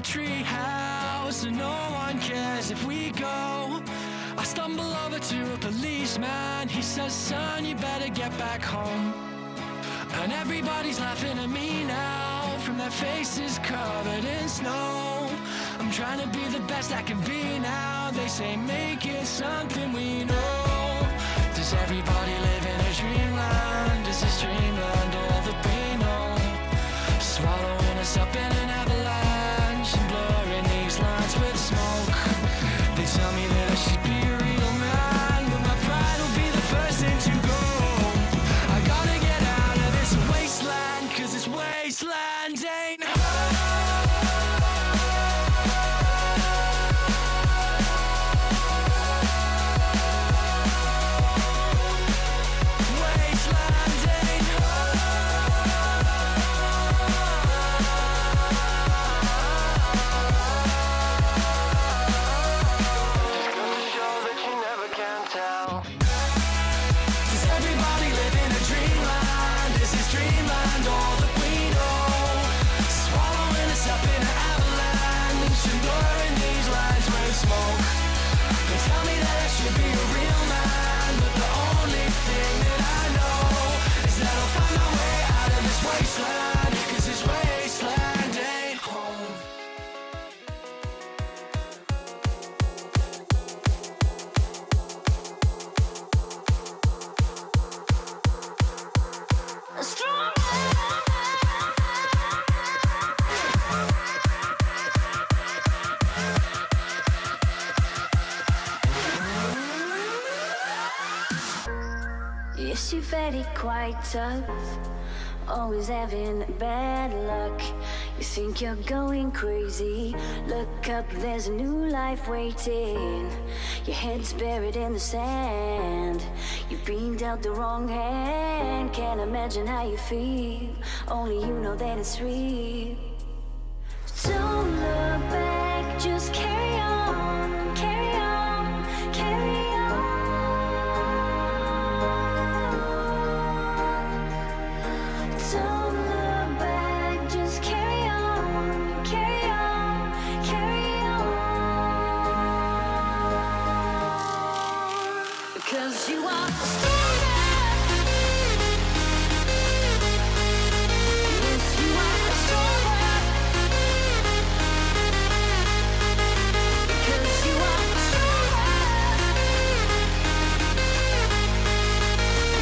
tree house and no one cares if we go. I stumble over to a policeman. He says, son, you better get back home. And everybody's laughing at me now, from their faces covered in snow. I'm trying to be the best I can be now. They say make it something we know. Does everybody live in a dreamland? Is this dreamland all that we know? Swallowing us up in an avalanche and blurring these lines with smoke. They tell me that I should be a real man, but my pride will be the first thing to go. I gotta get out of this wasteland, cause this wasteland ain't Yes, you're very quite tough, always having bad luck. You think you're going crazy, look up, there's a new life waiting. Your head's buried in the sand, you've been dealt the wrong hand. Can't imagine how you feel, only you know that it's real. Don't look back, just carry on, carry on, carry on. Don't look back, just carry on, carry on, carry on. Because you are stronger. Yes, you are stronger. Because you are stronger.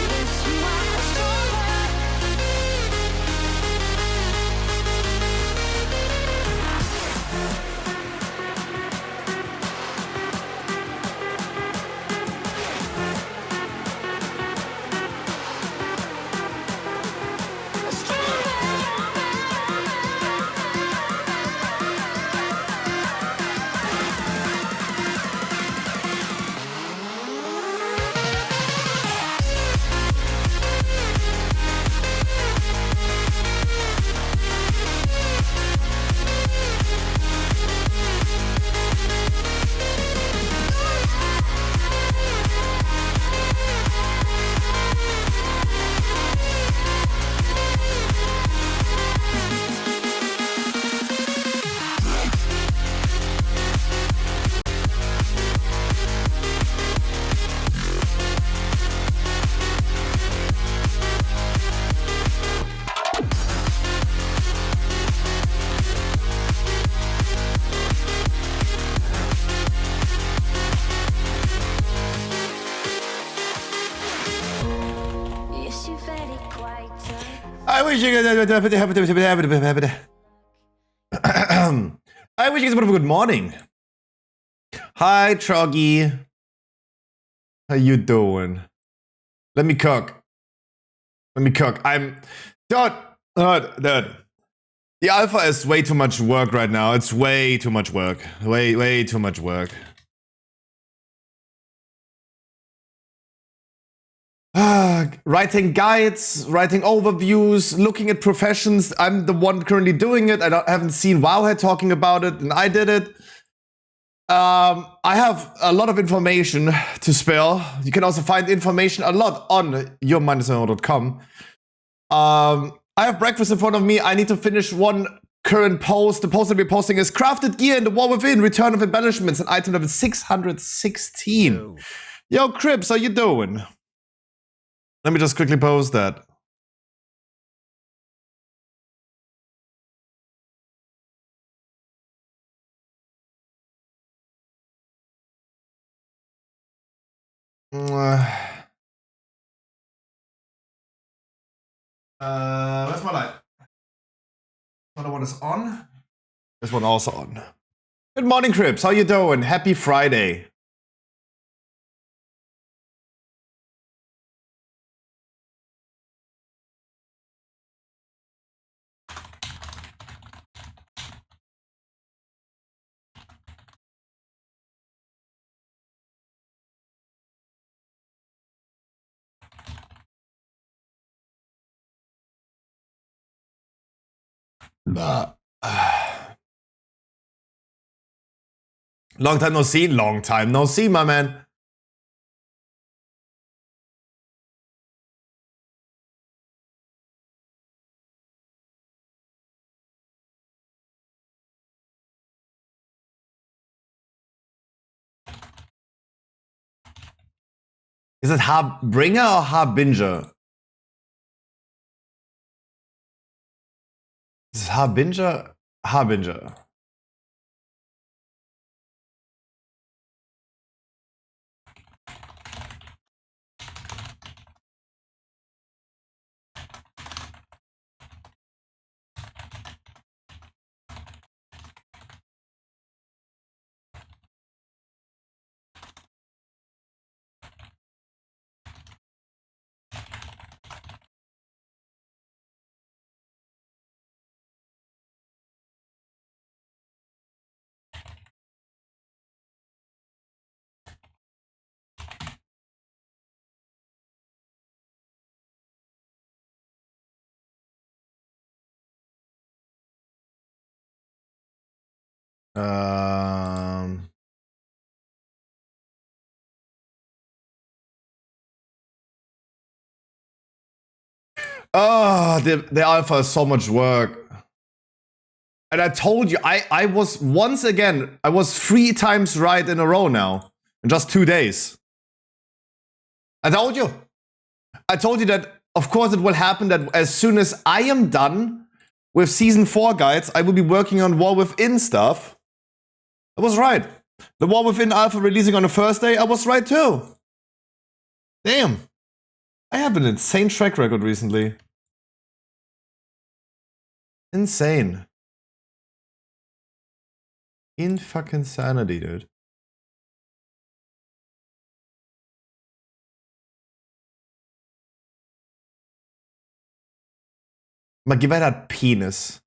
Yes, you are stronger. Yes, you're very quite tough. I wish you guys I wish you guys a good morning. Hi, Troggy. How you doing? Let me cook. I'm dude. The alpha is way too much work right now. It's way too much work. Way too much work. Writing guides, writing overviews, looking at professions. I'm the one currently doing it. I haven't seen Wowhead talking about it, and I did it. I have a lot of information to spare. You can also find information a lot on your-com. I have breakfast in front of me. I need to finish one current post. The post that we're posting is crafted gear in the War Within, return of embellishments, and item level 616. Yo, Crips, how you doing? Let me just quickly post that. Where's my light? Another one is on. This one also on. Good morning, Crips. How you doing? Happy Friday. Long time no see. Long time no see, my man. Is it Harbinger or Harbinger? Is it Harbinger? Harbinger. Oh, the alpha is so much work. And I told you, I was once again, I was 3 times right in a row now. In just 2 days. I told you. I told you that, of course, it will happen that as soon as I am done with Season 4 guides, I will be working on War Within stuff. I was right. The War Within alpha releasing on the first day, I was right too. Damn. I have an insane track record recently. Insane. In fucking sanity, dude. Mal, gib weiter Penis.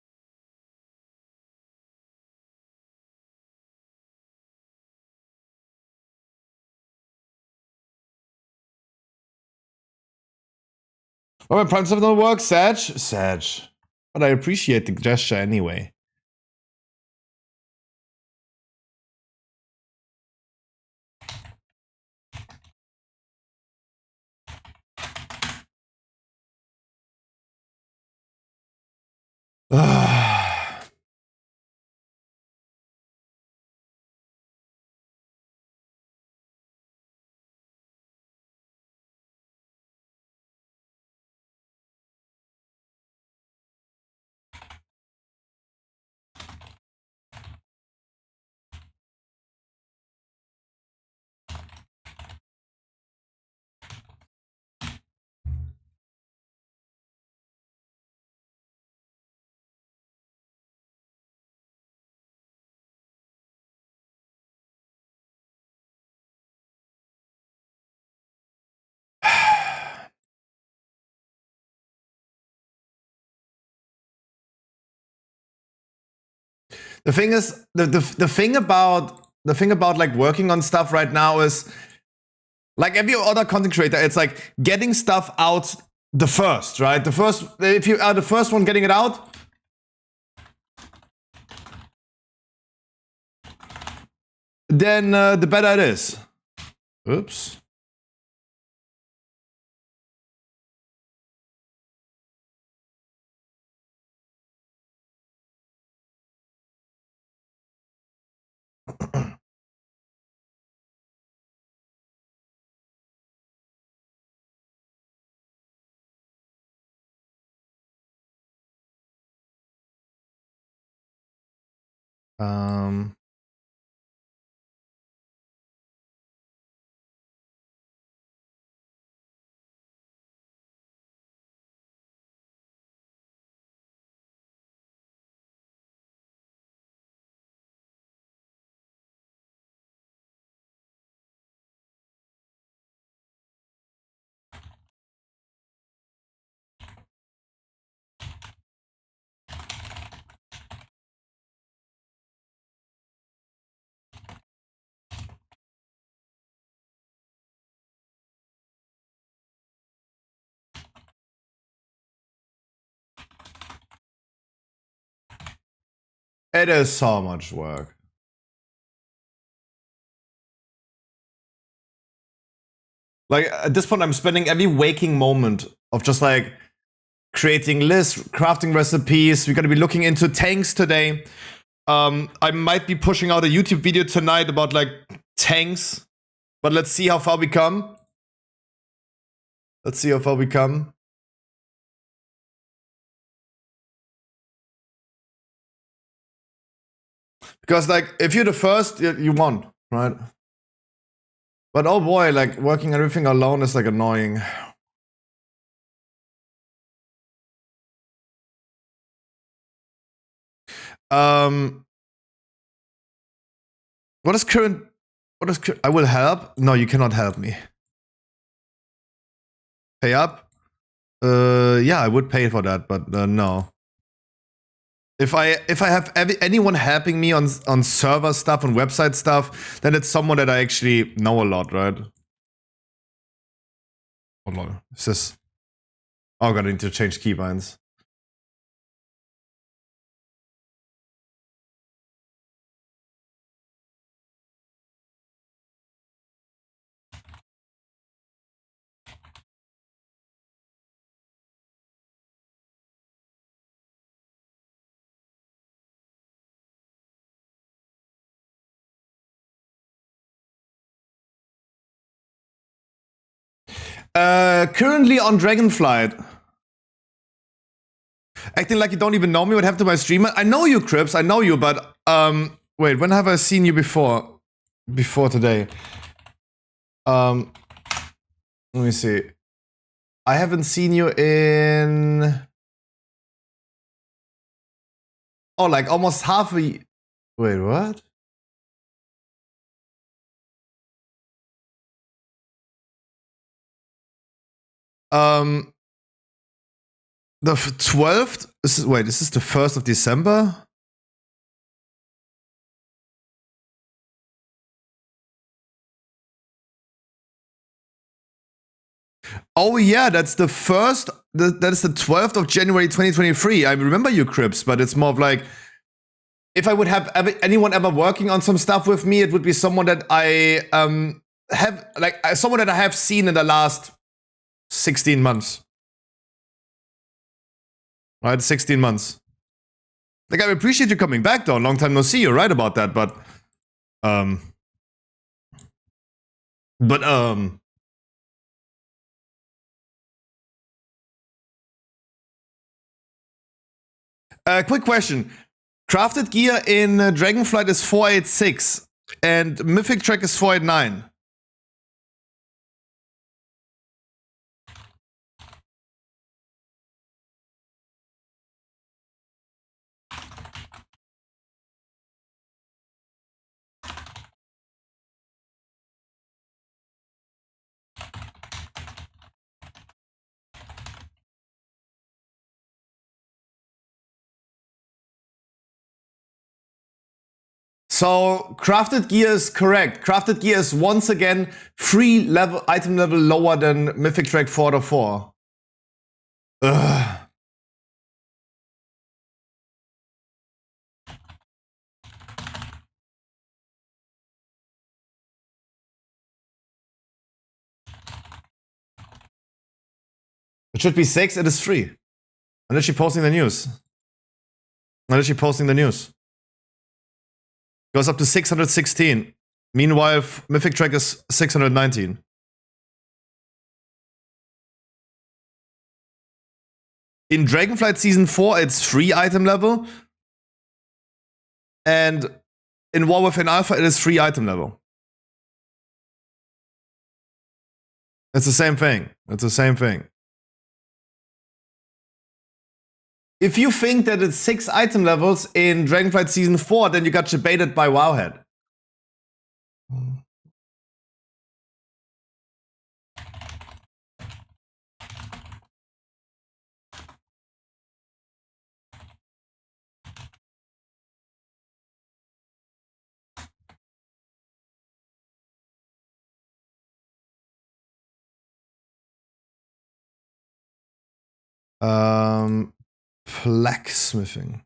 Oh, my prime stuff don't work, Sag. But I appreciate the gesture anyway. The thing is, the thing about like working on stuff right now is like every other content creator, it's like getting stuff out the first, right? If you are the first one getting it out, then the better it is. Oops. Um, it is so much work. Like at this point, I'm spending every waking moment of just like creating lists, crafting recipes. We're gonna be looking into tanks today. I might be pushing out a YouTube video tonight about like tanks, but let's see how far we come. Let's see how far we come. Because like if you're the first, you won, right? But oh boy, like working everything alone is like annoying. What is current? I will help? No, you cannot help me. Pay up? Yeah, I would pay for that, but no. If I have anyone helping me on server stuff, on website stuff, then it's someone that I actually know a lot, right? Hold on, is this? Oh god, I need to change keybinds. Currently on Dragonflight. Acting like you don't even know me, what happened to my streamer? I know you, Crips, I know you, but wait, when have I seen you before? Before today. Let me see. I haven't seen you in... Oh, like almost half a... Wait, what? The 12th? Wait, this is the 1st of December? Oh yeah, that's the 1st. That is the 12th of January 2023. I remember you, Crips, but it's more of like... If I would have anyone ever working on some stuff with me, it would be someone that I have... Like, someone that I have seen in the last 16 months. Right, 16 months. Like, I appreciate you coming back, though. Long time no see. You're right about that, but... Quick question. Crafted gear in Dragonflight is 486, and Mythic Track is 489. So, crafted gear is correct. Crafted gear is once again 3 item level lower than Mythic Track 404. Ugh. It should be 6, it is 3. I'm literally posting the news. Goes up to 616. Meanwhile, Mythic Track is 619. In Dragonflight Season 4, it's 3 item level. And in War Within Alpha, it is 3 item level. It's the same thing. It's the same thing. If you think that it's 6 item levels in Dragonflight Season 4, then you got debated by Wowhead. Blacksmithing.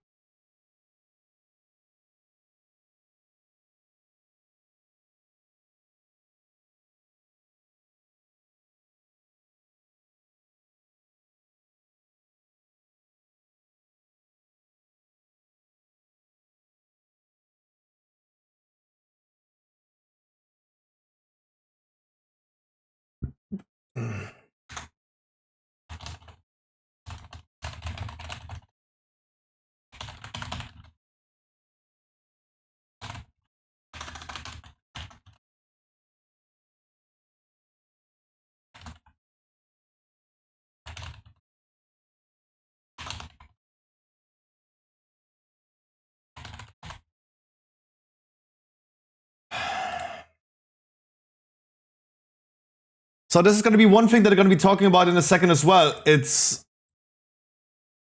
So this is going to be one thing that I'm going to be talking about in a second as well. It's,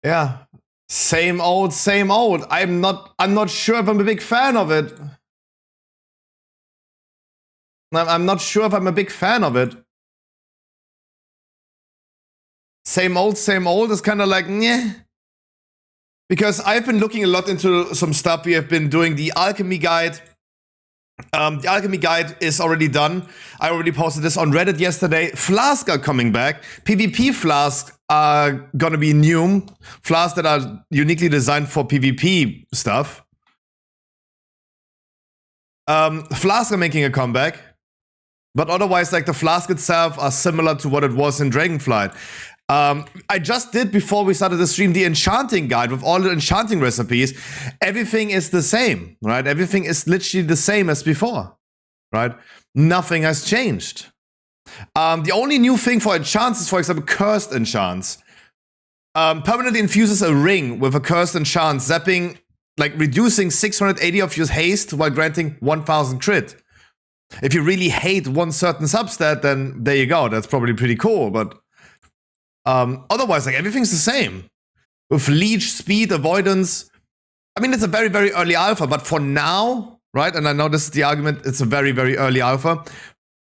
yeah, same old, same old. I'm not sure if I'm a big fan of it. I'm not sure if I'm a big fan of it. Same old is kind of like, nyeh. Because I've been looking a lot into some stuff. We have been doing the alchemy guide. The alchemy guide is already done. I already posted this on Reddit yesterday. Flasks are coming back. PvP flasks are gonna be new. Flasks that are uniquely designed for PvP stuff. Flasks are making a comeback. But otherwise, like the flask itself are similar to what it was in Dragonflight. I just did, before we started the stream, the enchanting guide with all the enchanting recipes. Everything is the same, right? Everything is literally the same as before, right? Nothing has changed. The only new thing for enchants is, for example, cursed enchants. Permanently infuses a ring with a cursed enchant, zapping, like reducing 680 of your haste while granting 1000 crit. If you really hate one certain substat, then there you go. That's probably pretty cool, but otherwise, like, everything's the same. With leech, speed, avoidance. I mean, it's a very, very early alpha, but for now, right? And I know this is the argument, it's a very, very early alpha.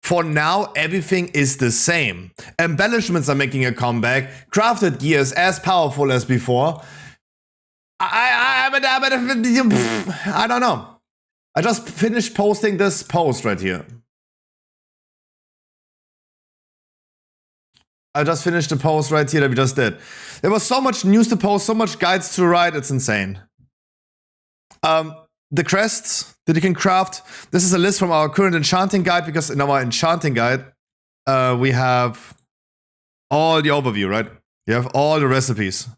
For now, everything is the same. Embellishments are making a comeback. Crafted gear is as powerful as before. I don't know. I just finished posting this post right here. I just finished the post right here that we just did. There was so much news to post, so much guides to write, it's insane. The crests that you can craft. This is a list from our current enchanting guide, because in our enchanting guide, we have all the overview, right? You have all the recipes.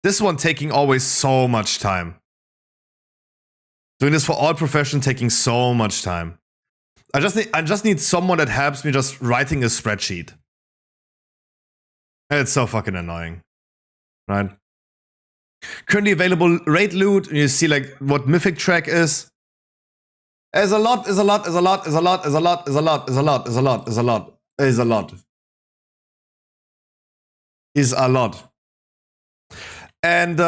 This one taking always so much time. Doing this for all profession taking so much time. I just need someone that helps me just writing a spreadsheet. It's so fucking annoying, right? Currently available raid loot. You see like what mythic track is. Is a lot. And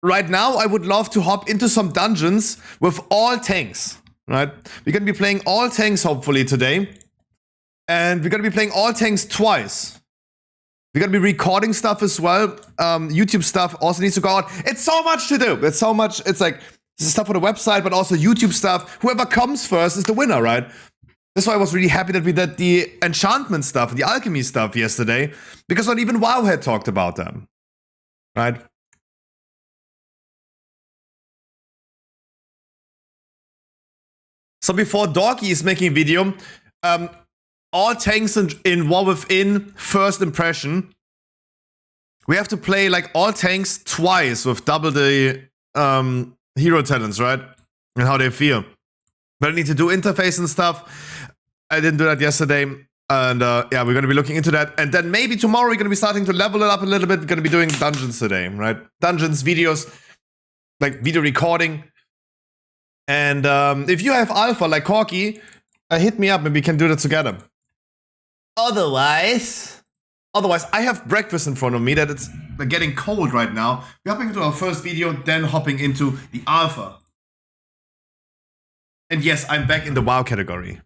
right now, I would love to hop into some dungeons with all tanks, right? We're gonna be playing all tanks hopefully today. And we're gonna be playing all tanks twice. We're gonna be recording stuff as well. YouTube stuff also needs to go out. It's so much to do. It's so much. It's like this is stuff for the website, but also YouTube stuff. Whoever comes first is the winner, right? That's why I was really happy that we did the enchantment stuff, the alchemy stuff yesterday, because not even WoW had talked about them, right? So before Dorky is making a video, all tanks in War Within first impression, we have to play like all tanks twice with double the hero talents, right? And how they feel. But I need to do interface and stuff. I didn't do that yesterday. And yeah, we're going to be looking into that. And then maybe tomorrow we're going to be starting to level it up a little bit. We're going to be doing dungeons today, right? Dungeons, videos, like video recording. And if you have alpha like Corky, hit me up and we can do that together. Otherwise, I have breakfast in front of me that it's getting cold right now. We're hopping into our first video, then hopping into the alpha. And yes, I'm back in the WoW category.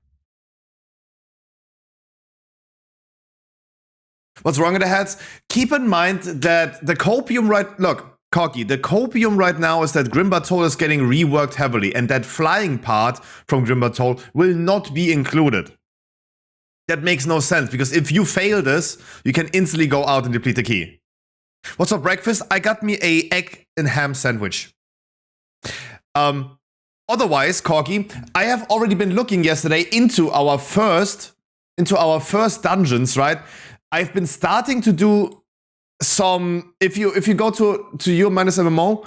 What's wrong in the heads? Keep in mind that the copium look, Corky, the copium right now is that Grimbatol is getting reworked heavily, and that flying part from Grimbatol will not be included. That makes no sense, because if you fail this, you can instantly go out and deplete the key. What's for breakfast? I got me a egg and ham sandwich. Otherwise, Corky, I have already been looking yesterday into our first dungeons, right? I've been starting to do some. If you go to your -MMO,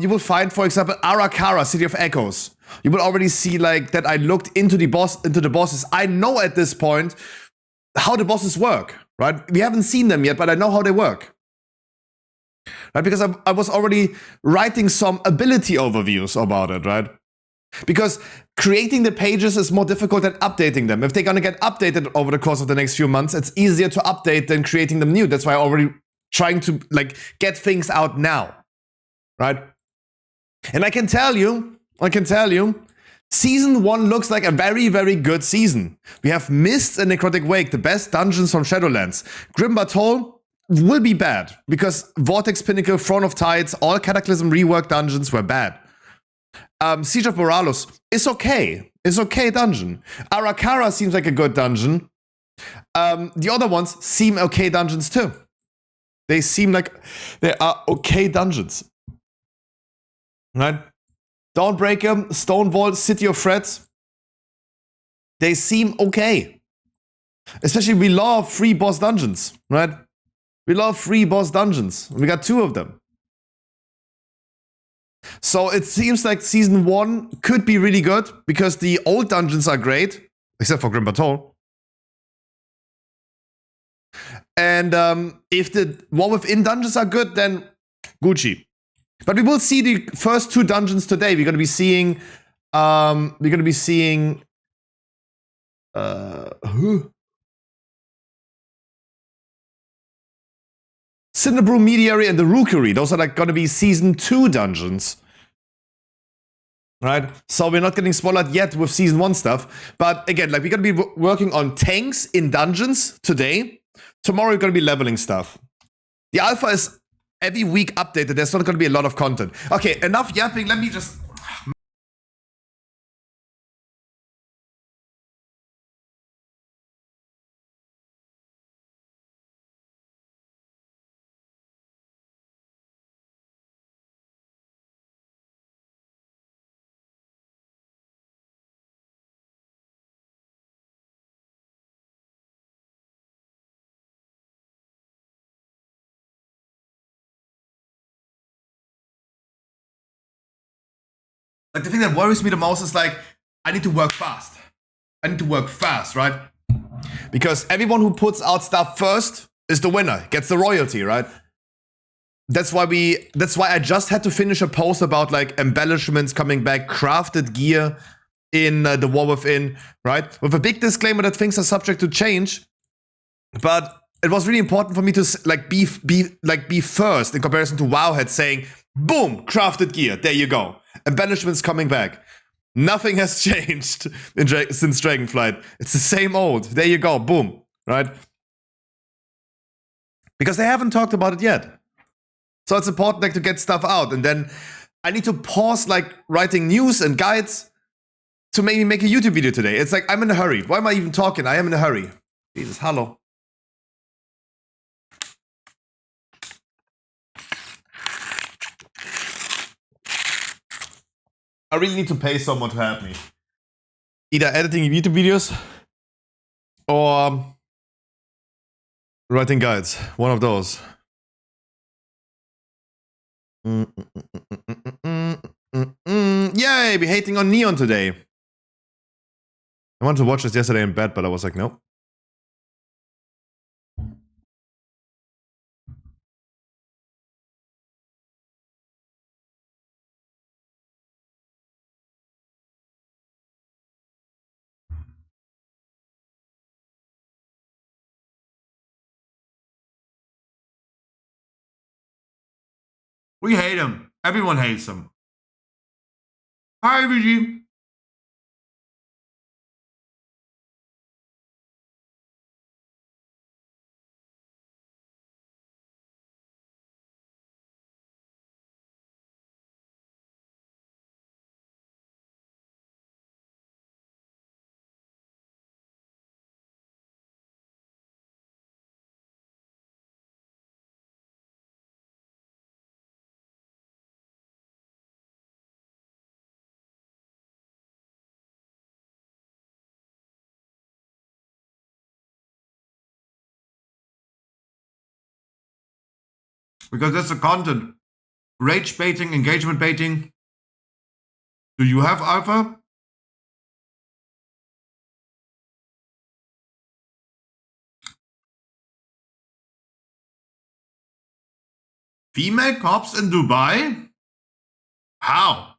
you will find, for example, Arakara, City of Echoes. You will already see like that I looked into the bosses. I know at this point how the bosses work, right? We haven't seen them yet, but I know how they work. Right? Because I was already writing some ability overviews about it, right? Because creating the pages is more difficult than updating them. If they're gonna get updated over the course of the next few months, it's easier to update than creating them new. That's why I'm already trying to like get things out now, right? And I can tell you, Season 1 looks like a very, very good season. We have Mist and Necrotic Wake, the best dungeons from Shadowlands. Grimbatol will be bad, because Vortex Pinnacle, Throne of Tides, all Cataclysm reworked dungeons were bad. Siege of Moralos is okay. It's okay dungeon. Arakara seems like a good dungeon. The other ones seem okay dungeons too. They seem like they are okay dungeons. Right? Dawnbreaker, Stonewall, City of Threats. They seem okay. Especially we love free boss dungeons, right? We love free boss dungeons. We got 2 of them. So it seems like Season 1 could be really good, because the old dungeons are great, except for Grimbatol. And if the War Within dungeons are good, then Gucci. But we will see the first 2 dungeons today. We're gonna be seeing Cinderbrew Mediary and the Rookery. Those are like gonna be Season 2 dungeons. Right? So we're not getting spoiled yet with Season 1 stuff. But again, like we're gonna be working on tanks in dungeons today. Tomorrow we're gonna be leveling stuff. The alpha is every week updated. There's not gonna be a lot of content. Okay, enough yapping. Let me just... Like the thing that worries me the most is like, I need to work fast. I need to work fast, right? Because everyone who puts out stuff first is the winner, gets the royalty, right? That's why I just had to finish a post about like embellishments coming back, crafted gear in the War Within, right? With a big disclaimer that things are subject to change. But it was really important for me to like be first in comparison to Wowhead saying, boom, crafted gear, there you go. Embellishments coming back. Nothing has changed since Dragonflight. It's the same old. There you go, boom, right? Because they haven't talked about it yet. So it's important like to get stuff out, and then I need to pause like writing news and guides to maybe make a YouTube video today. It's like I'm in a hurry. Why am I even talking? I am in a hurry. Jesus, hello. I really need to pay someone to help me. Either editing YouTube videos or writing guides. One of those. baby, hating on Neon today. I wanted to watch this yesterday in bed, but I was like, nope. We hate him. Everyone hates him. Hi, VG. Because that's the content. Rage baiting, engagement baiting. Do you have alpha? Female cops in Dubai? How?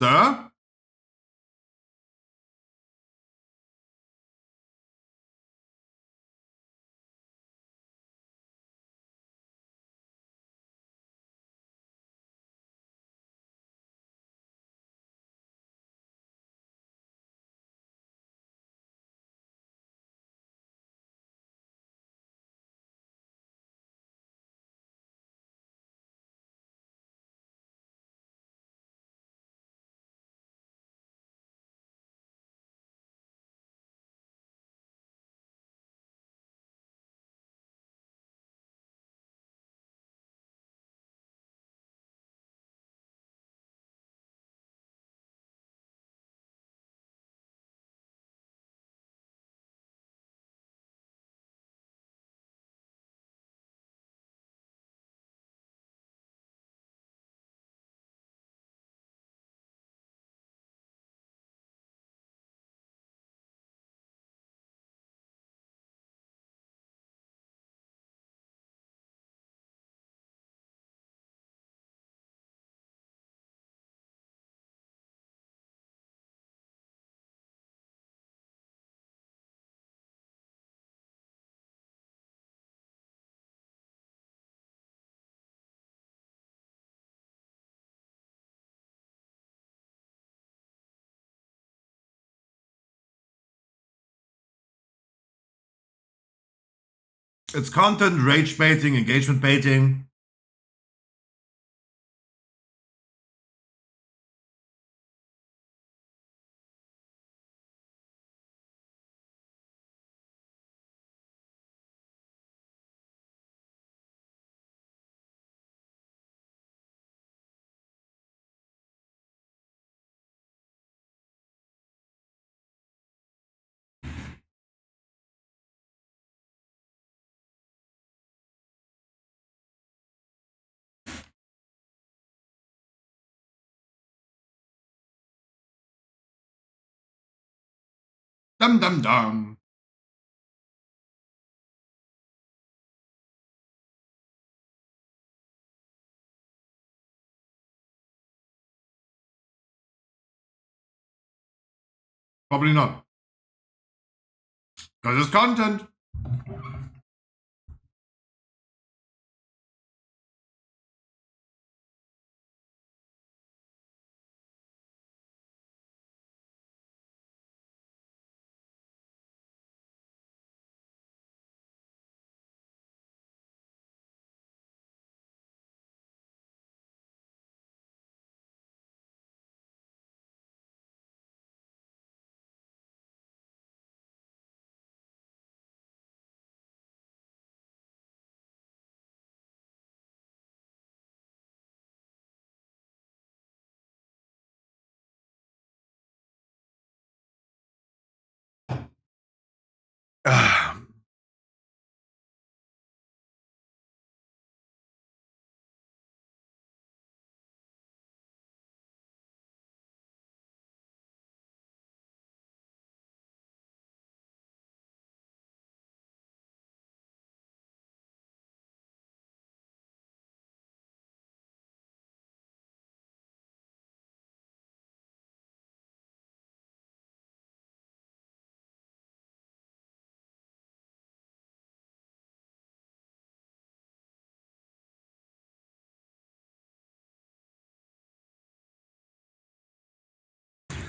Sir? It's content, rage baiting, engagement baiting. Dum dum dum. Probably not. Because it's content.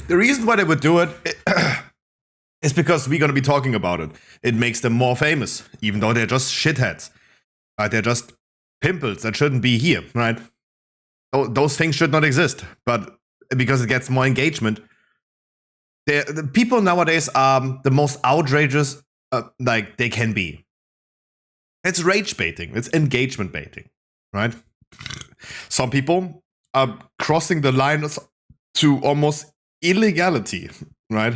The reason why they would do it is because we're gonna be talking about it. It makes them more famous, even though they're just shitheads. Right? They're just pimples that shouldn't be here, right? Those things should not exist, but because it gets more engagement, the people nowadays are the most outrageous like they can be. It's rage baiting. It's engagement baiting, right? Some people are crossing the line to almost illegality, right?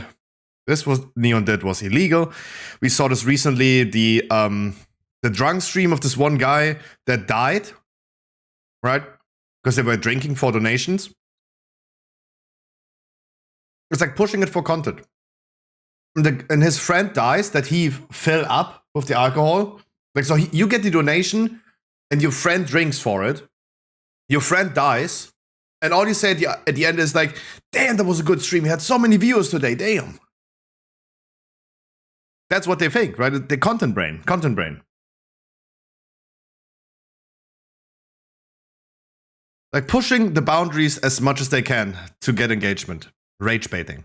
This was Neon did was illegal. We saw this recently. The drunk stream of this one guy that died, right? Because they were drinking for donations. It's like pushing it for content. And his friend dies that he fell up with the alcohol. Like, so you get the donation and your friend drinks for it. Your friend dies. And all you say at the end is like, damn, that was a good stream. He had so many viewers today. Damn. That's what they think, right? The content brain. Content brain. Like pushing the boundaries as much as they can to get engagement. Rage baiting.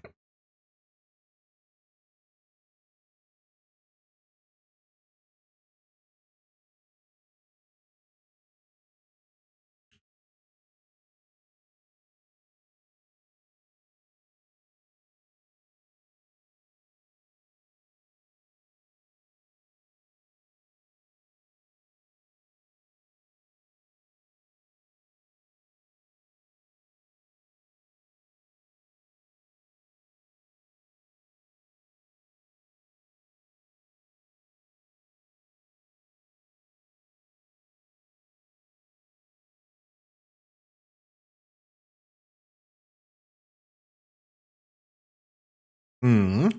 Hmm.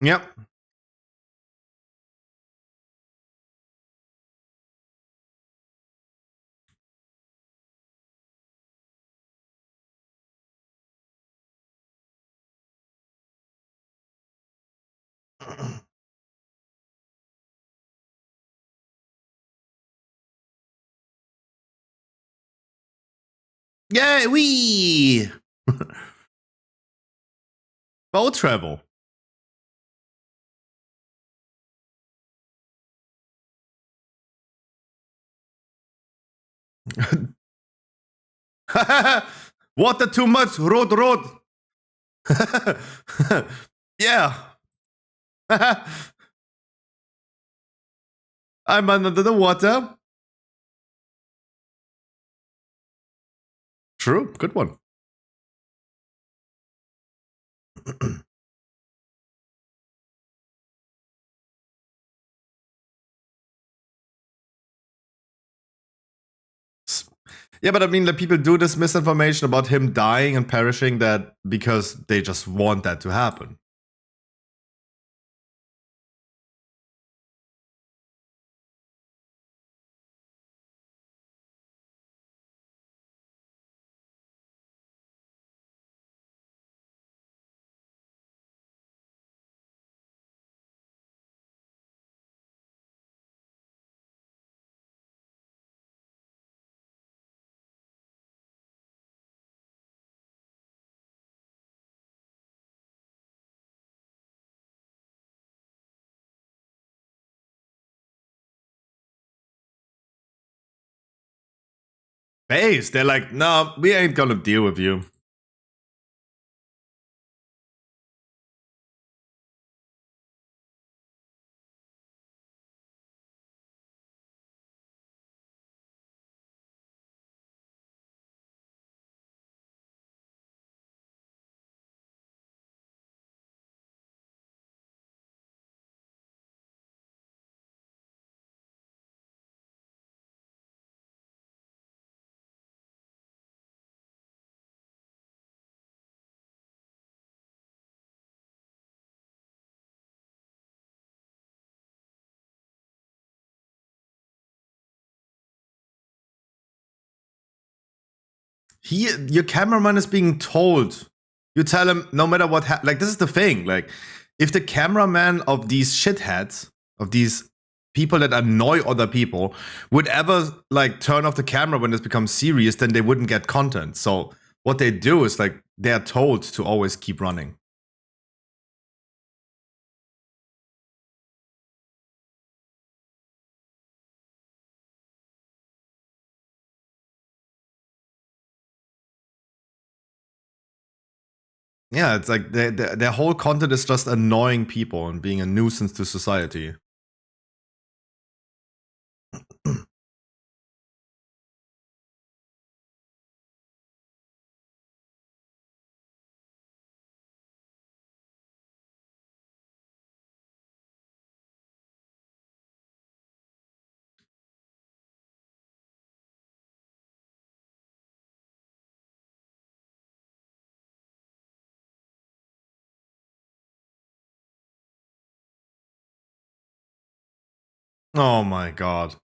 Yep. Yeah, we boat travel. Water too much. Road. Yeah. I'm under the water. True. Good one. Yeah, but I mean, the people do this misinformation about him dying and perishing that because they just want that to happen. Base, they're like, no, we ain't gonna deal with you. Your cameraman is being told. You tell him no matter what. Like, this is the thing. Like, if the cameraman of these shitheads, of these people that annoy other people, would ever like turn off the camera when this becomes serious, then they wouldn't get content. So what they do is like they're told to always keep running. Yeah, it's like their whole content is just annoying people and being a nuisance to society. Oh my god.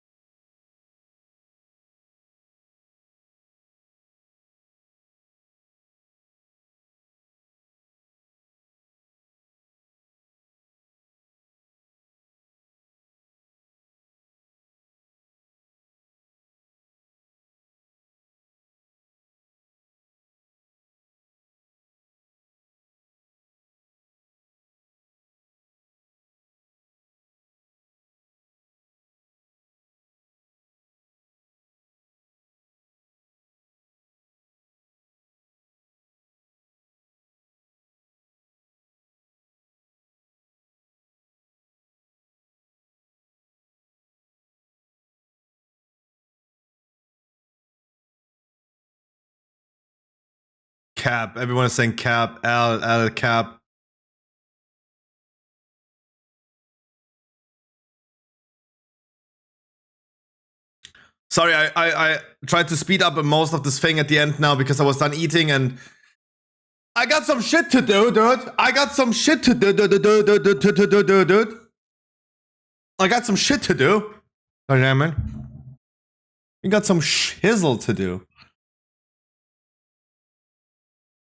Cap. Everyone is saying cap. L cap. Sorry, I tried to speed up most of this thing at the end now because I was done eating and I got some shit to do, dude. I got some shit to do, dude. I got some shit to do. Oh, yeah, man. You got some shizzle to do.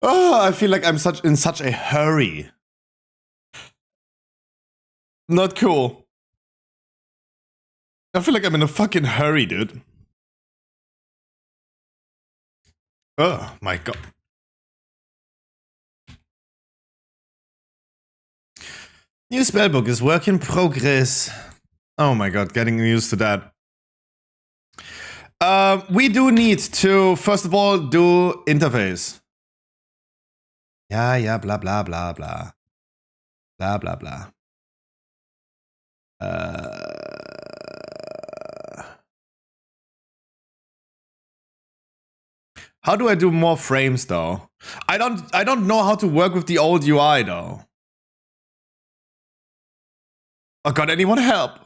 Oh, I feel like I'm in such a hurry. Not cool. I feel like I'm in a fucking hurry, dude. Oh my god. New spellbook is work in progress. Oh my god, getting used to that. We do need to, first of all, do interface. Yeah, blah, blah, blah, blah. Blah, blah, blah. How do I do more frames though? I don't know how to work with the old UI though. Oh god, anyone help?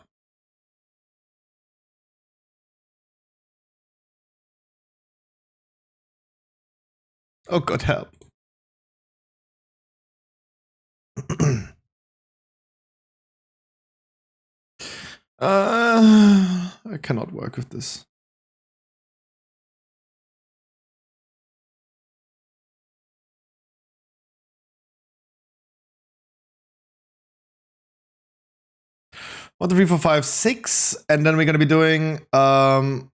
Oh god, help. I cannot work with this. What 3, 4, 5, 6, and then we're gonna be doing Alt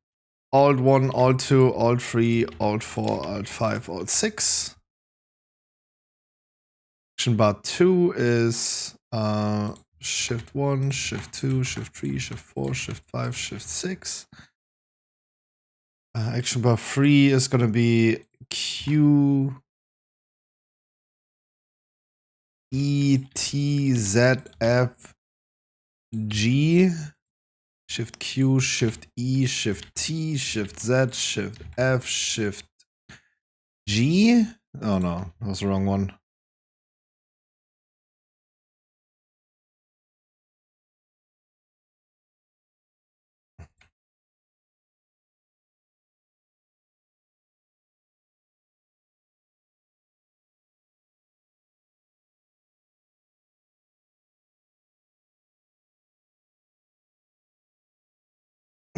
1, Alt 2, Alt 3, Alt 4, Alt 5, Alt 6. Action bar 2 is Shift 1, Shift 2, Shift 3, Shift 4, Shift 5, Shift 6. Action bar 3 is gonna be Q E T Z F G. Shift Q, Shift E, Shift T, Shift Z, Shift F, Shift G. Oh no, that was the wrong one.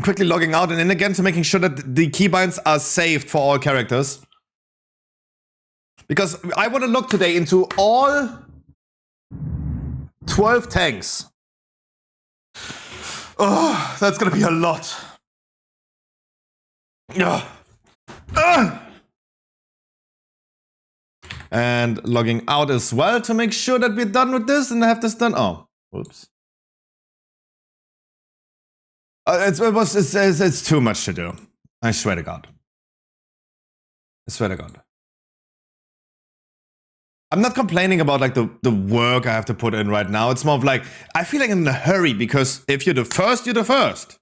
Quickly logging out and in again to making sure that the keybinds are saved for all characters. Because I want to look today into all 12 tanks. Oh, that's gonna be a lot. And logging out as well to make sure that we're done with this and have this done. Oh, whoops. It's too much to do. I swear to God. I swear to God. I'm not complaining about like the work I have to put in right now. It's more of like, I feel like I'm in a hurry because if you're the first, you're the first.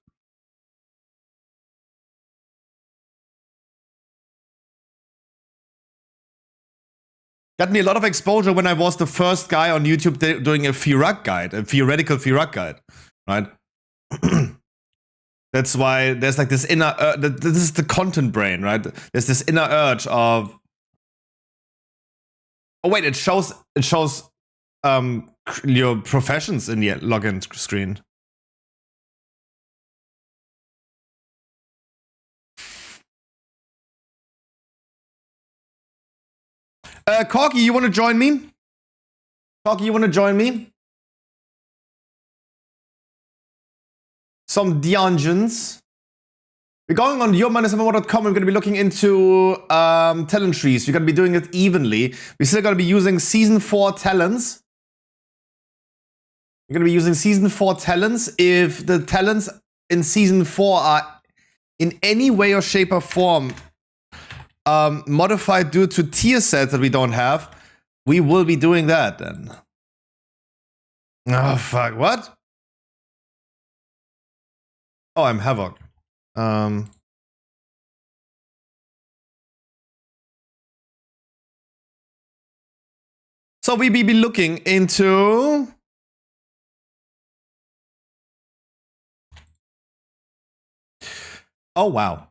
Got me a lot of exposure when I was the first guy on YouTube doing a Firak guide, a theoretical Firak guide, right? That's why there's like this inner, this is the content brain, right? There's this inner urge of, oh wait, it shows your professions in the login screen. Corky, you want to join me? Corky, you want to join me? Some dungeons. We're going on your-mmo.com. We're going to be looking into talent trees. We're going to be doing it evenly. We're still going to be using Season 4 talents. We're going to be using Season 4 talents. If the talents in Season 4 are in any way or shape or form modified due to tier sets that we don't have, we will be doing that then. Oh, fuck. What? Oh, I'm Havoc. So we be looking into oh wow.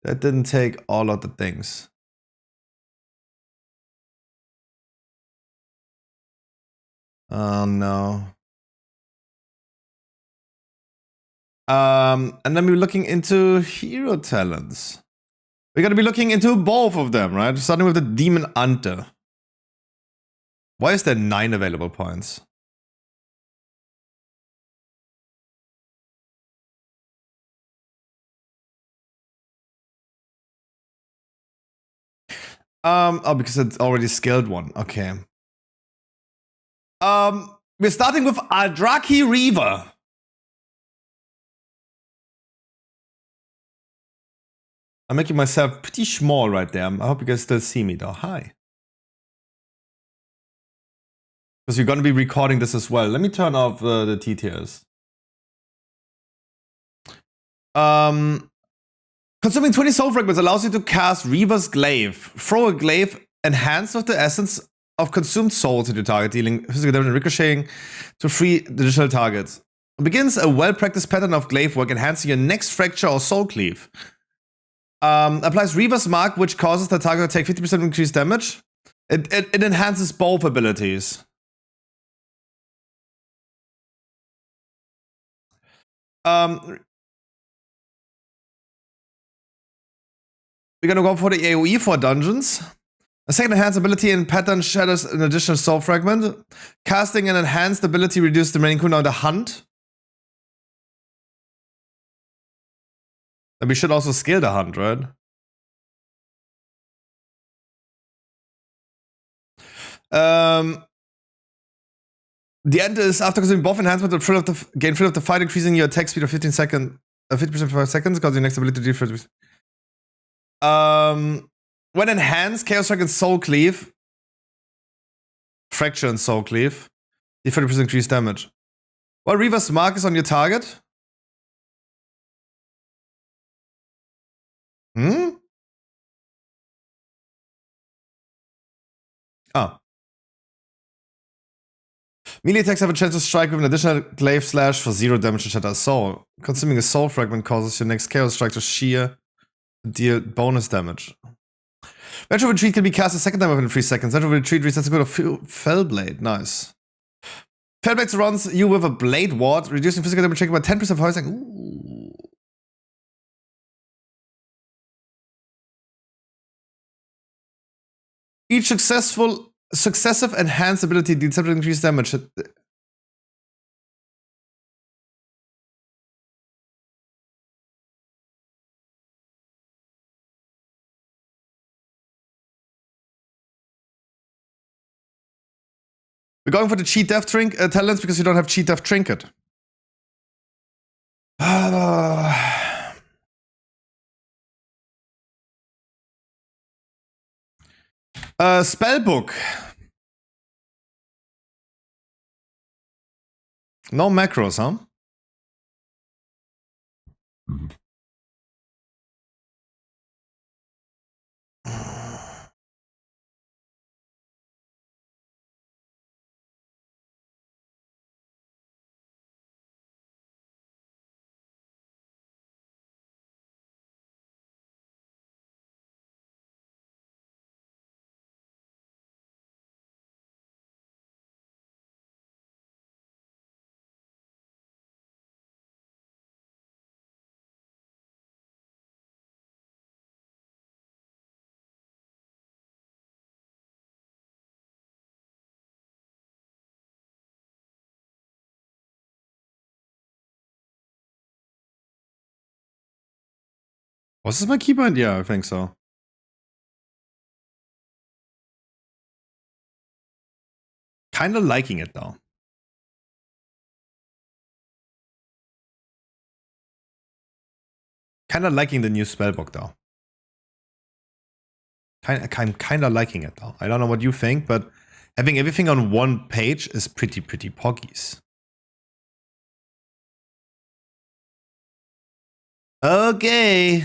That didn't take all of the things. Oh no. And then we're looking into hero talents. We're gonna be looking into both of them, right? Starting with the Demon Ante. Why is there 9 available points? Oh, because it's already skilled one. Okay. We're starting with Aldraki Reaver. I'm making myself pretty small right there. I hope you guys still see me though. Hi. Because we're going to be recording this as well. Let me turn off the T-tiers. Consuming 20 soul fragments allows you to cast Reaver's Glaive. Throw a glaive enhanced with the essence of consumed souls into your target, dealing physical damage and ricocheting to 3 additional targets. It begins a well-practiced pattern of glaive work, enhancing your next fracture or soul cleave. Applies Reaver's Mark, which causes the target to take 50% increased damage. It enhances both abilities. We're gonna go for the AoE for dungeons. A second enhanced ability in pattern shatters an additional soul fragment. Casting an enhanced ability reduces the remaining cooldown of the hunt. And we should also skill the hunt, right? The end is after consuming both enhancement and gain thrill of the fight, increasing your attack speed of 50% for 5 seconds, cause your next ability to deal. When enhanced, Chaos Strike and Soul Cleave, Fracture and Soul Cleave, the 30% increased damage. While Reaver's Mark is on your target. Oh. Melee attacks have a chance to strike with an additional glaive slash for 0 damage to shatter a soul. Consuming a soul fragment causes your next chaos strike to shear deal bonus damage. Retro Retreat can be cast a second time within 3 seconds. Retro Retreat resets a good of Fellblade. Nice. Fellblade surrounds you with a blade ward, reducing physical damage taken by 10% for second. Ooh. Each successive enhanced ability deals separate increased damage. We're going for the cheat death talents because you don't have cheat death trinket. Spellbook. No macros, huh? Was this my keybind? Yeah, I think so. Kind of liking it though. Kind of liking the new spellbook though. Kind of liking it though. I don't know what you think, but having everything on one page is pretty poggies. Okay.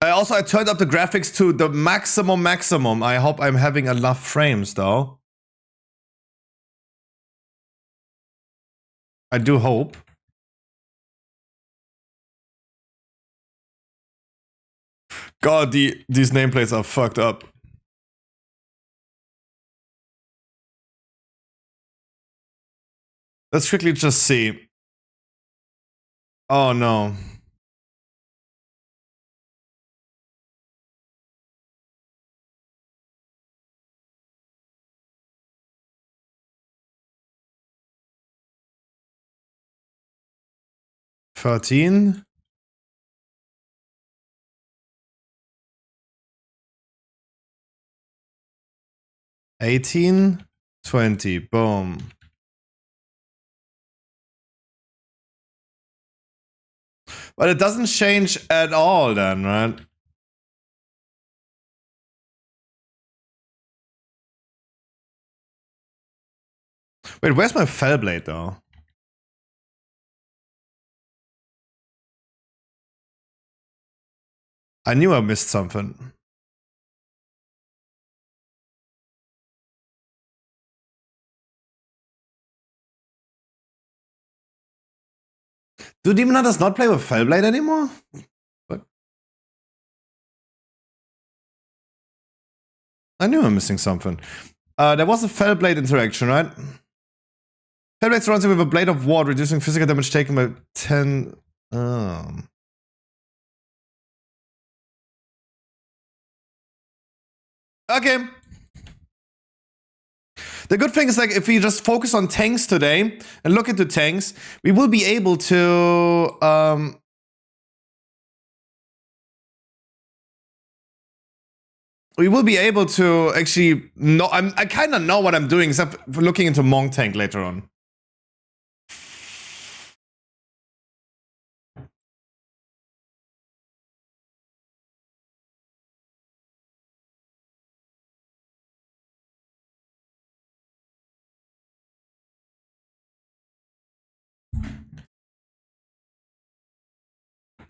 I turned up the graphics to the maximum. I hope I'm having enough frames though. I do hope. God, these nameplates are fucked up. Let's quickly just see. Oh no. $13. 18, 20, boom. But it doesn't change at all then, right? Wait, where's my fell blade though? I knew I missed something. Do Demon Hunters not play with Fellblade anymore? What? I knew I'm missing something. There was a Fellblade interaction, right? Fellblade surrounds you with a blade of ward, reducing physical damage taken by 10. Okay. The good thing is, like, if we just focus on tanks today and look into tanks, we will be able to actually know. I kind of know what I'm doing, except for looking into Monk tank later on.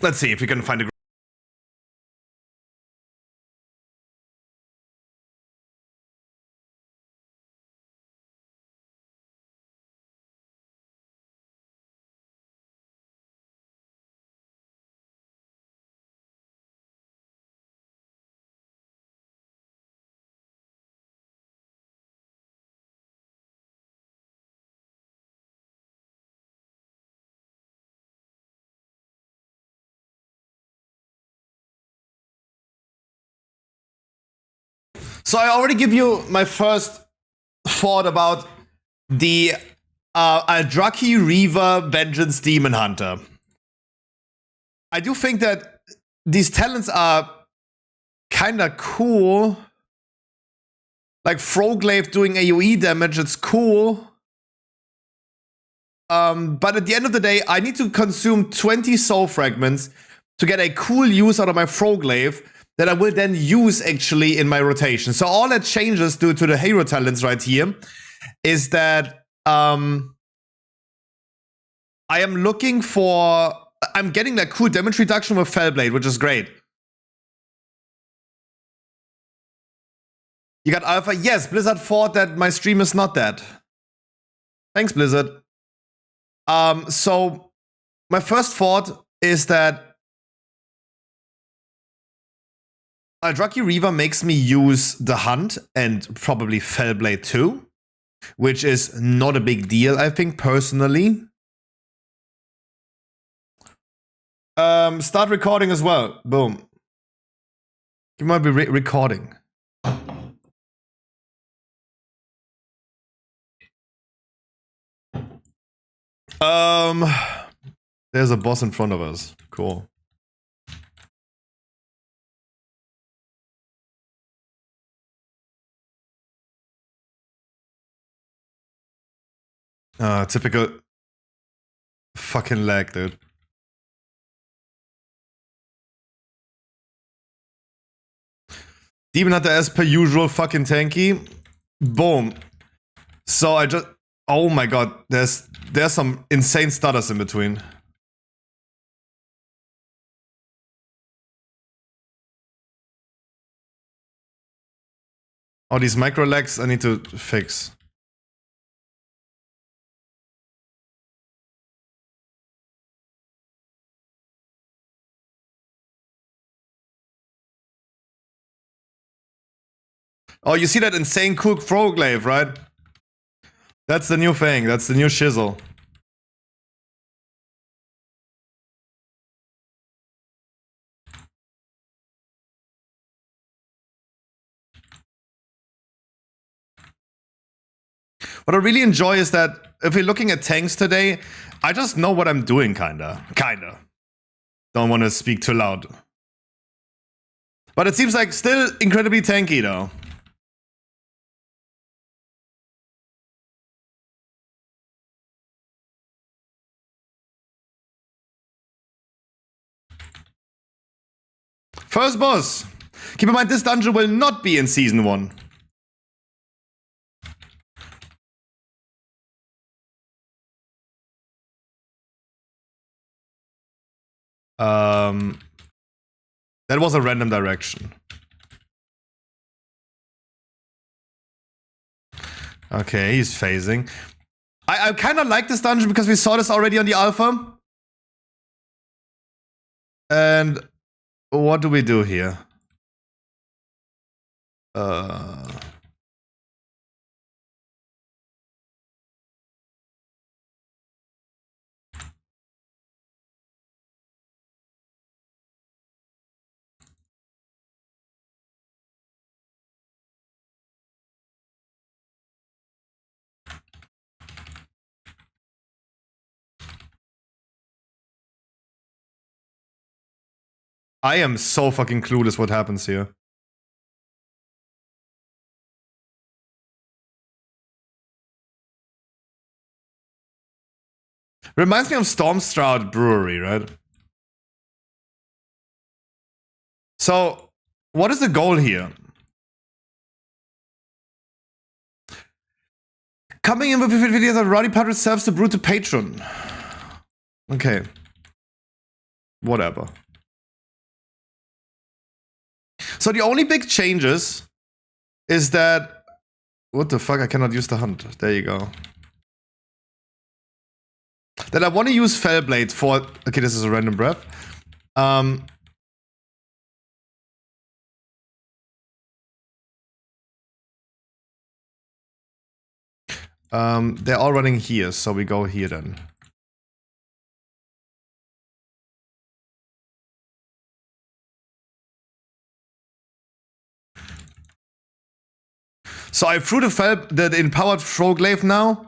Let's see if we can find a So I already give you my first thought about the Aldraki Reaver Vengeance Demon Hunter. I do think that these talents are kinda cool. Like Froglaive doing AoE damage, it's cool. But at the end of the day, I need to consume 20 soul fragments to get a cool use out of my Froglaive that I will then use actually in my rotation. So all that changes due to the hero talents right here is that I am looking for... I'm getting that cool damage reduction with Fellblade, which is great. You got Alpha? Yes, Blizzard thought that my stream is not that. Thanks, Blizzard. So my first thought is that Aldraki Reaver makes me use the Hunt and probably Fellblade too, which is not a big deal, I think, personally. Start recording as well. Boom. You might be recording. There's a boss in front of us. Cool. Typical fucking lag, dude. Demon Hunter as per usual, fucking tanky. Boom. So I just... Oh my god, there's some insane stutters in between. Oh, these micro lags I need to fix. Oh, you see that insane cool Froglaive, right? That's the new thing. That's the new shizzle. What I really enjoy is that if we're looking at tanks today, I just know what I'm doing, kinda. Don't want to speak too loud. But it seems like still incredibly tanky, though. First boss. Keep in mind, this dungeon will not be in Season 1. That was a random direction. Okay, he's phasing. I kind of like this dungeon because we saw this already on the alpha. And what do we do here? I am so fucking clueless what happens here. Reminds me of Stormstroud Brewery, right? So, what is the goal here? Coming in with videos that Roddy Padre serves the brew to patron. Okay. Whatever. So the only big changes is that... What the fuck? I cannot use the Hunt. There you go. That I want to use Fellblade for... Okay, this is a random breath. They're all running here, so we go here then. So I threw the empowered throw glaive now.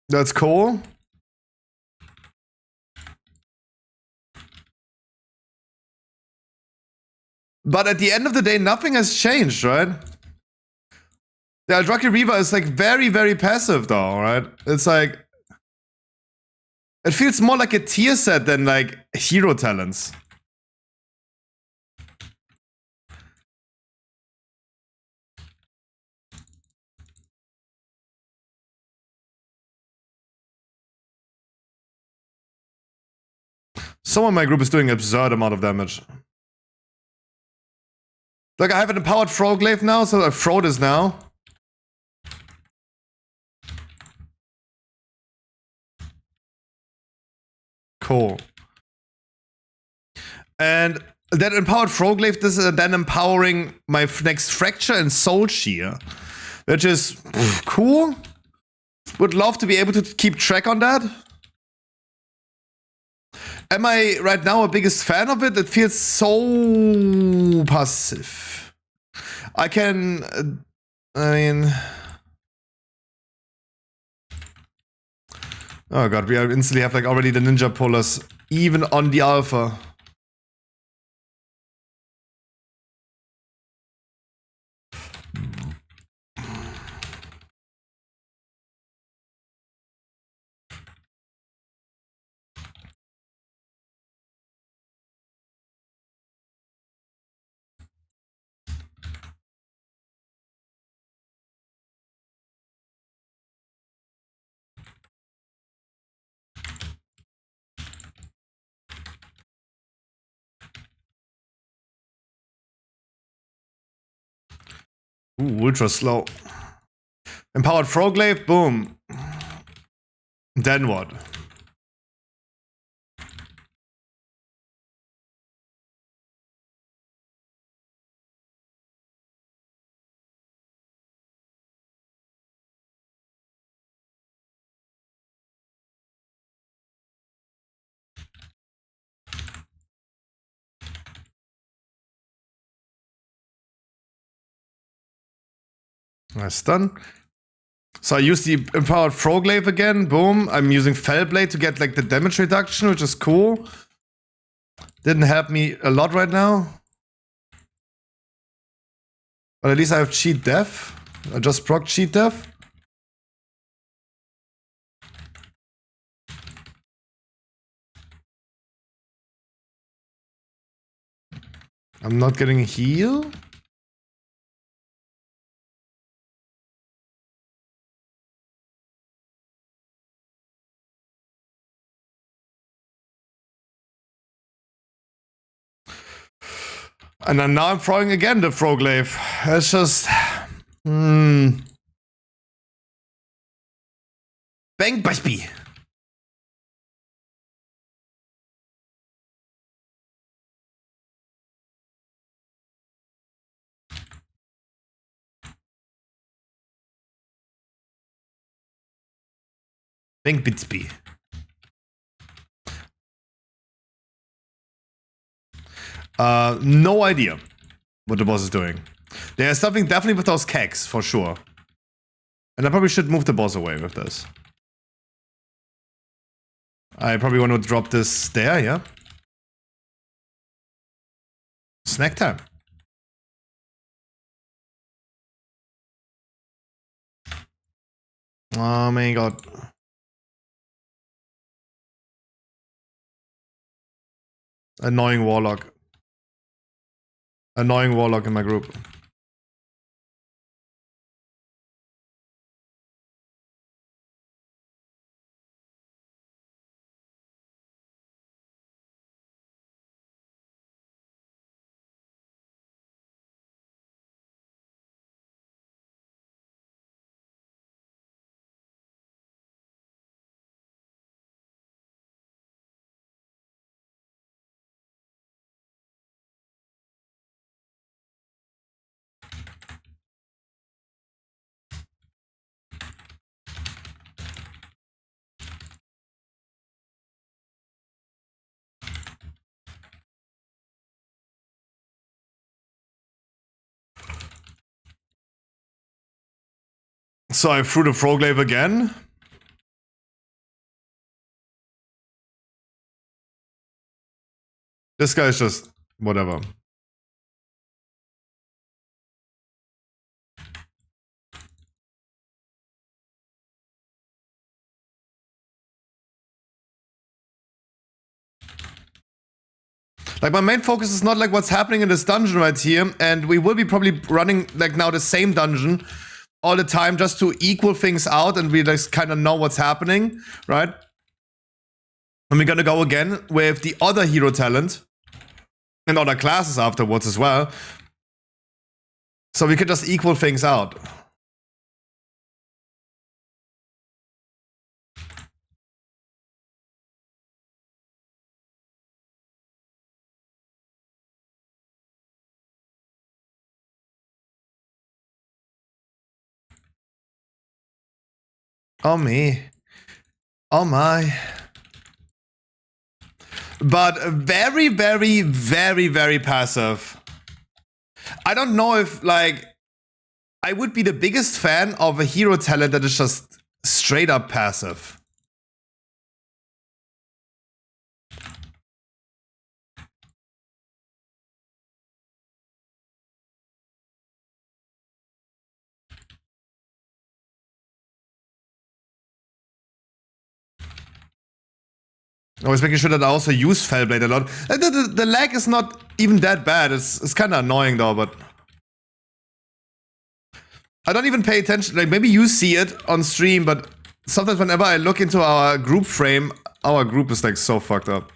That's cool. But at the end of the day, nothing has changed, right? The Eldraki Reaver is like very, very passive though, right? It's like... It feels more like a tier set than like hero talents. Someone in my group is doing an absurd amount of damage. Like I have an empowered throw glaive now, so I throw this now. Cool. And that empowered throw glaive is then empowering my next fracture and soul shear, which is cool. Would love to be able to keep track on that. Am I right now a biggest fan of it? It feels so passive. I can, I mean... Oh god, we instantly have like already the ninja pullers, even on the alpha. Ooh, ultra slow. Empowered throw glaive, boom. Then what? Nice done. So I use the empowered throw glaive again, boom. I'm using Fellblade to get like the damage reduction, which is cool. Didn't help me a lot right now. But at least I have cheat death. I just proc cheat death. I'm not getting a heal. And then now I'm throwing again the throw glaive. It's just... Bang, baby! Bang, Bitsby. No idea what the boss is doing. There's something definitely with those kegs, for sure. And I probably should move the boss away with this. I probably want to drop this there, yeah? Snack time. Oh my god. Annoying warlock. Annoying warlock in my group. So I threw the Froglaive again. This guy is just whatever. Like, my main focus is not like what's happening in this dungeon right here, and we will be probably running like now the same dungeon all the time just to equal things out, and we just kind of know what's happening, right? And we're gonna go again with the other hero talent and other classes afterwards as well, so we can just equal things out. Oh me. Oh my. But very, very, very, very passive. I don't know if, like, I would be the biggest fan of a hero talent that is just straight up passive. I was making sure that I also use Fellblade a lot. The lag is not even that bad. It's kind of annoying though, but I don't even pay attention. Like, maybe you see it on stream, but sometimes whenever I look into our group frame, our group is like so fucked up.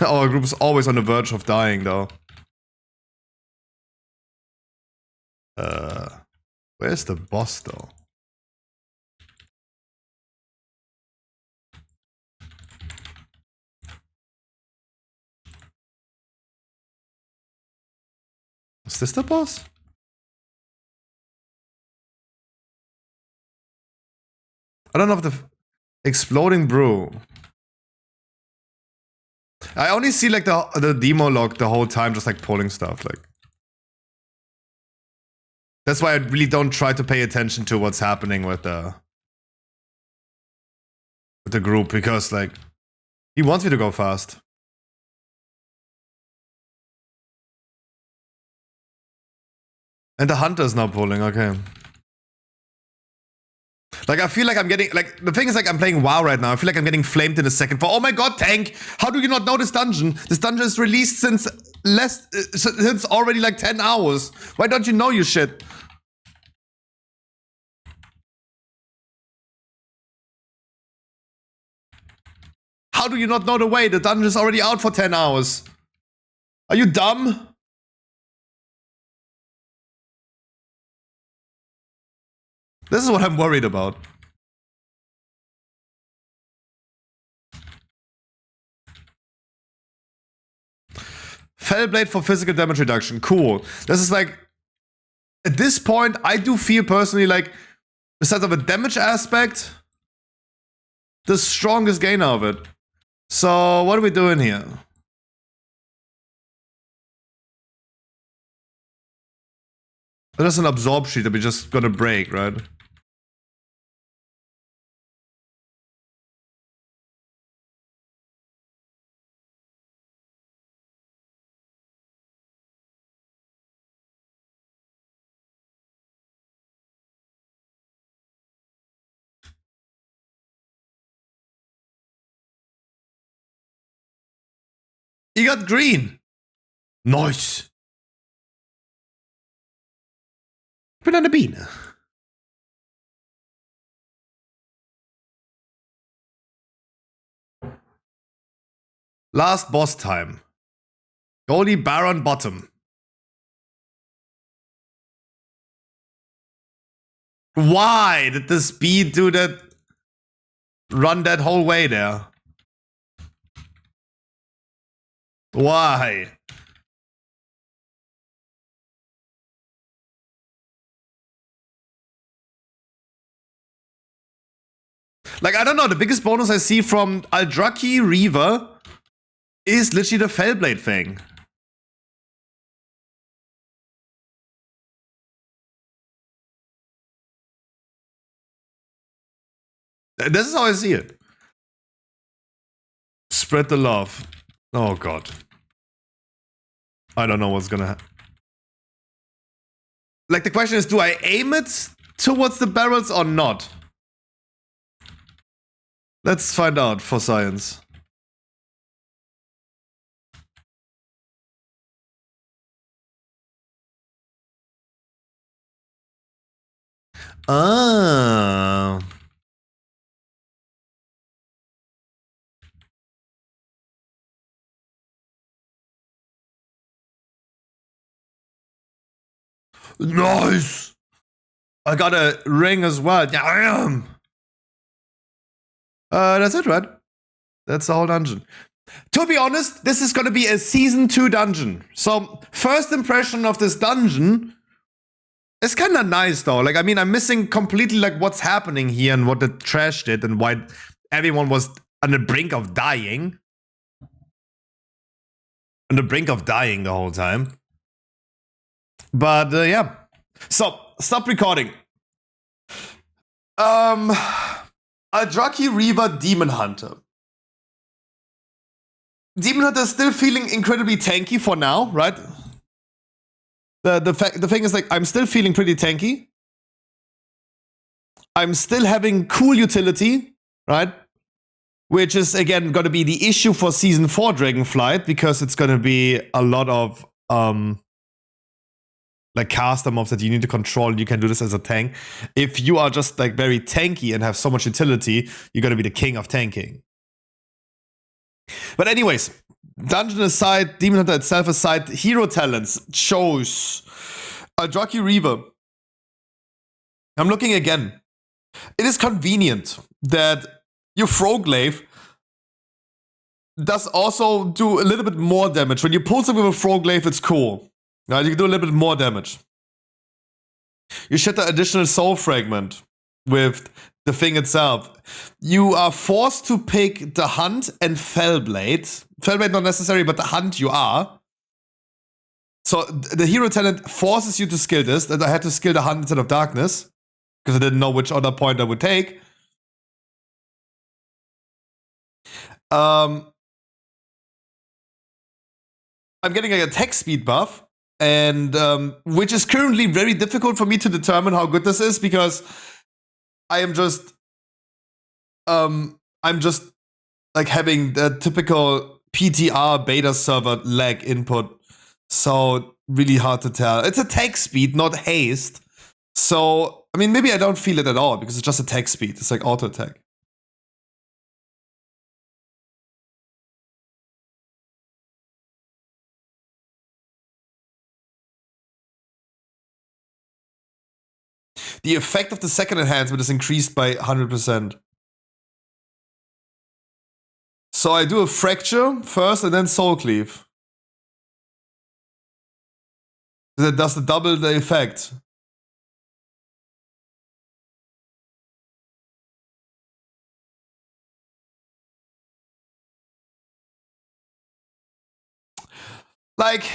Our group is always on the verge of dying though. Where's the boss though? Is this the boss? I don't know if the exploding brew. I only see like the demo log the whole time, just like pulling stuff. Like, that's why I really don't try to pay attention to what's happening with the group, because like he wants me to go fast. And the hunter's not pulling. Okay. Like, I feel like I'm getting, like, the thing is, like, I'm playing WoW right now. I feel like I'm getting flamed in a second for, oh my god, Tank, how do you not know this dungeon? This dungeon is released since since already like 10 hours. Why don't you know you shit? How do you not know the way? The dungeon is already out for 10 hours. Are you dumb? This is what I'm worried about. Fellblade for physical damage reduction. Cool. This is like, at this point, I do feel personally like, besides of a damage aspect, the strongest gainer of it. So, what are we doing here? There's an absorb sheet that we're just gonna break, right? He got green. Nice. Bin eine Biene. Last boss time. Goldie Baron Bottom. Why did the speed do that? Run that whole way there? Why? Like, I don't know, the biggest bonus I see from Aldraki Reaver is literally the Fellblade thing. This is how I see it. Spread the love. Oh god. I don't know what's gonna happen. Like, the question is, do I aim it towards the barrels or not? Let's find out for science. Ah. Nice! I got a ring as well. Yeah, I am. That's it, right? That's the whole dungeon. To be honest, this is gonna be a season 2 dungeon. So, first impression of this dungeon is kind of nice though. Like, I mean, I'm missing completely like what's happening here and what the trash did and why everyone was on the brink of dying. On the brink of dying the whole time. But yeah. So, stop recording. Aldraki Reaver Demon Hunter. Demon Hunter is still feeling incredibly tanky for now, right? The thing is, like, I'm still feeling pretty tanky. I'm still having cool utility, right? Which is, again, going to be the issue for Season 4 Dragonflight, because it's going to be a lot of, like, caster mobs that you need to control. You can do this as a tank. If you are just, like, very tanky and have so much utility, you're going to be the king of tanking. But anyways, dungeon aside, Demon Hunter itself aside, hero talents chose Aldraki Reaver. I'm looking again. It is convenient that your Froglaive does also do a little bit more damage. When you pull something with a Froglaive, it's cool. Right? You can do a little bit more damage. You shatter additional soul fragment with the thing itself. You are forced to pick the Hunt and Fellblade. Fellblade not necessary, but the Hunt you are. So the hero talent forces you to skill this. And I had to skill the Hunt instead of Darkness, because I didn't know which other point I would take. I'm getting an attack speed buff, and which is currently very difficult for me to determine how good this is, because I'm just like having the typical PTR beta server lag input, so really hard to tell. It's attack speed, not haste. So, I mean, maybe I don't feel it at all, because it's just attack speed. It's like auto attack. The effect of the second enhancement is increased by 100%. So I do a Fracture first and then Soul Cleave. That does the double the effect. Like,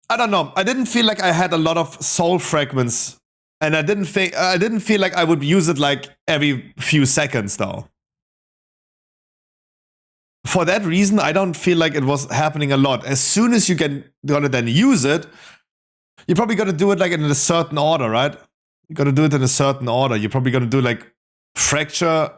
I don't know. I didn't feel like I had a lot of soul fragments, and I didn't feel like I would use it like every few seconds though. For that reason, I don't feel like it was happening a lot. As soon as you gonna then use it, you're probably gonna do it like in a certain order, right? You're gonna do it in a certain order. You're probably gonna do like Fracture.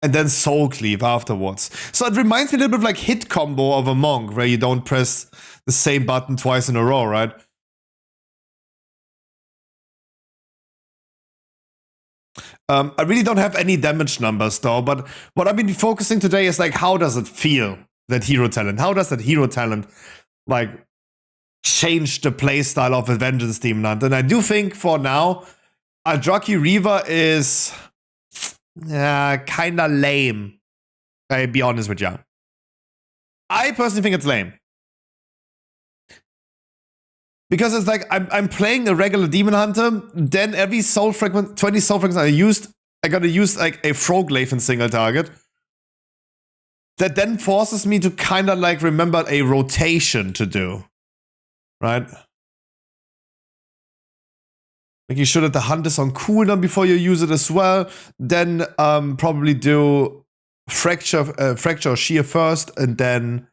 And then Soul Cleave afterwards. So it reminds me a little bit of like hit combo of a monk, where you don't press the same button twice in a row, right? I really don't have any damage numbers though, but what I've been focusing today is like, how does it feel, that hero talent? How does that hero talent like change the playstyle of a Vengeance Demon Hunter? And I do think for now, Aldraki Reaver is kinda lame. I'll be honest with you. I personally think it's lame. Because it's like, I'm playing a regular Demon Hunter, then every soul fragment, 20 soul fragments I gotta use like a Froglaive in single target. That then forces me to kinda like remember a rotation to do. Right? making sure that the hunt is on cooldown before you use it as well. Then probably do fracture or shear first, and then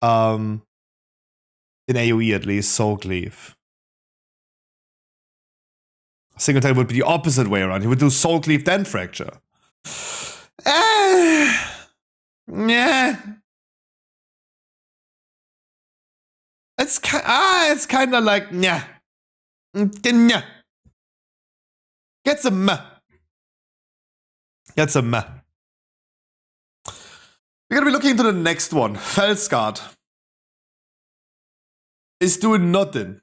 in AoE at least, soul cleave. Single tail would be the opposite way around. He would do soul cleave then fracture. Yeah. It's kind of like yeah. Get some meh. Get some meh. We're gonna be looking into the next one. Felsguard is doing nothing.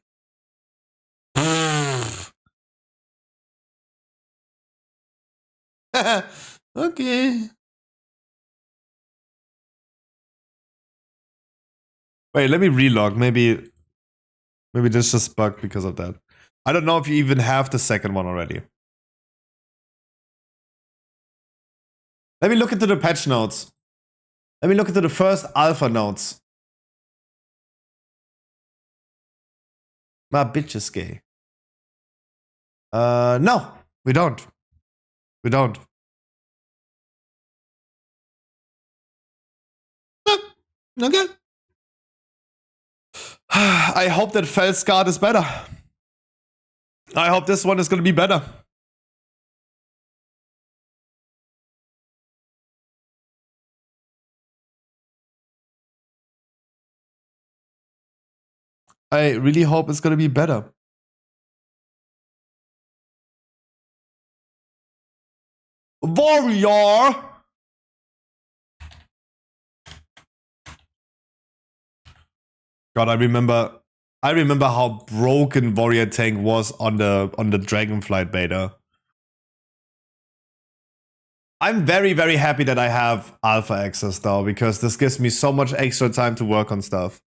Okay. Wait, let me relog. Maybe this just bugged because of that. I don't know if you even have the second one already. Let me look into the patch notes. Let me look into the first alpha notes. My bitch is gay. No, we don't. We don't. Okay. I hope that Felsguard is better. I hope this one is gonna be better. I really hope it's gonna be better. Warrior! God, I remember how broken Warrior Tank was on the Dragonflight beta. I'm very, very happy that I have alpha access though, because this gives me so much extra time to work on stuff.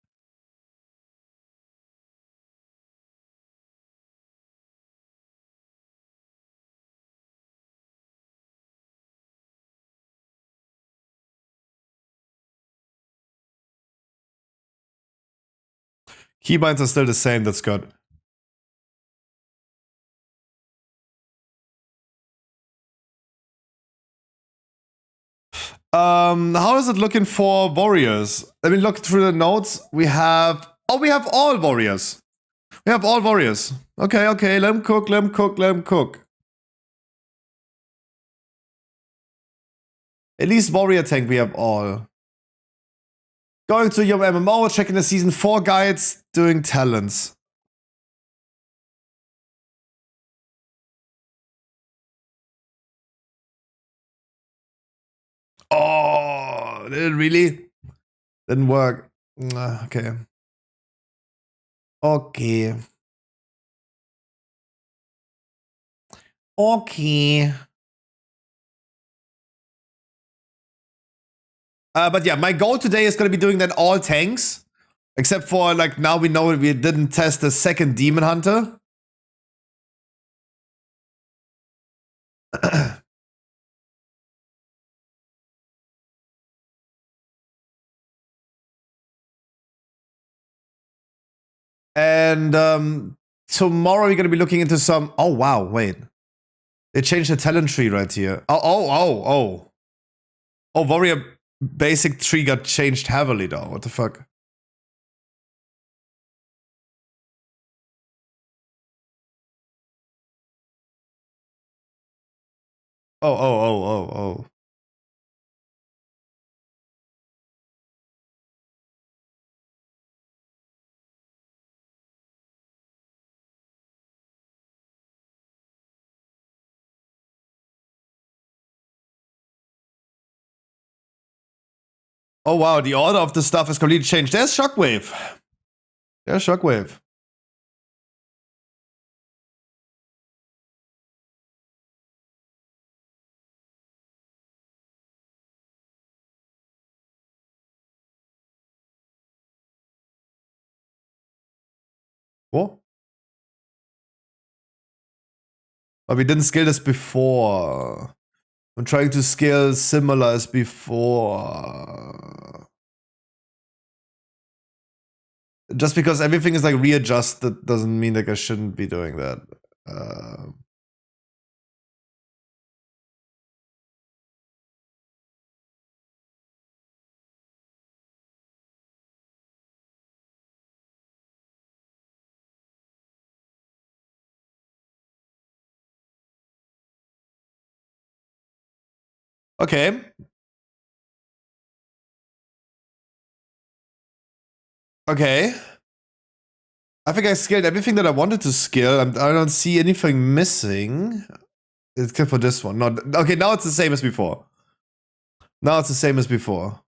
Keybinds are still the same, that's good. How is it looking for warriors? Let me look through the notes. We have all warriors. We have all warriors. Okay, let him cook. At least warrior tank we have all. Going to your MMO, checking the season 4 guides, doing talents. Oh, did it really? Didn't work. Okay. Okay. But yeah, my goal today is going to be doing that all tanks. Except for, like, now we know we didn't test the second Demon Hunter. And tomorrow we're going to be looking into some... Oh, wow, wait. They changed the talent tree right here. Oh, warrior basic tree got changed heavily though. What the fuck? Oh. Oh wow, the order of the stuff is completely changed. There's Shockwave. What? But we didn't scale this before. I'm trying to scale similar as before. Just because everything is like readjusted doesn't mean like I shouldn't be doing that. Okay. Okay. I think I scaled everything that I wanted to scale. I don't see anything missing. Except for this one. No, okay, now it's the same as before. Now it's the same as before.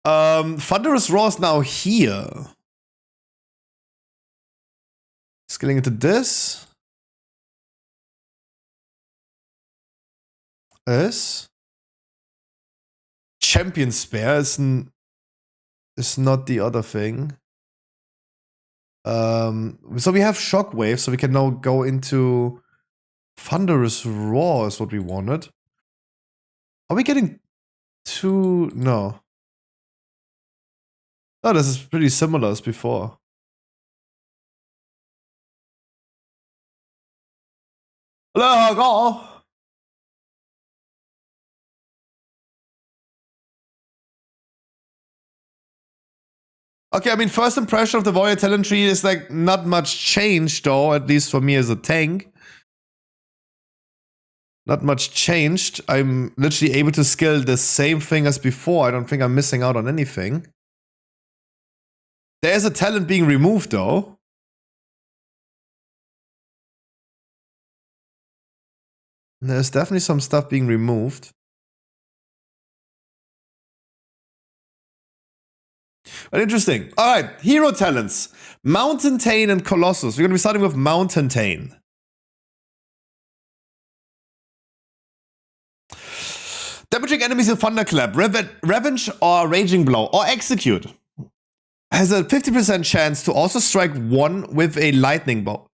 Thunderous Roar is now here. Scaling into this. Is Champion Spare is not the other thing. So we have Shockwave, so we can now go into Thunderous Roar is what we wanted. Are we getting two? No. Oh, this is pretty similar as before. Go. Okay, I mean, first impression of the Warrior Talent Tree is like not much change though, at least for me as a tank. Not much changed. I'm literally able to skill the same thing as before. I don't think I'm missing out on anything. There's a talent being removed though. There's definitely some stuff being removed. But interesting. Alright, hero talents. Mountain Tane and Colossus. We're gonna be starting with Mountain Tane. Damaging enemies with Thunderclap, Revenge or Raging Blow or Execute. Has a 50% chance to also strike one with a lightning bolt.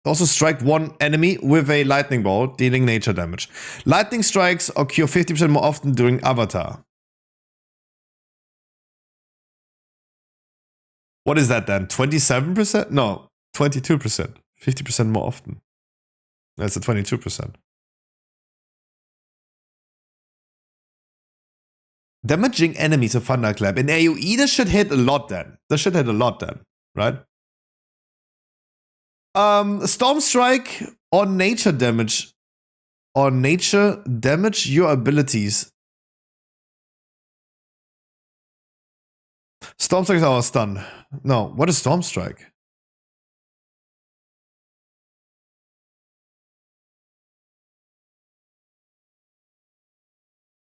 Also strike one enemy with a lightning bolt, dealing nature damage. Lightning strikes occur 50% more often during Avatar. What is that then? 27%? No, 22%. 50% more often. That's a 22%. Damaging enemies with Thunderclap. In AoE, this should hit a lot then. This should hit a lot then, right? Storm Strike or nature damage. Or nature damage your abilities. Storm Strike is our stun. No, what is Storm Strike?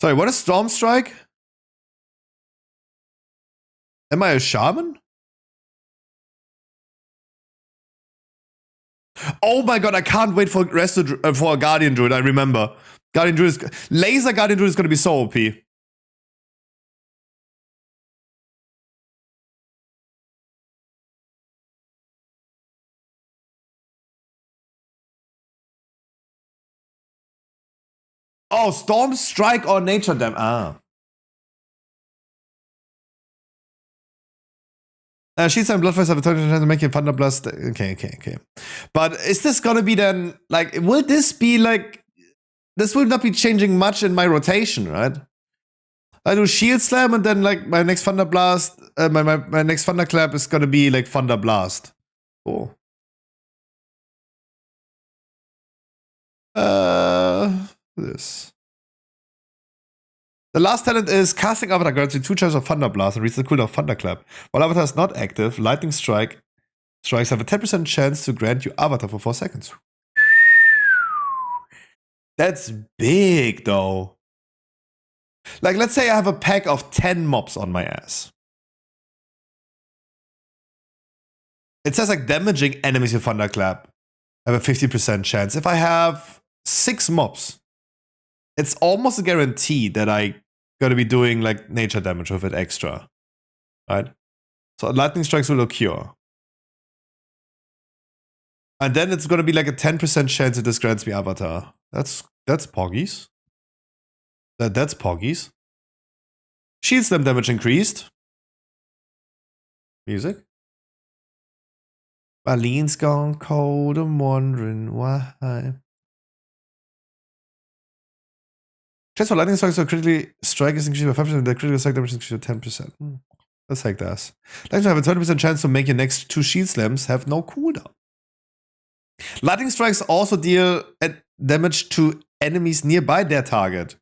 Sorry, what is Storm Strike? Am I a shaman? Oh my god, I can't wait for a Guardian Druid, I remember. Guardian Druid is... Laser Guardian Druid is gonna be so OP. Oh, Storm Strike or Nature Damage. Ah. Sheets and Bloodfire have a total chance to make a Thunder Blast. Okay. But is this gonna be then, like, will this be like, this will not be changing much in my rotation, right? I do Shield Slam and then like my next Thunder Blast, my next Thunderclap is gonna be like Thunder Blast. Cool. This. The last talent is casting Avatar grants you 2 chances of Thunder Blast and reads the cooldown of Thunderclap. While Avatar is not active, Lightning Strikes have a 10% chance to grant you Avatar for 4 seconds. That's big though. Like, let's say I have a pack of 10 mobs on my ass. It says like damaging enemies with Thunderclap. I have a 50% chance. If I have 6 mobs, it's almost a guarantee that I gotta be doing like nature damage with it extra. Right? So lightning strikes will occur. And then it's gonna be like a 10% chance that this grants me Avatar. That's poggies. That's poggies. Shield Slam damage increased. Music. Marlene's gone cold. I'm wondering why. Chance for lightning strikes or critically strike is increased by 5%. The critical strike damage is increased by 10%. Let's take that. Lightning have a 20% chance to make your next 2 shield slams have no cooldown. Lightning strikes also deal damage to enemies nearby their target.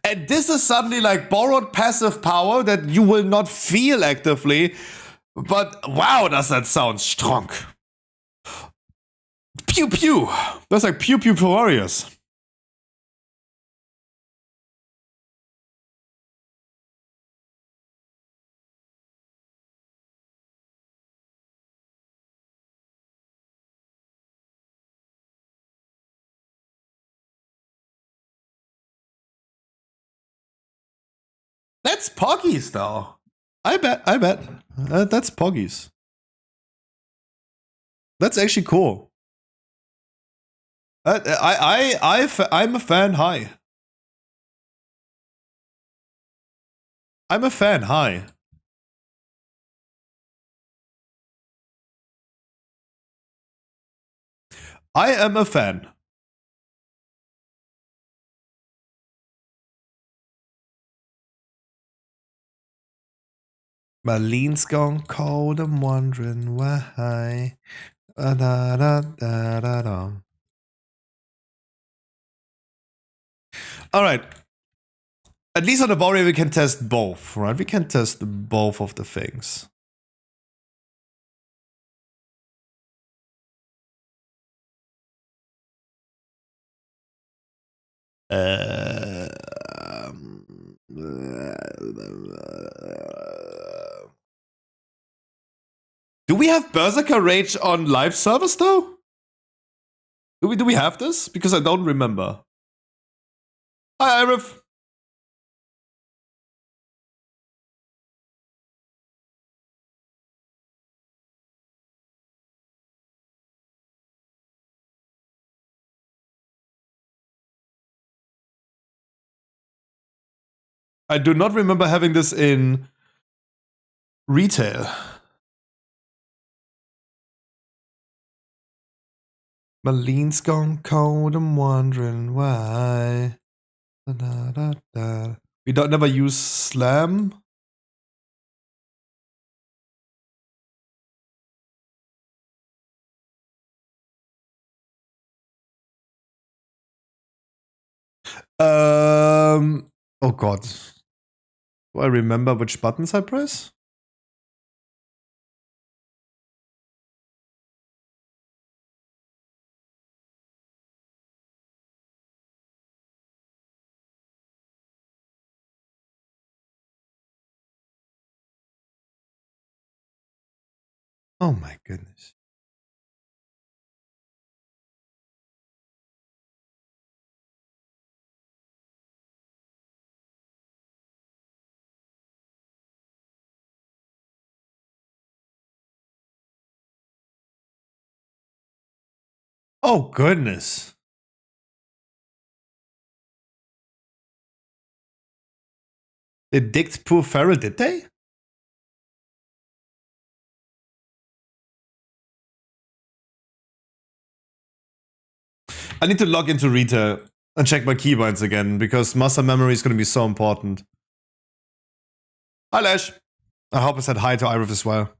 And this is suddenly like borrowed passive power that you will not feel actively. But wow, does that sound strong. Pew pew. That's like pew pew for warriors. That's Poggies though. I bet. That's Poggies. That's actually cool. I'm a fan. Hi. I'm a fan. Hi. I am a fan. Marlene's gone cold. I'm wondering why. Da, da, da, da, da. All right. At least on the warrior, we can test both, right? We can test both of the things. Do we have Berserker Rage on live servers though? Do we have this? Because I don't remember. Hi, Arif. I do not remember having this in retail. Marlene's gone cold. I'm wondering why. Da, da, da, da. We don't never use slam. Oh god. Do I remember which buttons I press? Oh my goodness. Oh goodness. They dicked poor Farrell, did they? I need to log into retail and check my keybinds again because muscle memory is going to be so important. Hi, Lash. I hope I said hi to Irif as well.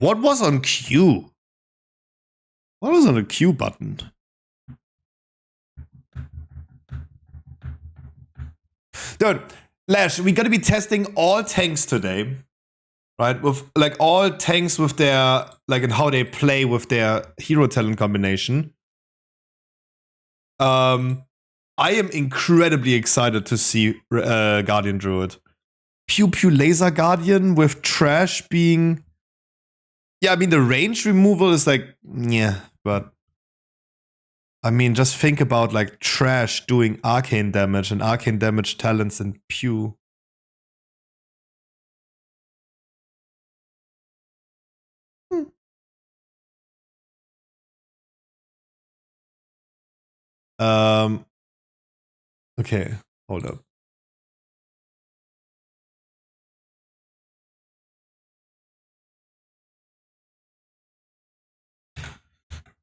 What was on Q? What was on the Q button? Dude, Lash, we gotta be testing all tanks today. Right? With like all tanks with their, like, and how they play with their hero talent combination. I am incredibly excited to see Guardian Druid. Pew Pew Laser Guardian with trash being... Yeah, I mean, the range removal is like, yeah, but... I mean, just think about like trash doing arcane damage and arcane damage talents in Pew. Okay. Hold up.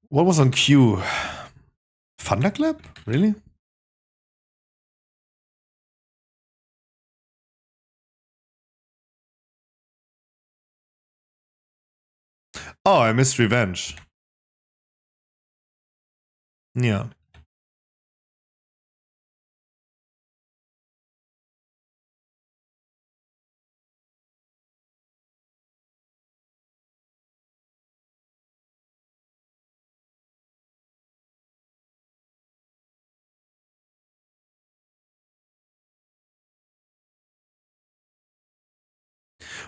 What was on Q? Thunderclap? Really? Oh, I missed Revenge. Yeah.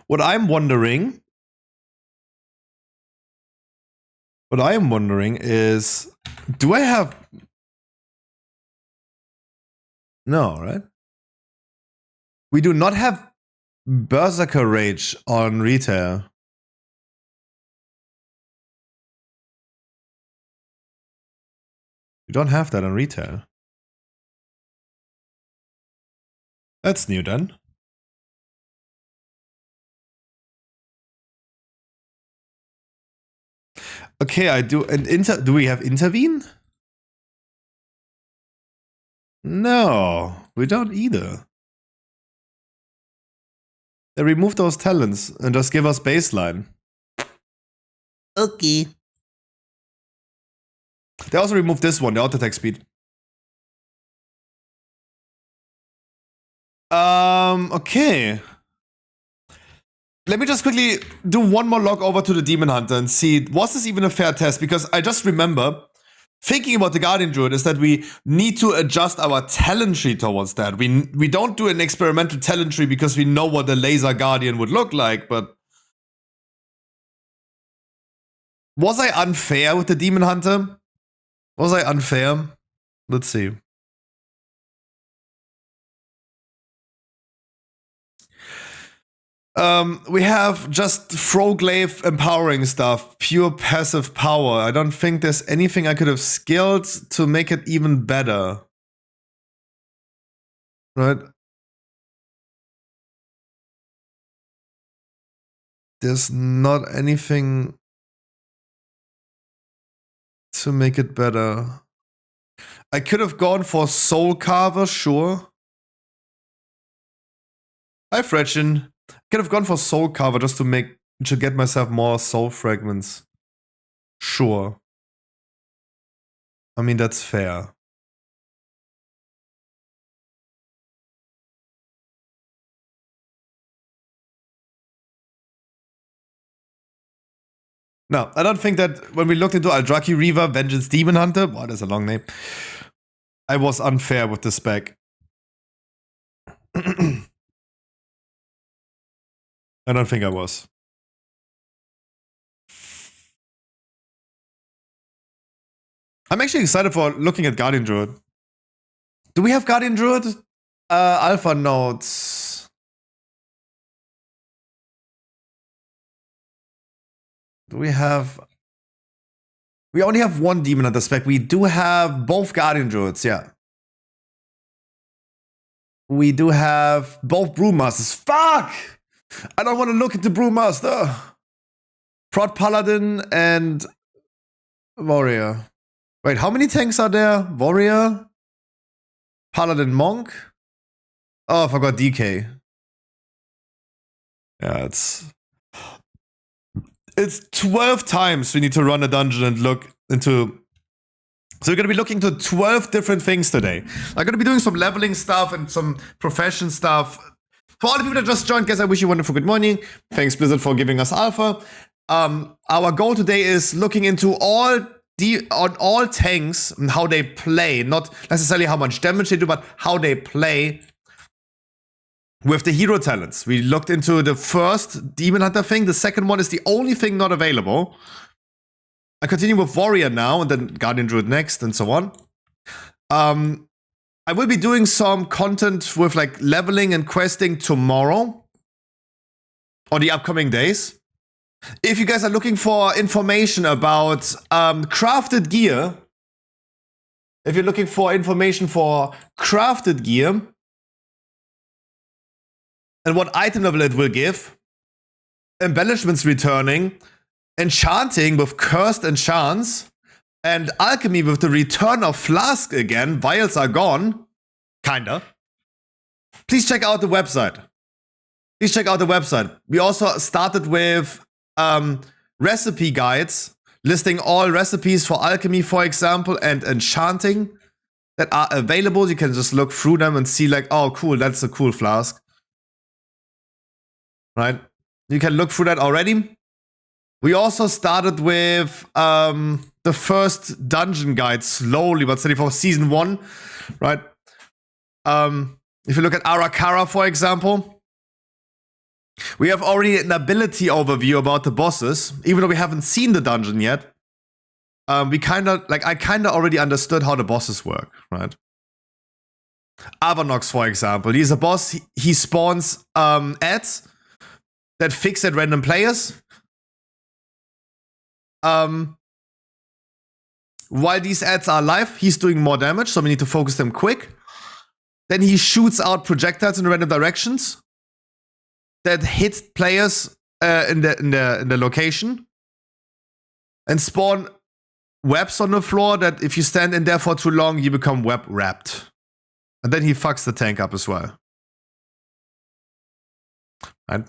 What I'm wondering is, do I have... No, right? We do not have Berserker Rage on retail. We don't have that on retail. That's new then. Okay, I do. And do we have Intervene? No, we don't either. They remove those talents and just give us baseline. Okay. They also removed this one, the auto attack speed. Okay. Let me just quickly do one more log over to the Demon Hunter and see, was this even a fair test? Because I just remember thinking about the Guardian Druid is that we need to adjust our talent tree towards that. We don't do an experimental talent tree because we know what the Laser Guardian would look like, but... Was I unfair with the Demon Hunter? Was I unfair? Let's see. We have just Froglaive empowering stuff, pure passive power. I don't think there's anything I could have skilled to make it even better. Right? There's not anything to make it better. I could have gone for Soul Carver, sure. Hi, Fretchen. Could have gone for Soul Carver just to get myself more soul fragments. Sure. I mean, that's fair. No, I don't think that when we looked into Aldraki Reaver, Vengeance Demon Hunter, wow, that's a long name, I was unfair with the spec. I don't think I was. I'm actually excited for looking at Guardian Druid. Do we have Guardian Druid? Alpha nodes. Do we have... We only have one Demon Hunter spec. We do have both Guardian Druids, yeah. We do have both Brewmasters. Fuck! I don't want to look at the Brewmaster. Prot Paladin and Warrior. Wait, how many tanks are there? Warrior? Paladin Monk? Oh, I forgot DK. Yeah, it's 12 times we need to run a dungeon and look into... So we're going to be looking to 12 different things today. I'm going to be doing some leveling stuff and some profession stuff. For all the people that just joined, guys, I wish you a wonderful good morning. Thanks, Blizzard, for giving us alpha. Our goal today is looking into all tanks and how they play. Not necessarily how much damage they do, but how they play with the hero talents. We looked into the first Demon Hunter thing. The second one is the only thing not available. I continue with Warrior now, and then Guardian Druid next, and so on. I will be doing some content with like leveling and questing tomorrow, or the upcoming days. If you guys are looking for information about crafted gear, if you're looking for information for crafted gear, and what item level it will give, embellishments returning, enchanting with cursed enchants, and alchemy with the return of flask again. Vials are gone. Kinda. Please check out the website. Please check out the website. We also started with recipe guides listing all recipes for alchemy, for example, and enchanting that are available. You can just look through them and see like, oh, cool, that's a cool flask. Right? You can look through that already. We also started with the first dungeon guide slowly, but steady for season 1, right? If you look at Arakara, for example, we have already an ability overview about the bosses, even though we haven't seen the dungeon yet. I kind of already understood how the bosses work, right? Avanox, for example, he's a boss. He spawns ads that fix at random players. While these ads are alive, he's doing more damage, so we need to focus them quick. Then he shoots out projectiles in random directions that hit players in the location and spawn webs on the floor that if you stand in there for too long, you become web wrapped. And then he fucks the tank up as well. Right?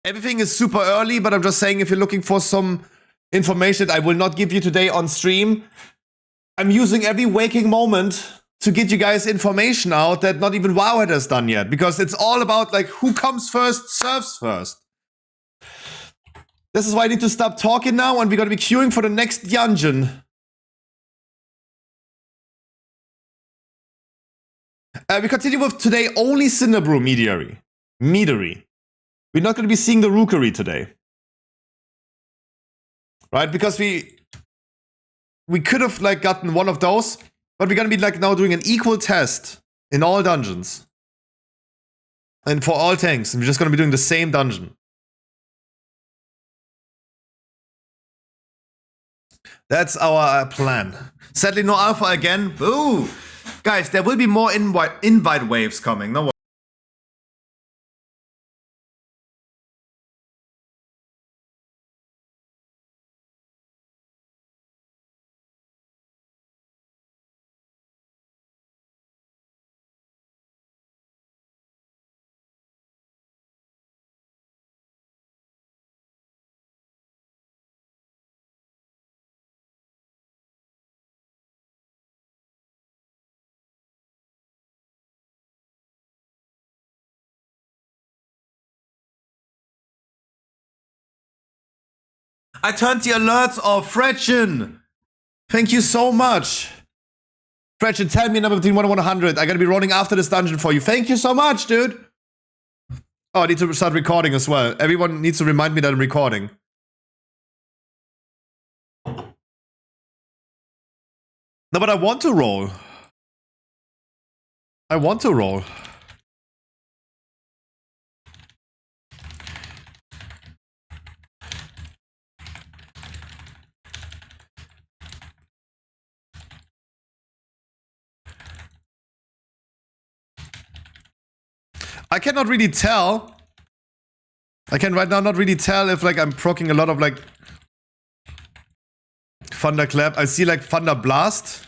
Everything is super early, but I'm just saying if you're looking for some information that I will not give you today on stream, I'm using every waking moment to get you guys information out that not even Wowhead has done yet. Because it's all about like who comes first, serves first. This is why I need to stop talking now and we're gonna be queuing for the next dungeon. We continue with today only Cinderbrew Meadery. We're not gonna be seeing the Rookery today. Right, because we could have like gotten one of those, but we're gonna be like now doing an equal test in all dungeons. And for all tanks, and we're just gonna be doing the same dungeon. That's our plan. Sadly, no alpha again. Boo! Guys, there will be more invite waves coming. No worries. I turned the alerts off, Fretchen! Thank you so much. Fretchen, tell me a number between 1 and 100. I gotta be running after this dungeon for you. Thank you so much, dude! Oh, I need to start recording as well. Everyone needs to remind me that I'm recording. No, but I want to roll. I want to roll. I cannot really tell. I can right now not really tell if like I'm proccing a lot of like Thunderclap. I see like Thunder Blast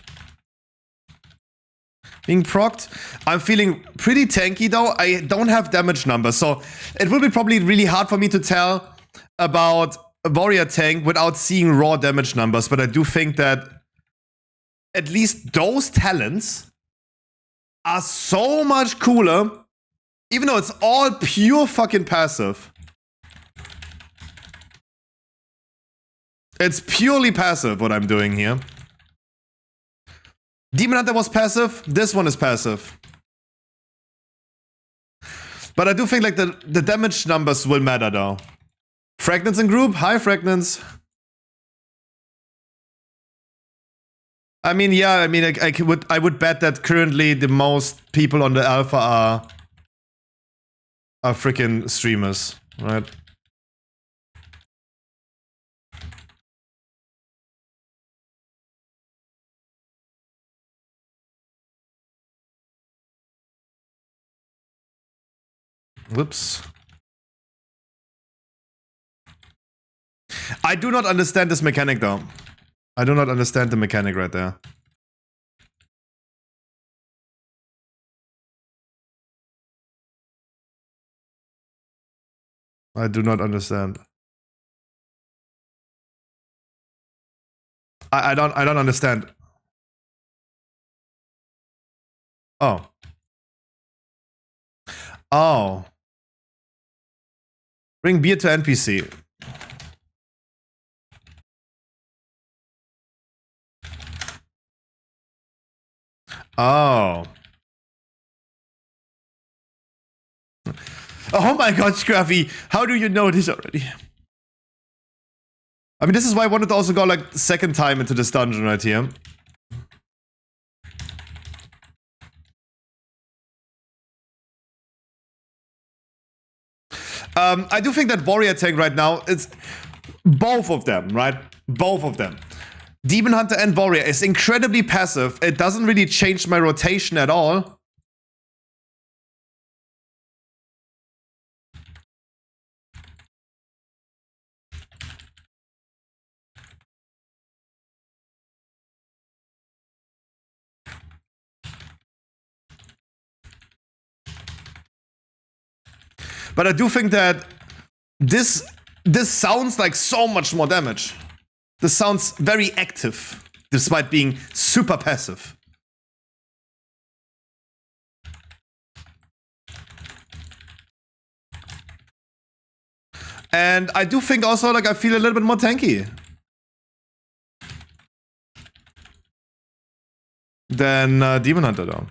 being procced. I'm feeling pretty tanky though. I don't have damage numbers, so it will be probably really hard for me to tell about a warrior tank without seeing raw damage numbers. But I do think that at least those talents are so much cooler, even though it's all pure fucking passive. It's purely passive what I'm doing here. Demon Hunter was passive, this one is passive. But I do think like the damage numbers will matter though. Fragments in group? Hi Fragments. I mean, yeah, I mean, I would bet that currently the most people on the alpha are freaking streamers, right? Whoops. I do not understand this mechanic though. I do not understand the mechanic right there. I do not understand. I don't understand. Oh. Oh. Bring beer to NPC. Oh. Oh my god, Scruffy, how do you know this already? I mean, this is why I wanted to also go like second time into this dungeon right here. I do think that warrior tank right now, it's both of them, right? Both of them. Demon Hunter and warrior is incredibly passive. It doesn't really change my rotation at all. But I do think that this sounds like so much more damage. This sounds very active, despite being super passive. And I do think also like I feel a little bit more tanky than Demon Hunter though.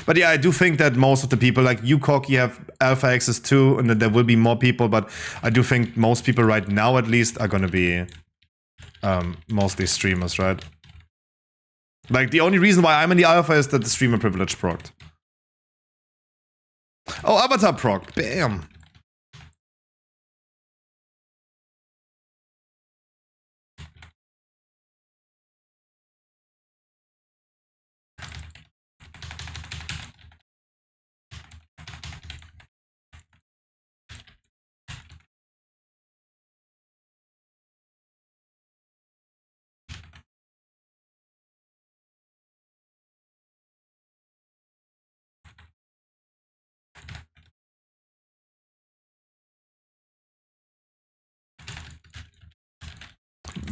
But yeah, I do think that most of the people, like you, Corky, have alpha access too, and that there will be more people, but I do think most people right now, at least, are gonna be mostly streamers, right? Like, the only reason why I'm in the alpha is that the streamer privilege procced. Oh, avatar proc, bam!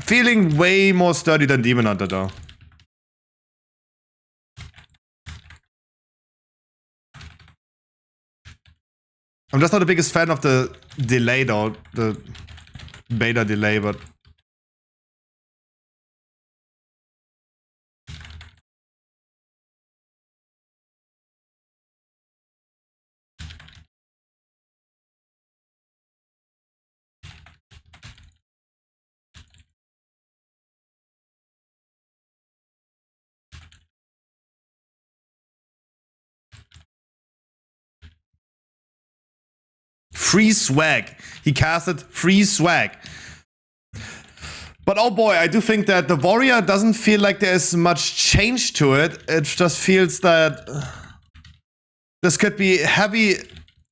Feeling way more sturdy than Demon Hunter, though. I'm just not the biggest fan of the delay, though. The beta delay, but... Free swag. He casted free swag. But oh boy, I do think that the warrior doesn't feel like there's much change to it. It just feels that this could be heavy.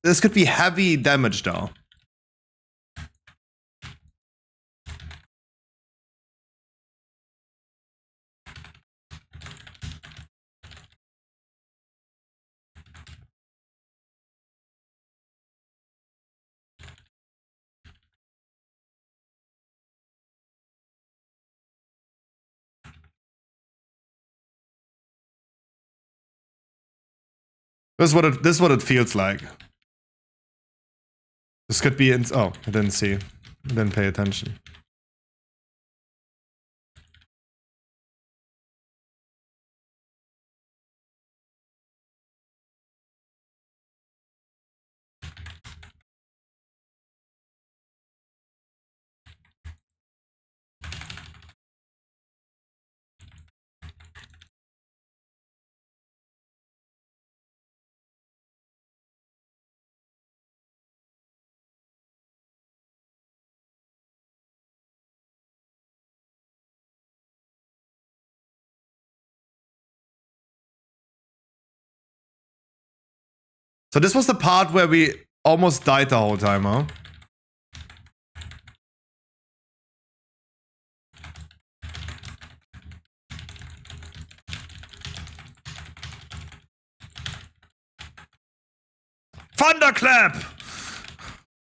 This could be heavy damage, though. This is what it feels like. This could be. Oh, I didn't see. I didn't pay attention. So this was the part where we almost died the whole time, huh? Thunderclap!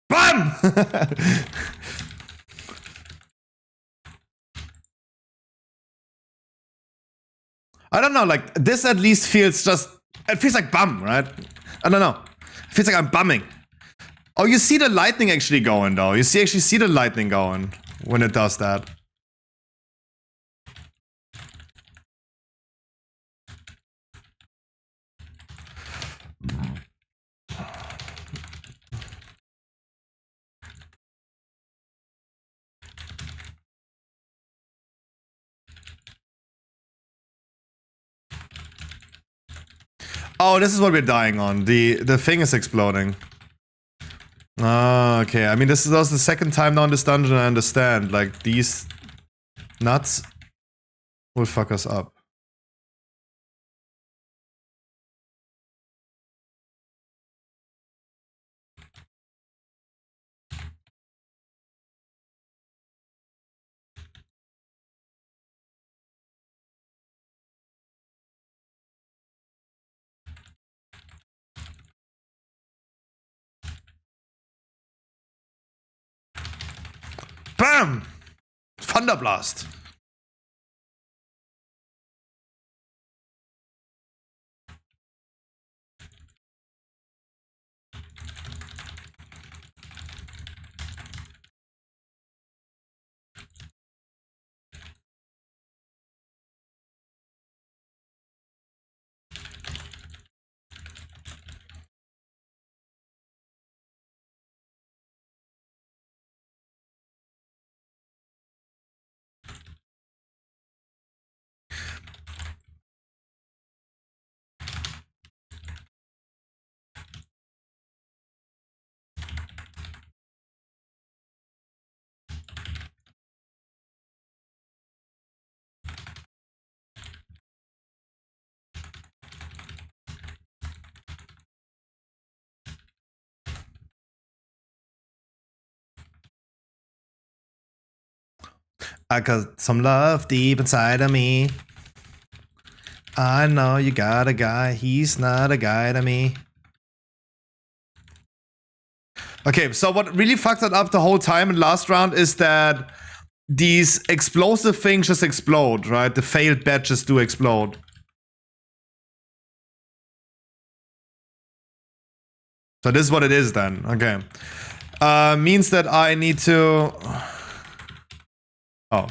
Bam! I don't know, like, this at least feels just... It feels like bum, right? I don't know. It feels like I'm bumming. Oh, you see the lightning actually going, though. You actually see the lightning going when it does that. Oh, this is what we're dying on. The thing is exploding. Ah, okay. I mean, this is also the second time now in this dungeon I understand. Like, these nuts will fuck us up. Bam! Thunderblast. I got some love deep inside of me. I know you got a guy, he's not a guy to me. Okay, so what really fucked it up the whole time in last round is that these explosive things just explode, right? The failed batches do explode. So this is what it is then, okay. Means that I need to... Oh.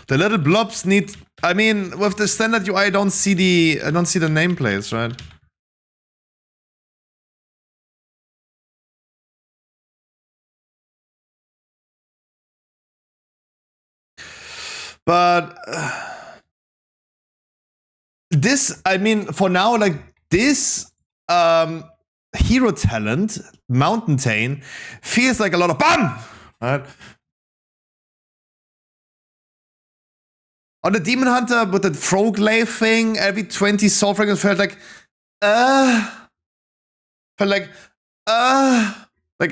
The little blobs need... I mean, with the standard UI, I don't see the nameplates, right? But... this, I mean, for now, like, this hero talent, Mountain Tane, feels like a lot of BAM! Right? On the Demon Hunter with the Frog Glaive thing, every 20 soul fragments felt like, like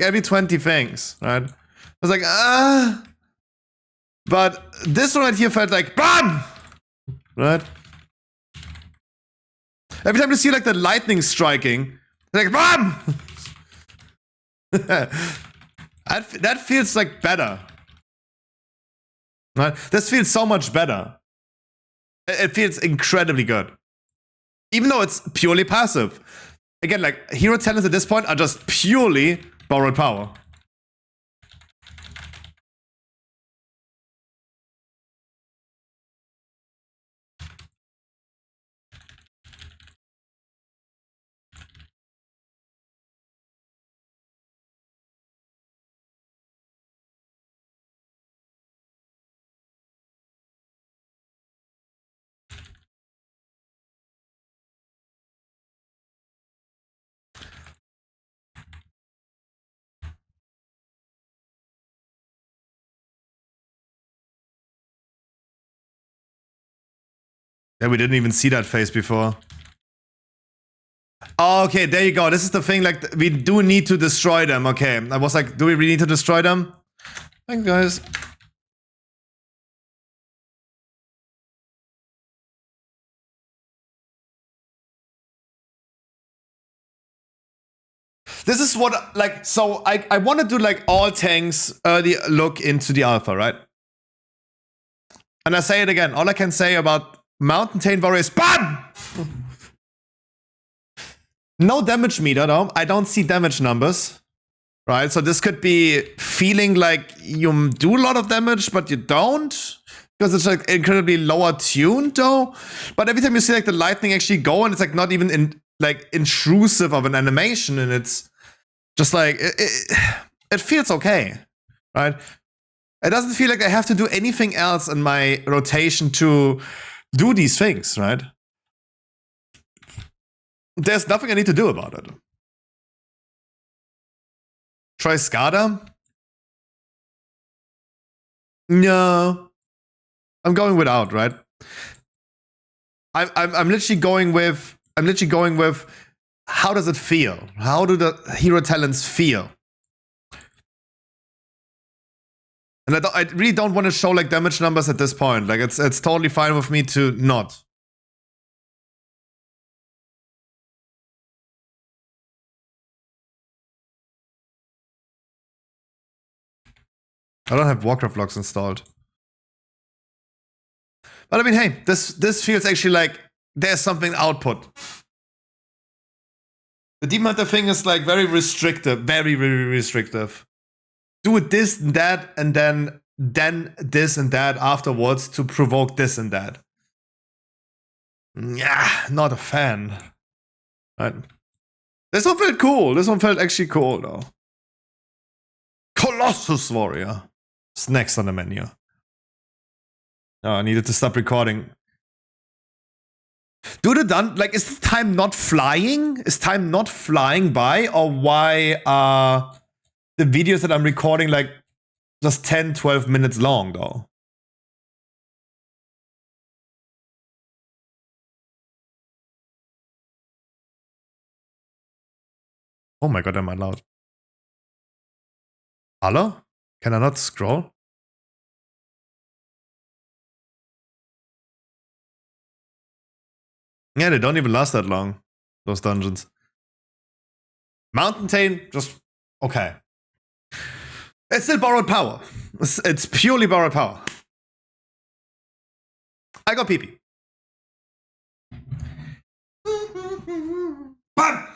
every 20 things, right? I was like, But this one right here felt like, BAM! Right? Every time you see like the lightning striking, like, BAM! that feels like better. Right? This feels so much better. It feels incredibly good. Even though it's purely passive. Again, like, hero talents at this point are just purely borrowed power. Yeah, we didn't even see that face before. Okay, there you go. This is the thing, like, we do need to destroy them. Okay, I was like, do we really need to destroy them? Thanks, guys. This is what, like, so I want to do, like, all tanks early look into the alpha, right? And I say it again, all I can say about Mountain Taint Warrior is BAM! No damage meter, though. I don't see damage numbers, right? So this could be feeling like you do a lot of damage, but you don't. Because it's, like, incredibly lower tuned, though. But every time you see, like, the lightning actually go, and it's, like, not even, like, intrusive of an animation, and it's just, like, it feels okay, right? It doesn't feel like I have to do anything else in my rotation to do these things, right? There's nothing I need to do about it. Try Skada? No. I'm going without, right? I'm literally going with how does it feel? How do the hero talents feel? And I really don't want to show like damage numbers at this point. Like it's totally fine with me to not. I don't have Warcraft logs installed. But I mean, hey, this feels actually like there's something output. The Demon Hunter thing is like very restrictive, very restrictive. Do it this and that, and then this and that afterwards to provoke this and that. Yeah, not a fan. Right. This one felt cool. This one felt actually cool though. Colossus Warrior. It's next on the menu. Oh, I needed to stop recording. Do the done like is the time not flying? Is time not flying by? Or why are the videos that I'm recording like just 10, 12 minutes long though? Oh my god, am I loud? Hello? Can I not scroll? Yeah, they don't even last that long, those dungeons. Mountain Taint, just okay. It's still borrowed power. It's purely borrowed power. I got PP. Bam!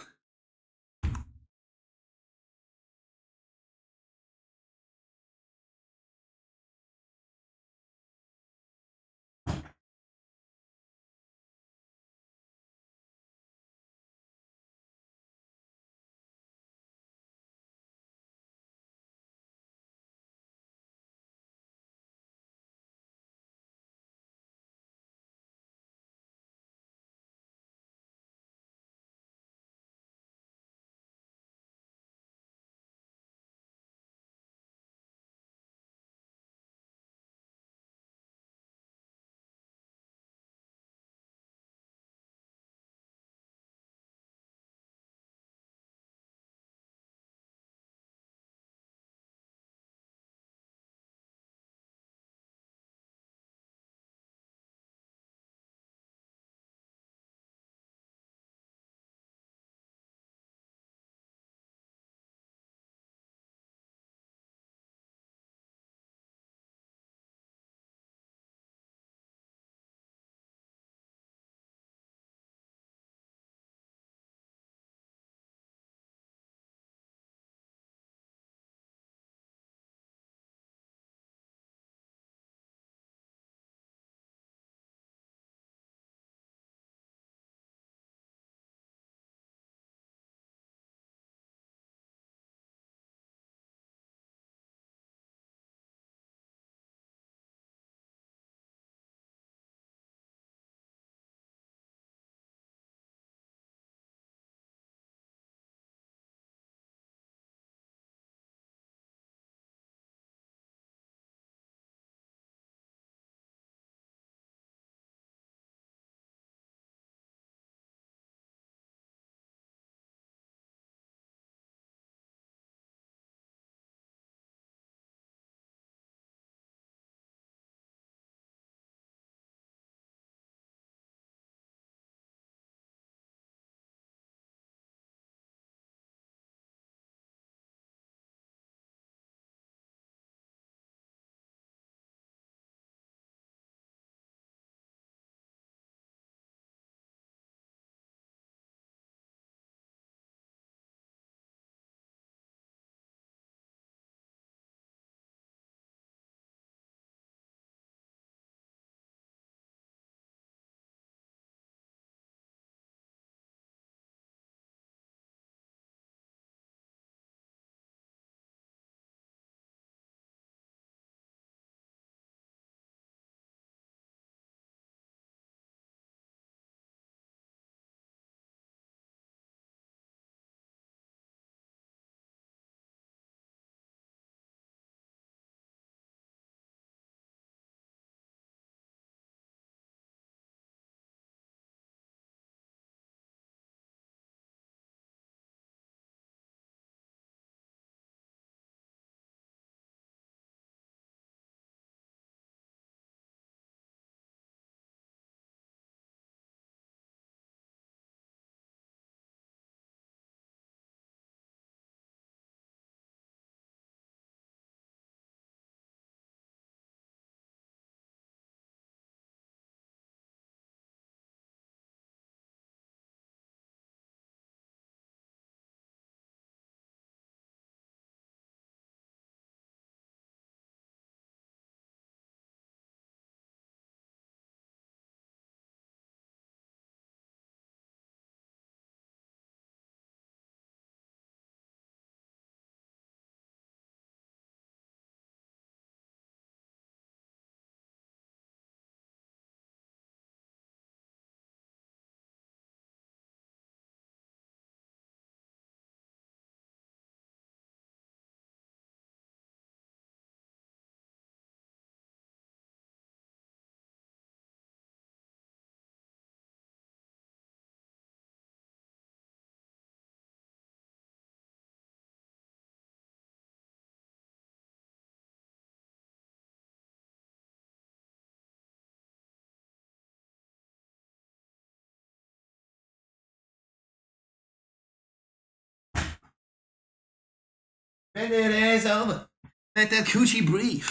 Bend that ass over. Let that coochie breathe.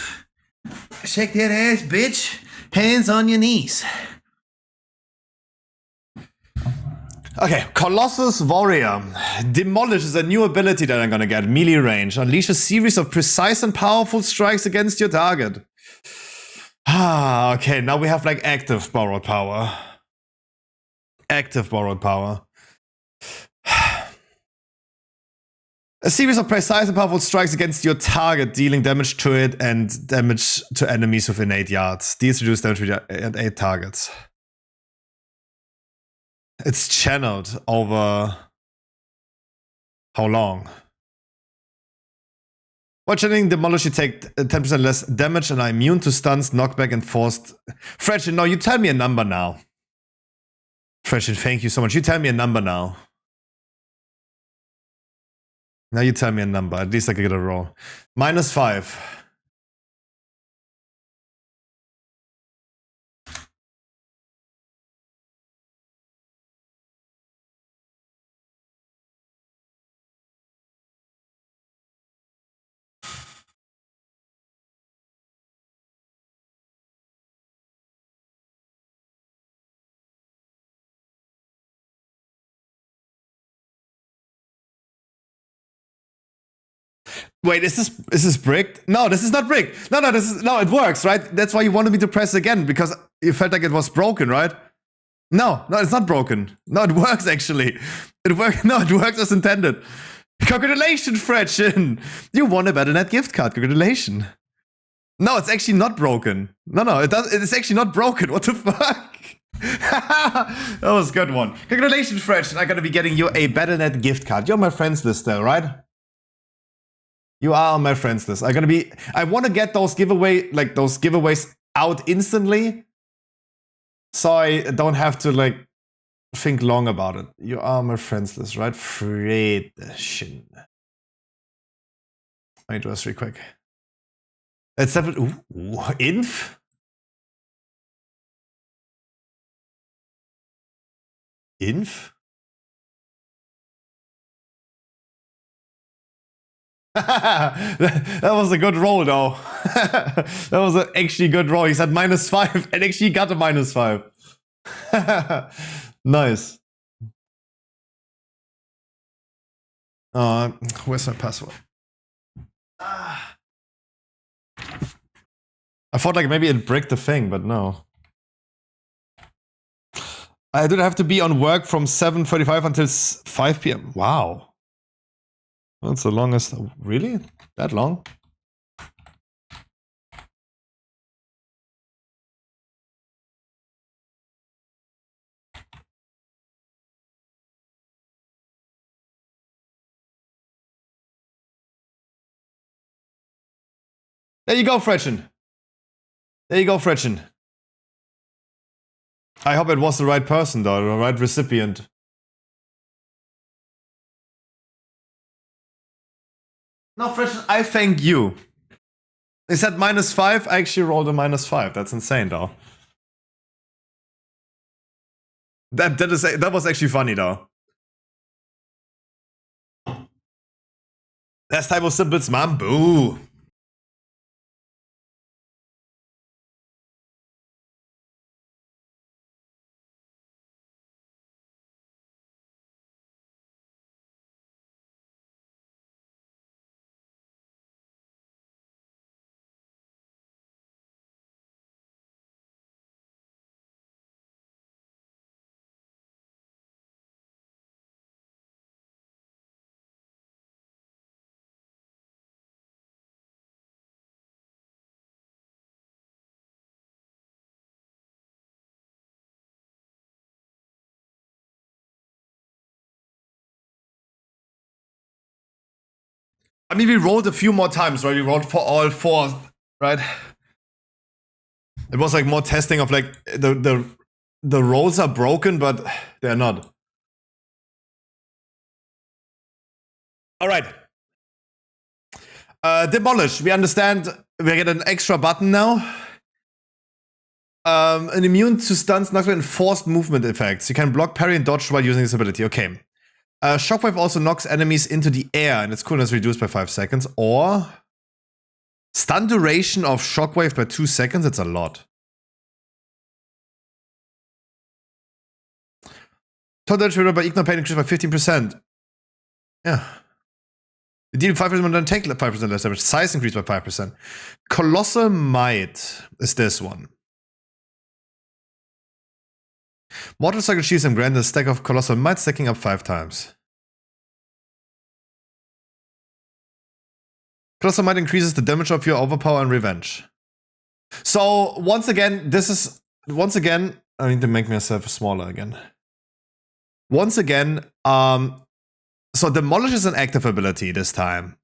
Shake that ass, bitch. Hands on your knees. Okay, Colossus Warrior. Demolish is a new ability that I'm gonna get. Melee range. Unleash a series of precise and powerful strikes against your target. Ah, okay, now we have like active borrowed power. Active borrowed power. A series of precise and powerful strikes against your target, dealing damage to it and damage to enemies within 8 yards. Deals reduced damage at 8 targets. It's channeled over how long? While channeling Demolish, you take 10% less damage and are immune to stuns, knockback, and forced. Fretchin, no, you tell me a number now. Fretchin, thank you so much. You tell me a number now. Now you tell me a number. At least I can get a roll. -5. Wait, is this bricked? No, this is not bricked. No, it works, right? That's why you wanted me to press again, because you felt like it was broken, right? No, it's not broken. No, it works actually. It works as intended. Congratulations, Fretchin! You won a Battle.net gift card. Congratulations. No, it's actually not broken. No, it's actually not broken. What the fuck? That was a good one. Congratulations, Fretchin. I'm gonna be getting you a Battle.net gift card. You're on my friends list though, right? You are on my friends list. I want to get those giveaways out instantly, so I don't have to like think long about it. You are on my friends list, right? Fredchen. Let me do this real quick. It's 7. Ooh, inf. Inf. that was a good roll, though. That was an actually good roll. He said -5 and actually got a -5. Nice. Where's my password? I thought like maybe it bricked the thing, but no. I did have to be on work from 7:45 until 5 p.m. Wow. That's the longest. Really? That long? There you go, Fretchen. There you go, Fretchen. I hope it was the right person, though, the right recipient. No, Fretchen, I thank you. They said -5. I actually rolled a -5. That's insane, though. That was actually funny, though. Last time was Simple's mom. Boo. I mean, we rolled a few more times, right? We rolled for all 4, right? It was like more testing of like the rolls are broken, but they're not. All right. Demolish. We understand. We get an extra button now. An immune to stuns, knockback, and forced movement effects. You can block, parry, and dodge while using this ability. Okay. Shockwave also knocks enemies into the air and its coolness reduced by 5 seconds. Or stun duration of Shockwave by 2 seconds. It's a lot. Total damage by Ignore Pain increased by 15%. Yeah. You deal 5% more than take 5% less damage. Size increased by 5%. Colossal Might is this one. Mortal Cycle Shields and grant a stack of Colossal Might, stacking up 5 times. Colossal Might increases the damage of your Overpower and Revenge. So, once again, I need to make myself smaller again. Once again, so Demolish is an active ability this time.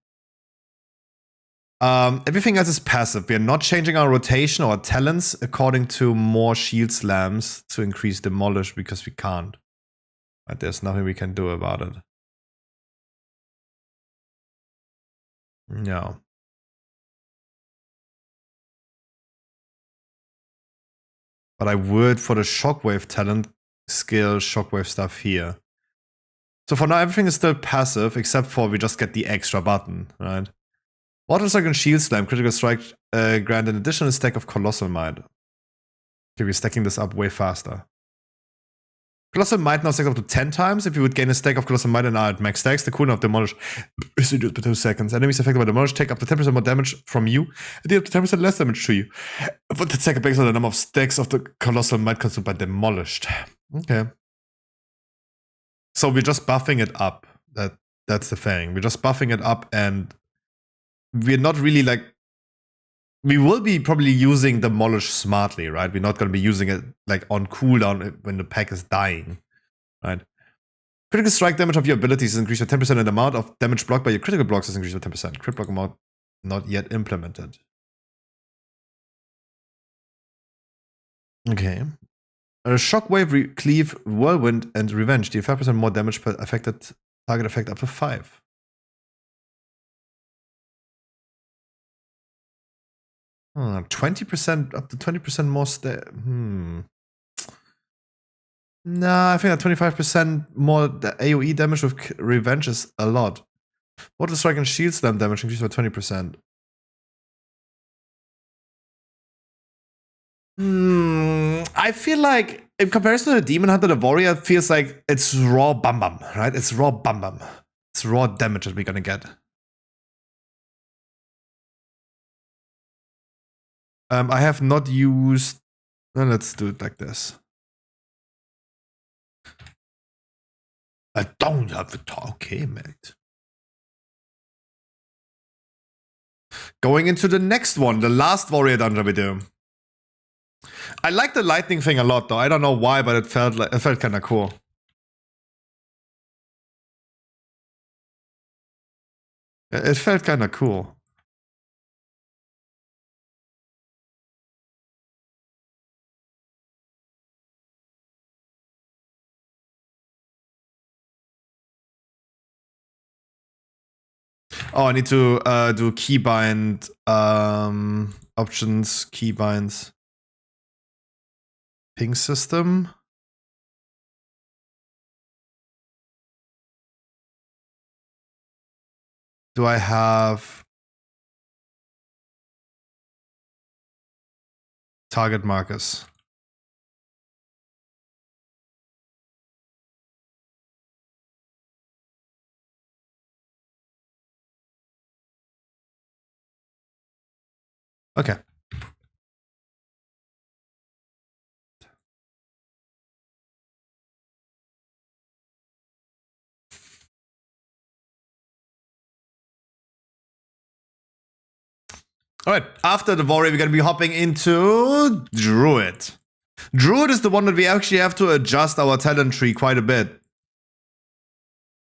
Everything else is passive. We are not changing our rotation or talents according to more shield slams to increase Demolish because we can't. But there's nothing we can do about it. No. But I would, for the Shockwave talent, skill Shockwave stuff here. So for now, everything is still passive, except for we just get the extra button, right? Mortal Strike and Shield Slam, Critical Strike grant an additional stack of Colossal Might. Okay, we're stacking this up way faster. Colossal Might now stacks up to 10 times. If you would gain a stack of Colossal Might and are at max stacks, the cooldown of Demolish is reduced by 2 seconds. Enemies affected by Demolish take up to 10% more damage from you and deal up to 10% less damage to you. But the second based on the number of stacks of the Colossal Might consumed by Demolished. Okay. So we're just buffing it up. That's the thing. We're just buffing it up and we're not really like... We will be probably using Demolish smartly, right? We're not going to be using it like on cooldown when the pack is dying, right? Critical strike damage of your abilities is increased by 10% and the amount of damage blocked by your critical blocks is increased by 10%. Crit block amount not yet implemented. Okay. Shockwave, Cleave, Whirlwind, and Revenge deal 5% more damage per affected target effect up to 5. Hmm, 20%, up to 20% more Nah, I think that 25% more the AoE damage with Revenge is a lot. Mortal Strike and Shield Slam damage increased by 20%. I feel like in comparison to the Demon Hunter, the Warrior feels like it's raw bum bum, right? It's raw bum bum. It's raw damage that we're gonna get. I have not used... Well, let's do it like this. I don't have the talk. Okay, mate. Going into the next one, the last Warrior dungeon we do. I like the lightning thing a lot, though. I don't know why, but it felt kind of cool. It felt kind of cool. Oh, I need to do keybind options, keybinds. Ping system. Do I have target markers? Okay. All right, after the Warrior, we're going to be hopping into Druid. Druid is the one that we actually have to adjust our talent tree quite a bit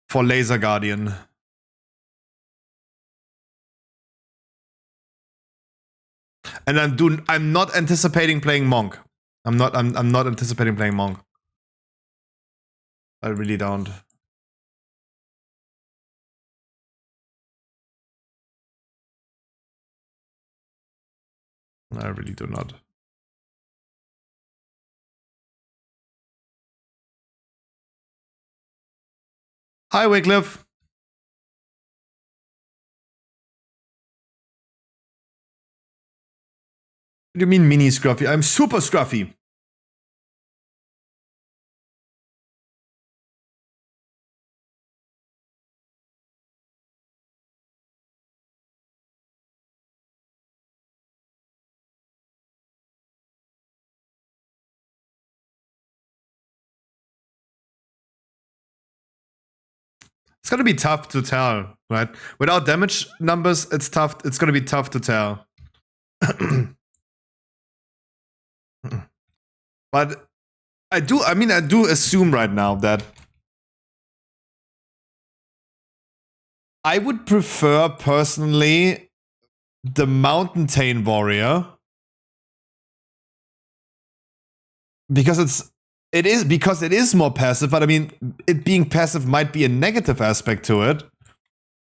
for Laser Guardian. And I'm not anticipating playing Monk. I'm not anticipating playing Monk. I really don't. I really do not. Hi, Wycliffe. What do you mean mini scruffy? I'm super scruffy. It's gonna be tough to tell, right? Without damage numbers, it's tough. It's gonna be tough to tell. But I do assume right now that I would prefer personally the Mountain Warrior because it is more passive, but I mean, it being passive might be a negative aspect to it.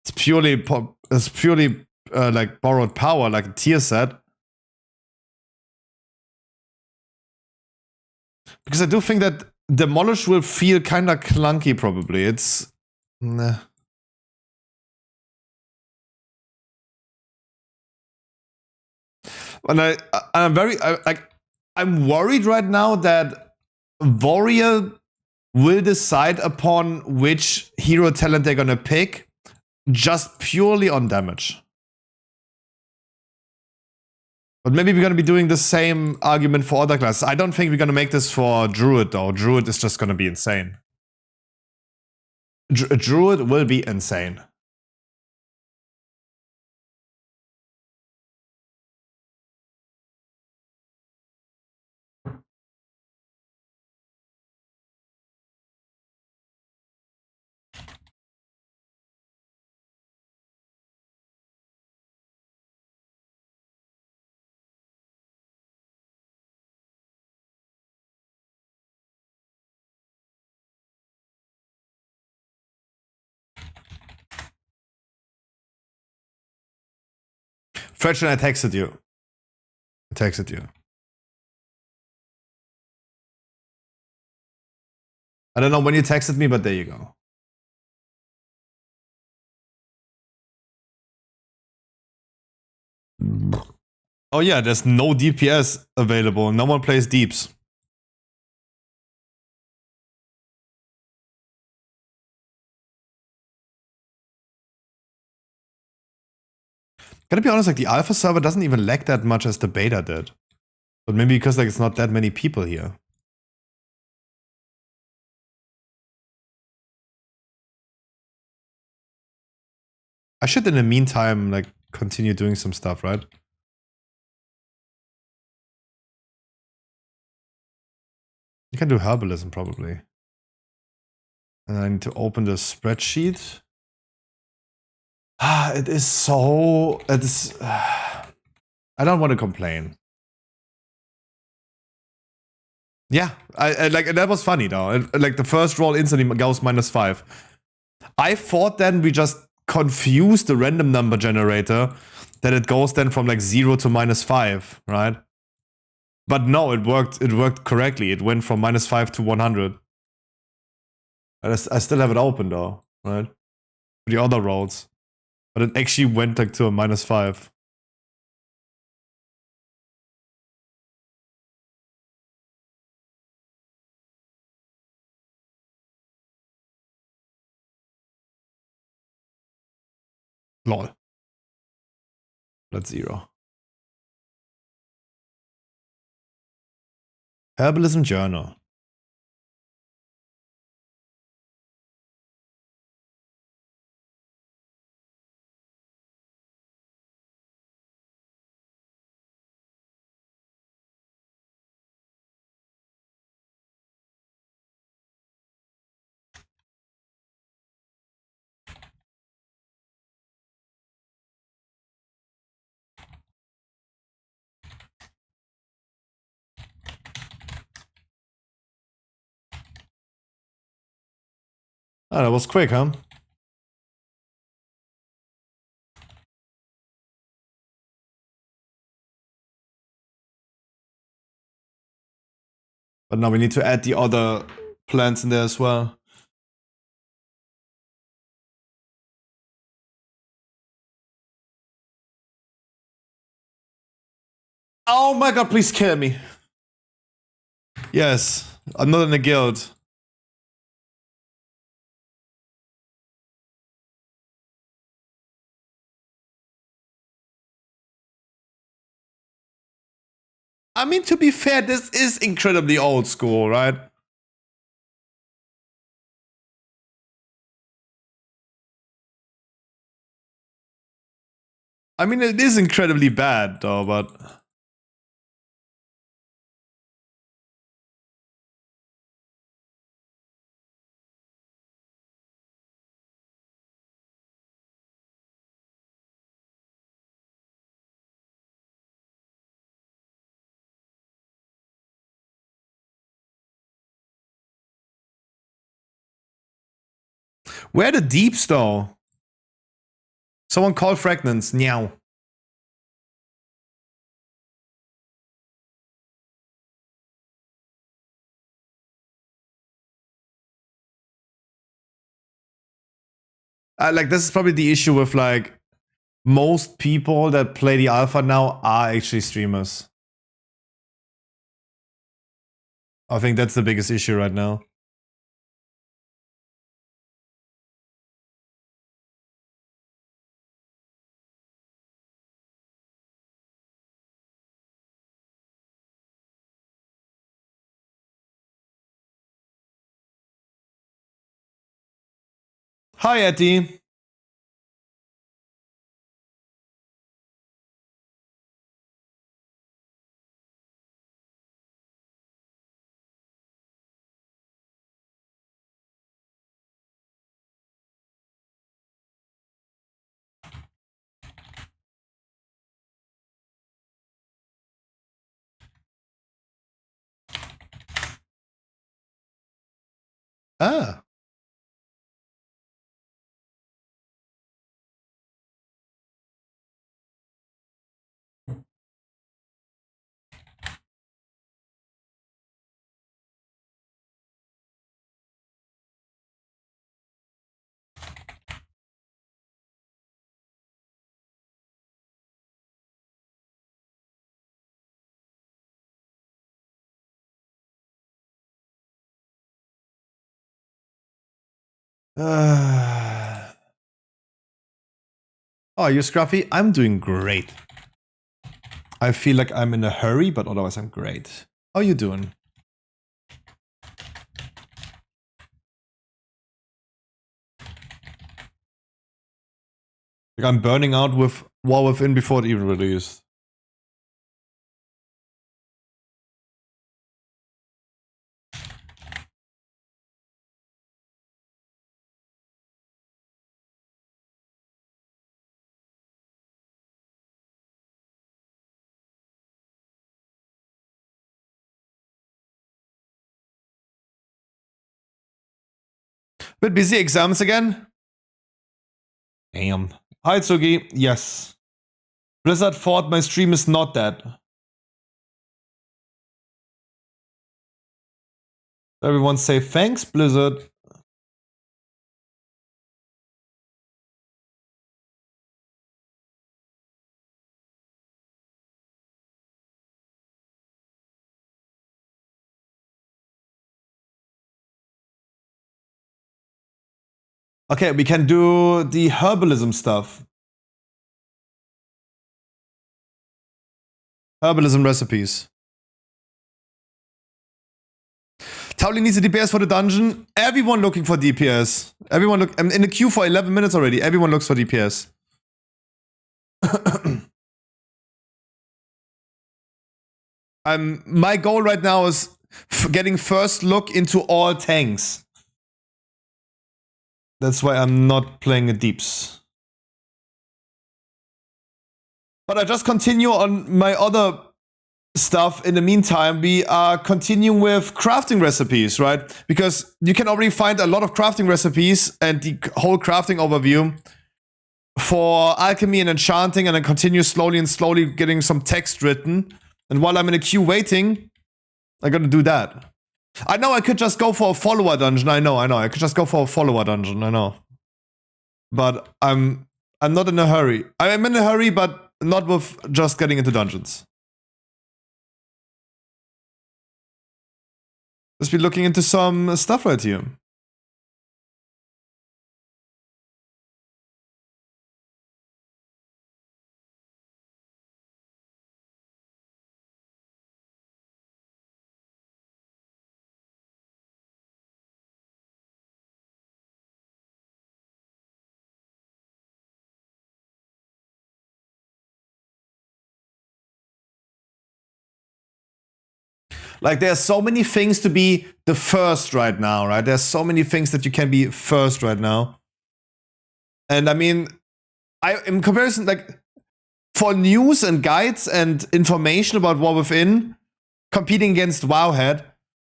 It's purely like borrowed power, like a tier set. Because I do think that Demolish will feel kind of clunky, probably. It's... Nah. And I'm worried right now that Warrior will decide upon which hero talent they're gonna pick just purely on damage. But maybe we're gonna be doing the same argument for other classes. I don't think we're gonna make this for Druid though. Druid is just gonna be insane. Druid will be insane. Fretchen, I texted you. I don't know when you texted me, but there you go. Oh yeah, there's no DPS available. No one plays deeps. Gotta be honest, like the alpha server doesn't even lag that much as the beta did. But maybe because like it's not that many people here. I should in the meantime like continue doing some stuff, right? You can do herbalism probably. And I need to open the spreadsheet. Ah, it is so... It's... I don't want to complain. Yeah, I like that was funny though. Like the first roll instantly goes -5. I thought then we just confused the random number generator that it goes then from like 0 to -5, right? But no, it worked correctly. It went from -5 to 100. I still have it open though, right? For the other rolls. But it actually went like to a -5. Lol. That's 0. Herbalism Journal. Ah, that was quick, huh? But now we need to add the other plants in there as well. Oh my god, please kill me. Yes, I'm not in a guild. I mean, to be fair, this is incredibly old school, right? I mean, it is incredibly bad, though, but... Where are the deeps, though? Someone call fragments. Meow. Like, this is probably the issue with, like, most people that play the alpha now are actually streamers. I think that's the biggest issue right now. Hi, Etty. Ah. Oh, you Scruffy? I'm doing great. I feel like I'm in a hurry, but otherwise I'm great. How you doing? Like I'm burning out with War Within before it even released. Bit busy exams again? Damn. Hi, Tsugi. Yes. Blizzard thought my stream is not dead. Everyone say thanks, Blizzard. Okay, we can do the herbalism stuff. Herbalism recipes. Towley needs a DPS for the dungeon. Everyone looking for DPS. Everyone look. I'm in the queue for 11 minutes already. Everyone looks for DPS. My goal right now is getting first look into all tanks. That's why I'm not playing a deeps. But I just continue on my other stuff. In the meantime, we are continuing with crafting recipes, right? Because you can already find a lot of crafting recipes and the whole crafting overview for alchemy and enchanting, and then continue slowly and slowly getting some text written. And while I'm in a queue waiting, I gotta do that. I know I could just go for a follower dungeon. I know. I could just go for a follower dungeon. I know. But I'm not in a hurry. I'm in a hurry, but not with just getting into dungeons. Let's be looking into some stuff right here. Like, there's so many things to be the first right now, right? There's so many things that you can be first right now. And I mean, in comparison, like, for news and guides and information about War Within, competing against Wowhead,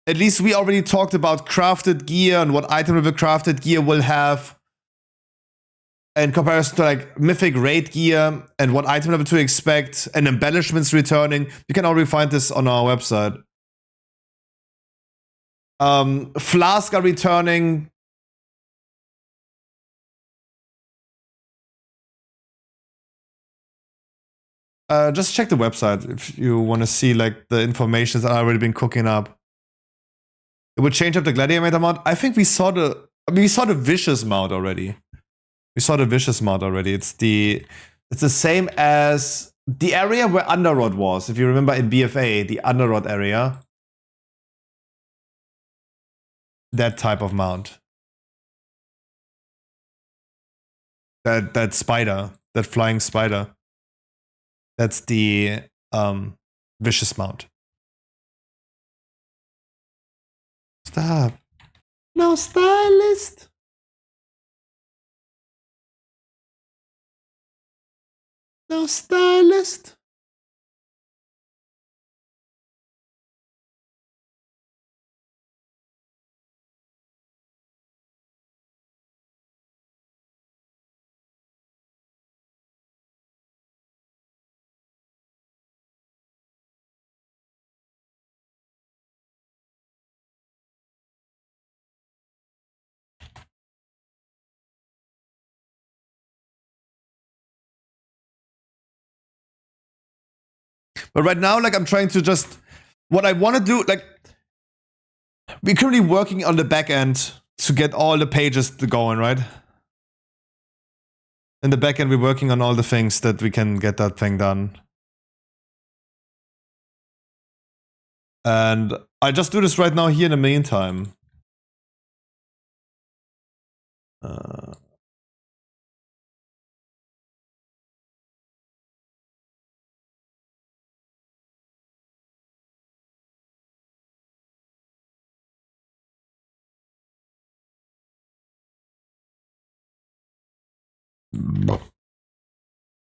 at least we already talked about crafted gear and what item level crafted gear will have in comparison to like mythic raid gear and what item level to expect and embellishments returning. You can already find this on our website. Flask are returning. Just check the website if you want to see like the information that already been cooking up. It would change up the gladiator mount. I think we saw the vicious mount already. We saw the vicious mount already. It's the same as the area where Underrod was. If you remember in BFA, the Underrod area. That type of mount. That spider, that flying spider. That's the vicious mount. Stop. No stylist. No stylist. But right now, like, I'm trying to just, what I want to do, like, we're currently working on the back end to get all the pages going, right? In the back end, we're working on all the things that we can get that thing done. And I just do this right now here in the meantime.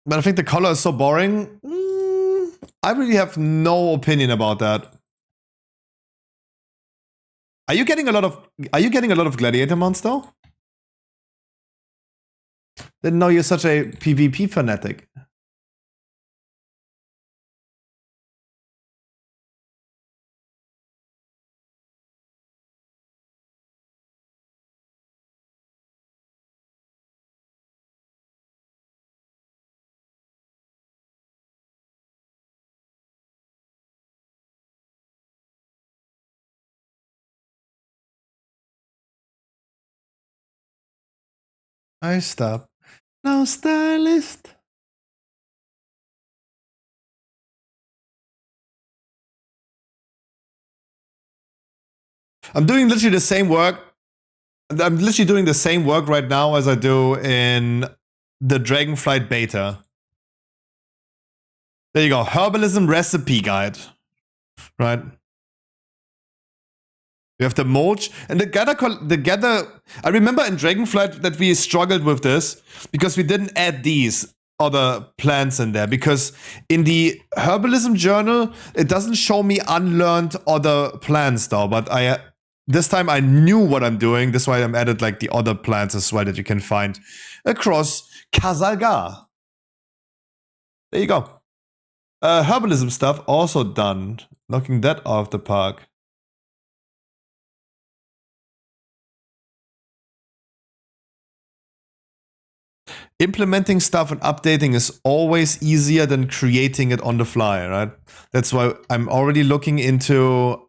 But I think the color is so boring. I really have no opinion about that. Are you getting a lot of gladiator mounts though? Didn't know you're such a PvP fanatic. I stop. No stylist. I'm doing literally the same work. I'm literally doing the same work right now as I do in the Dragonflight beta. There you go. Herbalism recipe guide. Right? We have the mulch and the gather. I remember in Dragonflight that we struggled with this because we didn't add these other plants in there, because in the herbalism journal it doesn't show me unlearned other plants though. But this time I knew what I'm doing. That's why I'm added like the other plants as well that you can find across Kazalgar. There you go. Herbalism stuff also done. Knocking that off the park. Implementing stuff and updating is always easier than creating it on the fly, right? That's why I'm already looking into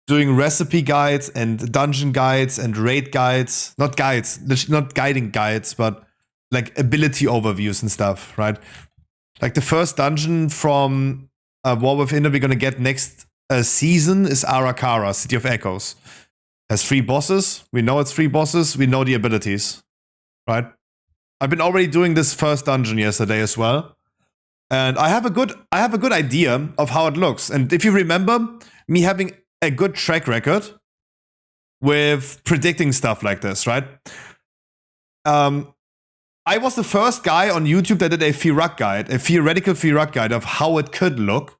doing recipe guides and dungeon guides and raid guides. Not guides, not guiding guides, but like ability overviews and stuff, right? Like the first dungeon from War Within that we're gonna get next season is Arakara, City of Echoes. Has 3 bosses. We know it's 3 bosses. We know the abilities, right? I've been already doing this first dungeon yesterday as well, and I have a good idea of how it looks. And if you remember me having a good track record with predicting stuff like this, right? I was the first guy on YouTube that did a Firak guide, a theoretical Firak guide of how it could look.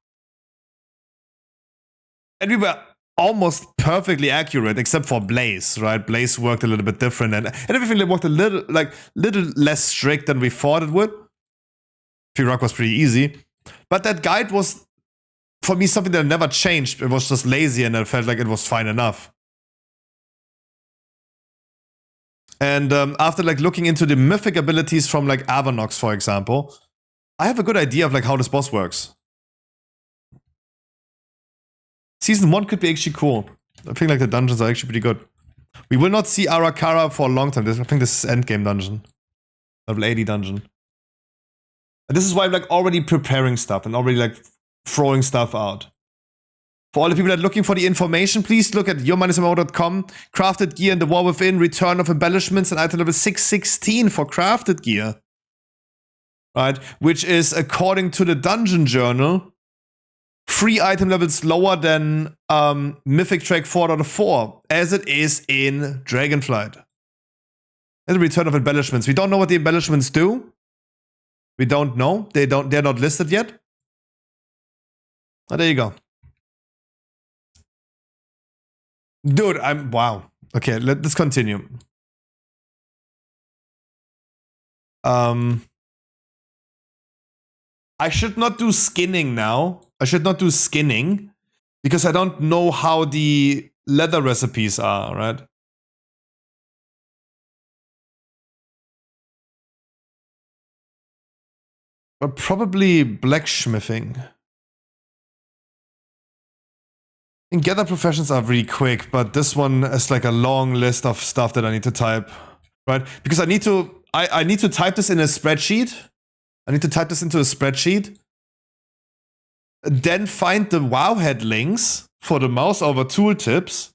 And we were almost perfectly accurate, except for Blaze, right? Blaze worked a little bit different, and everything worked a little less strict than we thought it would. Firak was pretty easy. But that guide was, for me, something that never changed. It was just lazy, and I felt like it was fine enough. And after like looking into the mythic abilities from like Avanox, for example, I have a good idea of like how this boss works. Season 1 could be actually cool. I think like the dungeons are actually pretty good. We will not see Arakara for a long time. I think this is endgame dungeon. Level 80 dungeon. And this is why I'm like already preparing stuff and already like throwing stuff out. For all the people that are looking for the information, please look at your-mo.com. Crafted gear in the War Within, return of embellishments, and item level 616 for crafted gear. Right? Which is, according to the dungeon journal, 3 item levels lower than Mythic Track 4.4, as it is in Dragonflight. And the return of embellishments. We don't know what the embellishments do. We don't know. They're not listed yet. Oh, there you go. Dude, wow. Okay, let's continue. I should not do skinning now. I should not do skinning because I don't know how the leather recipes are, right? But probably blacksmithing. And gather professions are really quick, but this one is like a long list of stuff that I need to type, right? Because I need to type this in a spreadsheet. I need to type this into a spreadsheet. Then find the Wowhead links for the mouse over tooltips.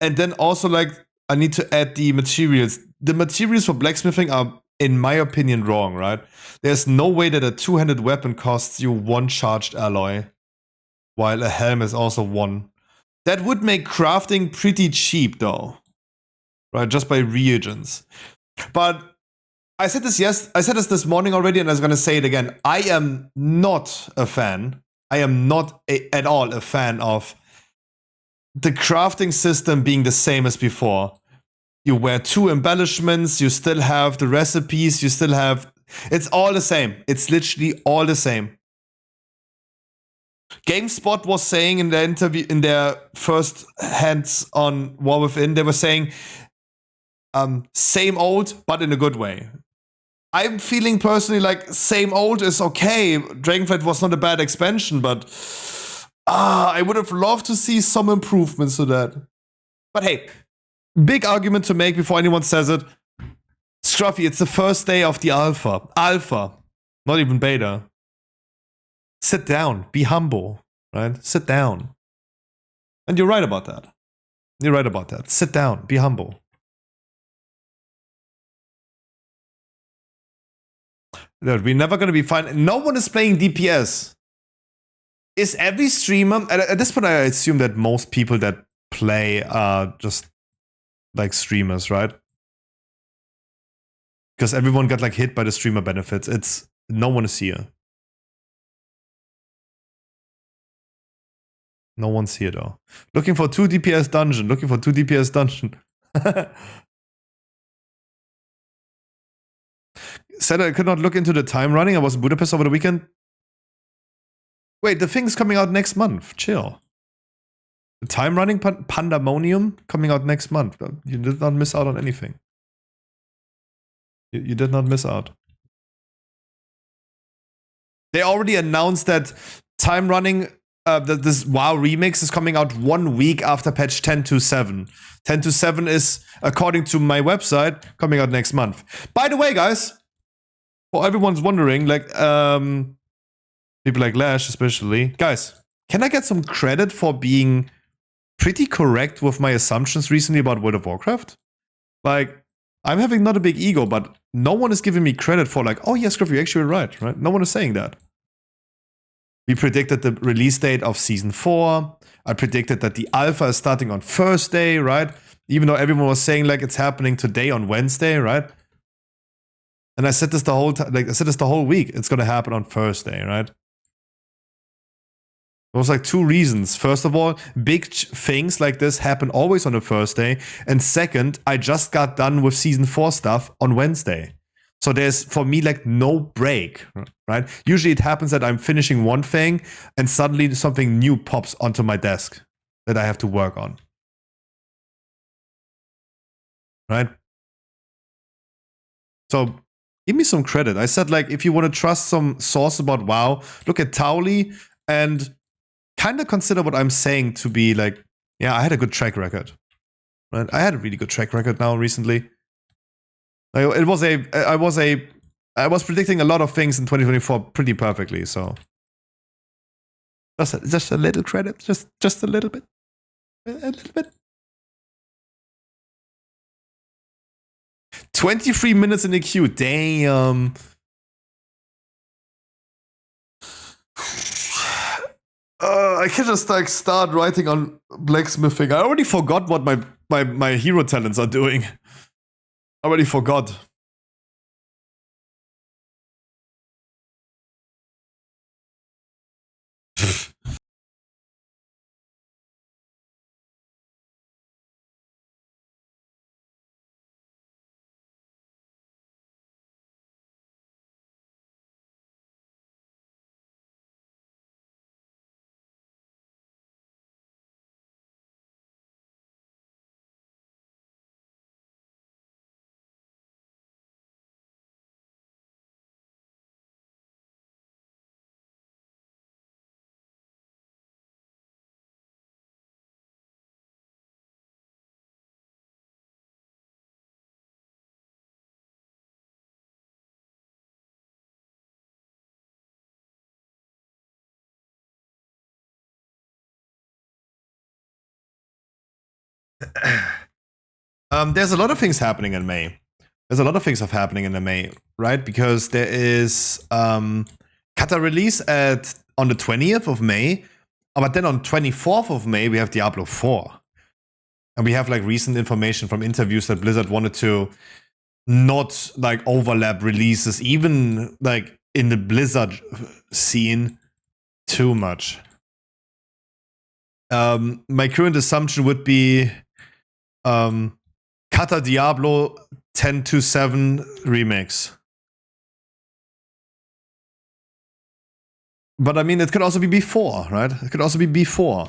And then also like I need to add the materials. The materials for blacksmithing are, in my opinion, wrong, right? There's no way that a 2-handed weapon costs you 1 charged alloy, while a helm is also 1. That would make crafting pretty cheap, though, right? Just by reagents. But I said this this morning already, and I was gonna say it again. I am not a fan. I am not at all a fan of the crafting system being the same as before. You wear 2 embellishments, you still have the recipes, you still have... It's all the same. It's literally all the same. GameSpot was saying in their interview, in their first hands on War Within, they were saying, same old, but in a good way. I'm feeling personally like same old is okay. Dragonflight was not a bad expansion, but I would have loved to see some improvements to that. But hey, big argument to make before anyone says it. Scruffy, it's the first day of the alpha. Alpha, not even beta. Sit down, be humble, right? Sit down. And you're right about that. You're right about that. Sit down, be humble. Dude, we're never gonna be fine. No one is playing DPS. Is every streamer... At this point, I assume that most people that play are just like streamers, right? Because everyone got like hit by the streamer benefits. It's... No one is here. No one's here though. Looking for 2 DPS dungeon. Looking for 2 DPS dungeon. Said I could not look into the time running. I was in Budapest over the weekend. Wait, the thing's coming out next month. Chill. The time running Pandemonium coming out next month. You did not miss out on anything. You did not miss out. They already announced that time running, that this WoW remix is coming out 1 week after patch 10.2.7. 10.2.7 is, according to my website, coming out next month. By the way, guys, for everyone's wondering, like, people like Lash especially, guys, can I get some credit for being pretty correct with my assumptions recently about World of Warcraft? Like, I'm having not a big ego, but no one is giving me credit for like, oh yes, Griff, you're actually right? No one is saying that. We predicted the release date of Season 4. I predicted that the alpha is starting on Thursday, right? Even though everyone was saying like it's happening today on Wednesday, right? And I said this the whole time, like I said this the whole week. It's gonna happen on Thursday, right? There was like 2 reasons. First of all, big things like this happen always on a Thursday. And second, I just got done with Season 4 stuff on Wednesday. So there's, for me, like no break, right? Usually it happens that I'm finishing one thing and suddenly something new pops onto my desk that I have to work on. Right? So give me some credit. I said, like, if you want to trust some source about WoW, look at Towley and kind of consider what I'm saying to be like, yeah, I had a good track record. Right? I had a really good track record now recently. I was predicting a lot of things in 2024 pretty perfectly, so just a little credit, just a little bit, a little bit. 23 minutes in the queue, damn. I can just like start writing on blacksmithing. I already forgot what my hero talents are doing. I already forgot. There's a lot of things happening in May. There's a lot of things happening in the May, right? Because there is Kata release on the 20th of May, but then on 24th of May we have Diablo 4. And we have like recent information from interviews that Blizzard wanted to not like overlap releases, even like in the Blizzard scene, too much. My current assumption would be Kata Diablo 10.2.7 remix. But I mean, it could also be before, right? It could also be before.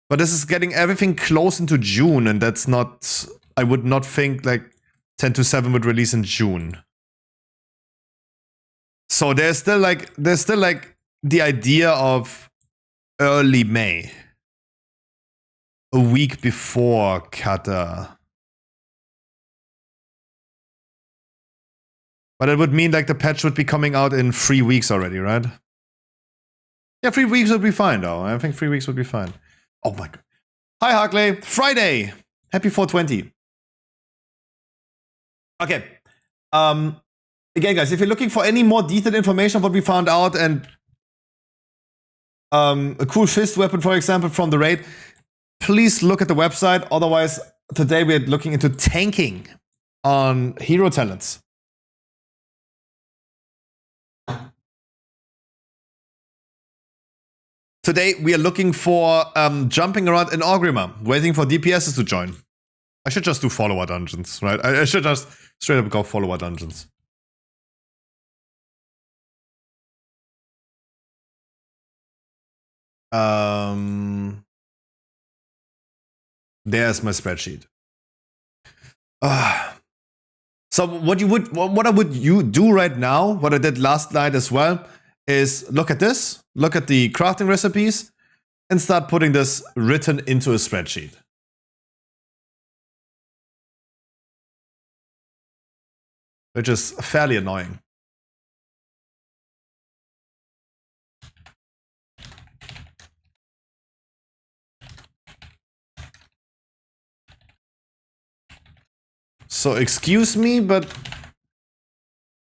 But this is getting everything close into June, and that's not... I would not think like 10.2.7 would release in June. So there's still like the idea of early May. A week before Kata. But it would mean like the patch would be coming out in 3 weeks already, right? Yeah, 3 weeks would be fine though. I think 3 weeks would be fine. Oh my god. Hi Harkley. Friday. Happy 420. Okay. Again, guys, if you're looking for any more detailed information on what we found out and a cool fist weapon, for example, from the raid, please look at the website. Otherwise, today we're looking into tanking on hero talents. Today we are looking for jumping around in Orgrimmar, waiting for DPSs to join. I should just do follower dungeons, right? I should just straight up go follower dungeons. There's my spreadsheet. So what I would you do right now, what I did last night as well, is look at this, look at the crafting recipes, and start putting this written into a spreadsheet. Which is fairly annoying. So excuse me, but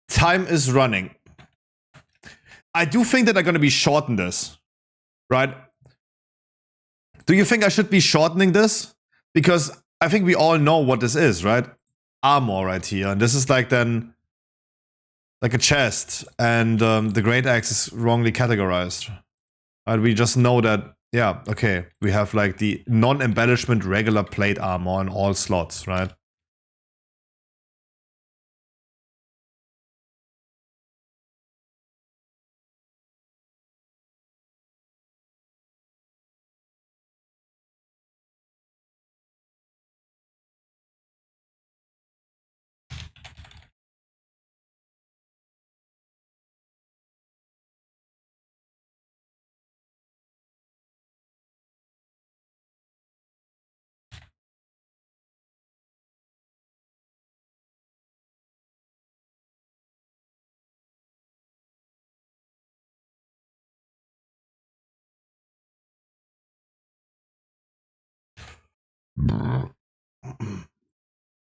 time is running. I do think that I'm going to be shorten this, right? Do you think I should be shortening this? Because I think we all know what this is, right? Armor right here. And this is like then like a chest. And the great axe is wrongly categorized. Right? We just know that, yeah, okay. We have like the non-embellishment regular plate armor in all slots, right?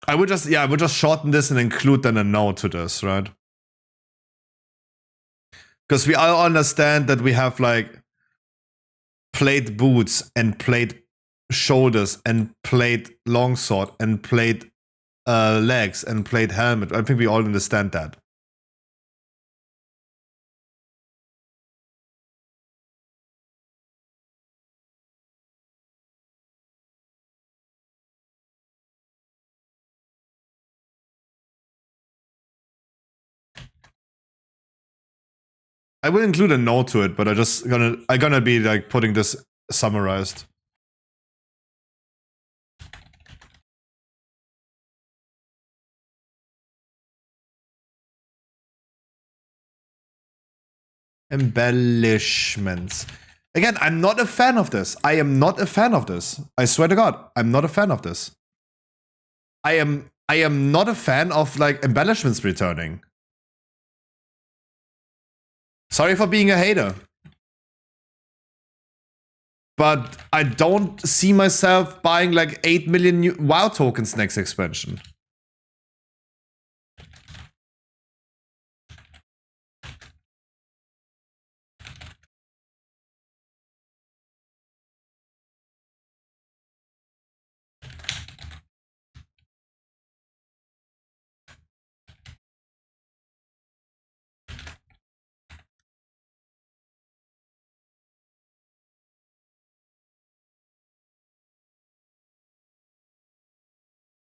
I would just shorten this and include then a note to this, right? Because we all understand that we have like plate boots and plate shoulders and plate longsword and plate legs and plate helmet. I think we all understand that. I will include a note to it, but I'm gonna be like putting this summarized. Embellishments. Again, I'm not a fan of this. I am not a fan of this. I swear to God, I'm not a fan of this. I am not a fan of like embellishments returning. Sorry for being a hater. But I don't see myself buying like 8 million new WoW tokens next expansion.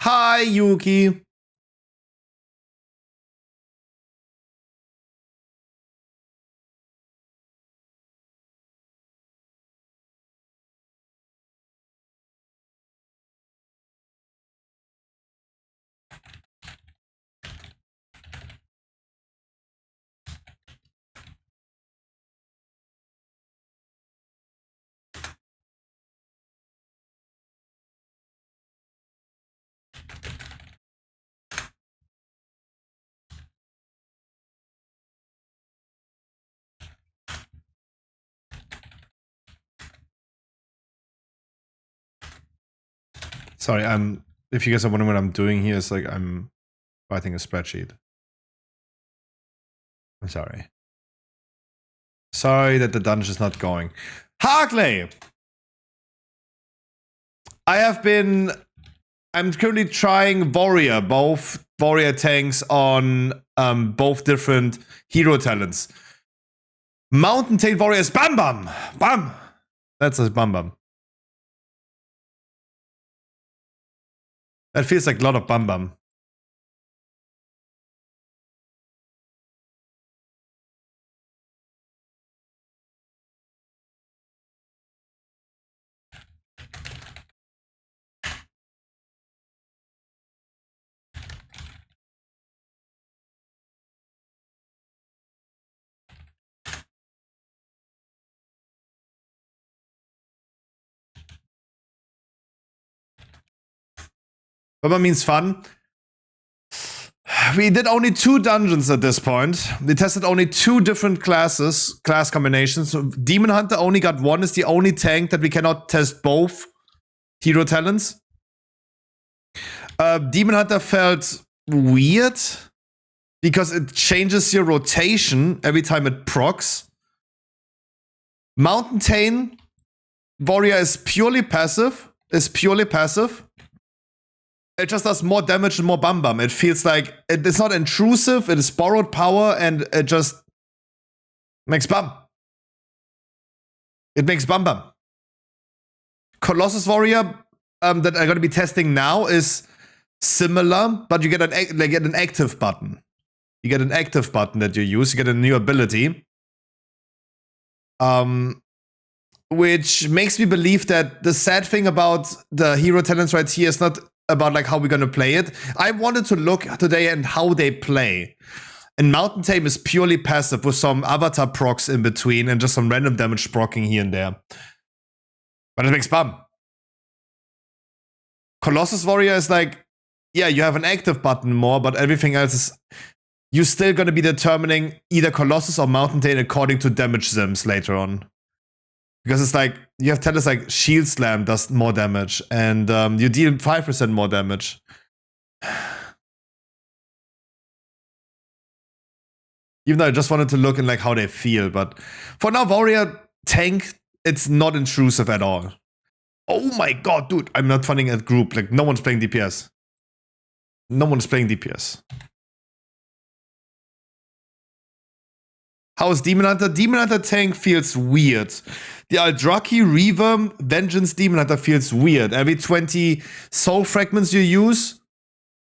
Hi, Yuki. Sorry, if you guys are wondering what I'm doing here, it's like I'm writing a spreadsheet. I'm sorry. Sorry that the dungeon is not going. Harkley! I'm currently trying Warrior, both Warrior tanks on both different hero talents. Mountain Tail Warriors, Bam Bam! Bam! That's a Bam Bam. That feels like a lot of Bam Bam. Bumper means fun. We did only 2 dungeons at this point. We tested only 2 different class combinations. So Demon Hunter only got 1, is the only tank that we cannot test both hero talents. Demon Hunter felt weird because it changes your rotation every time it procs. Mountain Tane Warrior is purely passive. It just does more damage and more bum bum. It feels like it's not intrusive, it is borrowed power, and it just makes bum. It makes bum bum. Colossus Warrior that I'm gonna be testing now is similar, but you get an active button. You get an active button that you use. You get a new ability. Which makes me believe that the sad thing about the hero talents right here is not about like how we're gonna play it. I wanted to look today at how they play. And Mountain Tame is purely passive with some avatar procs in between and just some random damage procking here and there. But it makes bum. Colossus Warrior is like, yeah, you have an active button more, but everything else is... You're still gonna be determining either Colossus or Mountain Tame according to damage sims later on. Because it's like, you have talents like Shield Slam does more damage, and you deal 5% more damage. Even though I just wanted to look in like how they feel, but for now, Warrior tank, it's not intrusive at all. Oh my god, dude, I'm not funding a group. Like, no one's playing DPS. No one's playing DPS. How is Demon Hunter? Demon Hunter tank feels weird. The Aldraki Reaver Vengeance Demon Hunter feels weird. Every 20 soul fragments you use,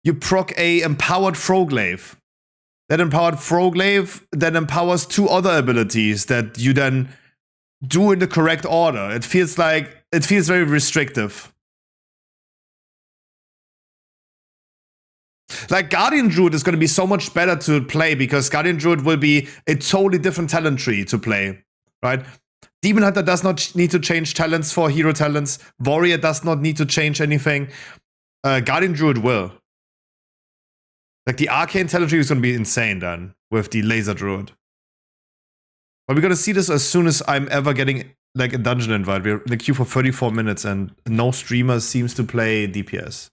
you proc a empowered Froglaive. That empowered Froglaive then empowers 2 other abilities that you then do in the correct order. It feels very restrictive. Like, Guardian Druid is going to be so much better to play because Guardian Druid will be a totally different talent tree to play, right? Demon Hunter does not need to change talents for hero talents. Warrior does not need to change anything. Guardian Druid will. Like, the Arcane talent tree is going to be insane then with the Laser Druid. But we're going to see this as soon as I'm ever getting like a dungeon invite. We're in the queue for 34 minutes and no streamer seems to play DPS.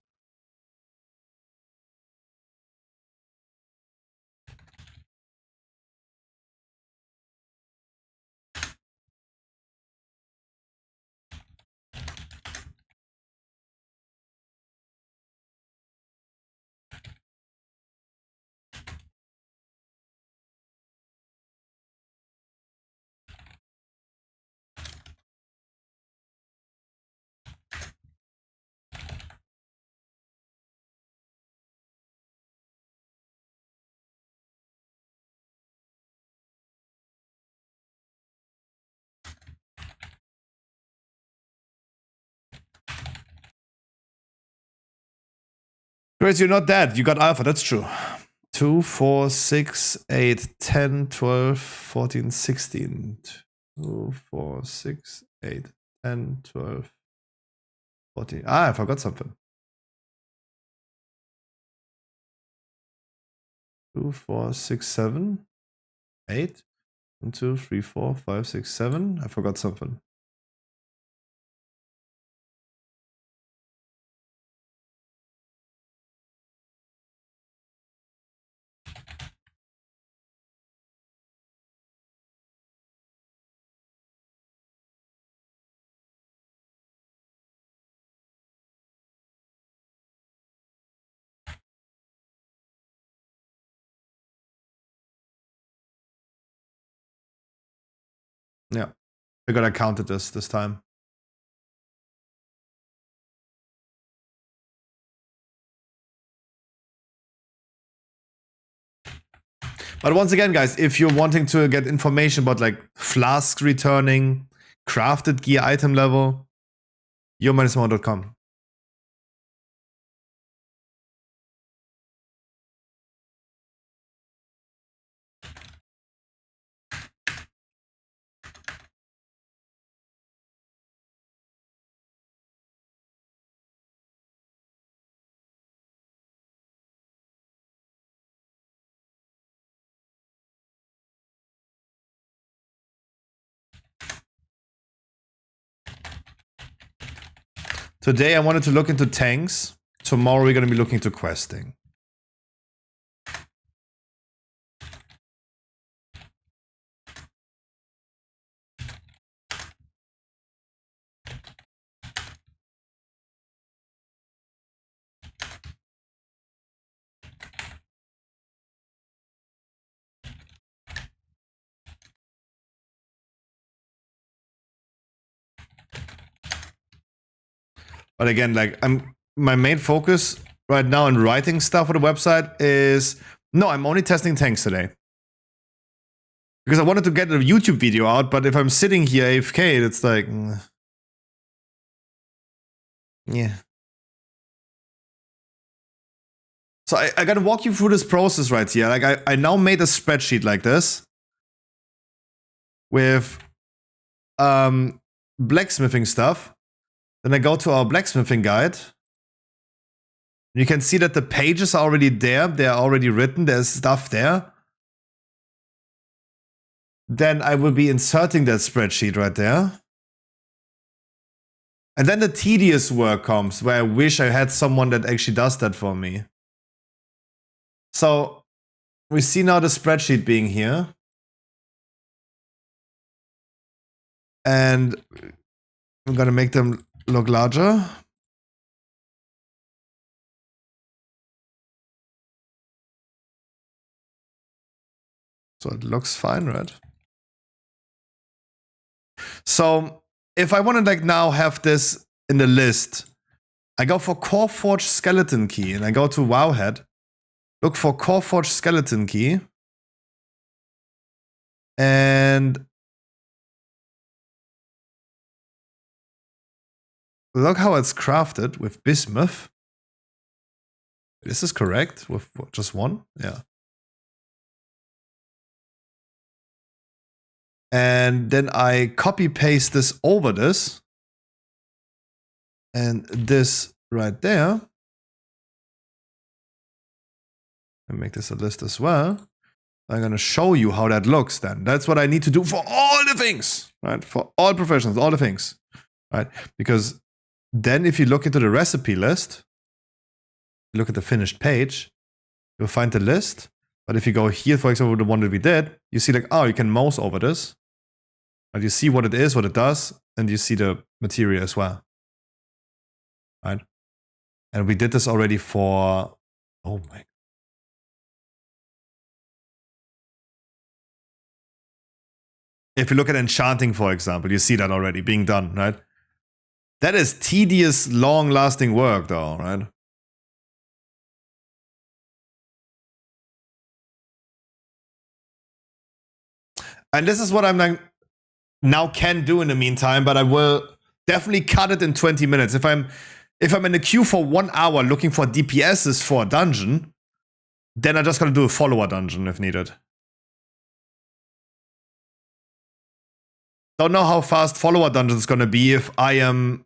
Grace, you're not dead. You got alpha. That's true. 2, 4, 6, 8, 10, 12, 14, 16. 2, 4, 6, 8, 10, 12, 14. Ah, I forgot something. 2, 4, 6, 7, 8. 1, 2, 3, 4, 5, 6, 7. I forgot something. Yeah, I gotta count it this time. But once again, guys, if you're wanting to get information about like flasks returning, crafted gear item level, yo-more.com. Today I wanted to look into tanks. Tomorrow we're going to be looking to questing. But again, like my main focus right now in writing stuff for the website is no, I'm only testing tanks today. Because I wanted to get a YouTube video out, but if I'm sitting here AFK, it's like yeah. So I gotta walk you through this process right here. Like I now made a spreadsheet like this with blacksmithing stuff. Then I go to our blacksmithing guide. You can see that the pages are already there. They're already written. There's stuff there. Then I will be inserting that spreadsheet right there. And then the tedious work comes, where I wish I had someone that actually does that for me. So we see now the spreadsheet being here. And I'm gonna make them look larger. So it looks fine, right? So if I want to like now have this in the list, I go for Core Forge skeleton key and I go to Wowhead, look for Core Forge skeleton key, and look how it's crafted with bismuth. This is correct with just one, yeah. And then I copy paste this over this. And this right there. And make this a list as well. I'm gonna show you how that looks then. That's what I need to do for all the things, right? For all professionals, all the things, right? Because then if you look into the recipe list, look at the finished page, you'll find the list. But if you go here, for example, the one that we did, you see like, oh, you can mouse over this. And you see what it is, what it does, and you see the material as well. Right? And we did this already for, oh my. If you look at enchanting, for example, you see that already being done, right? That is tedious, long-lasting work though, right? And this is what I'm like, now can do in the meantime, but I will definitely cut it in 20 minutes. If I'm in the queue for 1 hour looking for DPSs for a dungeon, then I just gotta do a follower dungeon if needed. Don't know how fast follower dungeon is gonna be if I am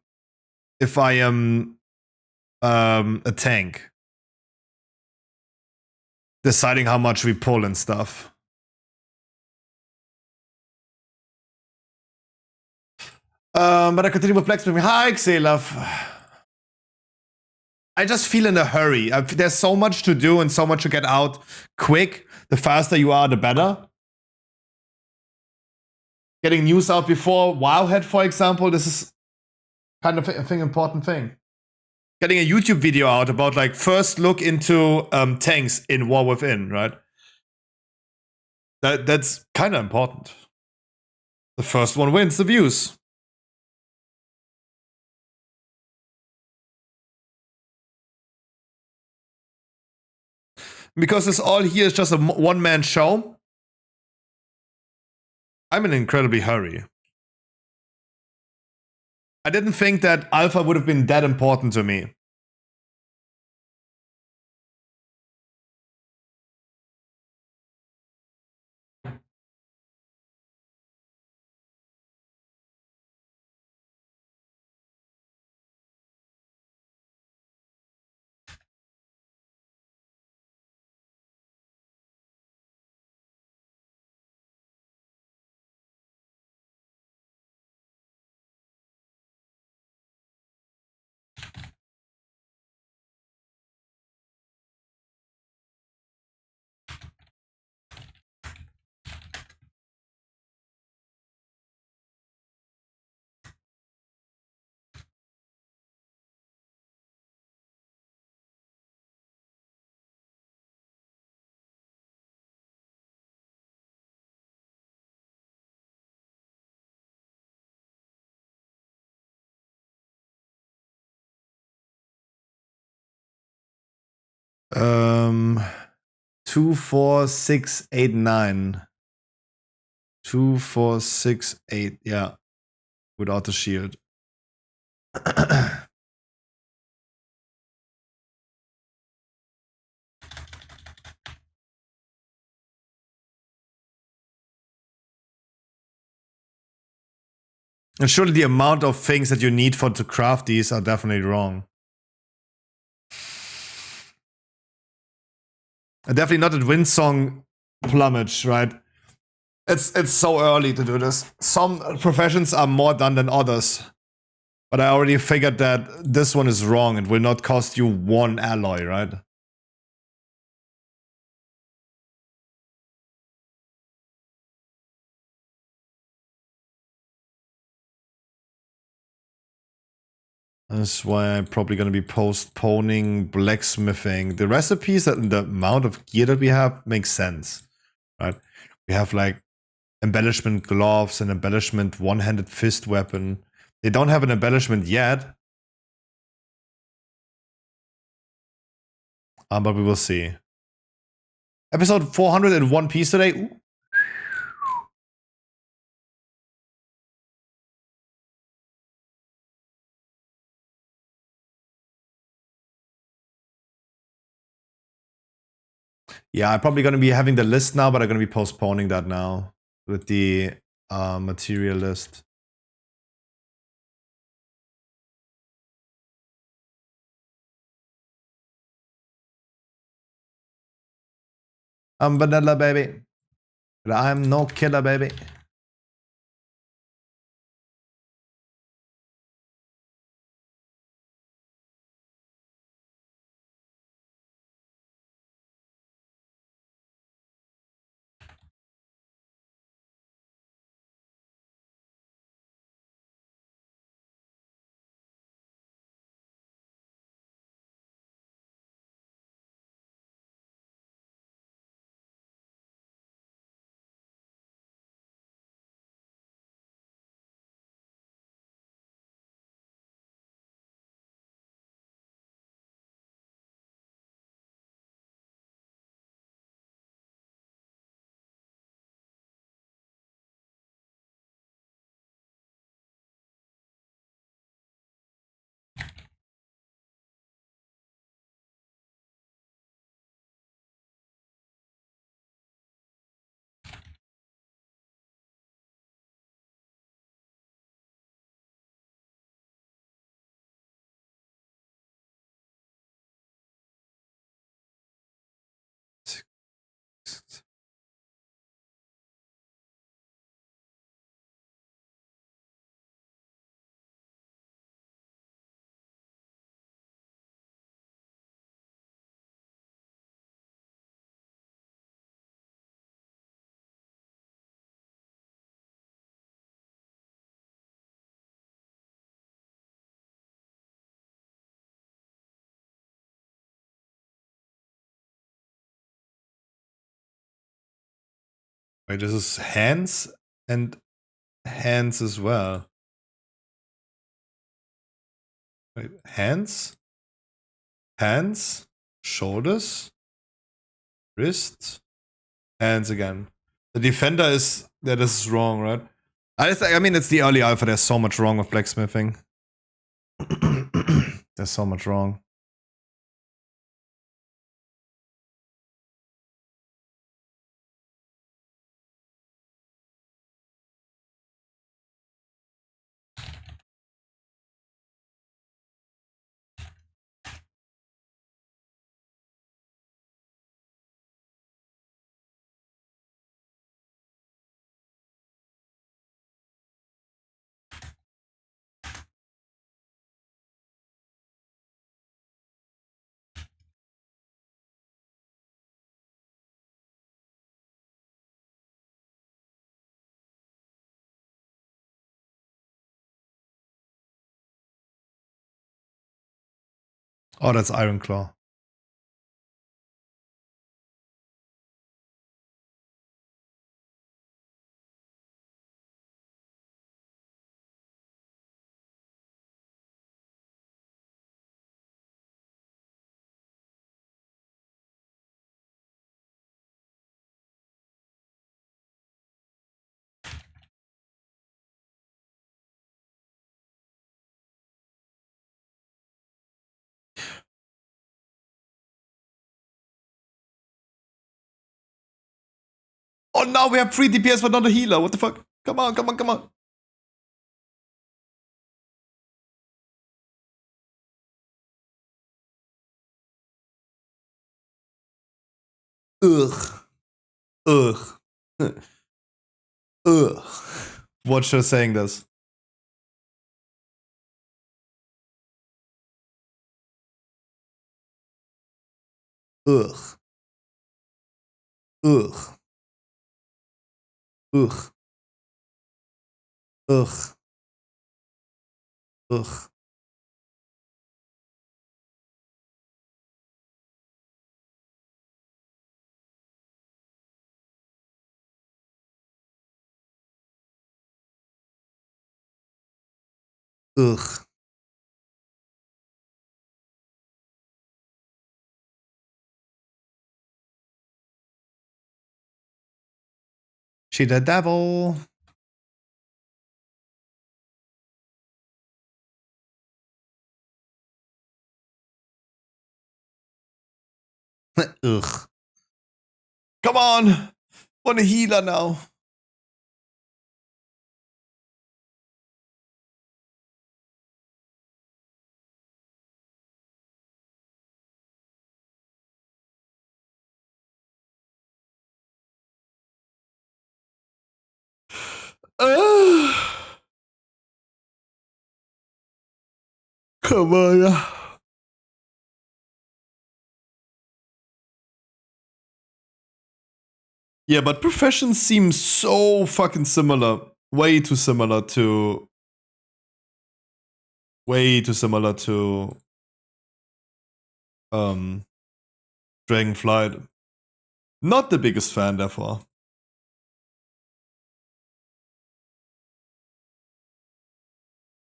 a tank. Deciding how much we pull and stuff. But I continue with blacksmithing. Hi, Xelaf. I just feel in a hurry. There's so much to do and so much to get out quick. The faster you are, the better. Getting news out before Wowhead, for example, this is kind of important thing. Getting a YouTube video out about like first look into tanks in War Within, right? That's kind of important. The first one wins the views. Because this all here is just a one-man show, I'm in an incredibly hurry. I didn't think that Alpha would have been that important to me. 24689. 2468, yeah. Without the shield. And surely the amount of things that you need to craft these are definitely wrong. And definitely not at Windsong plumage, right? It's so early to do this. Some professions are more done than others. But I already figured that this one is wrong. It will not cost you 1 alloy, right? That's why I'm probably going to be postponing blacksmithing. The recipes and the amount of gear that we have makes sense, right? We have like embellishment gloves and embellishment one-handed fist weapon. They don't have an embellishment yet. But we will see. Episode 400 in One Piece today. Ooh. Yeah, I'm probably going to be having the list now, but I'm going to be postponing that now with the material list. I'm vanilla, baby. But I'm no killer, baby. Wait, this is hands and hands as well. Wait, hands, hands, shoulders, wrists, hands again. The defender is that is wrong, right? I mean, it's the early alpha. There's so much wrong with blacksmithing. There's so much wrong. Oh, that's Iron Claw. Oh, now we have 3 DPS but not a healer. What the fuck? Come on, come on, come on. Ugh. Ugh. Ugh. Watch her saying this. Ugh. Ugh. Ugh. Ugh. Ugh. Ugh. She the devil. Ugh. Come on. Want a healer now. Come on. Yeah, but professions seem so fucking similar. Way too similar to Dragonflight. Not the biggest fan, therefore.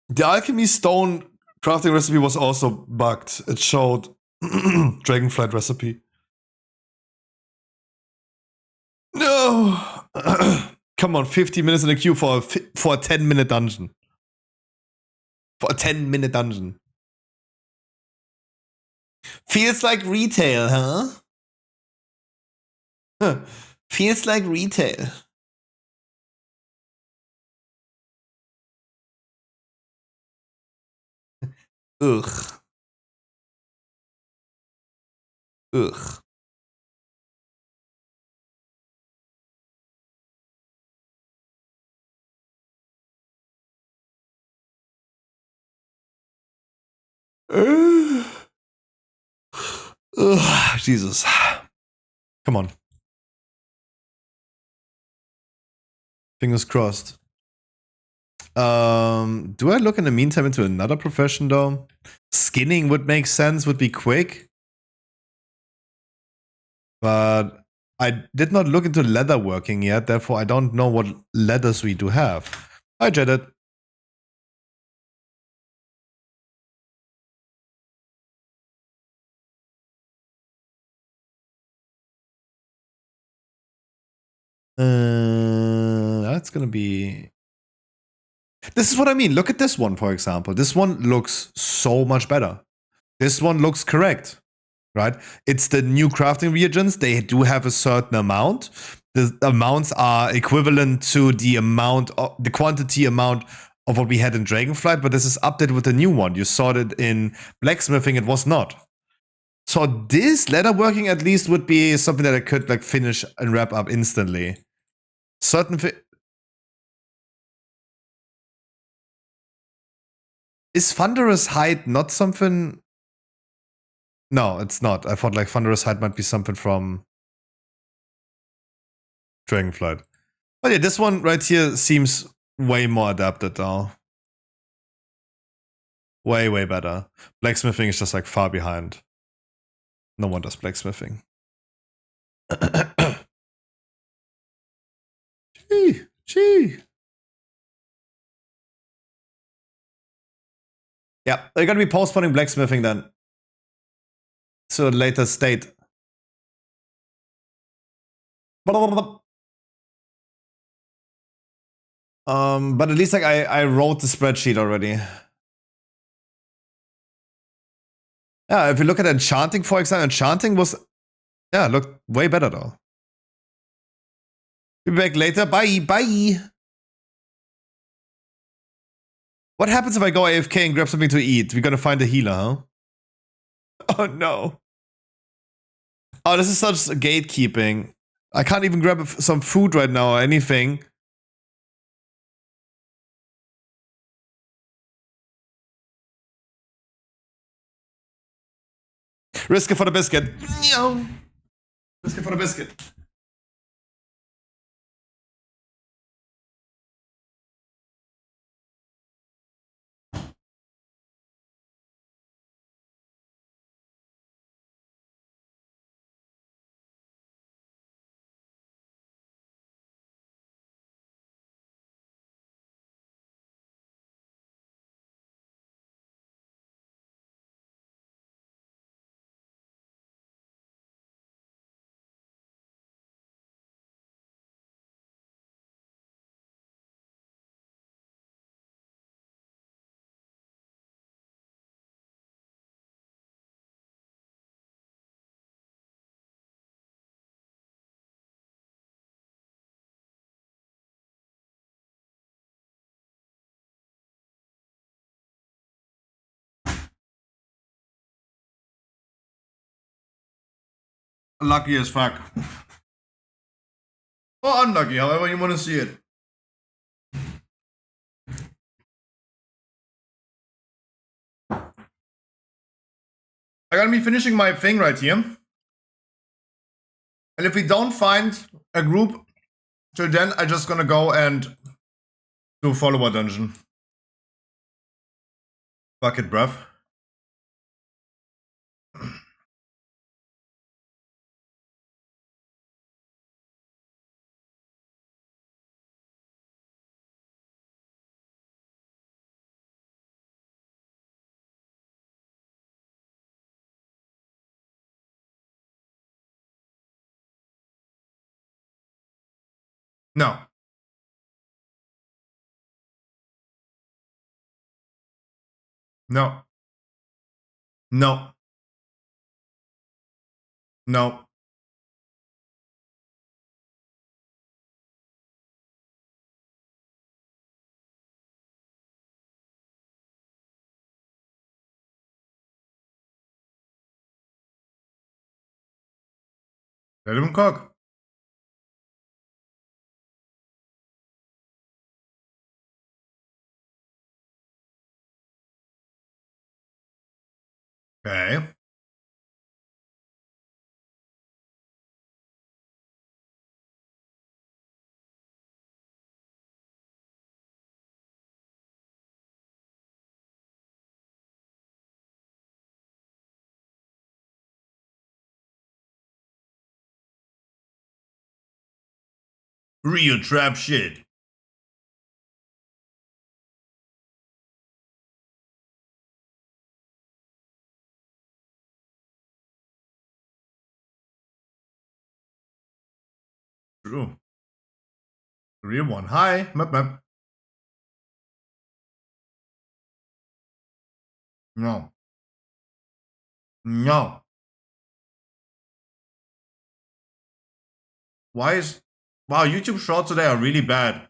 The alchemy stone crafting recipe was also bugged. It showed Dragonflight recipe. No! Come on, 50 minutes in the queue for a 10-minute dungeon. For a 10-minute dungeon. Feels like retail, huh? Huh. Feels like retail. Ugh. Ugh. Ugh, Jesus. Come on. Fingers crossed. Do I look in the meantime into another profession though? Skinning would make sense, would be quick. But I did not look into leatherworking yet, therefore I don't know what leathers we do have. Hi, Jedit. That's gonna be... This is what I mean. Look at this one, for example. This one looks so much better. This one looks correct, right? It's the new crafting reagents. They do have a certain amount. The amounts are equivalent to the amount of the quantity amount of what we had in Dragonflight, but this is updated with the new one. You saw it in blacksmithing, it was not. So this leatherworking at least would be something that I could like finish and wrap up instantly. Certain is Thunderous Hide not something? No, it's not. I thought like Thunderous Hide might be something from Dragonflight. But yeah, this one right here seems way more adapted though. Way, way better. Blacksmithing is just like far behind. No one does blacksmithing. Gee. Yeah, they're gonna be postponing blacksmithing then. To a later state. But at least like I wrote the spreadsheet already. Yeah, if you look at enchanting, for example, enchanting was, yeah, looked way better though. Be back later. Bye. Bye. What happens if I go AFK and grab something to eat? We're gonna find a healer, huh? Oh no. Oh, this is such gatekeeping. I can't even grab some food right now or anything. Risk it for the biscuit. Risk it for the biscuit. Lucky as fuck. Or unlucky, however you want to see it. I gotta be finishing my thing right here. And if we don't find a group till then, I'm just gonna go and do a follower dungeon. Fuck it, bruv. No. No. No. No. Let him cook. Okay. Real trap shit. True. Real one. Hi. Map map. No. No. Why is... Wow, YouTube shorts today are really bad.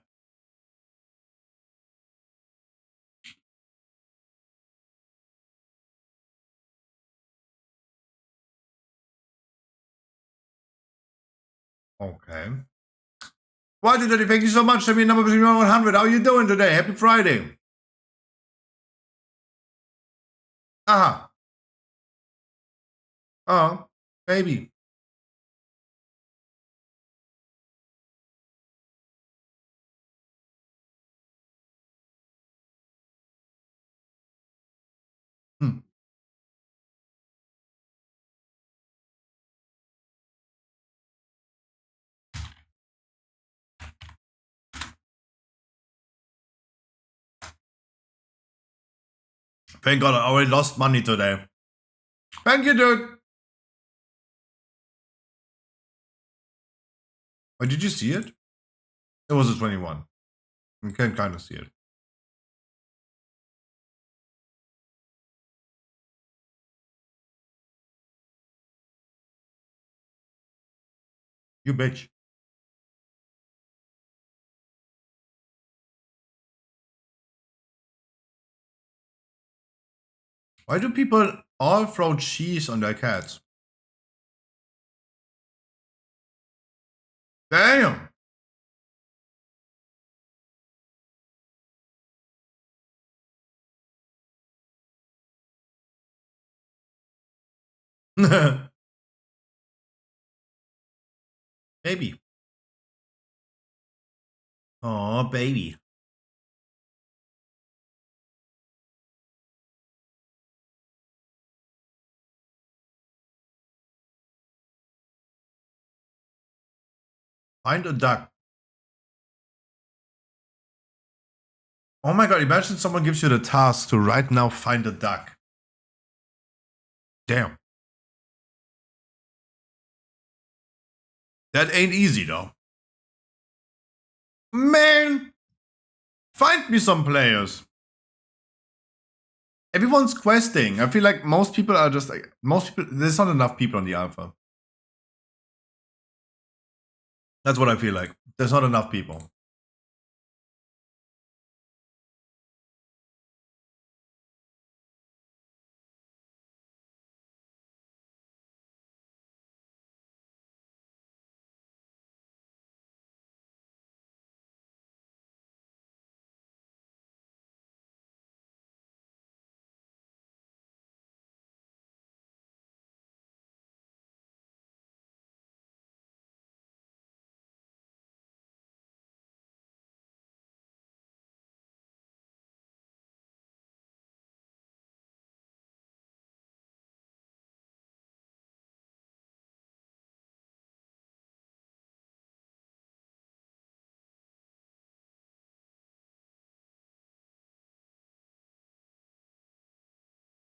Okay. Why did thank you so much. Send me a number between 100. How are you doing today? Happy Friday. Uh-huh. Oh, maybe. Hmm. Thank God I already lost money today. Thank you, dude. Oh, did you see it? It was a 21. You can kind of see it. You bitch. Why do people all throw cheese on their cats? Damn! Baby. Oh, baby. Find a duck. Oh my god, imagine someone gives you the task to right now find a duck. Damn. That ain't easy though. Man! Find me some players. Everyone's questing. I feel like most people are just like, there's not enough people on the alpha. That's what I feel like. There's not enough people.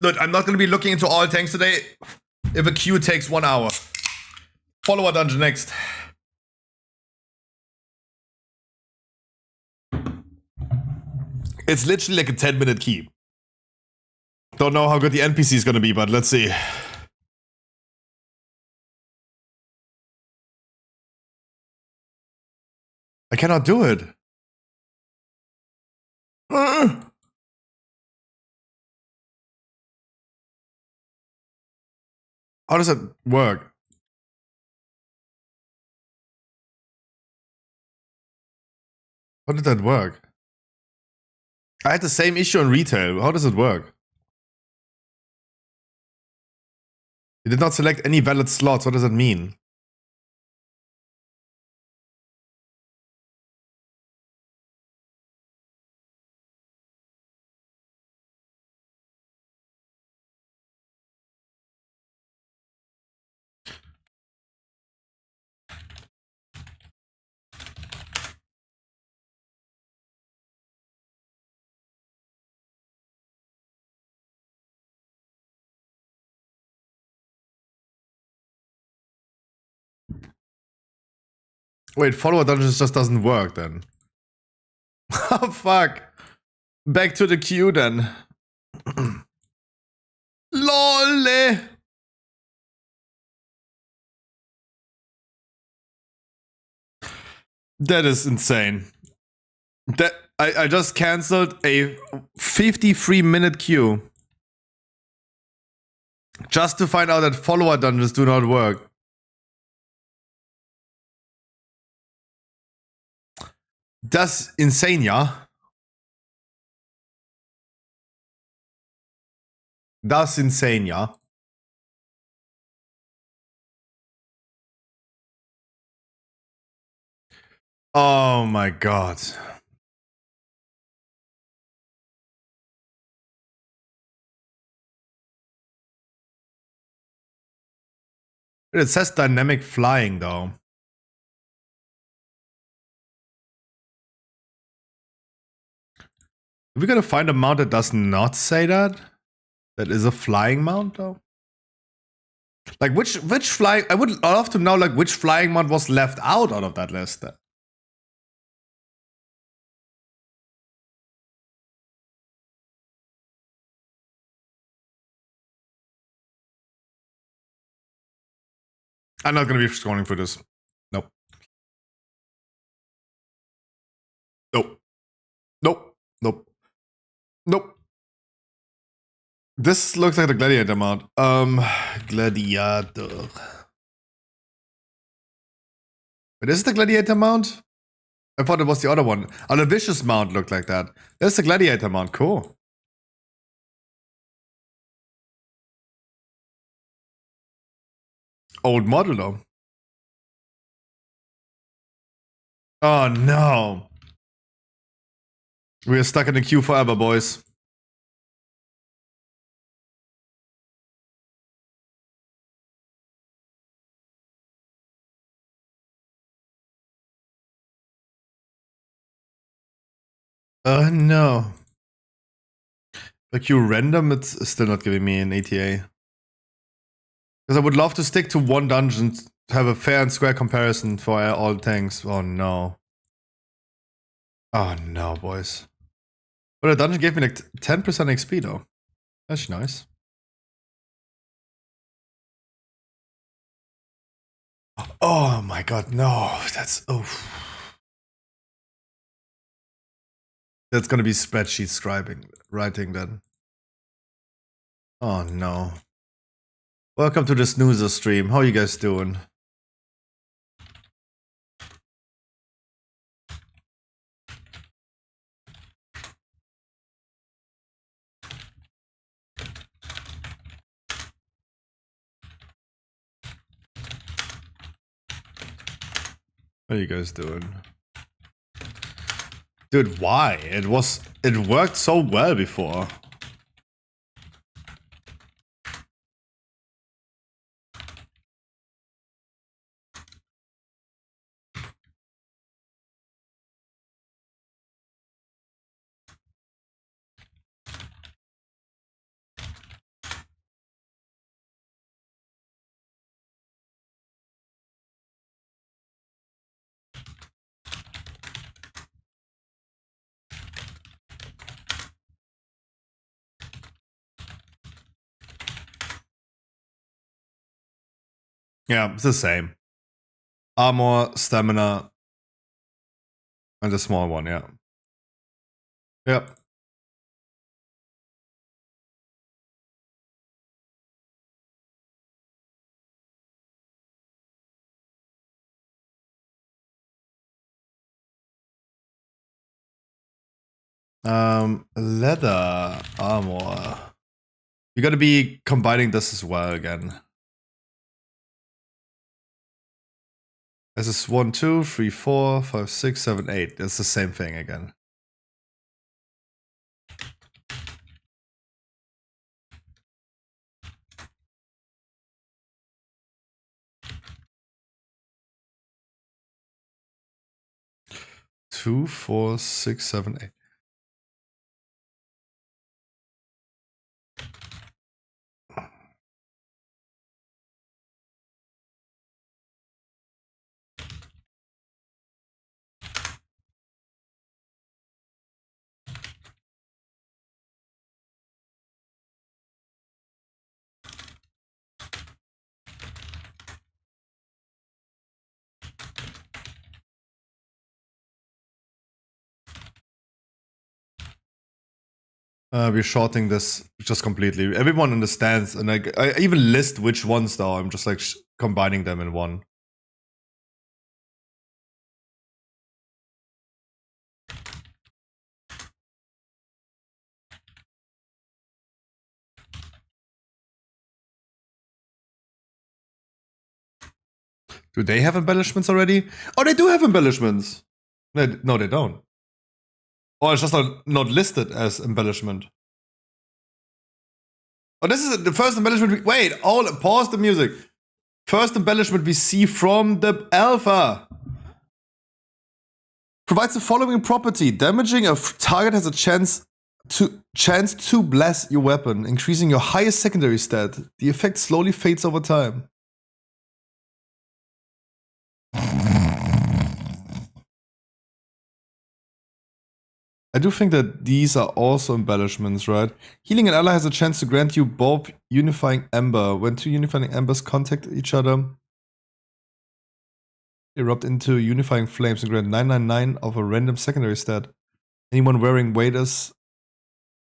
Look, I'm not going to be looking into all tanks today. If a queue takes 1 hour. Follower dungeon next. It's literally like a 10-minute key. Don't know how good the NPC is going to be, but let's see. I cannot do it. How does it work? How did that work? I had the same issue in retail. How does it work? You did not select any valid slots. What does that mean? Wait, follower dungeons just doesn't work then. Oh fuck. Back to the queue then. LOL. That is insane. That I just cancelled a 53-minute queue. Just to find out that follower dungeons do not work. That's insane, ja? That's insane, ja? Oh my god. It says dynamic flying though. Are we gonna find a mount that does not say that? That is a flying mount though? Like which flying, I would love to know like which flying mount was left out of that list. I'm not gonna be scrolling for this. Nope. Nope. Nope. Nope. Nope. This looks like the gladiator mount. Gladiator. But is it the gladiator mount? I thought it was the other one. Oh, the vicious mount looked like that. That's the gladiator mount. Cool. Old model though. Oh no. We are stuck in the queue forever, boys. No. The queue random, it's still not giving me an ATA. Because I would love to stick to one dungeon to have a fair and square comparison for all tanks. Oh no. Oh no, boys. But the dungeon gave me like 10% XP though. That's nice. Oh my god, no. That's... Oh. That's gonna be spreadsheet writing then. Oh no. Welcome to the snoozer stream. How you guys doing? How you guys doing? Dude, why? It worked so well before. Yeah, it's the same. Armor, stamina, and the small one, yeah. Yep. Leather armor. You gotta be combining this as well again. This is 1, 2, 3, 4, 5, 6, 7, 8. It's the same thing again. Two, 4, 6, 7, 8. We're shorting this just completely. Everyone understands, and I even list which ones though. I'm just like combining them in one. Do they have embellishments already? Oh, they do have embellishments. No, they don't. Or it's just not listed as embellishment. Oh, this is the first embellishment. Wait, pause the music. First embellishment we see from the alpha. Provides the following property. Damaging a target has a chance to bless your weapon, increasing your highest secondary stat. The effect slowly fades over time. I do think that these are also embellishments, right? Healing an ally has a chance to grant you both Unifying Ember. When two Unifying Embers contact each other, erupt into Unifying Flames and grant 999 of a random secondary stat. Anyone wearing waders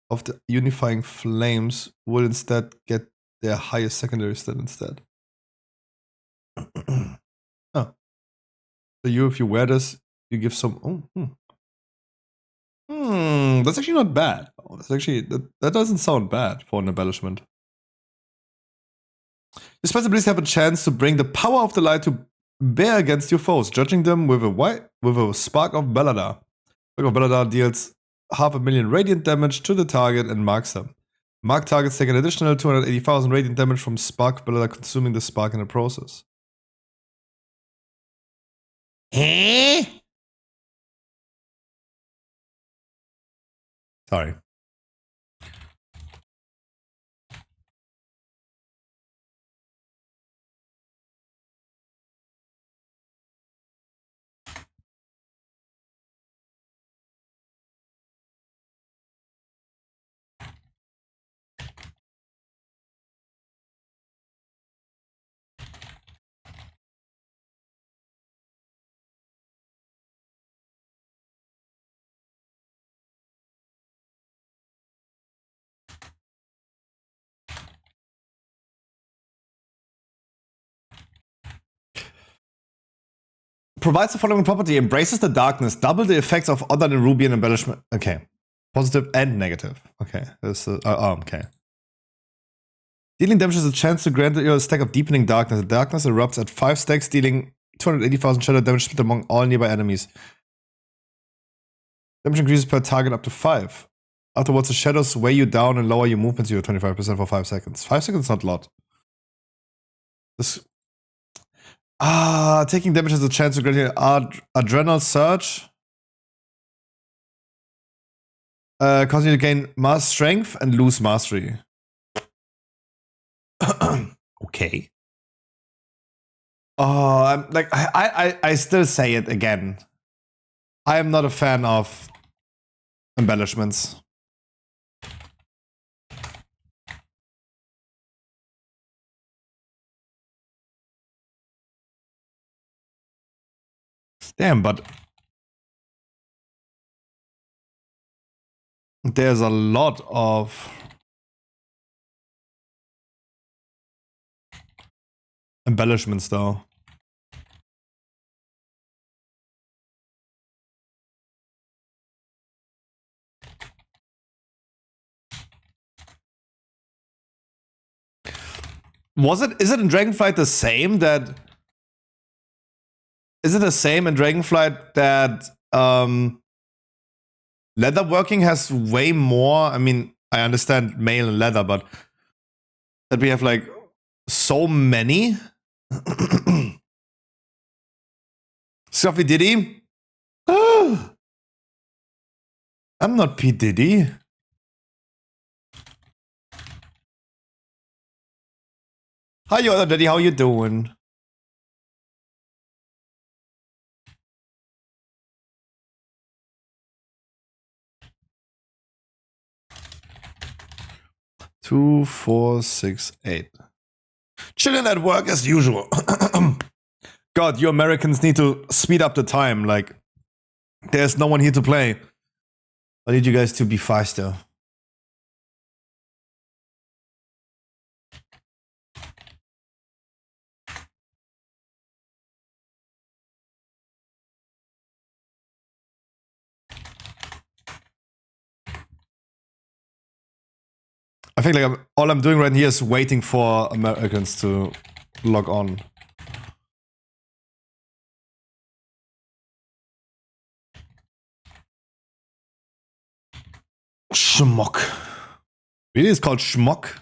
of the unifying flames will instead get their highest secondary stat instead. Oh. So if you wear this, you give some. That's actually not bad. That's actually that doesn't sound bad for an embellishment. Your special abilities have a chance to bring the power of the light to bear against your foes, judging them with a spark of Belladar. Spark of Belladar deals 500,000 radiant damage to the target and marks them. Marked targets take an additional 280,000 radiant damage from Spark of Belladar, consuming the spark in the process. Sorry. Provides the following property: embraces the darkness, double the effects of other than ruby and embellishment. Okay. Positive and negative. Okay. This is, okay. Dealing damage has a chance to grant you a stack of deepening darkness. The darkness erupts at 5 stacks, dealing 280,000 shadow damage split among all nearby enemies. Damage increases per target up to 5. Afterwards, the shadows weigh you down and lower your movement to 25% for 5 seconds. 5 seconds is not a lot. This. Taking damage has a chance to grant you adrenal surge. Causing you to gain mass strength and lose mastery. Okay. I'm like I still say it again. I am not a fan of embellishments. Damn, but there's a lot of embellishments though. Is it in Dragonflight the same that is it the same in Dragonflight that leatherworking has way more? I mean, I understand mail and leather, but that we have like so many. Stuffy Diddy? I'm not P. Diddy. Hi, you other daddy, how you doing? Two, 4, 6, 8. Chilling at work as usual. God, you Americans need to speed up the time. Like, there's no one here to play. I need you guys to be faster. I think like all I'm doing right here is waiting for Americans to log on. Schmuck. Really, it's called Schmuck.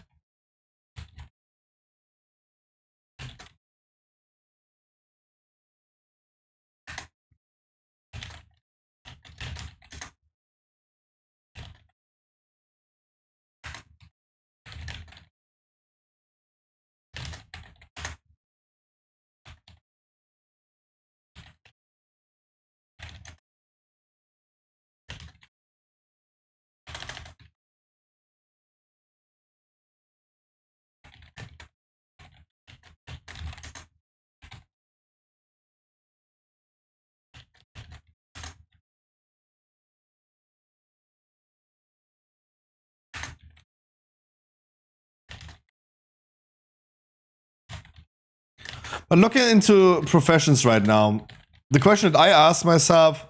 But looking into professions right now, the question that I ask myself,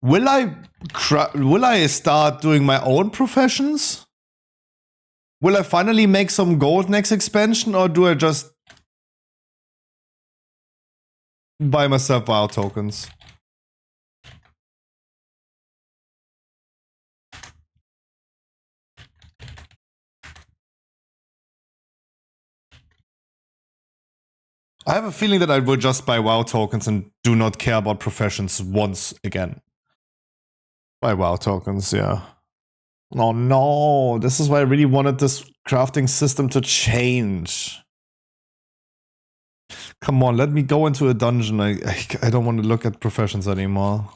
will I start doing my own professions? Will I finally make some gold next expansion, or do I just buy myself WoW tokens? I have a feeling that I will just buy WoW tokens and do not care about professions once again. Buy WoW tokens, yeah. Oh no, this is why I really wanted this crafting system to change. Come on, let me go into a dungeon. I don't want to look at professions anymore.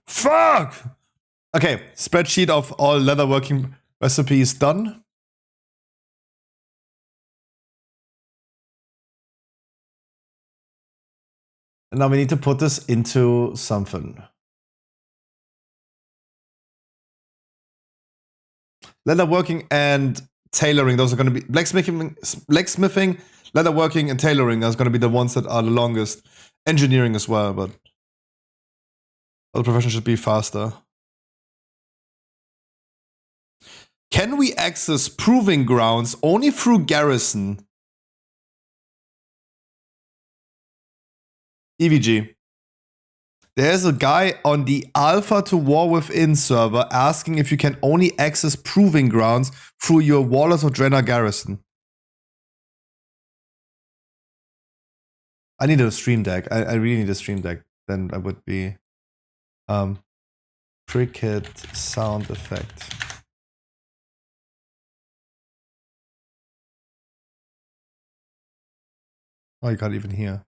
Fuck! Okay, spreadsheet of all leatherworking recipes done. And now we need to put this into something. Leatherworking and tailoring, those are going to be blacksmithing, leatherworking, and tailoring are going to be the ones that are the longest. Engineering as well, but other professions should be faster. Can we access proving grounds only through garrison? EVG. There's a guy on the Alpha to War Within server asking if you can only access proving grounds through your Warlords of Draenor garrison. I need a stream deck. I really need a stream deck. Then I would be cricket sound effect. Oh, you can't even hear.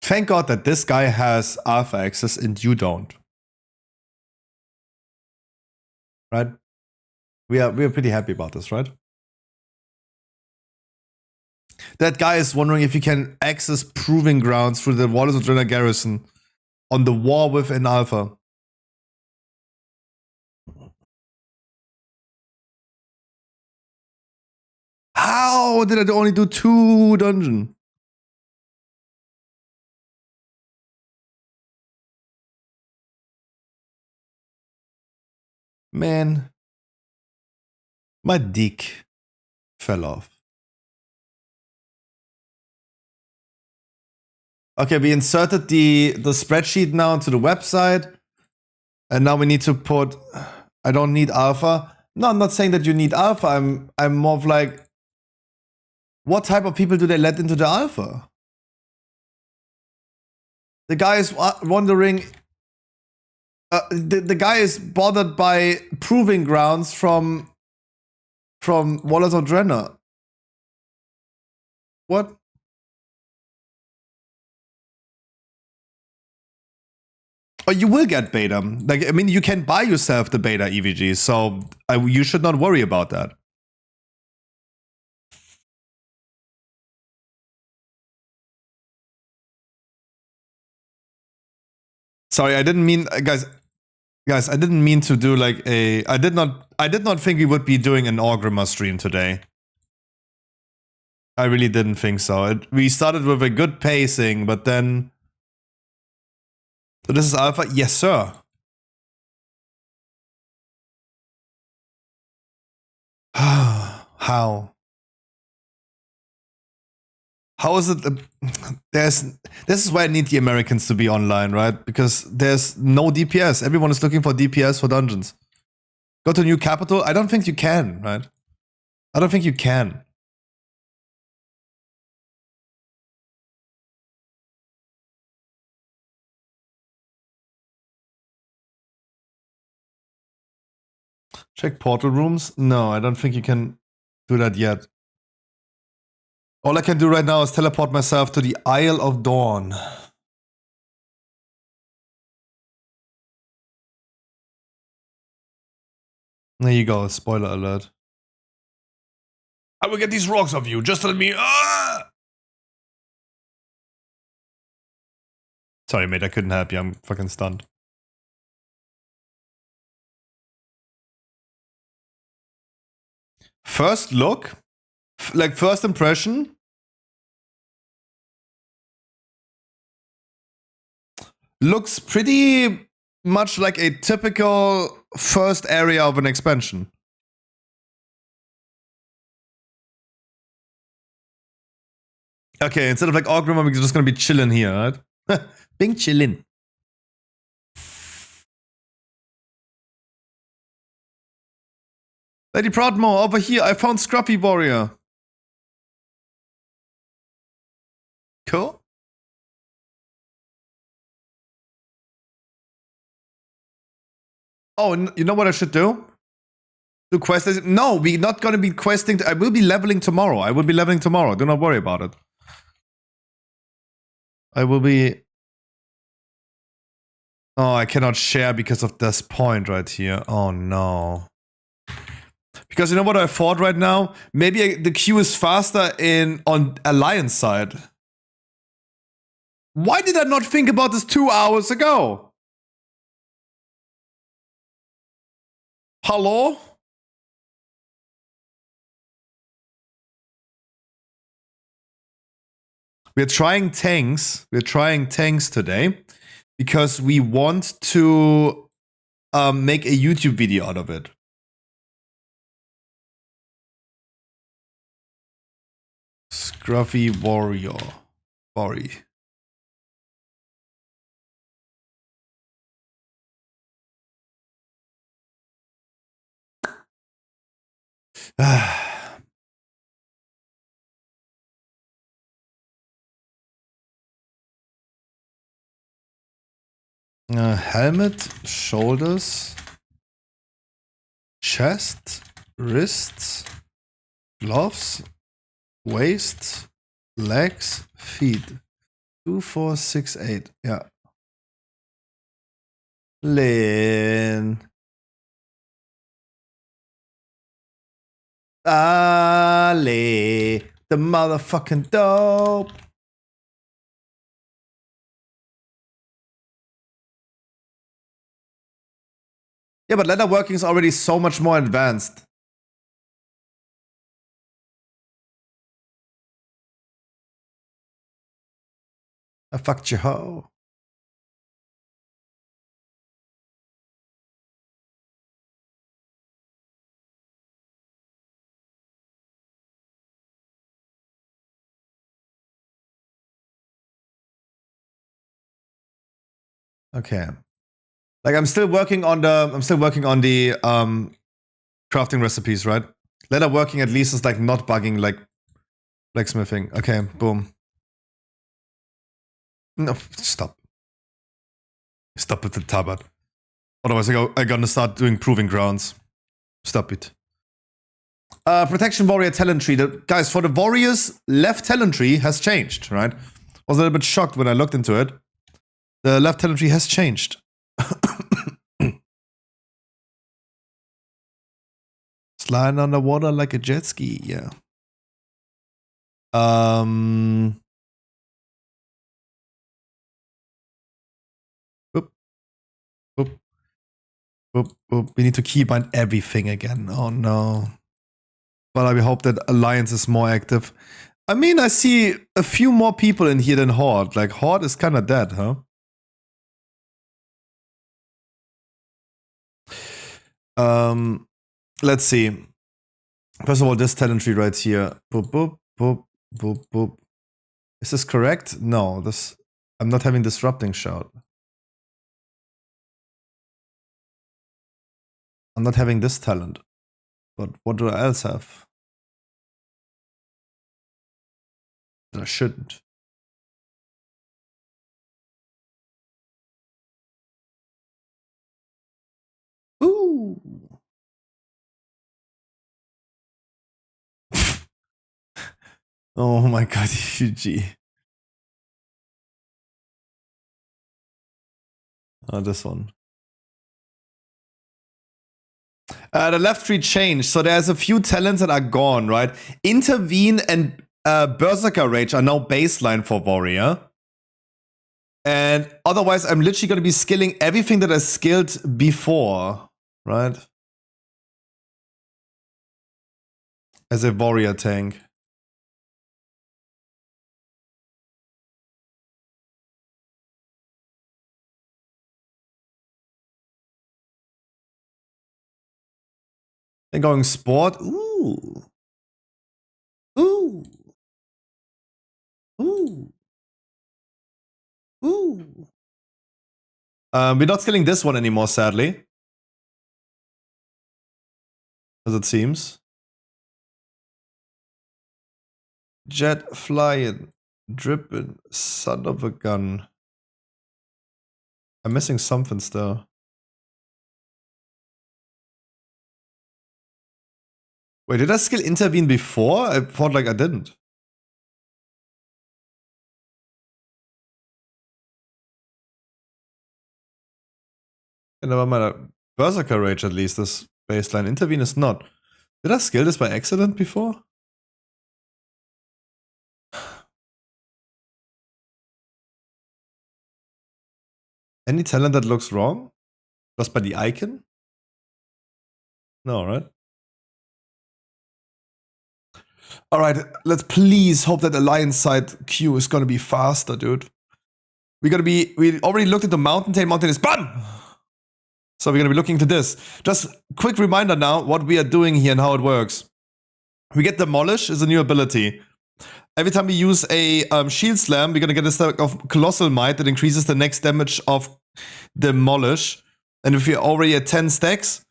Thank God that this guy has alpha access and you don't. Right? We are pretty happy about this, right? That guy is wondering if you can access proving grounds through the Warlords of Draenor garrison on the War Within Alpha. How did I only do 2 dungeon? Man, my dick fell off. Okay, we inserted the spreadsheet now into the website. And now we need to put, I don't need alpha. No, I'm not saying that you need alpha. I'm more of like, what type of people do they let into the alpha? The guy is wondering, the guy is bothered by proving grounds from Warlords of Draenor. What? Oh, you will get beta. Like, I mean, you can buy yourself the beta EVG, so you should not worry about that. Sorry, I didn't mean, guys, I didn't mean to do like a, I did not think we would be doing an Orgrimmar stream today. I really didn't think so. We started with a good pacing, but then... So this is alpha? Yes, sir. How? How is it? This is why I need the Americans to be online, right? Because there's no DPS. Everyone is looking for DPS for dungeons. Go to new capital? I don't think you can, right? I don't think you can. Check portal rooms? No, I don't think you can do that yet. All I can do right now is teleport myself to the Isle of Dawn. There you go, spoiler alert. I will get these rocks off you, just let me... Sorry, mate, I couldn't help you, I'm fucking stunned. First look, like first impression, looks pretty much like a typical first area of an expansion. Okay, instead of like Orgrimmar, we're just gonna be chilling here, right? Being chillin'. Lady Proudmoore, over here, I found Scruffy Warrior. Cool. Oh, you know what I should do? Do quests? No, we're not gonna be questing. I will be leveling tomorrow. I will be leveling tomorrow. Do not worry about it. I will be... Oh, I cannot share because of this point right here. Oh no. Because you know what I thought right now? Maybe the queue is faster on Alliance side. Why did I not think about this 2 hours ago? Hello? We're trying tanks. We're trying tanks today because we want to make a YouTube video out of it. Scruffy Warrior. Sorry. Helmet, shoulders, chest, wrists, gloves, waist, legs, feet. 2, 4, 6, 8. Yeah. Lin. Ali. The motherfucking dope. Yeah, but leatherworking is already so much more advanced. I fucked your hoe. Okay. Like I'm still working on the crafting recipes, right? Leatherworking at least is like not bugging like blacksmithing. Okay, boom. No, stop. Stop with the tabard. Otherwise I'm gonna start doing proving grounds. Stop it. Protection warrior talent tree. Guys, for the warriors, left talent tree has changed, right? I was a little bit shocked when I looked into it. The left talent tree has changed. Sliding underwater like a jet ski, yeah. Boop. Boop. Boop. Boop. We need to keybind everything again. Oh no. But I hope that Alliance is more active. I mean, I see a few more people in here than Horde. Like, Horde is kind of dead, huh? Let's see. First of all, this talent tree right here. Boop, boop, boop, boop, boop. Is this correct? No, this... I'm not having disrupting shout. I'm not having this talent. But what do I else have? That I shouldn't. Ooh. Oh my god, GG. Oh, this one. The left tree changed, so there's a few talents that are gone, right? Intervene and Berserker Rage are now baseline for Warrior. And otherwise, I'm literally going to be skilling everything that I skilled before, right? As a Warrior tank. And going Sport. Ooh. Ooh. Ooh. Ooh. We're not skilling this one anymore, sadly. As it seems. Jet flying. Dripping. Son of a gun. I'm missing something still. Wait, did I skill intervene before? I thought like I didn't. And never mind. Berserker Rage at least is baseline. Intervene is not. Did I skill this by accident before? Any talent that looks wrong? Just by the icon? No, right? Alright, let's please hope that Alliance side Q is gonna be faster, dude. We already looked at the Mountain Tail. Mountain is bun! So we're gonna be looking to this. Just quick reminder now what we are doing here and how it works. We get Demolish as a new ability. Every time we use a Shield Slam, we're gonna get a stack of Colossal Might that increases the next damage of Demolish. And if we're already at 10 stacks,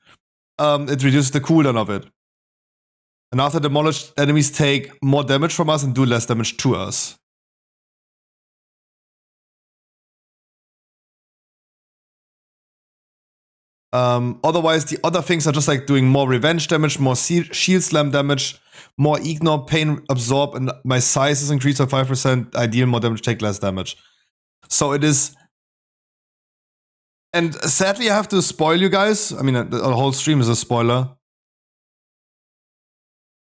it reduces the cooldown of it. And after Demolish, enemies take more damage from us and do less damage to us. Otherwise, the other things are just like doing more revenge damage, more shield slam damage, more ignore, pain absorb, and my size is increased by 5%. I deal more damage, take less damage. So it is. And sadly, I have to spoil you guys. I mean, the whole stream is a spoiler.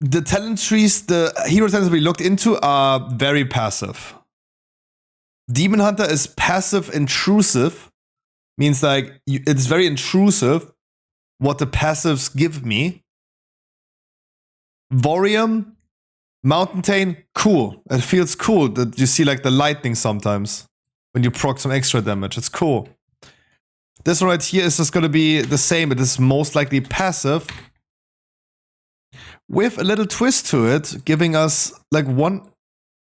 The talent trees, the hero talents we looked into are very passive. Demon Hunter is passive intrusive. Means like, it's very intrusive what the passives give me. Warrior, Mountain Tail, cool. It feels cool that you see like the lightning sometimes when you proc some extra damage. It's cool. This one right here is just gonna be the same. It is most likely passive with a little twist to it, giving us like one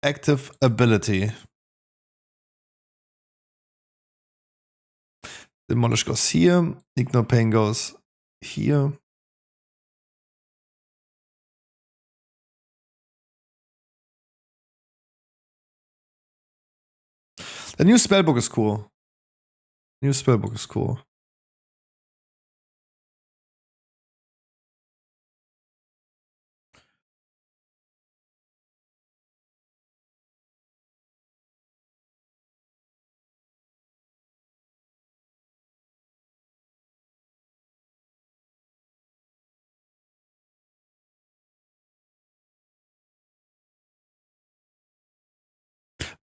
active ability. Demolish goes here. Ignore Pain goes here. The new spellbook is cool. New spellbook is cool.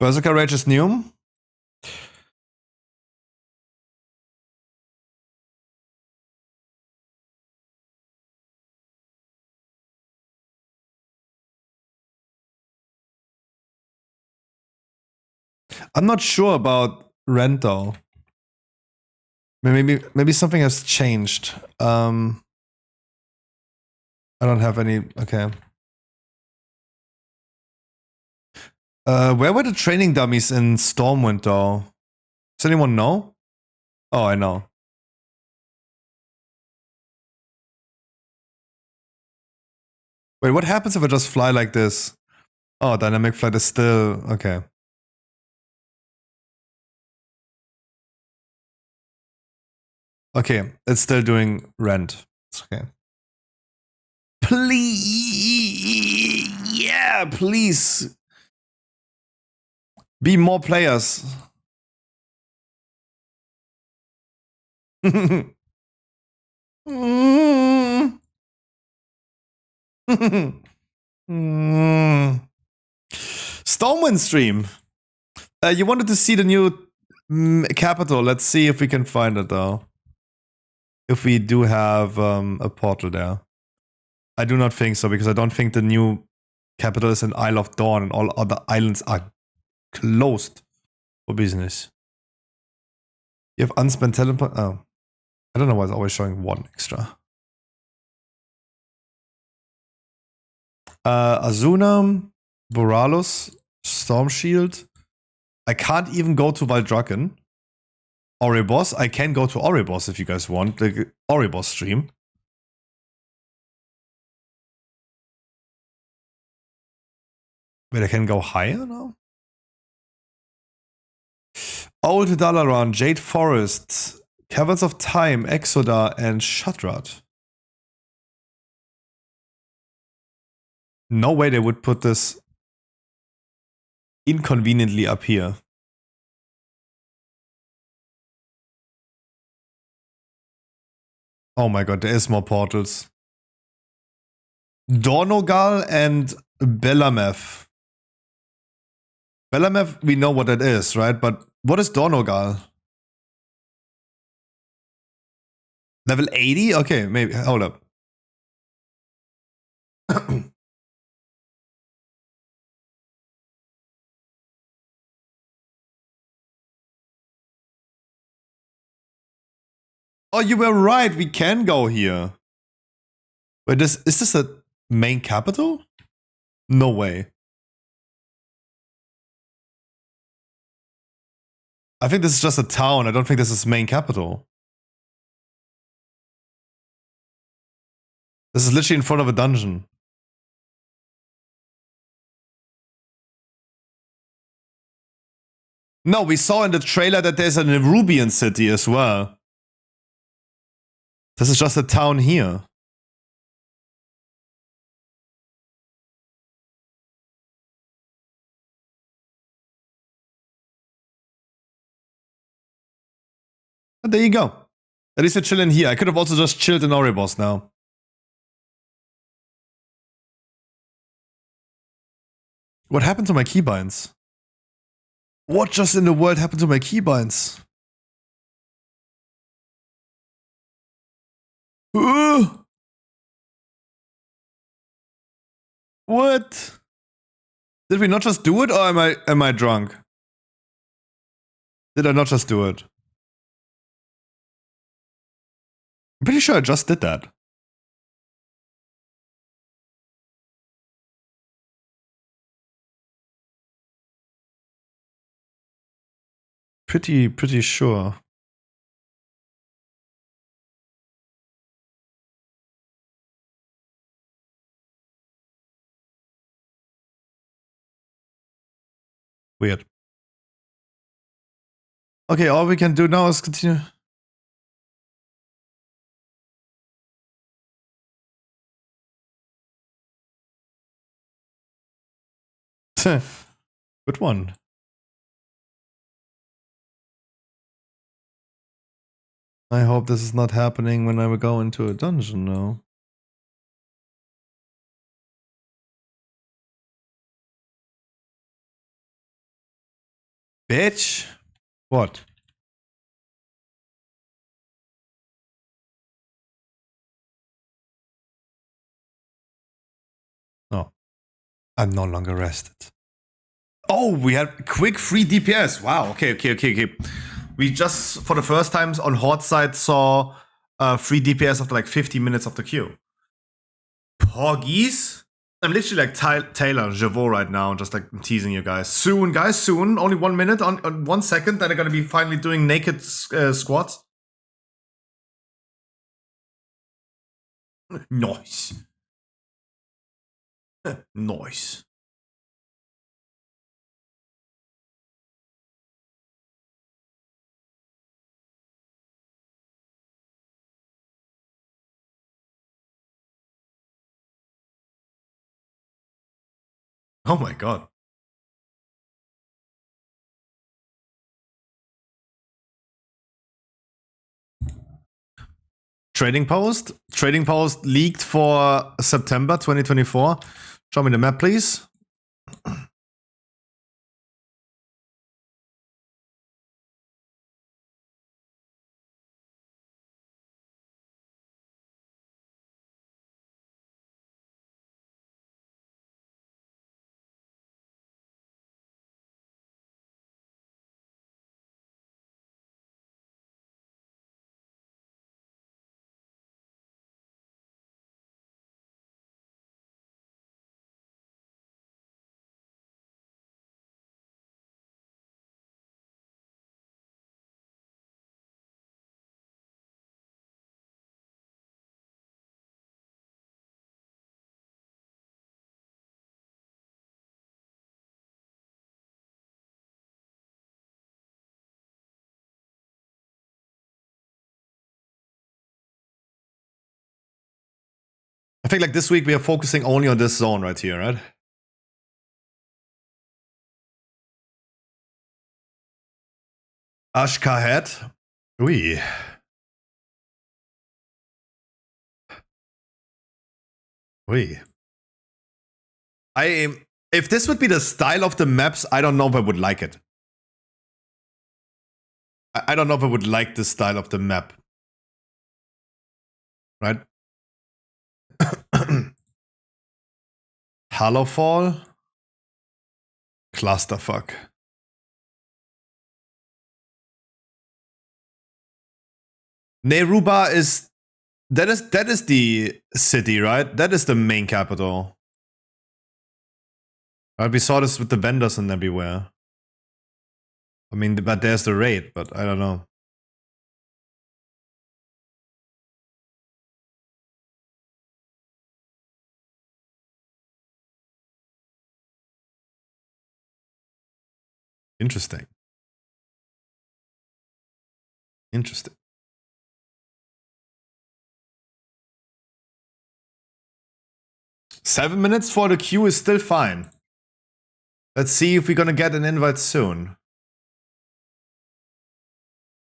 Berserker Rage is new. I'm not sure about Rent though. Maybe something has changed. I don't have any. Okay. Where were the training dummies in Stormwind though? Does anyone know? Oh, I know. Wait, what happens if I just fly like this? Oh, dynamic flight is still okay. Okay, it's still doing rent. It's okay. Please. Yeah, please. Be more players. Mm. Mm. Stormwind stream. You wanted to see the new capital. Let's see if we can find it though. If we do have a portal there. I do not think so, because I don't think the new capital is in Isle of Dawn and all other islands are closed for business. You have unspent talent point. Oh. I don't know why it's always showing one extra. Azuna, Boralos, Storm Shield. I can't even go to Valdrakken. Oribos. I can go to Oribos if you guys want. The Oribos stream. Wait, I can go higher now? Old Dalaran, Jade Forest, Caverns of Time, Exoda, and Shatrat. No way they would put this inconveniently up here. Oh my god, there is more portals. Dornogal and Belameth. Belameth, we know what that is, right? But what is Dornogal? Level 80? Okay, maybe. Hold up. Oh, you were right. We can go here. Wait, is this a main capital? No way. I think this is just a town. I don't think this is main capital. This is literally in front of a dungeon. No, we saw in the trailer that there's an Nerubian city as well. This is just a town here. And there you go. At least we're chilling here. I could have also just chilled in Oribos now. What happened to my keybinds? What just in the world happened to my keybinds? What? Did we not just do it, or am I drunk? Did I not just do it? I'm pretty sure I just did that. Pretty sure. Weird. Okay, all we can do now is continue. Good one. I hope this is not happening when I go into a dungeon now. Bitch! What? No. I'm no longer rested. Oh, we had quick free DPS. Wow, okay. We just, for the first time on Horde side, saw free DPS after like 50 minutes of the queue. Porgies? I'm literally like Taylor Javot right now, just like teasing you guys. Soon, guys, soon. Only 1 minute, on 1 second, then they're gonna be finally doing naked squats. Nice. Nice. Oh my god. Trading Post? Trading Post leaked for September 2024. Show me the map, please. I think like this week we are focusing only on this zone right here, right? Ashkahet. Ui. Ui. I am. If this would be the style of the maps, I don't know if I would like it. I don't know if I would like this style of the map. Right? Hallowfall. Clusterfuck. Neruba is that is the city, right? That is the main capital. Right, we saw this with the vendors and everywhere. I mean, but there's the raid, but I don't know. Interesting. Interesting. Seven minutes for the queue is still fine. Let's see if we're gonna get an invite soon.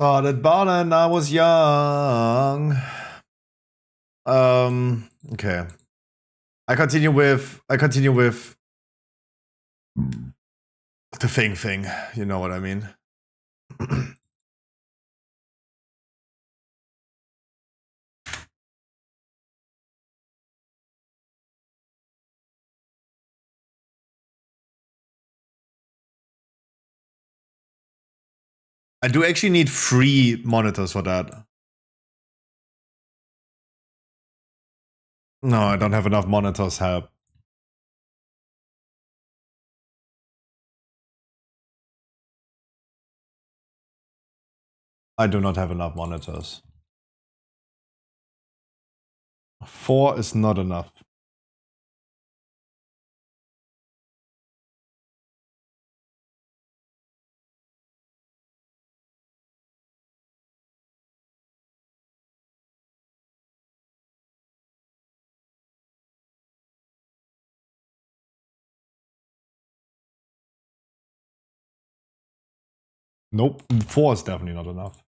Started balling, I was young. Okay. I continue with the thing. You know what I mean? I do actually need free monitors for that. No, I don't have enough monitors, help. I do not have enough monitors. 4 is not enough. Nope, 4 is definitely not enough.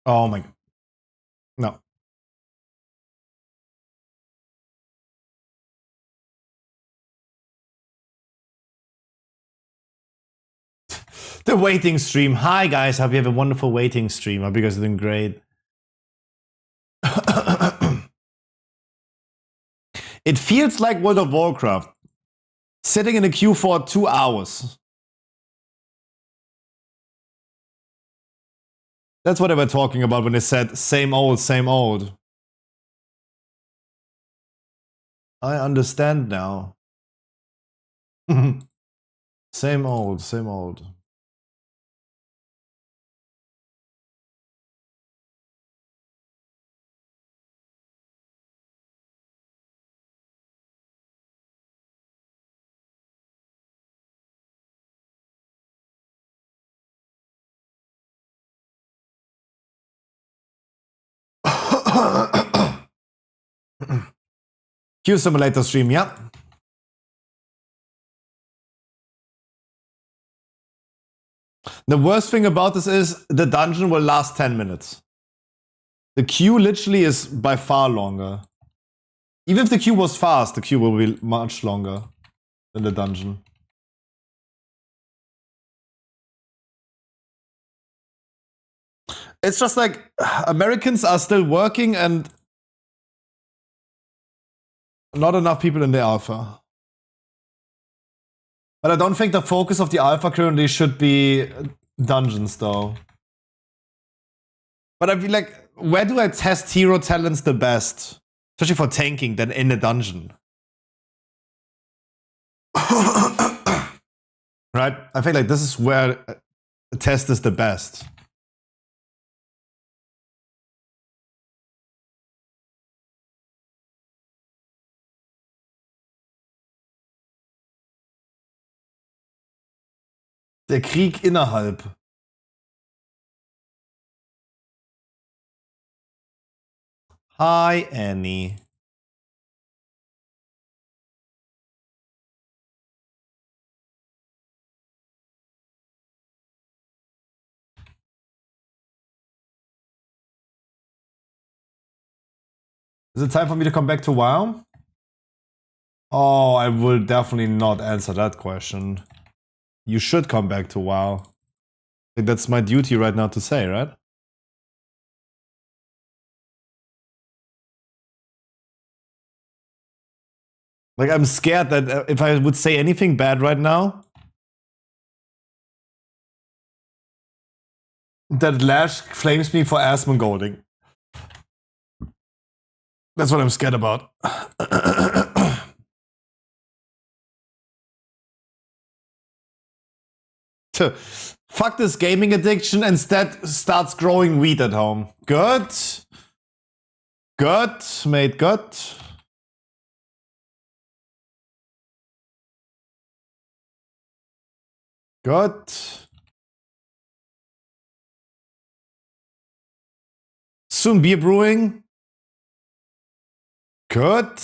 Oh my. No. The waiting stream. Hi guys, hope you have a wonderful waiting stream. Hope you guys are doing great. It feels like World of Warcraft. Sitting in a queue for 2 hours. That's what they were talking about when they said same old, same old. I understand now. Same old, same old. Q Simulator stream, yeah. The worst thing about this is the dungeon will last 10 minutes. The queue literally is by far longer. Even if the queue was fast, the queue will be much longer than the dungeon. It's just like Americans are still working and not enough people in the alpha. But I don't think the focus of the alpha currently should be dungeons though. But I feel like, where do I test hero talents the best? Especially for tanking than in a dungeon. Right? I think like this is where a test is the best. Der Krieg innerhalb. Hi, Annie. Is it time for me to come back to WoW? Oh, I will definitely not answer that question. You should come back to WoW. I think that's my duty right now to say, right? Like, I'm scared that if I would say anything bad right now, that Lash flames me for Asmongolding. That's what I'm scared about. Fuck this gaming addiction, instead starts growing weed at home. Good. Good, mate, good. Good. Soon beer brewing. Good.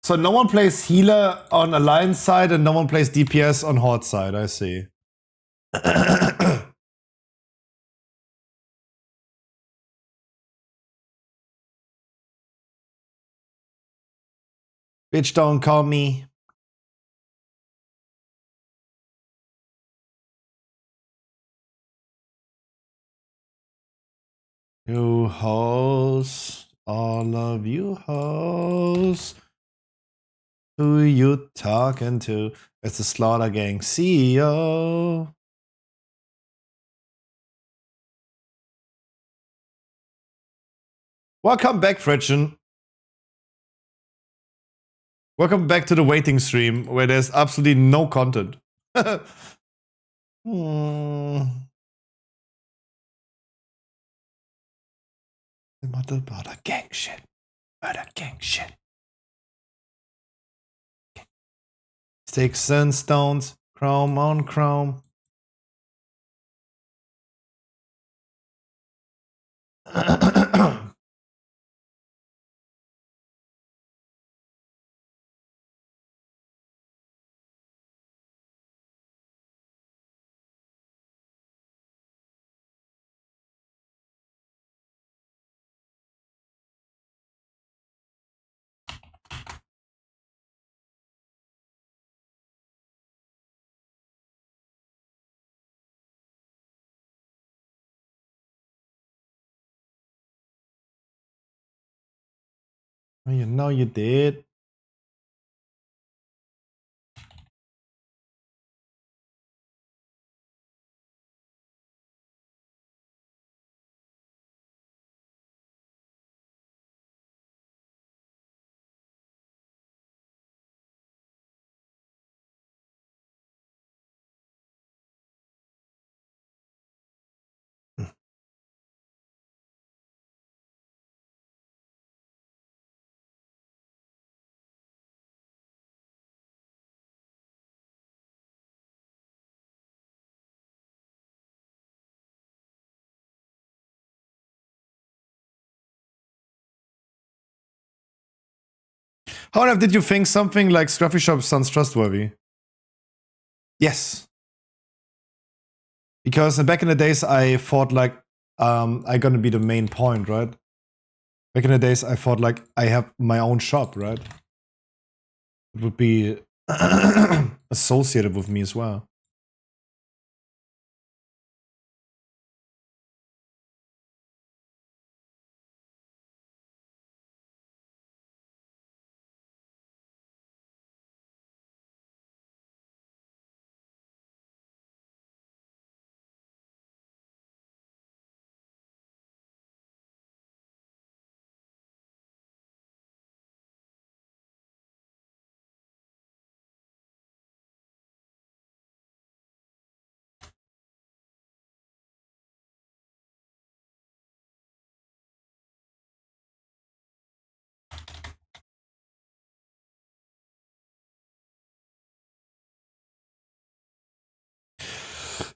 So no one plays healer on Alliance side and no one plays DPS on Horde side, I see. Bitch, don't call me. You hoes, all of you hoes. Who you talking to? It's the Slaughter Gang CEO. Welcome back, Fritchen. Welcome back to the waiting stream where there's absolutely no content. Murder gang shit. Murder gang shit. Sticks and stones, chrome on chrome. You know you did. However, did you think something like Scruffy Shop sounds trustworthy? Yes. Because back in the days, I thought like, I gonna be the main point, right? Back in the days, I thought like, I have my own shop, right? It would be associated with me as well.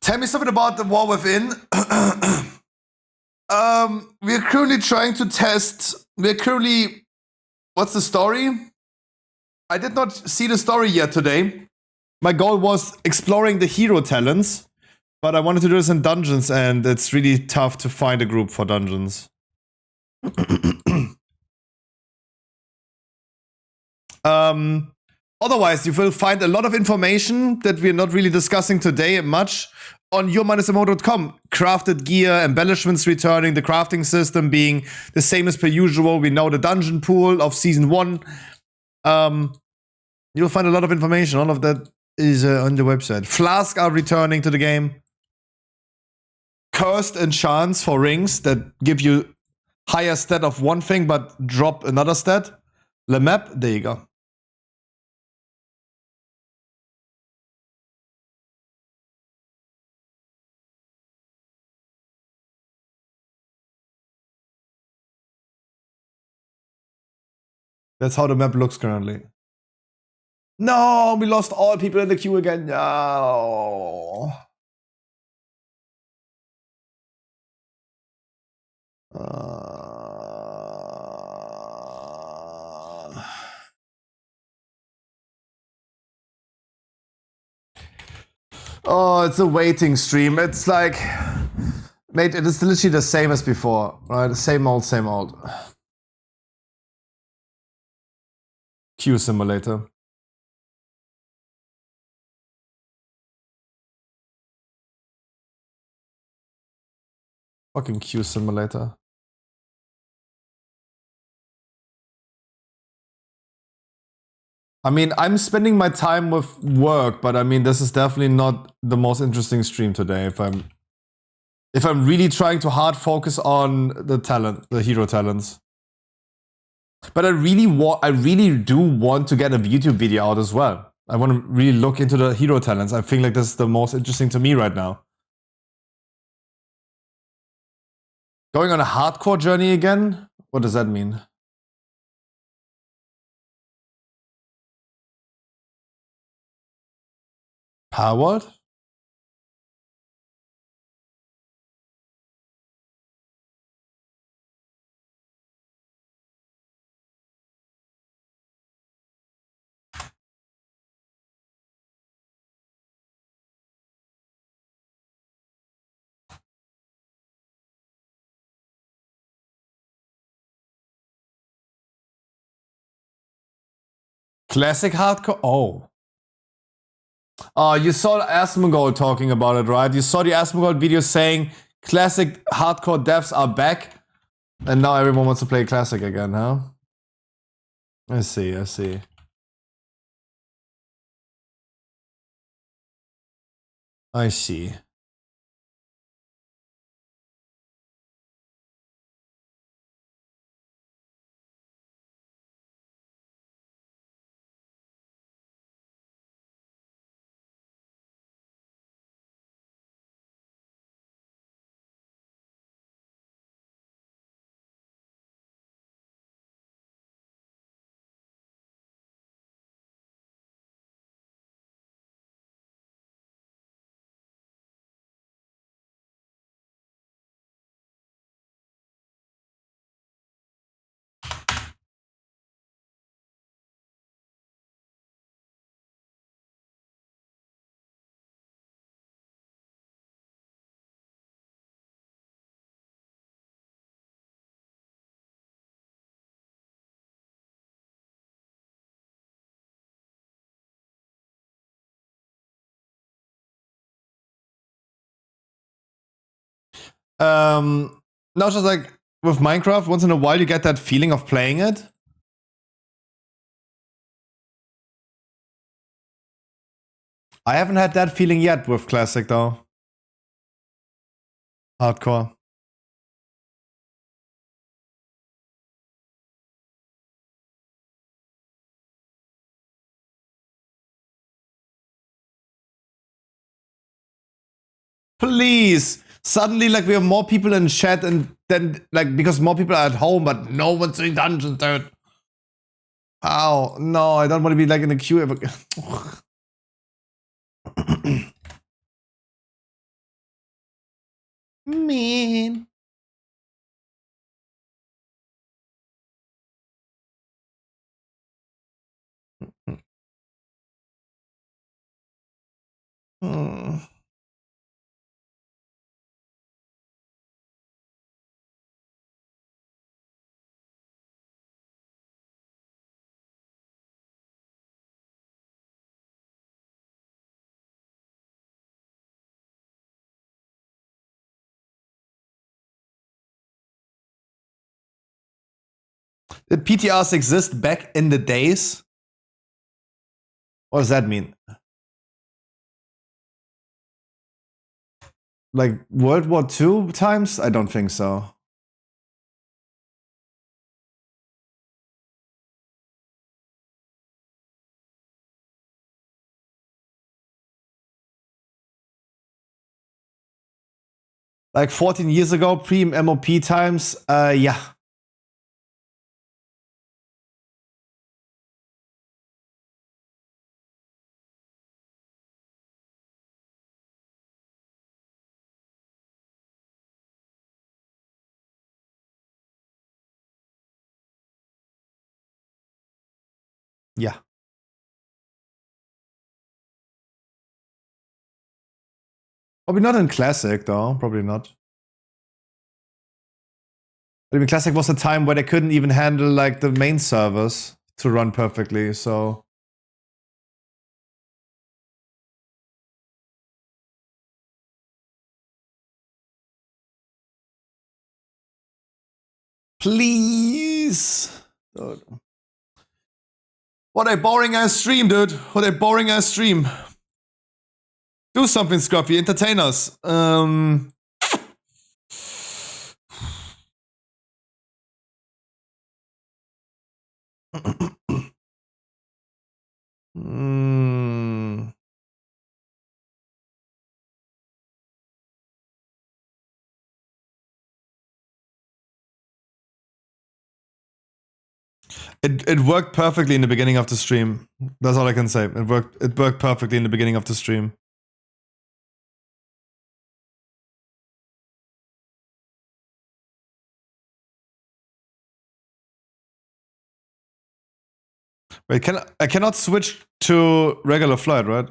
Tell me something about the War Within. We're currently trying to test. What's the story? I did not see the story yet today. My goal was exploring the hero talents, but I wanted to do this in dungeons, and it's really tough to find a group for dungeons. Otherwise, you will find a lot of information that we're not really discussing today much on your-mo.com. Crafted gear, embellishments returning, the crafting system being the same as per usual. We know the dungeon pool of Season 1. You'll find a lot of information. All of that is on the website. Flasks are returning to the game. Cursed enchants for rings that give you higher stat of one thing but drop another stat. Le map, there you go. That's how the map looks currently. No, we lost all people in the queue again. No. Oh, it's a waiting stream. It's like, mate, it is literally the same as before, right? Same old, same old. Queue simulator. Fucking queue simulator. I mean, I'm spending my time with work, but I mean, this is definitely not the most interesting stream today. If I'm really trying to hard focus on the hero talents. But I really do want to get a YouTube video out as well. I want to really look into the hero talents. I think like this is the most interesting to me right now. Going on a hardcore journey again? What does that mean? Power World? Classic hardcore? Oh. You saw Asmongold talking about it, right? You saw the Asmongold video saying classic hardcore devs are back, and now everyone wants to play classic again, huh? I see, I see. I see. No, just like with Minecraft, once in a while you get that feeling of playing it. I haven't had that feeling yet with Classic though. Hardcore. Please! Suddenly, like, we have more people in chat and then, like, because more people are at home, but no one's doing dungeons, dude. Ow. No, I don't want to be, like, in the queue ever. Man. Hmm. Did PTRs exist back in the days? What does that mean? Like World War II times? I don't think so. Like 14 years ago, pre-MOP times? Yeah. Yeah. Probably not in Classic, though. Probably not. I mean, Classic was a time where they couldn't even handle, like, the main servers to run perfectly, so... Please! Dude. What a boring ass stream, dude. What a boring ass stream. Do something, Scruffy. Entertain us. It worked perfectly in the beginning of the stream. That's all I can say. It worked perfectly in the beginning of the stream. Wait, I cannot switch to regular flight, right?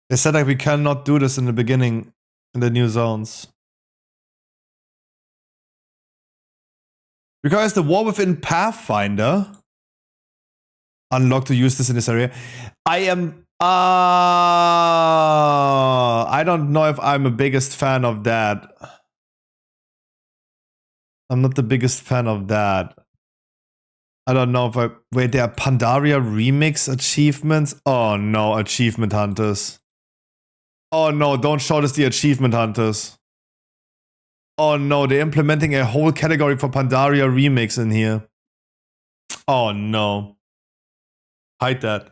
They said like we cannot do this in the beginning in the new zones. Because the war within Pathfinder unlocked to use this in this area. I don't know if I'm a biggest fan of that. I'm not the biggest fan of that. I don't know if I... Wait, there are Pandaria Remix achievements? Oh no, achievement hunters. Oh no, don't show us the achievement hunters. Oh no, they're implementing a whole category for Pandaria Remix in here. Oh no. Hide that.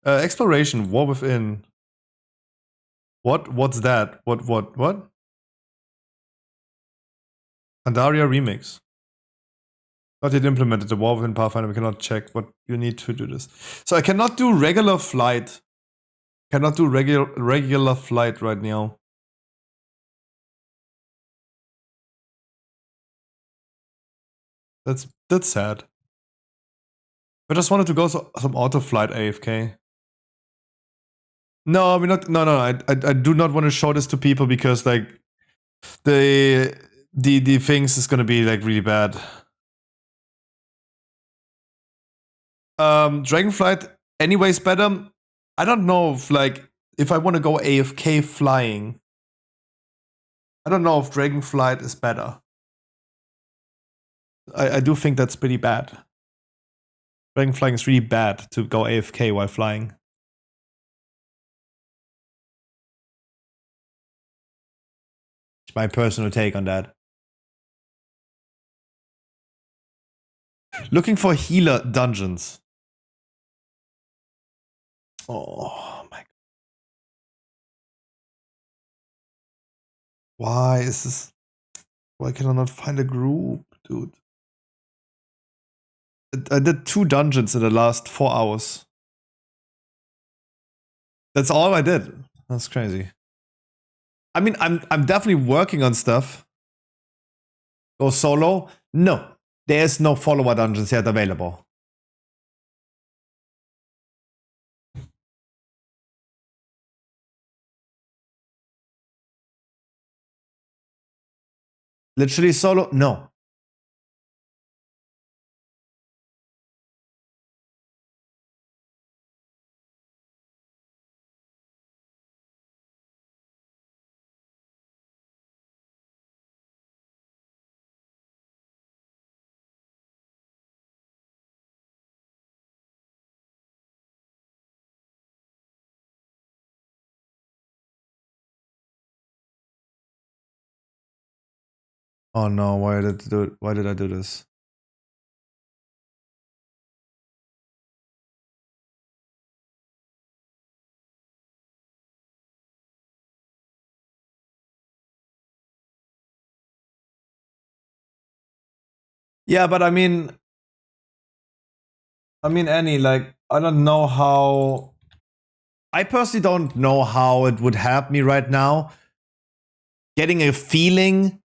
Exploration, War Within. What's that? What? Pandaria Remix. Not yet implemented. The War Within Pathfinder. We cannot check what you need to do this. So I cannot do regular flight. Cannot do regular flight right now. That's sad. I just wanted to go some auto flight AFK. No, we're not. No. I do not want to show this to people because like the the things is gonna be like really bad. Dragonflight anyways better. I don't know if I want to go AFK flying. I don't know if Dragonflight is better. I do think that's pretty bad. Dragon flying is really bad to go AFK while flying. It's my personal take on that. Looking for healer dungeons. Oh my god. Why is this? Why can I not find a group, dude? I did 2 dungeons in the last 4 hours. That's all I did. That's crazy. I mean, I'm definitely working on stuff. Go solo? No. There's no follower dungeons yet available. Literally solo? No. Oh no, why did I do this? Yeah, but I mean, Annie, like, I don't know how. I personally don't know how it would help me right now. Getting a feeling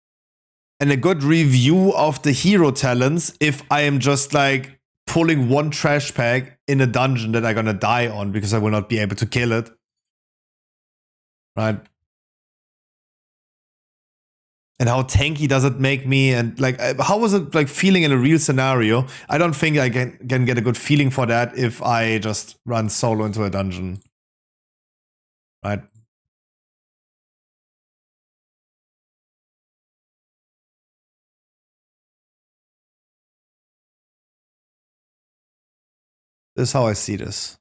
and a good review of the hero talents if I am just like pulling one trash pack in a dungeon that I'm gonna die on because I will not be able to kill it. Right? And how tanky does it make me? And like, how was it like feeling in a real scenario? I don't think I can get a good feeling for that if I just run solo into a dungeon. Right? This is how I see this.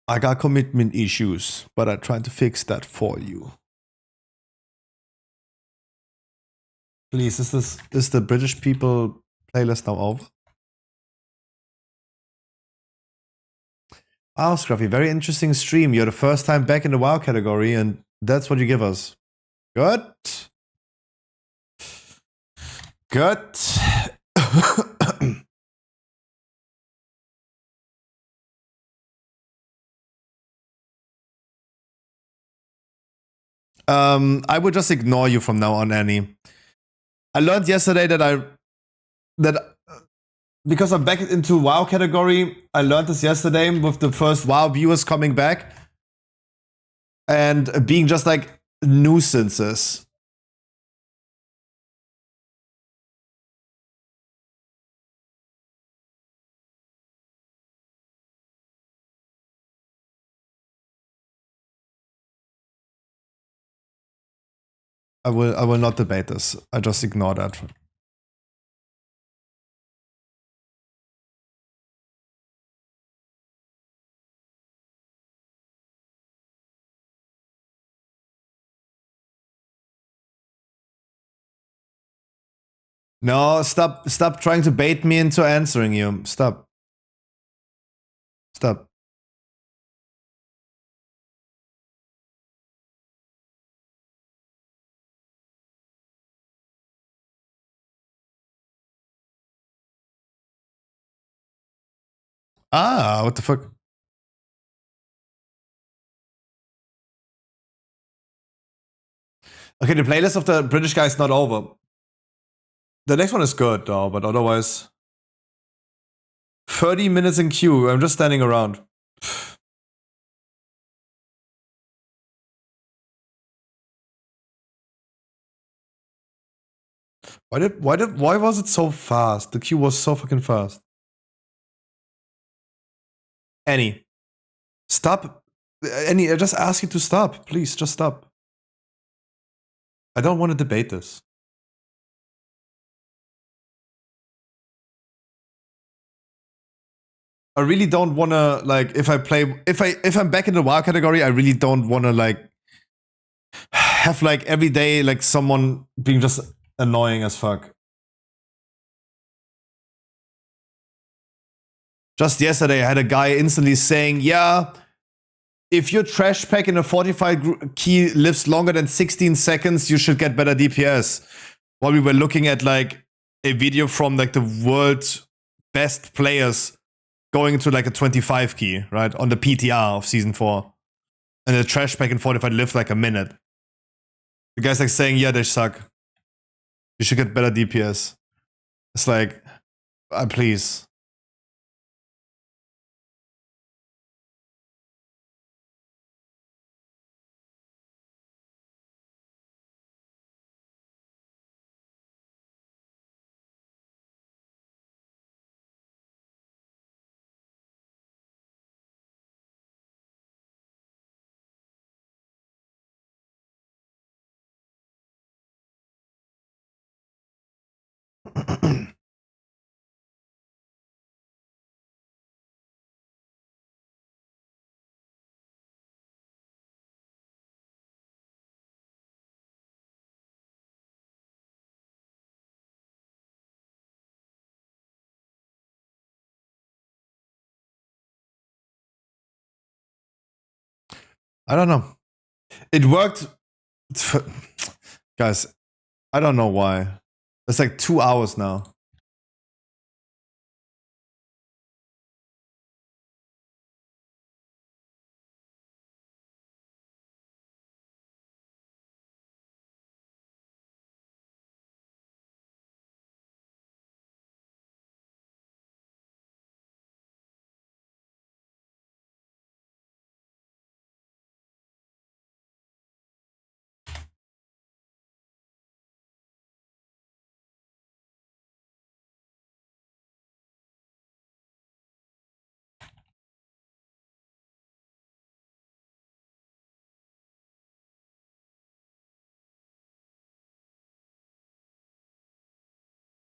I got commitment issues, but I tried to fix that for you. Please, is the British people playlist now over? Wow, Scruffy, very interesting stream. You're the first time back in the WoW category, and that's what you give us. Good. Good. I will just ignore you from now on, Annie. I learned yesterday that because I'm back into WoW category, I learned this yesterday with the first WoW viewers coming back and being just like nuisances. I will not debate this. I just ignore that. No, stop trying to bait me into answering you. Stop. Stop. Ah, what the fuck? Okay, the playlist of the British guy is not over. The next one is good though, but otherwise 30 minutes in queue. I'm just standing around. Why was it so fast? The queue was so fucking fast. Annie, stop. Annie, I just ask you to stop. Please, just stop. I don't want to debate this. I really don't want to, like, if I'm back in the WoW category, I really don't want to, like, have, like, every day, like, someone being just annoying as fuck. Just yesterday, I had a guy instantly saying, yeah, if your trash pack in a fortified key lives longer than 16 seconds, you should get better DPS. While we were looking at, like, a video from, like, the world's best players going to, like, a 25 key, right? On the PTR of Season 4. And the trash pack in fortified lived, like, a minute. The guy's, like, saying, yeah, they suck. You should get better DPS. It's like, please. I don't know. It worked. Guys, I don't know why. It's like 2 hours now.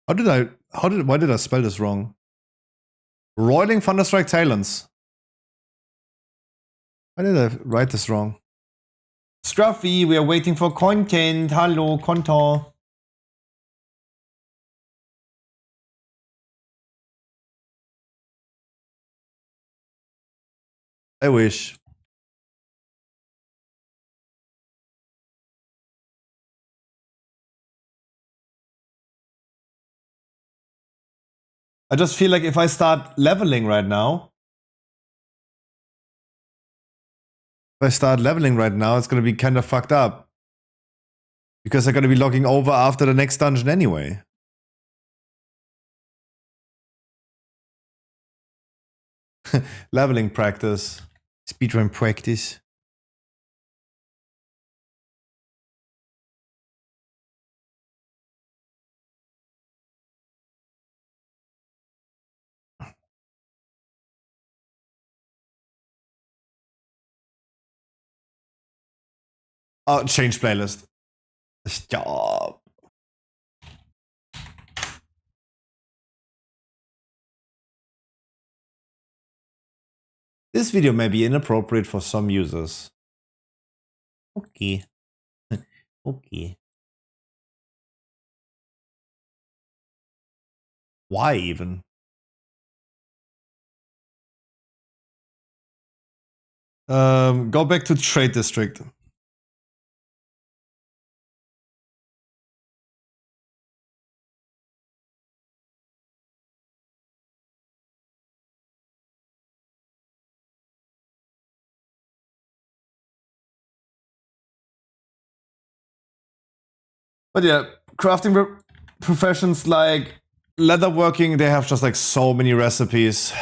Why did I spell this wrong? Roiling Thunderstrike Talons. Why did I write this wrong? Scruffy, we are waiting for content. Hello, Konto. I wish. I just feel like if I start leveling right now, it's gonna be kind of fucked up. Because I'm gonna be logging over after the next dungeon anyway. Leveling practice. Speedrun practice. Oh, change playlist. Stop. This video may be inappropriate for some users. Okay. Okay. Why even? Go back to Trade District. But yeah, crafting professions like leatherworking, they have just like so many recipes.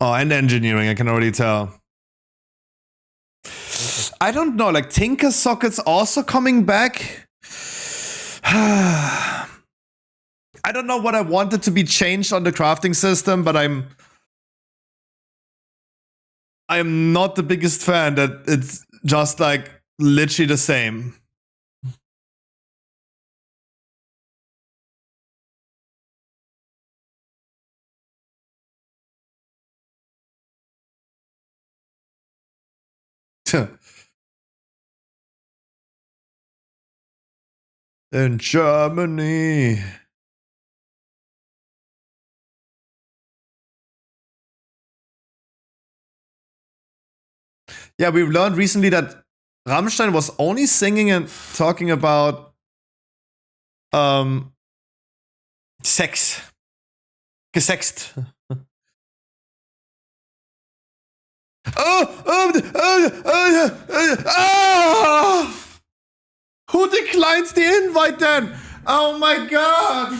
Oh, and engineering, I can already tell. I don't know, like Tinker sockets also coming back. I don't know what I wanted to be changed on the crafting system, but I'm not the biggest fan that it's just like literally the same. In Germany. Yeah, we've learned recently that Rammstein was only singing and talking about sex. Gesext. Who declines the invite then? Oh my god!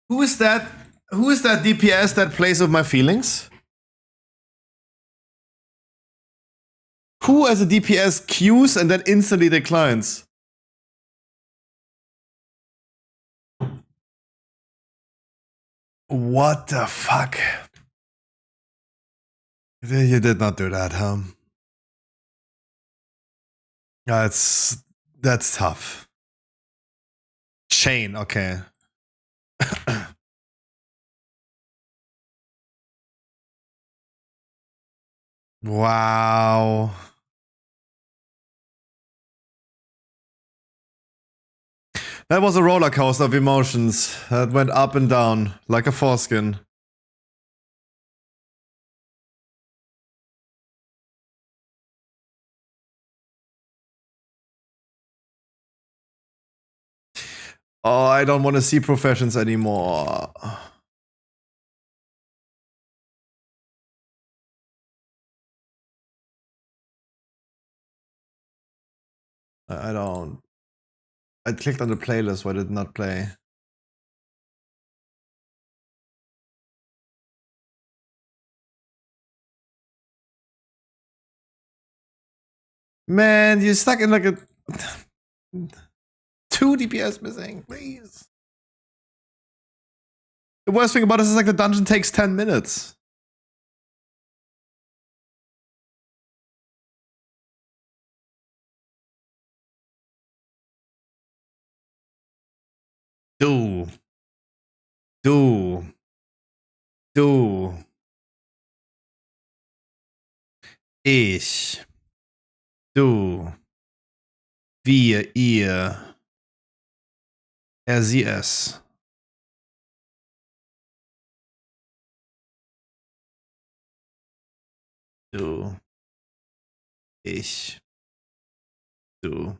Who is that? Who is that DPS that plays with my feelings? Who as a DPS queues and then instantly declines? What the fuck? You did not do that, huh? That's tough. Chain, okay. Wow. That was a roller coaster of emotions that went up and down like a foreskin. Oh, I don't want to see professions anymore. I don't. I clicked on the playlist, but it did not play. Man, you're stuck in like a 2 DPS missing, please. The worst thing about this is like the dungeon takes 10 minutes. Du. Ich. Du. Wir. Ihr. Er, sie, es. Du. Ich. Du.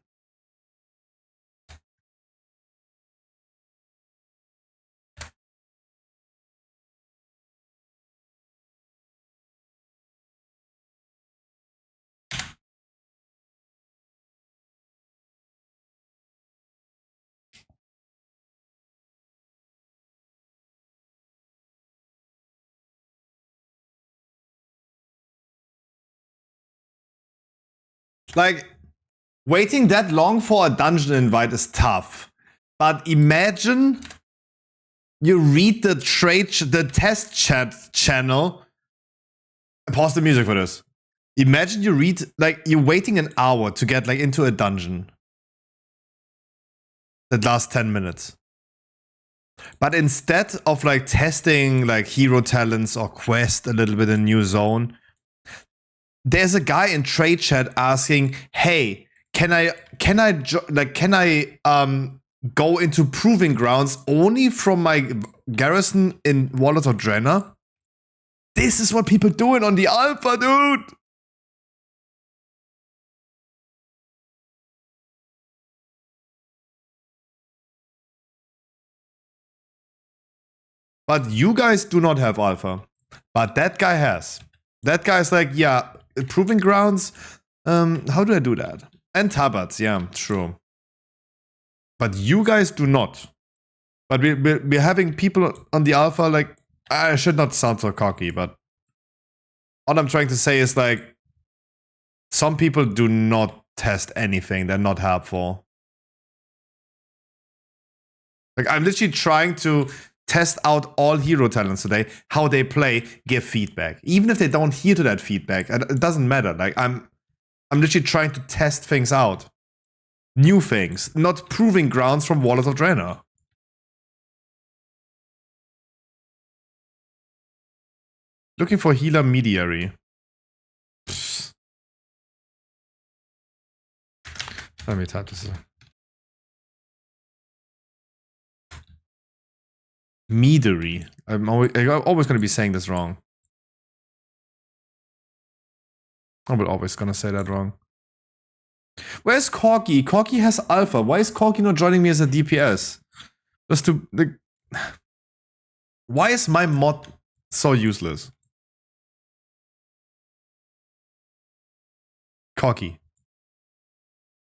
Like, waiting that long for a dungeon invite is tough. But imagine you read the test chat channel. Pause the music for this. Imagine you read, like, you're waiting an hour to get, like, into a dungeon. That lasts 10 minutes. But instead of, like, testing, like, hero talents or quest a little bit in new zone, there's a guy in trade chat asking, hey, can I go into proving grounds only from my garrison in Wallet of Draenor? This is what people doing on the alpha, dude. But you guys do not have alpha. But that guy has. That guy's like, yeah, proving grounds. How do I do that? And tabards, yeah, true. But you guys do not. But we're having people on the alpha, like, I should not sound so cocky, but what I'm trying to say is, like, some people do not test anything. They're not helpful. Like, I'm literally trying to test out all hero talents today, how they play, give feedback. Even if they don't hear to that feedback, it doesn't matter. Like, I'm literally trying to test things out. New things, not proving grounds from Wallet of Draenor. Looking for healer mediary. Psst. Let me type this. Mediary. I'm always going to be saying this wrong. I'm always going to say that wrong. Where's Corky? Corky has alpha. Why is Corky not joining me as a DPS? Just to, like, why is my mod so useless? Corky.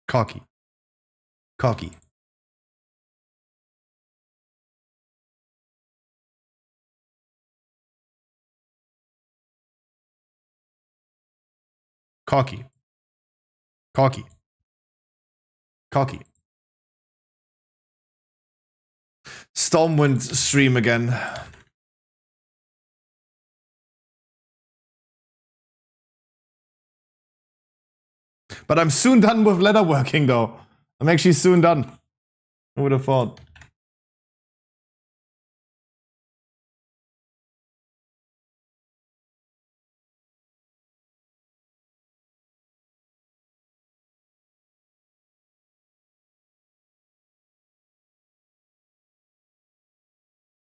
Corky. Corky. Corky. Corky. Corky. Stormwind stream again. But I'm soon done with leatherworking, though. I'm actually soon done. Who would have thought?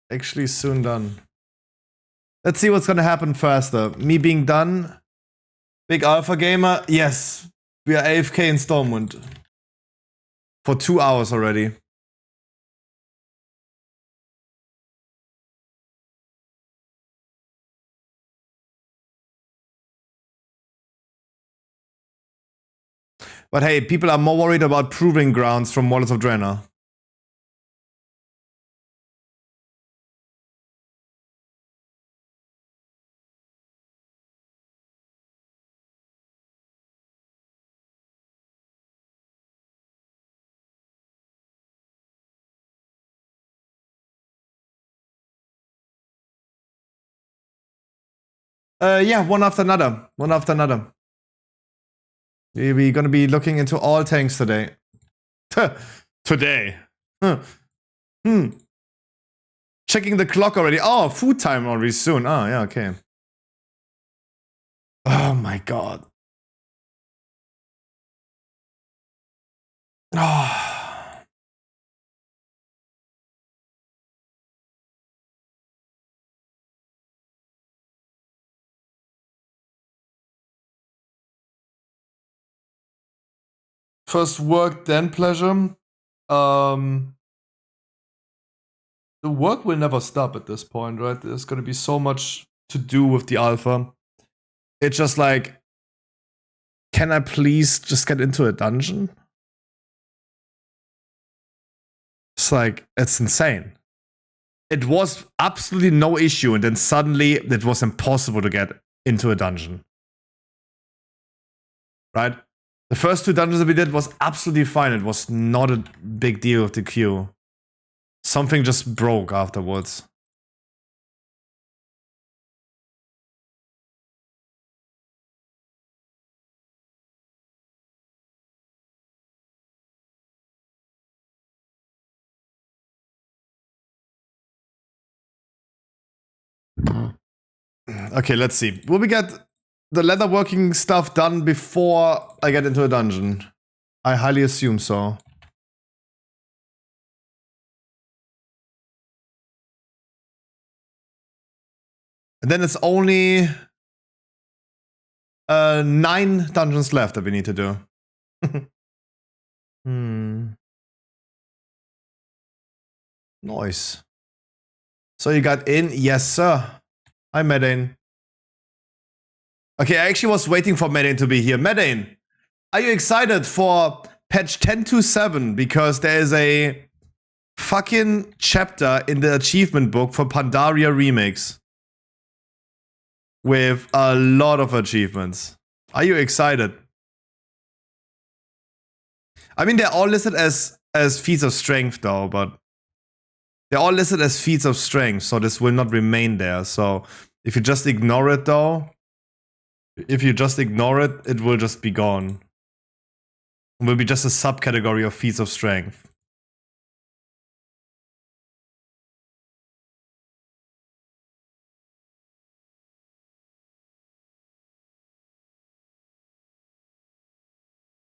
Actually soon done. Let's see what's gonna happen faster. Me being done. Big alpha gamer. Yes. We are AFK in Stormwind. For 2 hours already. But hey, people are more worried about proving grounds from Wallet of Draenor. Yeah, one after another. One after another. We're gonna be looking into all tanks today. Today. Checking the clock already. Oh, food time already soon. Oh, yeah, okay. Oh my god. Oh. First work, then pleasure. The work will never stop at this point, right? There's gonna be so much to do with the alpha. It's just like, can I please just get into a dungeon? It's like, it's insane. It was absolutely no issue, and then suddenly it was impossible to get into a dungeon. Right? The first 2 dungeons that we did was absolutely fine. It was not a big deal with the queue. Something just broke afterwards. Okay, let's see. Will we get the leatherworking stuff done before I get into a dungeon? I highly assume so. And then it's only 9 dungeons left that we need to do. Nice. So you got in? Yes, sir. Hi, Medane. Okay, I actually was waiting for Medane to be here. Medane, are you excited for patch 10.27? Because there is a fucking chapter in the achievement book for Pandaria Remix. With a lot of achievements. Are you excited? I mean, they're all listed as feats of strength though, but they're all listed as feats of strength, so this will not remain there. So if you just ignore it though, if you just ignore it, it will just be gone. It will be just a subcategory of feats of strength.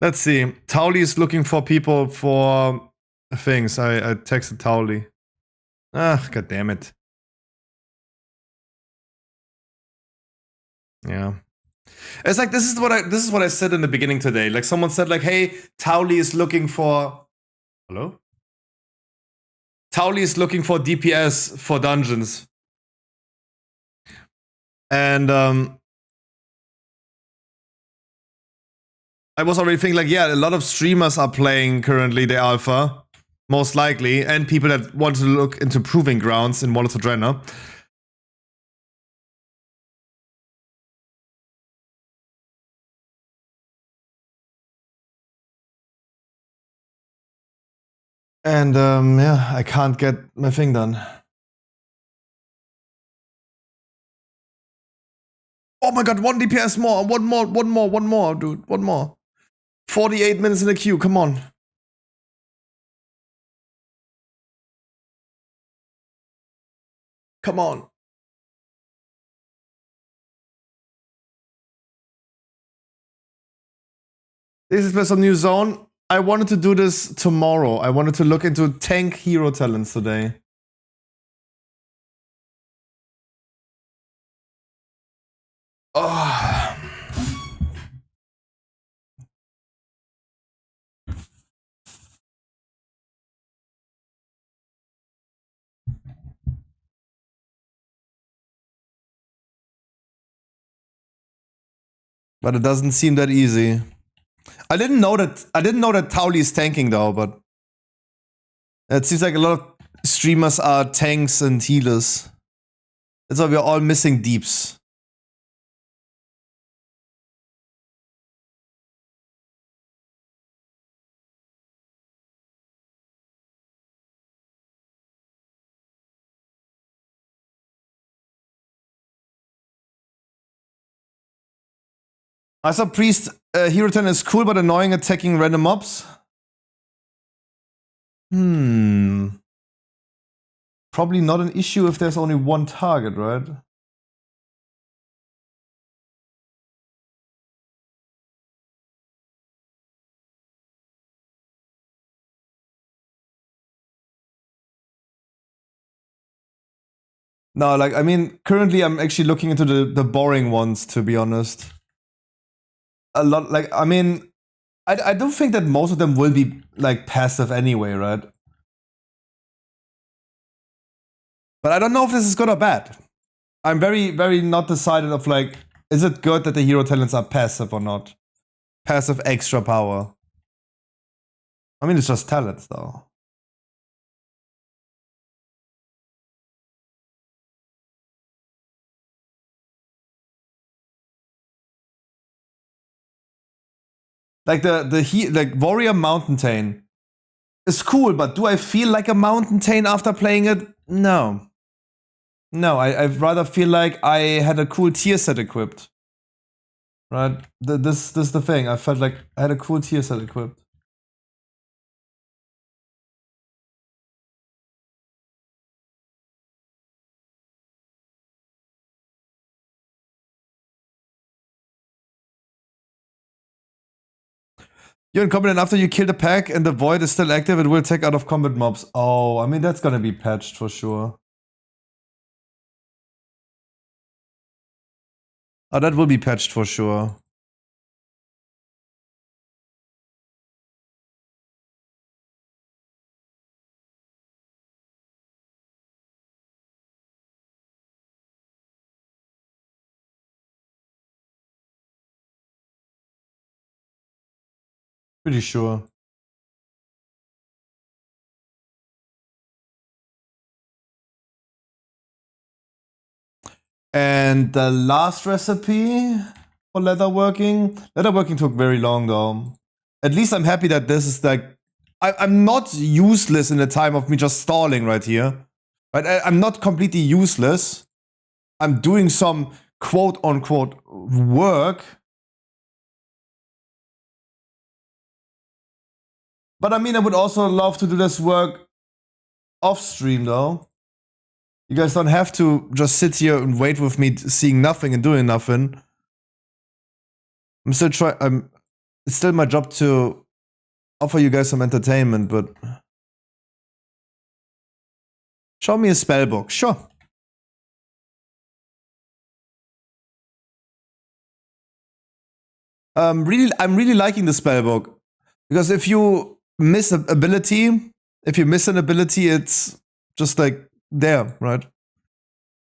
Let's see. Tauli is looking for people for things. I texted Tauli. Ah, god damn it. Yeah. It's like this is what I said in the beginning today. Like someone said like, "Hey, Tauli is looking for Hello? Tauli is looking for DPS for dungeons." And I was already thinking like, yeah, a lot of streamers are playing currently the alpha, most likely, and people that want to look into proving grounds in Wall of Drena. And yeah, I can't get my thing done. Oh my god, 1 DPS more, one more, dude, one more. 48 minutes in the queue, come on. Come on. This is some new zone. I wanted to do this tomorrow. I wanted to look into tank hero talents today. Oh. But it doesn't seem that easy. I didn't know that Tauli is tanking though, but it seems like a lot of streamers are tanks and healers. That's why we're all missing deeps. I saw Priest hero talent is cool but annoying attacking random mobs. Probably not an issue if there's only one target, right? No, like, I mean, currently I'm actually looking into the boring ones, to be honest. A lot, like, I mean, I don't think that most of them will be, like, passive anyway, right? But I don't know if this is good or bad. I'm very, very not decided of, like, is it good that the hero talents are passive or not? Passive extra power. I mean, it's just talents, though. Like like Warrior Mountain is cool, but do I feel like a Mountain after playing it? No. No, I'd rather feel like I had a cool tier set equipped. Right? This is the thing. I felt like I had a cool tier set equipped. You're incompetent after you kill the pack and the void is still active, it will take out of combat mobs. Oh, I mean, that's gonna be patched for sure. Oh, that will be patched for sure. Pretty sure. And the last recipe for leatherworking. Leatherworking took very long though. At least I'm happy that this is like, I'm not useless in the time of me just stalling right here. Right? I'm not completely useless. I'm doing some quote unquote work. But I mean, I would also love to do this work off stream though. You guys don't have to just sit here and wait with me seeing nothing and doing nothing. I'm still trying. It's still my job to offer you guys some entertainment, but show me a spell book. Sure. I'm really liking the spell book because if you miss an ability, it's just like there, right?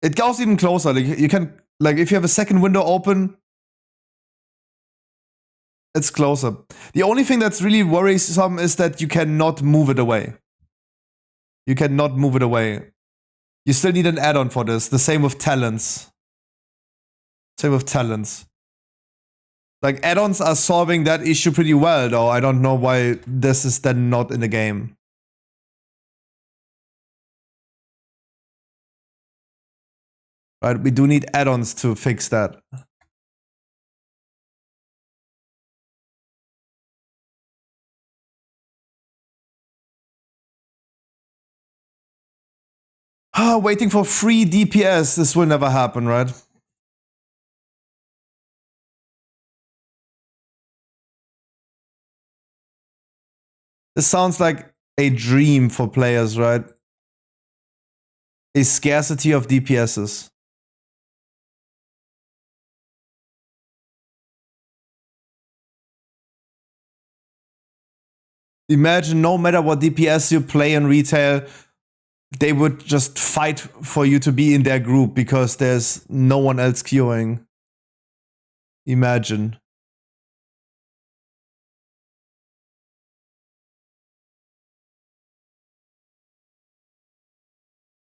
It goes even closer. Like you can, like if you have a second window open, it's closer. The only thing that's really worrisome is that you cannot move it away. You cannot move it away. You still need an add-on for this. The same with talents. Same with talents. Like add-ons are solving that issue pretty well, though. I don't know why this is then not in the game. Right, we do need add-ons to fix that. Waiting for free DPS. This will never happen, right? This sounds like a dream for players, right? A scarcity of DPSs. Imagine no matter what DPS you play in retail, they would just fight for you to be in their group because there's no one else queuing. Imagine.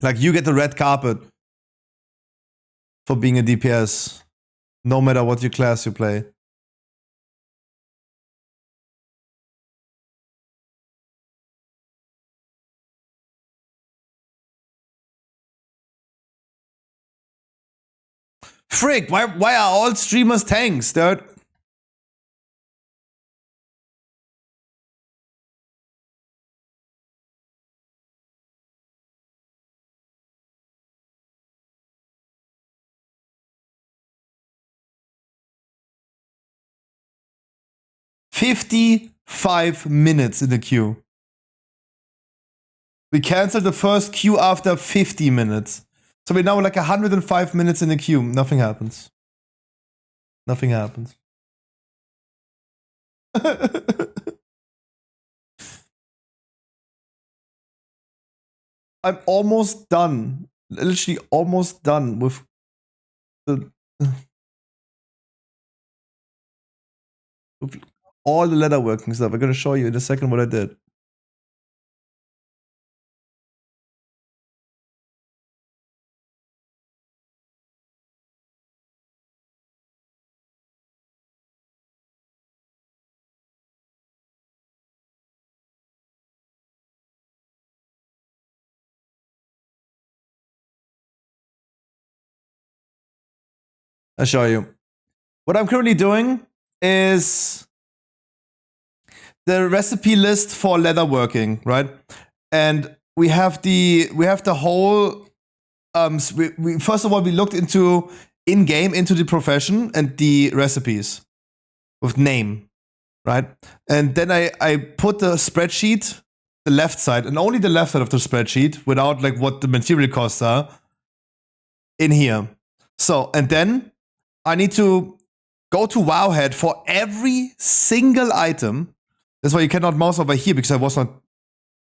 Like you get the red carpet for being a DPS, no matter what your class you play. Frick, why are all streamers tanks, dude? "55 minutes in the queue. We canceled the first queue after 50 minutes. So we're now like 105 minutes in the queue. Nothing happens. Nothing happens. I'm almost done. Literally almost done with the with all the leatherworking stuff. I'm gonna show you in a second what I did. I'll show you. What I'm currently doing is the recipe list for leatherworking, right? And we have the whole we first of all we looked into in-game into the profession and the recipes with name, right? And then I put the spreadsheet, the left side, and only the left side of the spreadsheet without like what the material costs are in here. So, and then I need to go to Wowhead for every single item. That's why you cannot mouse over here because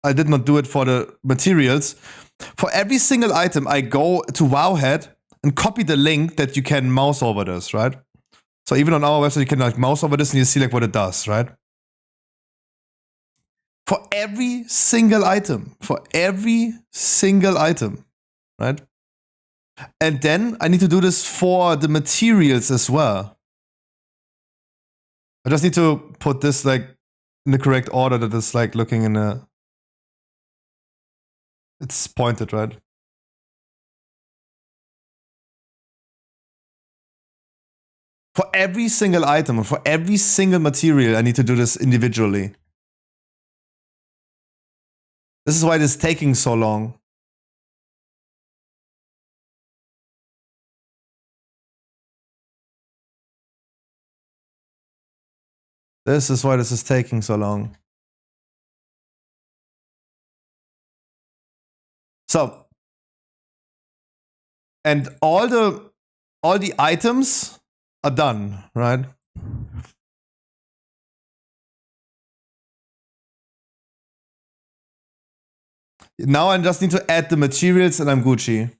I did not do it for the materials. For every single item, I go to Wowhead and copy the link that you can mouse over this, right? So even on our website, you can like mouse over this and you see like what it does, right? For every single item, right? And then I need to do this for the materials as well. I just need to put this like in the correct order that it's like looking in a... It's pointed, right? For every single item and for every single material, I need to do this individually. This is why it is taking so long. This is why this is taking so long. So, and all the items are done, right? Now I just need to add the materials and I'm Gucci.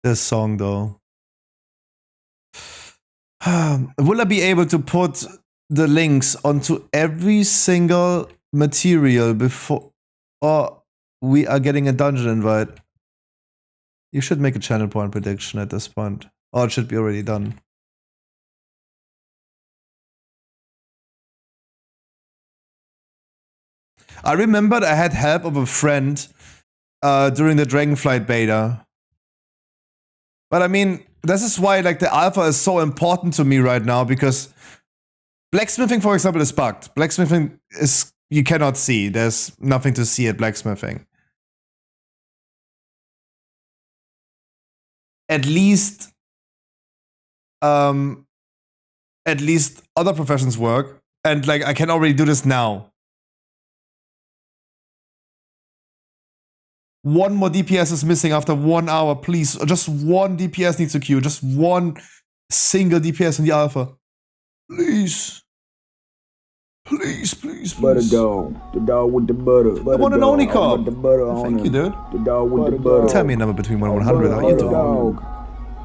This song though. Will I be able to put the links onto every single material before... Or we are getting a dungeon invite. You should make a channel point prediction at this point. Or it should be already done. I remembered I had help of a friend during the Dragonflight beta. But I mean, this is why like the alpha is so important to me right now, because blacksmithing, for example, is bugged. Blacksmithing is... You cannot see. There's nothing to see at blacksmithing. At least other professions work. And like, I can already do this now. One more DPS is missing after 1 hour, please. Just one DPS needs to queue. Just one single DPS in the alpha. Please. Please, please, please. Butter dog. The dog with the butter. The one and only cop. The butter on Thank you, dude. The dog with the butter. Tell me a number between 1 and 100. How you doing? Dog.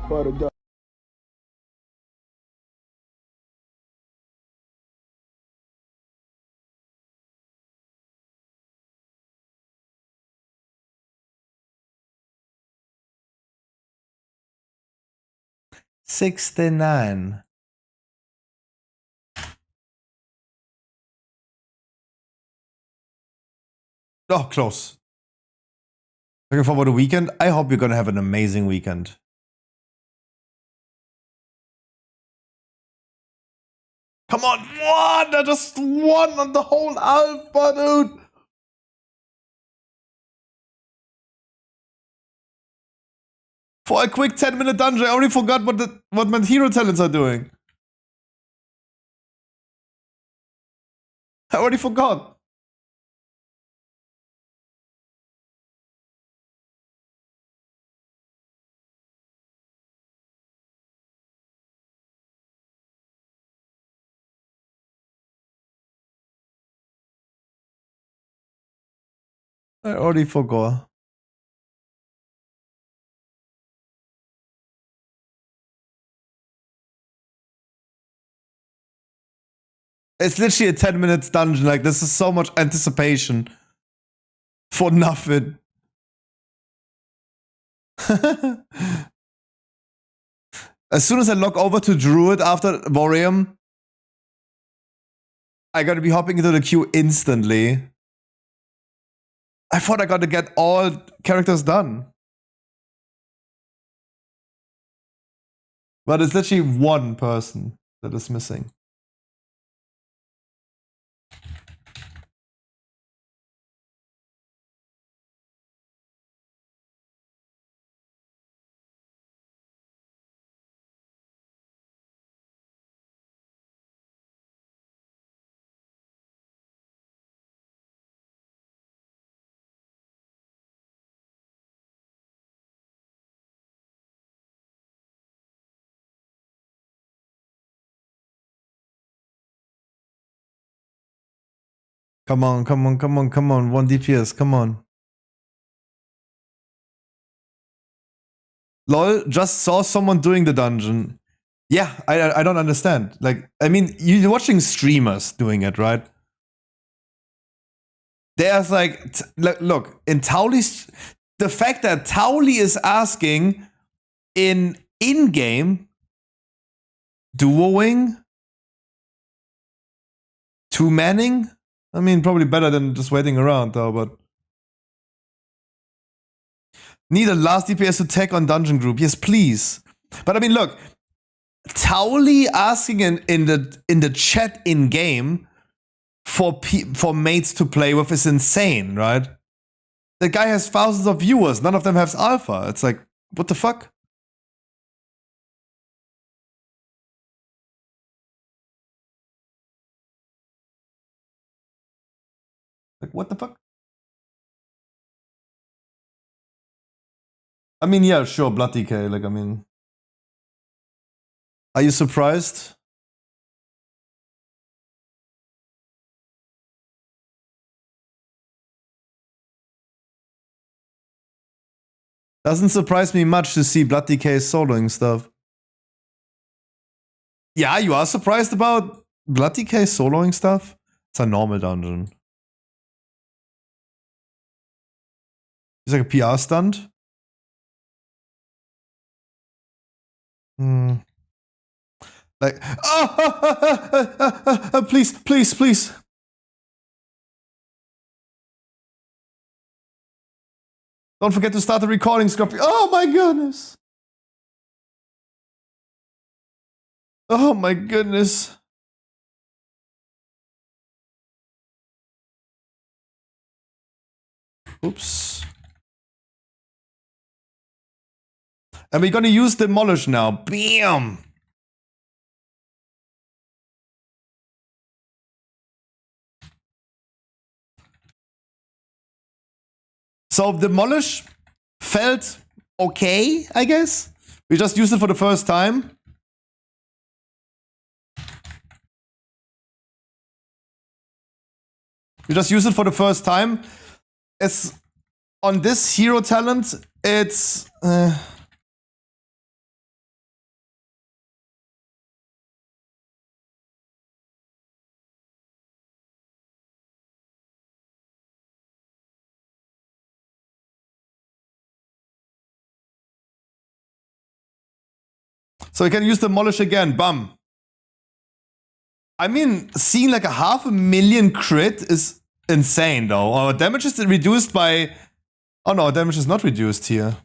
Butter dog. $69. Oh, close. Looking forward to the weekend. I hope you're gonna have an amazing weekend. Come on, one! I just one on the whole alpha, dude! For a quick 10-minute dungeon, I already forgot what my hero talents are doing. I already forgot. I already forgot. It's literally a 10 minutes dungeon. Like, this is so much anticipation for nothing. As soon as I log over to Druid after Vorium, I gotta be hopping into the queue instantly. I thought I gotta get all characters done. But it's literally one person that is missing. Come on, come on, come on, come on. 1 DPS, come on. Lol, just saw someone doing the dungeon. Yeah, I don't understand. Like, I mean, you're watching streamers doing it, right? There's like, look, in Tauli's, the fact that Tauli is asking in-game duoing, two-manning, I mean, probably better than just waiting around though, but need a last DPS to tech on dungeon group. Yes, please. But I mean, look, Tauli asking in the chat in game for mates to play with is insane, right? The guy has thousands of viewers. None of them have alpha. It's like, what the fuck? Like, what the fuck? I mean, yeah, sure, Blood DK. Like, I mean, are you surprised? Doesn't surprise me much to see Blood DK soloing stuff. Yeah, you are surprised about Blood DK soloing stuff? It's a normal dungeon. It's like a PR stunt. Hmm. Like, please, please, please. Don't forget to start the recording, Scorpio. Oh my goodness. Oh my goodness. Oops. And we're gonna use Demolish now. Bam! So Demolish felt okay, I guess. We just used it for the first time. We just used it for the first time. It's on this hero talent, it's so we can use Demolish again. Bam. I mean, seeing like a 500,000 crit is insane though. Our damage is reduced by... Oh no, our damage is not reduced here.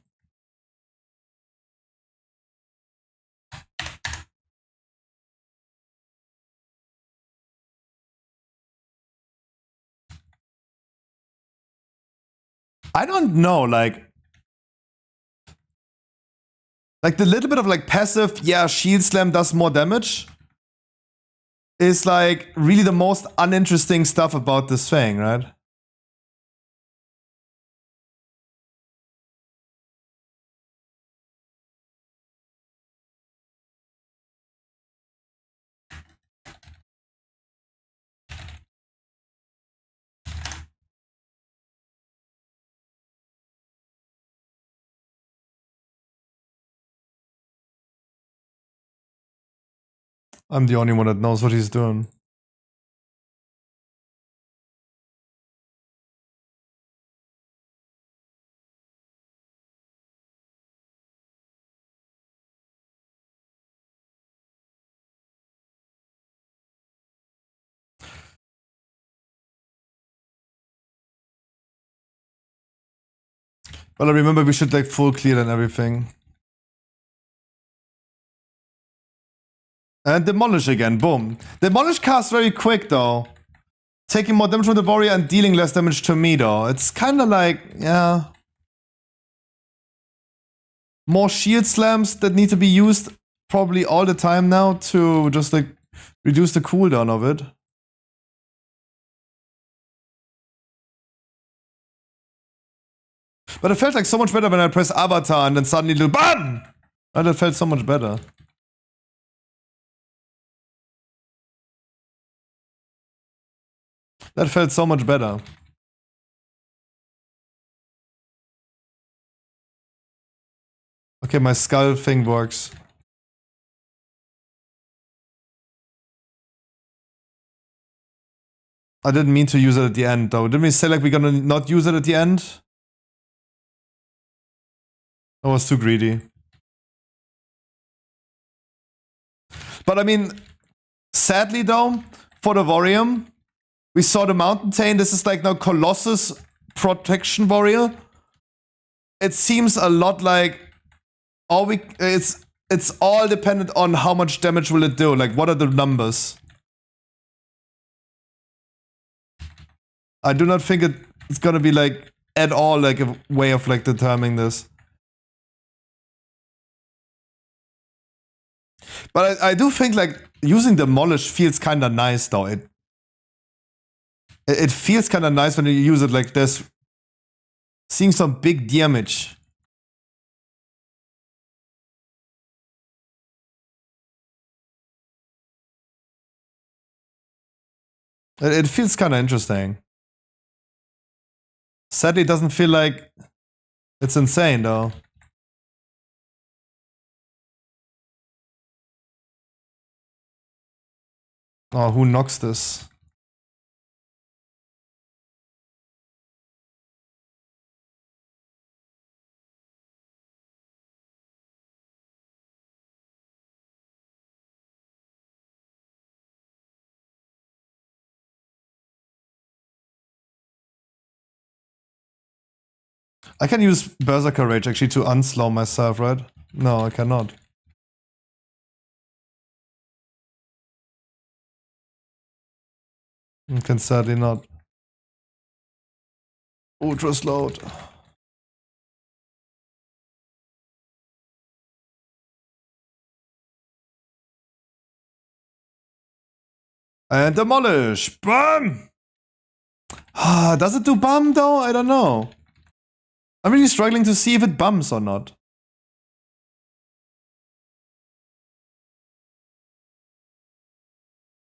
I don't know, like the little bit of like passive, yeah, shield slam does more damage is like really the most uninteresting stuff about this thing, right? I'm the only one that knows what he's doing. Well, I remember we should like full clear and everything. And demolish again, boom. Demolish cast very quick though. Taking more damage from the warrior and dealing less damage to me though. It's kinda like, yeah. More shield slams that need to be used probably all the time now to just like reduce the cooldown of it. But it felt like so much better when I press avatar and then suddenly do BAM! And it felt so much better. That felt so much better. Okay, my skull thing works. I didn't mean to use it at the end though. Didn't we say like we're gonna not use it at the end? I was too greedy. But I mean, sadly though, for the warrior, we saw the Mountain Tane. This is like now Colossus Protection Warrior. It seems a lot like it's all dependent on how much damage will it do. Like, what are the numbers? I do not think it's gonna be like at all like a way of like determining this. But I do think like using Demolish feels kind of nice though. It feels kind of nice when you use it like this. Seeing some big damage. It feels kind of interesting. Sadly, it doesn't feel like it's insane though. Oh, who knocks this? I can use Berserker Rage actually to unslow myself, right? No, I cannot. I can sadly not. Ultra slowed. And demolish! BAM! Does it do BAM though? I don't know. I'm really struggling to see if it bums or not.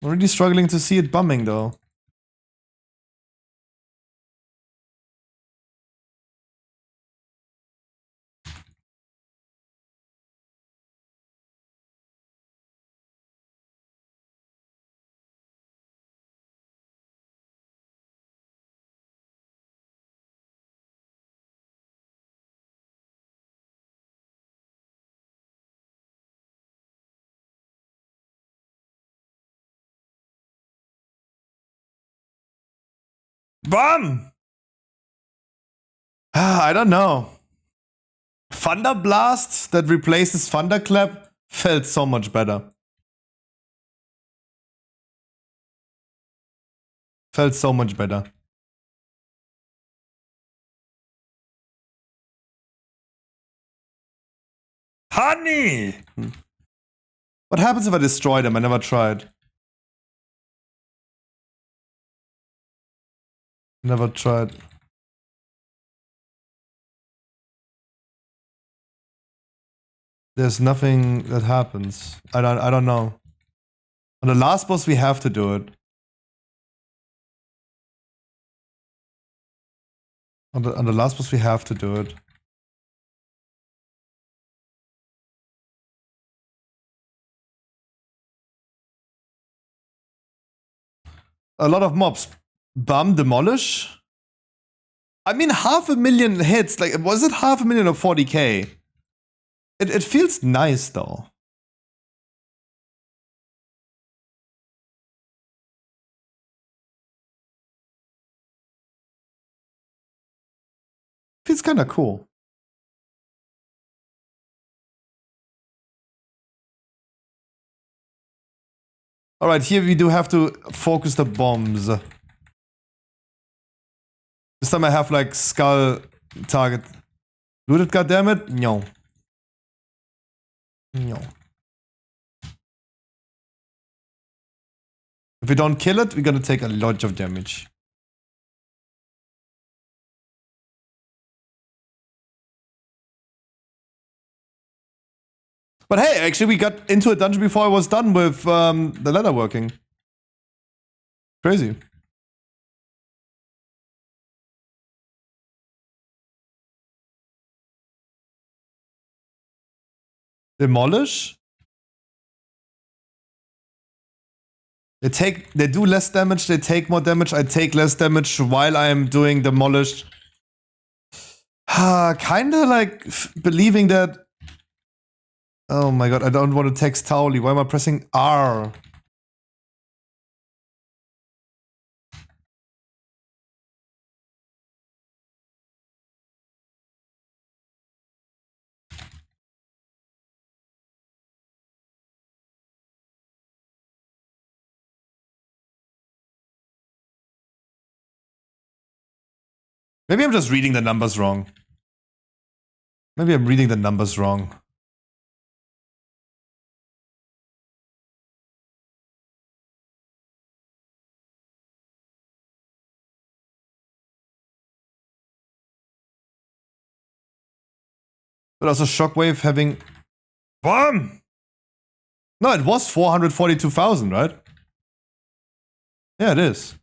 I'm really struggling to see it bumming though. BAM! I don't know. Thunder Blast that replaces Thunderclap felt so much better. Felt so much better. Honey! What happens if I destroy them? I never tried. Never tried. There's nothing that happens. I don't know. On the last boss we have to do it. On the last boss we have to do it. A lot of mobs. Bum, demolish? I mean, 500,000 hits. Like, was it 500,000 or 40k? It feels nice though. Feels kind of cool. Alright, here we do have to focus the bombs. This time I have like skull target. Looted, goddammit? No. No. If we don't kill it, we're gonna take a lot of damage. But hey, actually we got into a dungeon before I was done with the ladder working. Crazy. Demolish? They do less damage, they take more damage, I take less damage while I'm doing demolish. Kinda like believing that. Oh my god, I don't want to text Tauli. Why am I pressing R? Maybe I'm just reading the numbers wrong. Maybe I'm reading the numbers wrong. But also Shockwave having... BOOM! No, it was 442,000, right? Yeah, it is.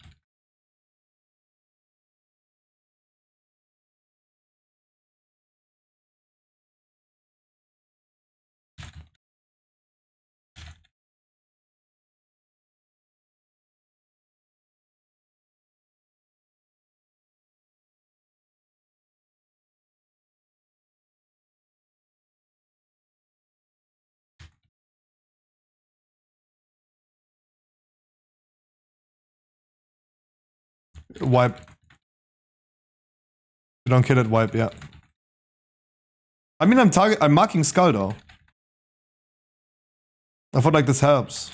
Wipe. You don't kill it, wipe, yeah. I mean, I'm marking skull though. I thought like this helps.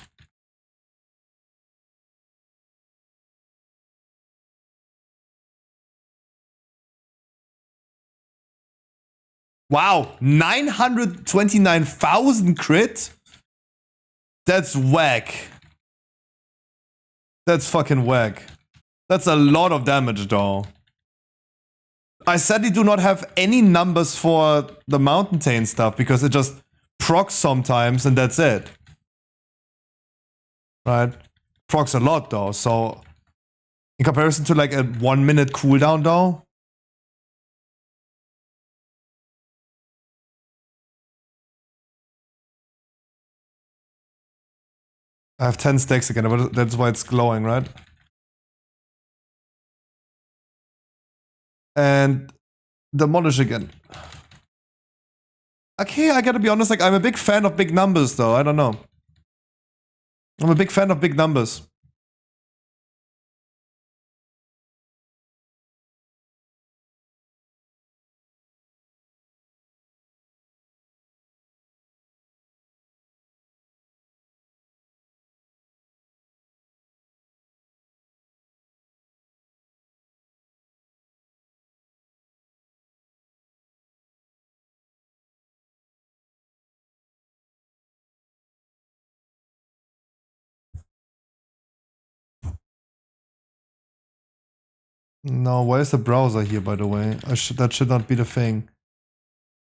Wow, 929,000 crit? That's whack. That's fucking whack. That's a lot of damage though. I sadly do not have any numbers for the Mountain Tane stuff because it just procs sometimes and that's it. Right? Procs a lot though, so in comparison to like a 1 minute cooldown though. I have 10 stacks again, but that's why it's glowing, right? And demolish again. Okay, I gotta be honest, like I'm a big fan of big numbers though, I don't know. I'm a big fan of big numbers. No, where's the browser here, by the way? That should not be the thing.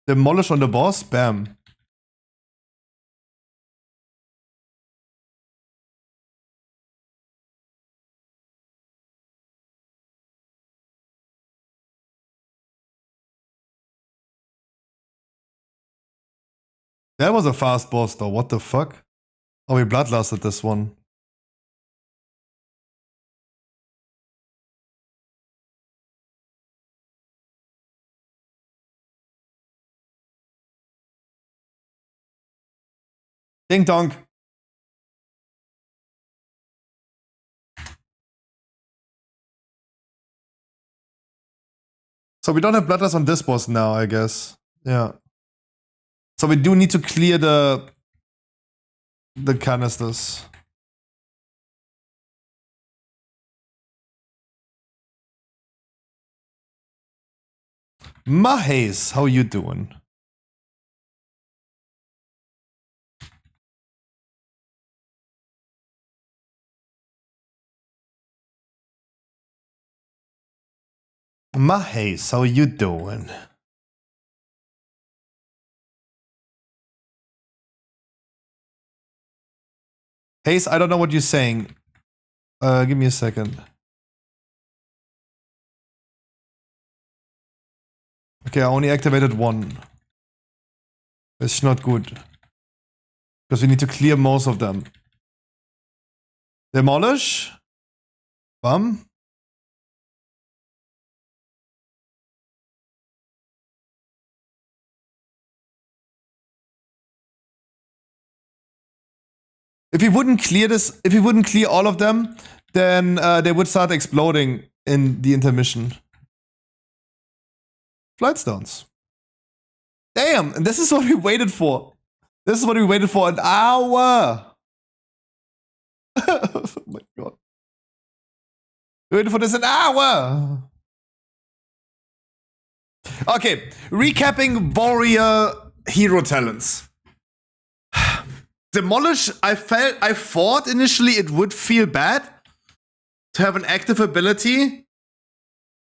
Demolish on the boss? Bam. That was a fast boss though, what the fuck? Oh, we bloodlusted this one. Ding dong. So we don't have bloodlust on this boss now, I guess. Yeah. So we do need to clear the canisters. Mahaze, how you doing? Mahaze, how you doing? Haze, I don't know what you're saying. Give me a second. Okay, I only activated one. It's not good. Because we need to clear most of them. Demolish. Bum. If we wouldn't clear this, if we wouldn't clear all of them, then they would start exploding in the intermission. Flightstones. Damn, and this is what we waited for. This is what we waited for an hour. Oh my god. We waited for this an hour. Okay, recapping warrior hero talents. Demolish, I thought initially it would feel bad to have an active ability.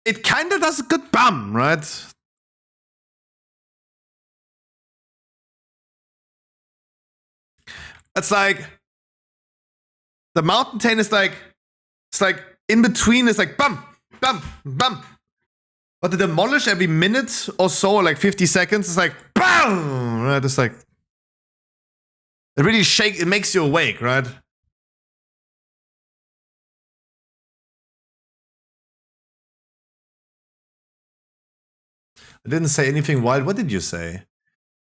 It kinda does a good bum, right? It's like the mountain tail is like, it's like in between is like bum, bum, bum. But the demolish every minute or so, like 50 seconds, is like bam, right? It's like it really it makes you awake, right? I didn't say anything wild. What did you say?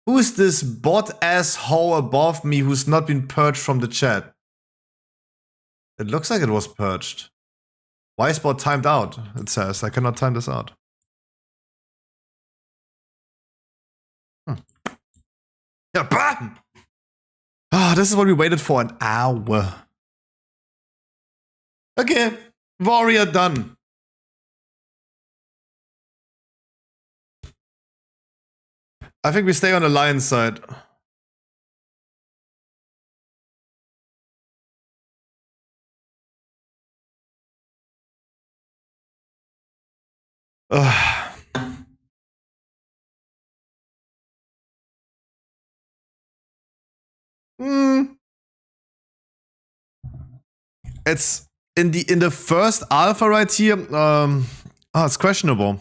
Who is this bot asshole above me who's not been purged from the chat? It looks like it was purged. Why is bot timed out? It says I cannot time this out. Yeah, bam! Ah, this is what we waited for, an hour. Okay, warrior done. I think we stay on the lion side. Ugh. It's in the first alpha right here. It's questionable.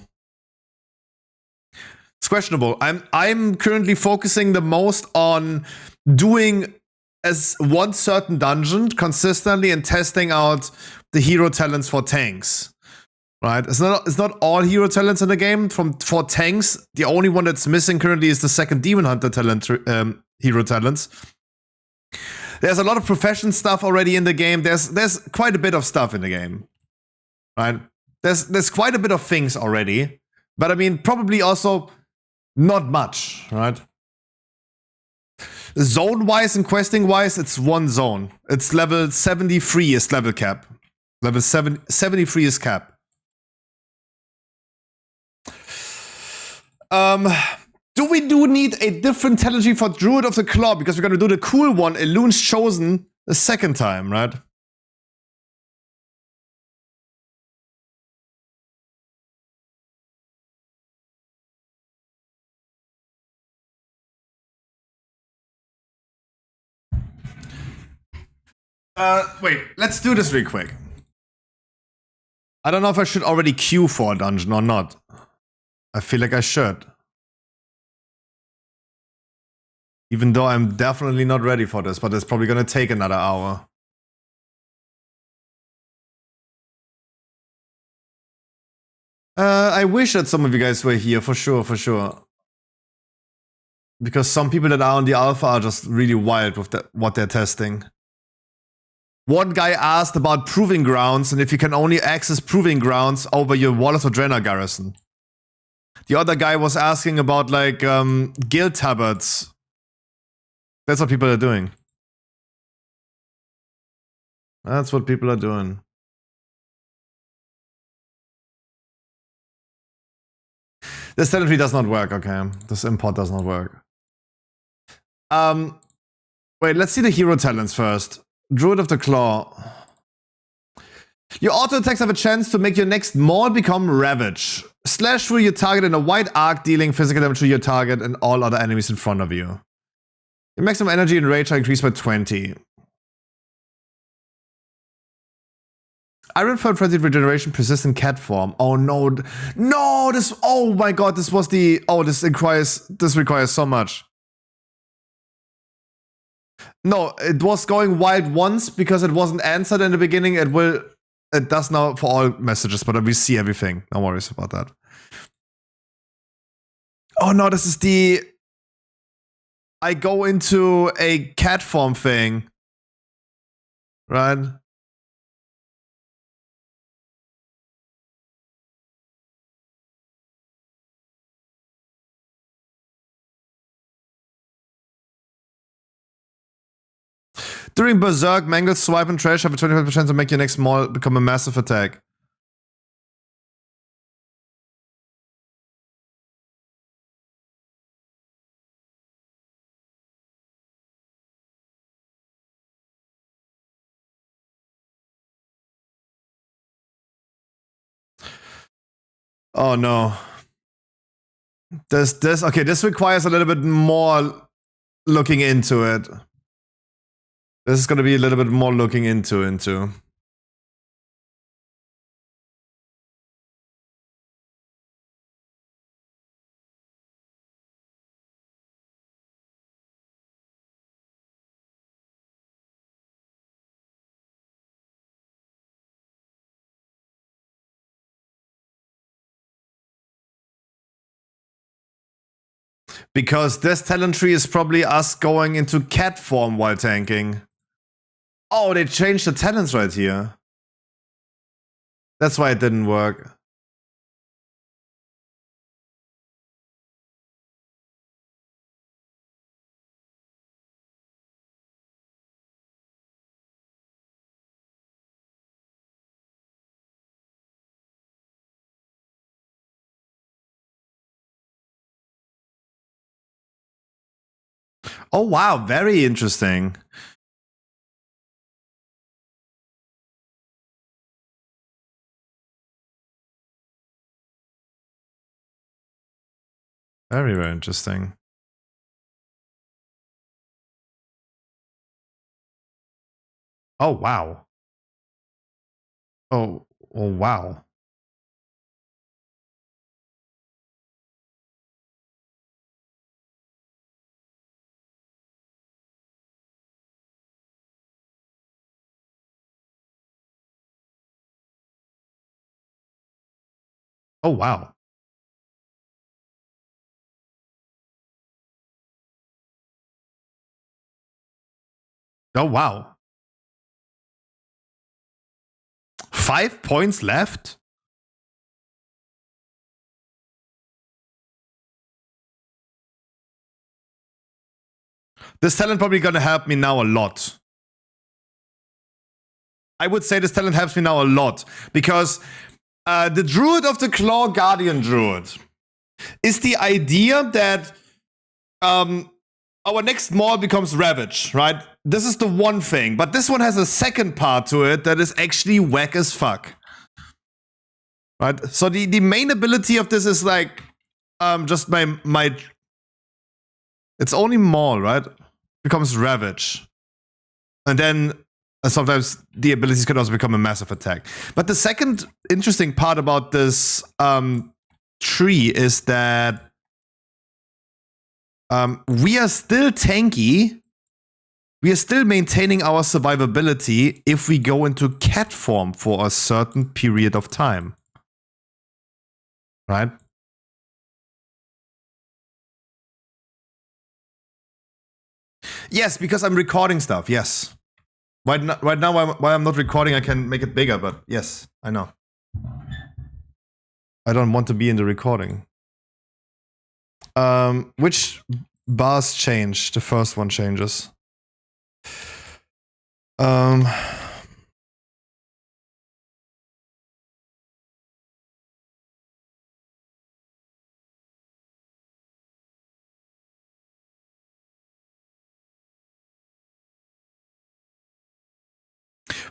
It's questionable. I'm currently focusing the most on doing as one certain dungeon consistently and testing out the hero talents for tanks. Right? It's not all hero talents in the game. For tanks, the only one that's missing currently is the second demon hunter talent, hero talents. There's a lot of profession stuff already in the game. There's quite a bit of stuff in the game, right? There's quite a bit of things already, but I mean probably also not much, right? Zone-wise and questing-wise, it's one zone. It's level 73 is level cap. Level 73 is cap. Do we need a different talent tree for Druid of the Claw? Because we're gonna do the cool one, Elun's Chosen, the second time, right? Wait, let's do this real quick. I don't know if I should already queue for a dungeon or not. I feel like I should. Even though I'm definitely not ready for this, but it's probably gonna take another hour. I wish that some of you guys were here, for sure, for sure. Because some people that are on the alpha are just really wild with what they're testing. One guy asked about Proving Grounds and if you can only access Proving Grounds over your Wallace or Draenor garrison. The other guy was asking about like guild tabards. That's what people are doing. That's what people are doing. This telemetry does not work, okay. This import does not work. Wait, let's see the hero talents first. Druid of the Claw. Your auto attacks have a chance to make your next maul become Ravage. Slash through your target in a wide arc, dealing physical damage to your target and all other enemies in front of you. Your maximum energy and rage are increased by 20. Iron Fur Frenzied Regeneration persists in cat form. Oh no. No, this, oh my god, this was the, oh, this requires so much. No, it was going wild once because it wasn't answered in the beginning. It does now for all messages, but we see everything. No worries about that. Oh no, this is the, I go into a cat form thing. Right? During Berserk, Mangle, Swipe, and Trash have a 25% chance to make your next maul become a massive attack. Oh no. Okay, this requires a little bit more looking into it. This is gonna be a little bit more looking into. Because this talent tree is probably us going into cat form while tanking. Oh, they changed the talents right here. That's why it didn't work. Oh wow, very interesting. Very, very interesting. Oh wow. Oh wow. Oh wow. Oh wow. 5 points left? This talent probably gonna help me now a lot. I would say this talent helps me now a lot. Because the Druid of the Claw Guardian Druid is the idea that our next maul becomes Ravage, right? This is the one thing. But this one has a second part to it that is actually whack as fuck. Right? So the main ability of this is like just my it's only maul, right? Becomes Ravage. And then sometimes the abilities can also become a massive attack. But the second interesting part about this tree is that we are still tanky. We are still maintaining our survivability if we go into cat form for a certain period of time. Right? Yes, because I'm recording stuff, yes. Right now, while I'm not recording, I can make it bigger, but yes, I know. I don't want to be in the recording. Which bars change? The first one changes.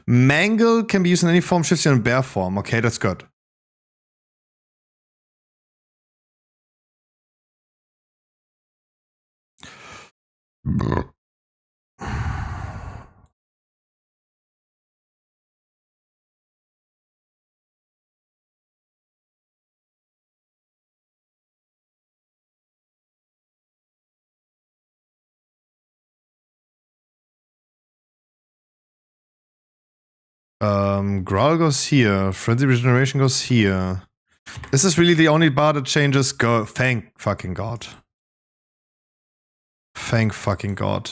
Mangle can be used in any form, shifts you in bear form. Okay, that's good. Growl goes here. Frenzy Regeneration goes here. Is this really the only bar that changes? Go. Thank fucking God. Thank fucking God.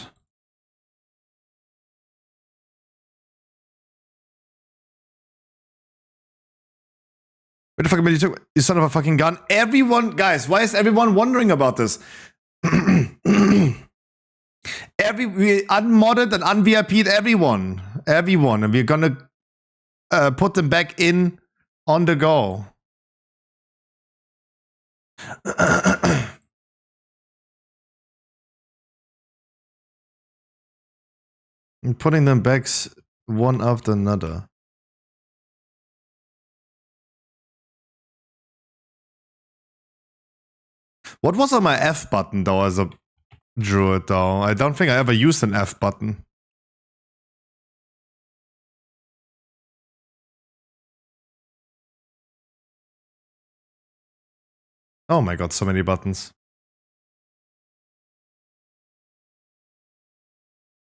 Wait the fuck a minute, you son of a fucking gun. Everyone, guys, why is everyone wondering about this? We unmodded and unVIP'd everyone. Everyone. And we're gonna put them back in on the go. And putting them back one after another. What was on my F button though as a druid though? I don't think I ever used an F button. Oh my god, so many buttons.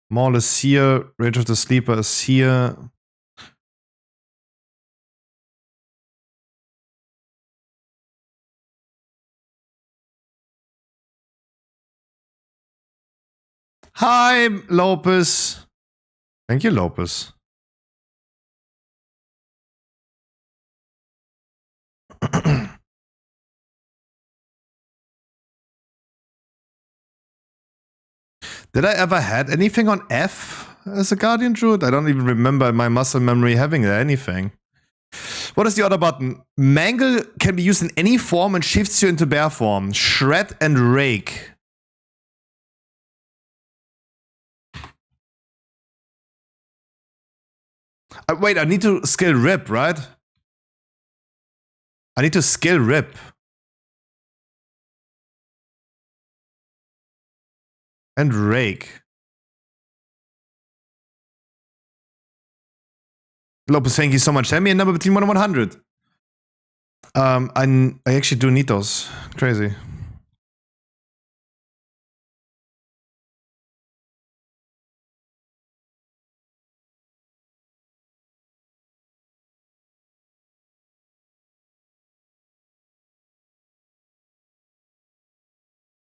Maul is here, Rage of the Sleeper is here. Hi, Lopez. Thank you, Lopez. Did I ever had anything on F as a Guardian Druid? I don't even remember in my muscle memory having anything. What is the other button? Mangle can be used in any form and shifts you into bear form. Shred and Rake. Wait, I need to skill Rip, right? I need to skill Rip. And Rake. Lopez, thank you so much. Send me a number between 1 and 100. I actually do need those. Crazy.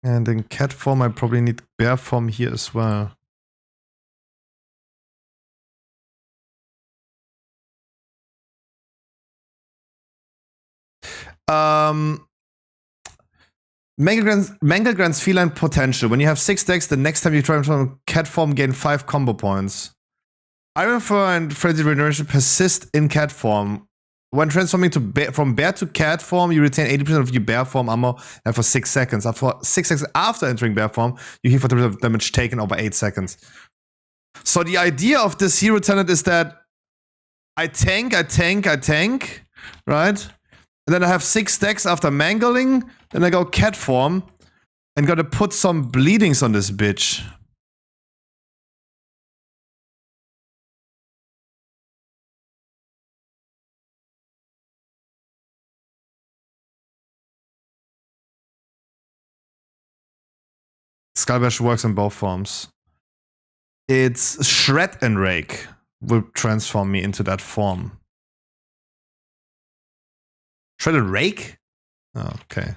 And in cat form, I probably need bear form here as well. Mangle grants feline potential. When you have 6 decks, the next time you try from cat form, gain 5 combo points. Iron Fur and Frenzy Regeneration persist in cat form. When transforming from bear to cat form, you retain 80% of your bear form ammo and for 6 seconds. For 6 seconds after entering bear form, you heal for 30% of damage taken over 8 seconds. So the idea of this hero talent is that I tank, right? And then I have 6 stacks after mangling, then I go cat form and gotta put some bleedings on this bitch. Skullbash works in both forms. It's Shred and Rake will transform me into that form. Shred and Rake? Oh, okay.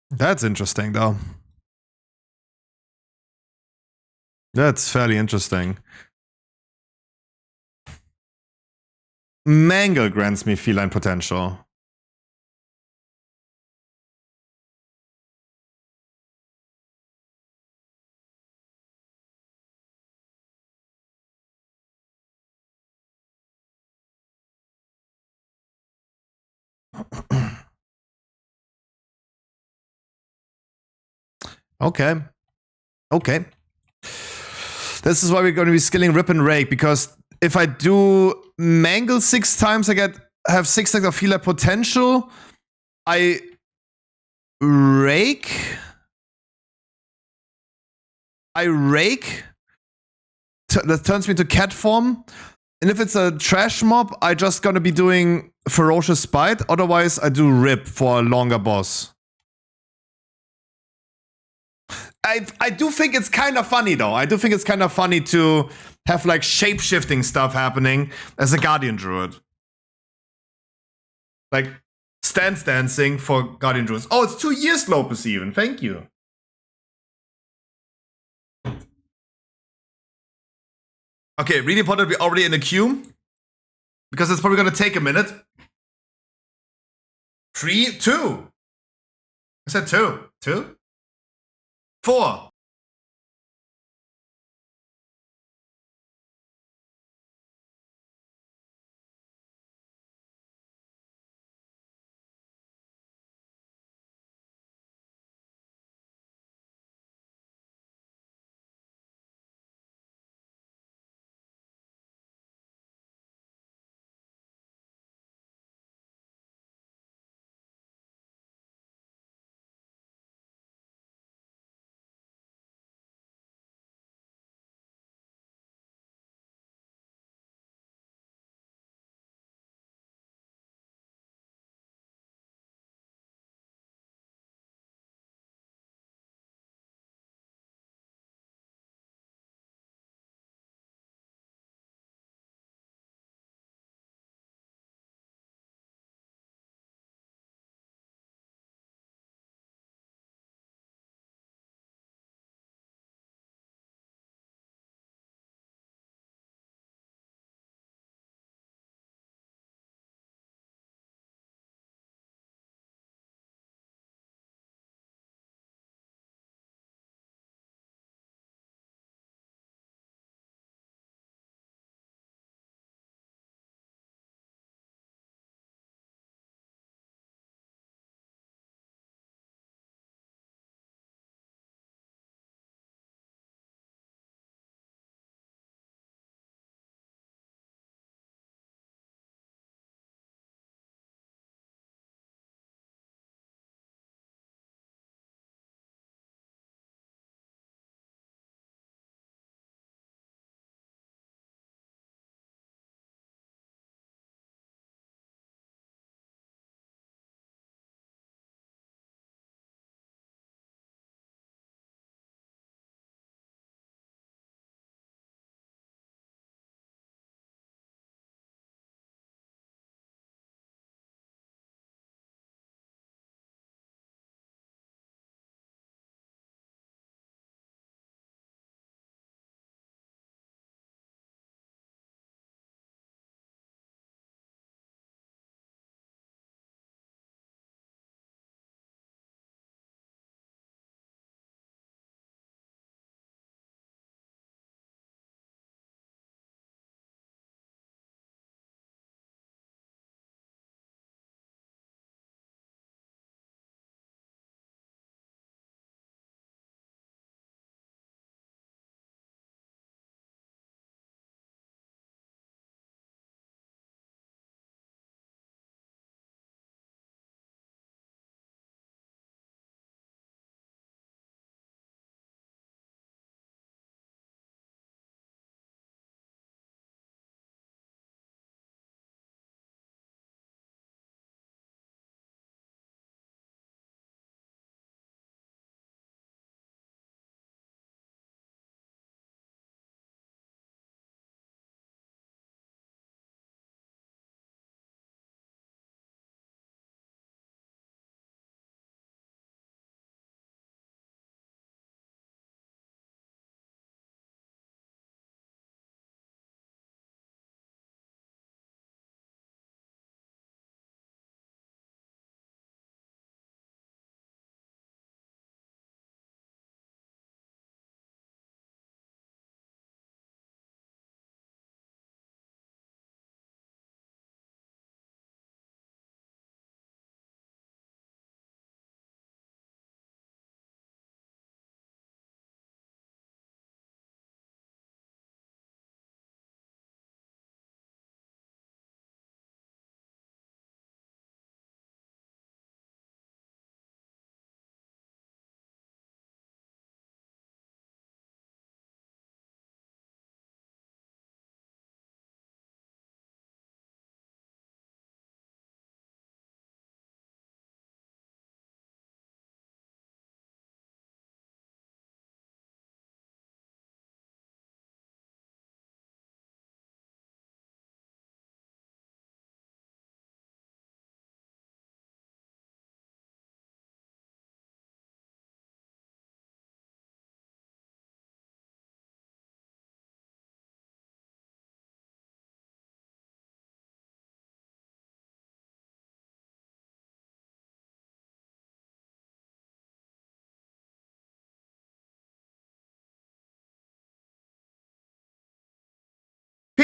That's interesting, though. That's fairly interesting. Mangle grants me feline potential. Okay. Okay. This is why we're going to be skilling Rip and Rake, because if I do Mangle 6 times, have 6 stacks of healer potential. I rake. That turns me to cat form. And if it's a trash mob, I just gonna be doing Ferocious Bite. Otherwise, I do Rip for a longer boss. I do think it's kind of funny, though. I do think it's kind of funny to have, like, shape-shifting stuff happening as a Guardian Druid. Like, stance dancing for Guardian Druids. Oh, it's 2 years, Lopez, even. Thank you. Okay, really important to be already in the queue. Because it's probably gonna take a minute. 3, 2. I said 2. 2? 4.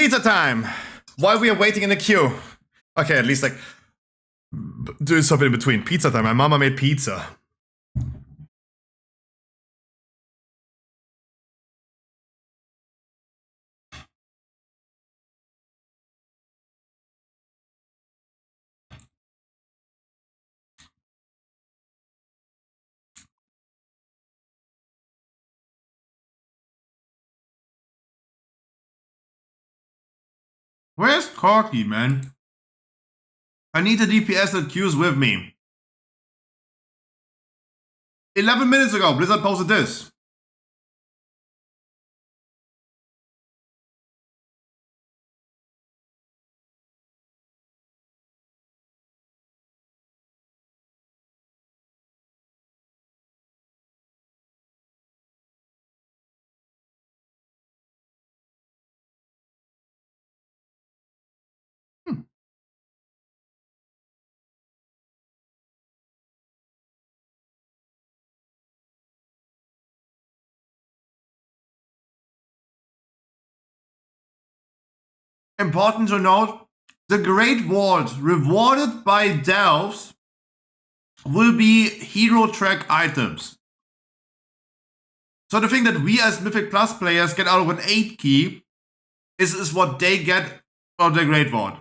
pizza time! While we are waiting in the queue. Okay, at least like do something in between. Pizza time. My mama made pizza. Where's Corky, man? I need the DPS that queues with me. 11 minutes ago, Blizzard posted this. Important to note, the Great VoD rewarded by Delves will be hero track items. So the thing that we as Mythic Plus players get out of an 8 key is what they get out of the Great VoD.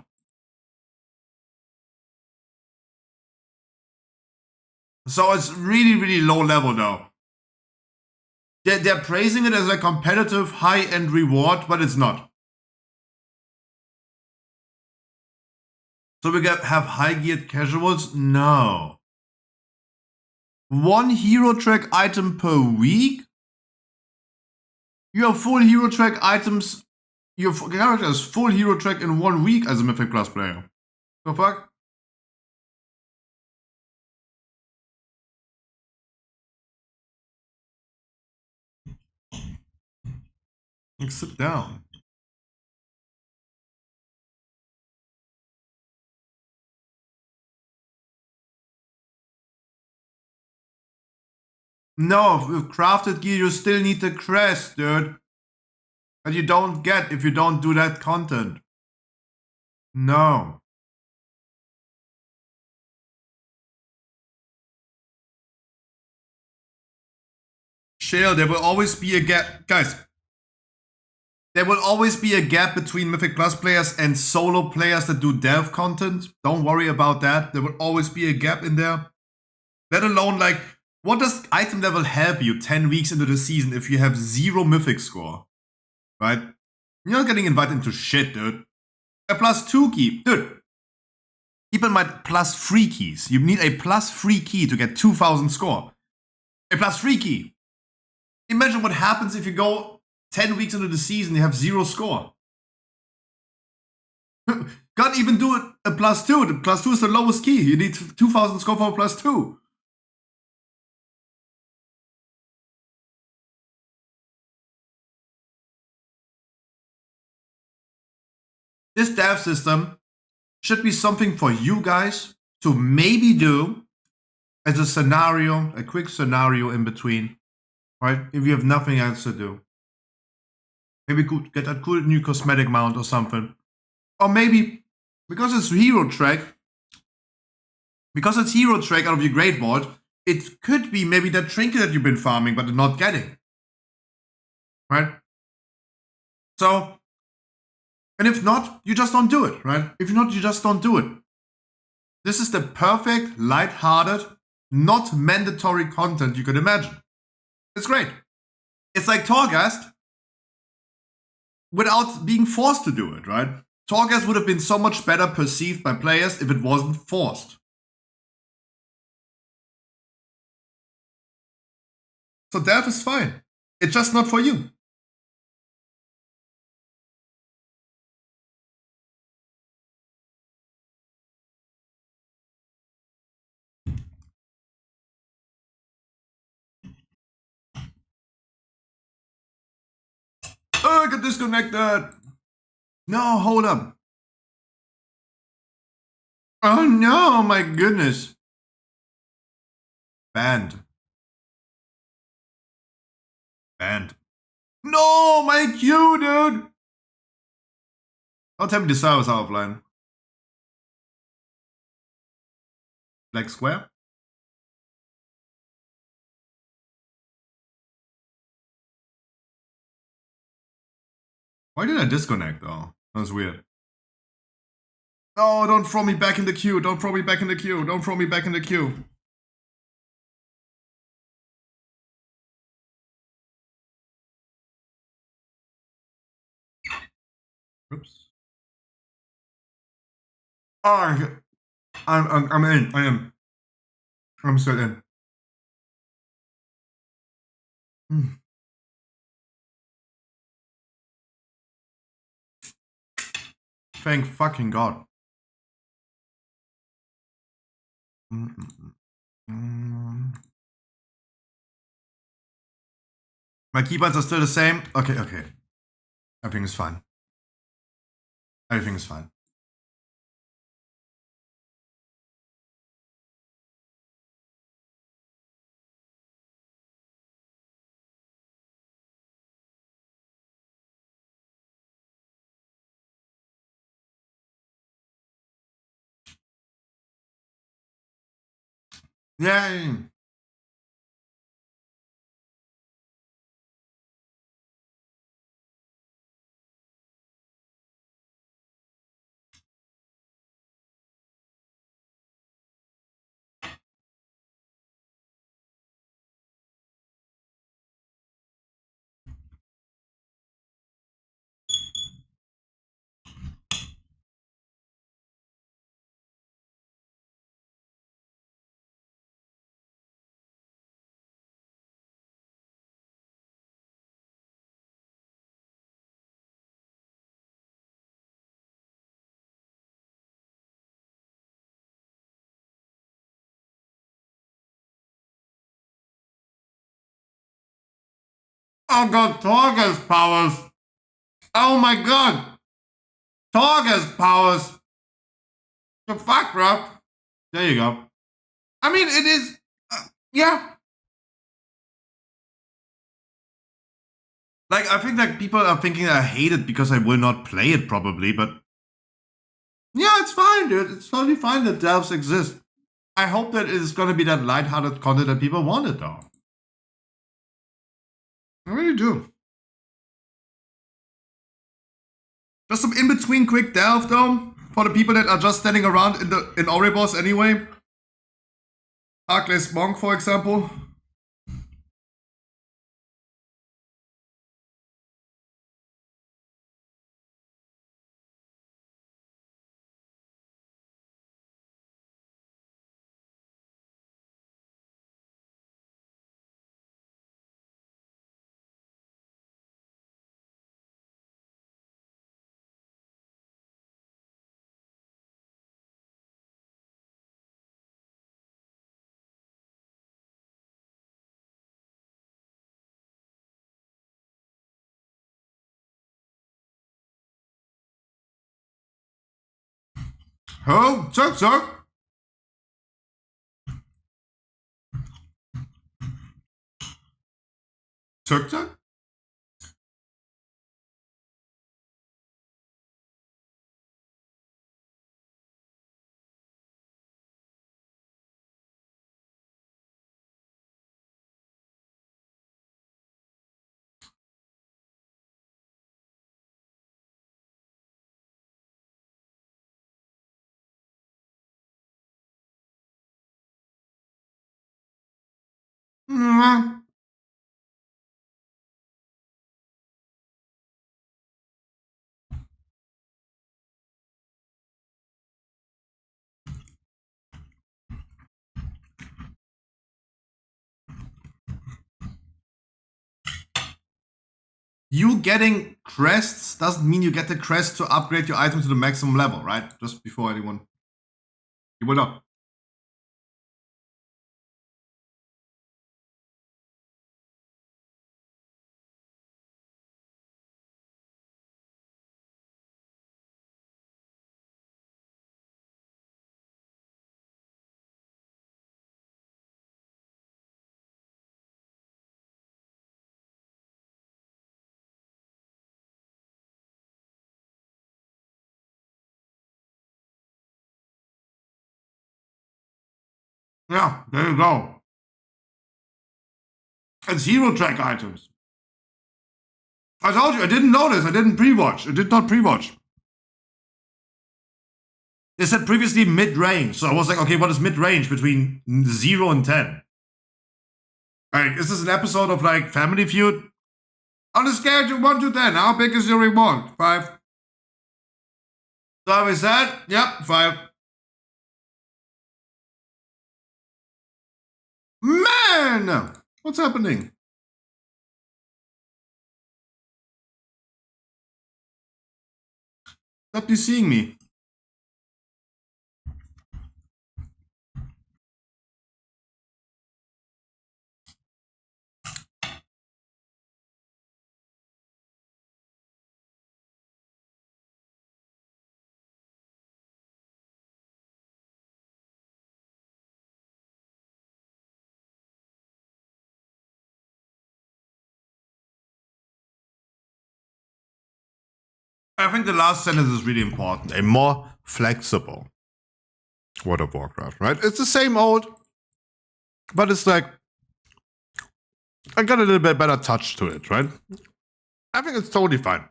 So it's really, really low level though. They're praising it as a competitive high-end reward, but it's not. So we have high-geared casuals? No. 1 hero track item per week? You have full hero track items. Your character has full hero track in 1 week as a Mythic Plus player. The fuck? Like, sit down. No, with crafted gear you still need the crest, dude. That you don't get if you don't do that content. No. Shale, there will always be a gap. Guys, there will always be a gap between Mythic Plus players and solo players that do dev content. Don't worry about that. There will always be a gap in there. Let alone, like, what does item level help you 10 weeks into the season if you have 0 Mythic score? Right? You're not getting invited into shit, dude. A +2 key. Dude, keep in mind +3 keys. You need a +3 key to get 2000 score. A +3 key. Imagine what happens if you go 10 weeks into the season, you have 0 score. Can't even do it a +2. The +2 is the lowest key. You need 2000 score for a +2. This dev system should be something for you guys to maybe do as a scenario, a quick scenario in between, right? If you have nothing else to do. Maybe could get a cool new cosmetic mount or something. Or maybe, because it's hero track out of your Great VoD, it could be maybe that trinket that you've been farming but not getting. Right? So, and if not, you just don't do it, right? If not, you just don't do it. This is the perfect, light-hearted, not mandatory content you could imagine. It's great. It's like Torghast without being forced to do it, right? Torghast would have been so much better perceived by players if it wasn't forced. So dev is fine. It's just not for you. Oh, I got disconnected. No, hold up. Oh no, my goodness. Banned. Banned. No, my queue, dude. Don't tell me the servers are offline. Black square? Why did I disconnect though? That was weird. No, don't throw me back in the queue. Don't throw me back in the queue. Don't throw me back in the queue. Oops. Oh, I'm in. I am. I'm still in. Thank fucking God. My keyboards are still the same. Okay, okay. Everything is fine. Everything is fine. Yay! Oh God, Torgus powers! Oh my God! Torgus powers! The fuck, bro? There you go. I mean, it is... yeah. Like, I think that people are thinking I hate it because I will not play it probably, but... yeah, it's fine, dude. It's totally fine that delves exist. I hope that it's gonna be that lighthearted content that people wanted, though. I really do. Just some in-between quick delve, though, for the people that are just standing around in Oribos anyway. Arkless Monk, for example. Oh, Chuck. Chuck. You getting crests doesn't mean you get the crest to upgrade your item to the maximum level, right? Just before anyone... you will not. Yeah, there you go. It's hero track items. I told you, I didn't notice. I didn't pre-watch. I did not pre-watch. They said previously mid-range. So I was like, okay, what is mid-range between 0 and 10? Like, is this an episode of like Family Feud? On a scale of 1 to 10, how big is your reward? 5. So we said, yep, 5. Man! What's happening? Stop you seeing me. I think the last sentence is really important. A more flexible World of Warcraft, right? It's the same old, but it's like, I got a little bit better touch to it, right? I think it's totally fine.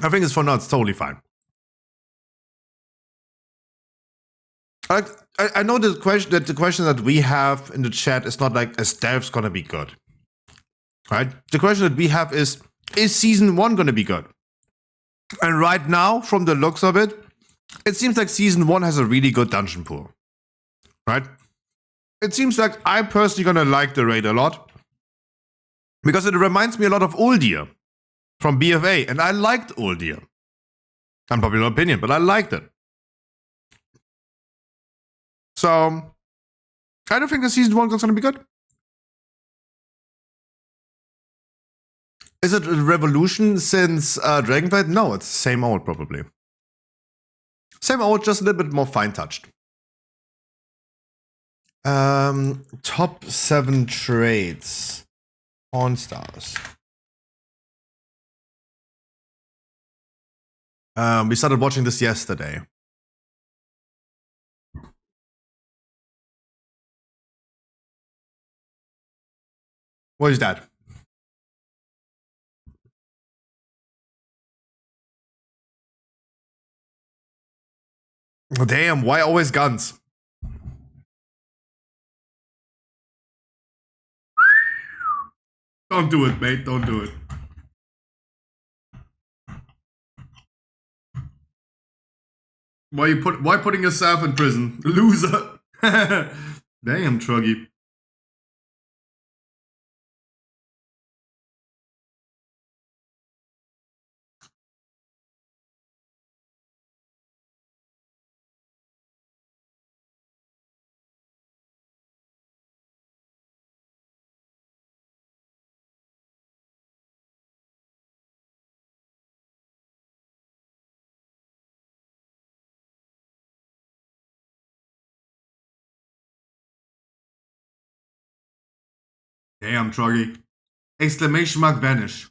I think it's for now, it's totally fine. I know the question that we have in the chat is not like, is devs gonna be good? Right? The question that we have is season 1 gonna be good? And right now, from the looks of it, it seems like season 1 has a really good dungeon pool. Right? It seems like I'm personally gonna like the raid a lot. Because it reminds me a lot of Uldir from BFA, and I liked Uldir. Unpopular opinion, but I liked it. So, I don't think the season 1 is gonna be good. Is it a revolution since Dragonflight? No, it's the same old, probably. Same old, just a little bit more fine-touched. Top 7 trades. Pawn stars. We started watching this yesterday. What is that? Damn, why always guns? Don't do it, mate. Don't do it. Why putting yourself in prison? Loser. Damn, Truggy. Damn, Truggy. Exclamation mark vanish.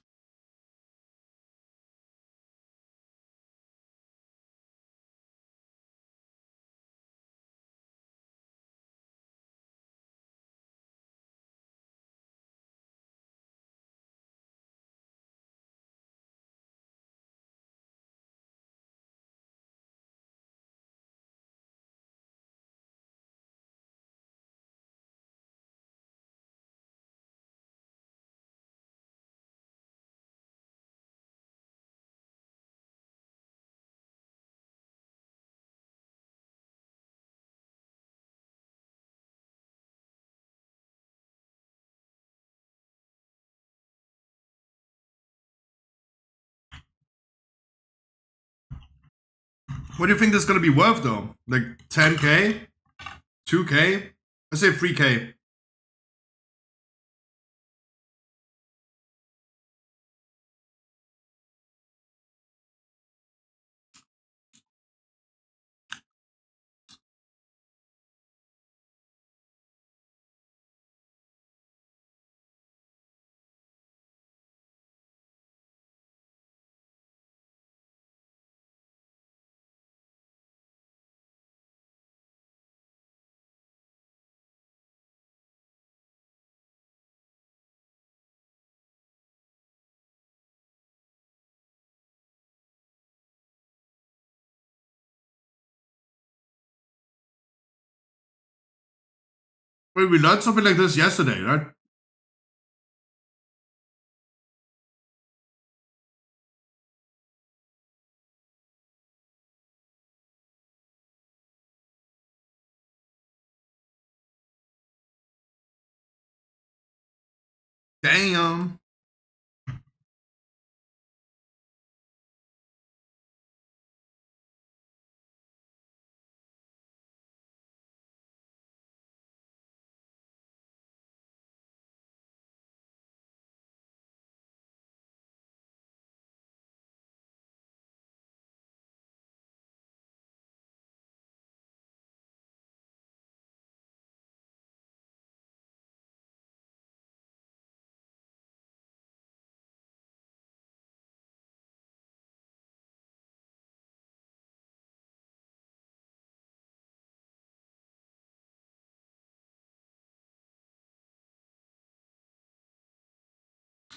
What do you think this is gonna be worth though? Like 10k? 2k? I say 3k. Wait, we learned something like this yesterday, right? Damn.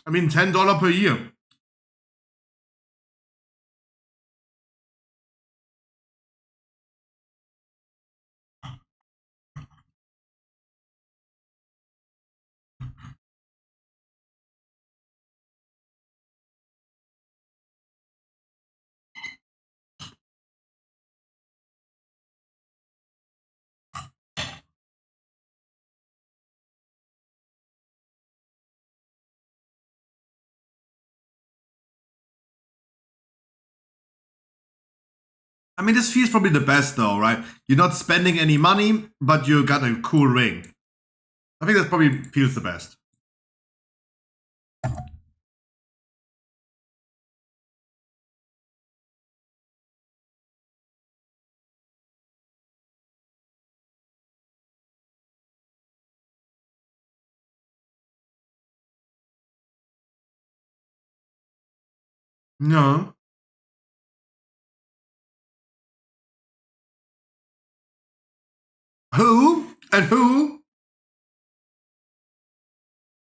I mean, $10 per year. I mean, this feels probably the best though, right? You're not spending any money, but you got a cool ring. I think that probably feels the best. No. Who? And who?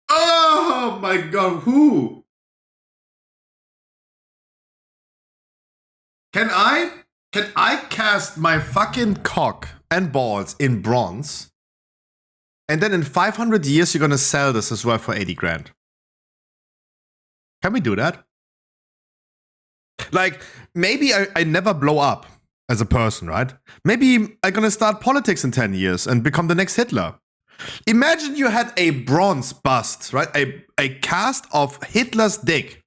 Oh my god, who? Can I cast my fucking cock and balls in bronze? And then in 500 years you're gonna sell this as well for 80 grand. Can we do that? Like, maybe I never blow up as a person, right? Maybe I'm gonna start politics in 10 years and become the next Hitler. Imagine you had a bronze bust, right? A cast of Hitler's dick.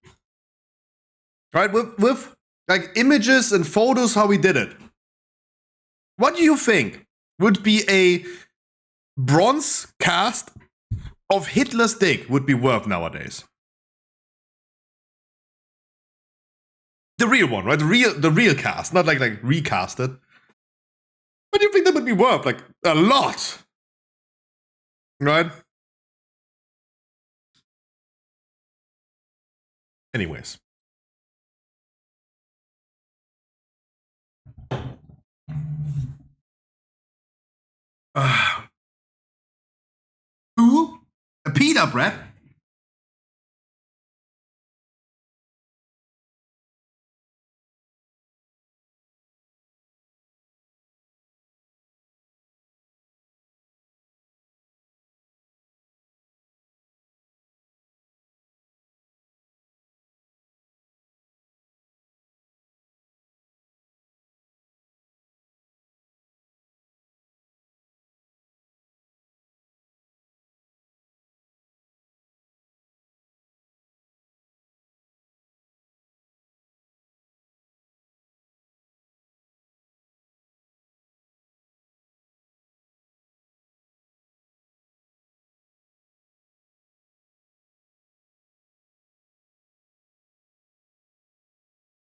Right? With like images and photos how we did it. What do you think would be a bronze cast of Hitler's dick would be worth nowadays? The real one, right? The real cast, not like recast it. What do you think that would be worth? Like a lot. Right? Anyways. Who? A pita bread?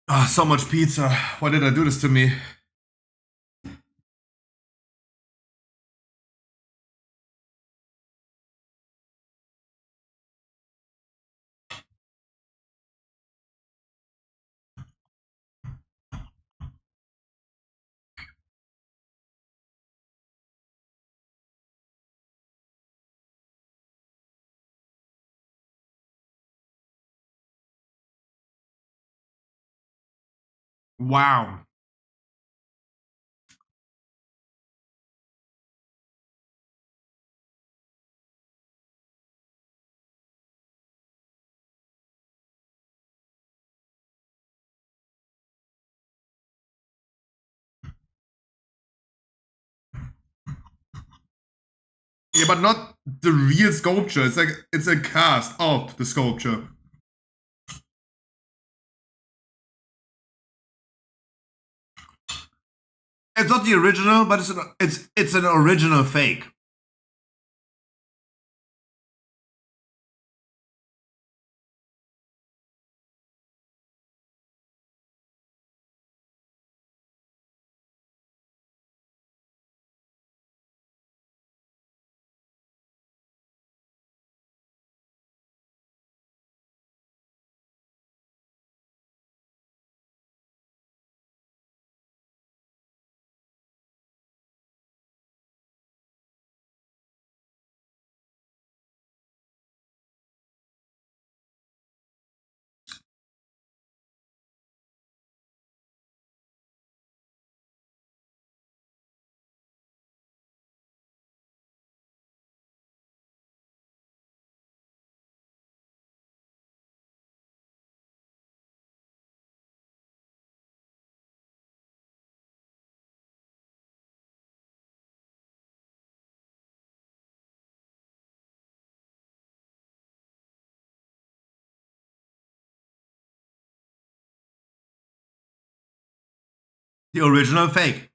Ah, so much pizza. Why did I do this to me? Wow. Yeah, but not the real sculpture. It's like it's a cast of the sculpture. It's not the original, but it's an original fake. The original fake.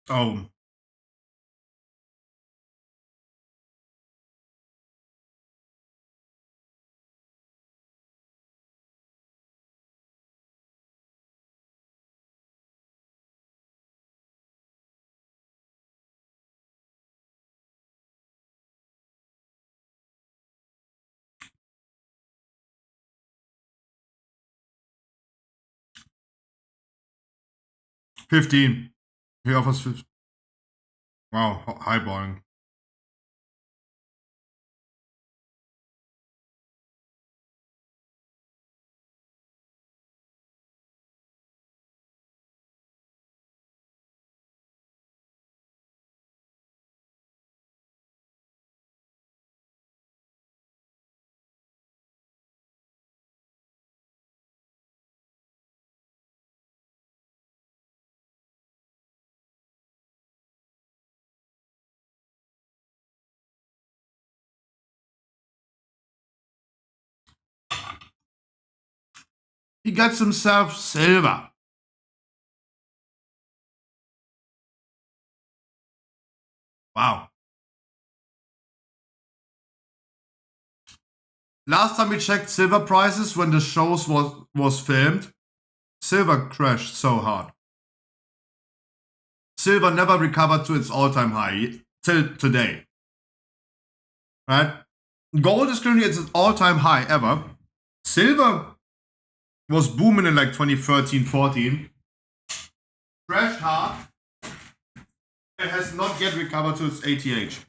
Oh. $15. He offers 50. Wow, highballing. He gets himself silver. Wow. Last time we checked silver prices when the shows was filmed, silver crashed so hard. Silver never recovered to its all-time high till today. Right? Gold is currently at its all-time high ever. Silver was booming in like 2013, 14. Crashed hard. It has not yet recovered to its ATH.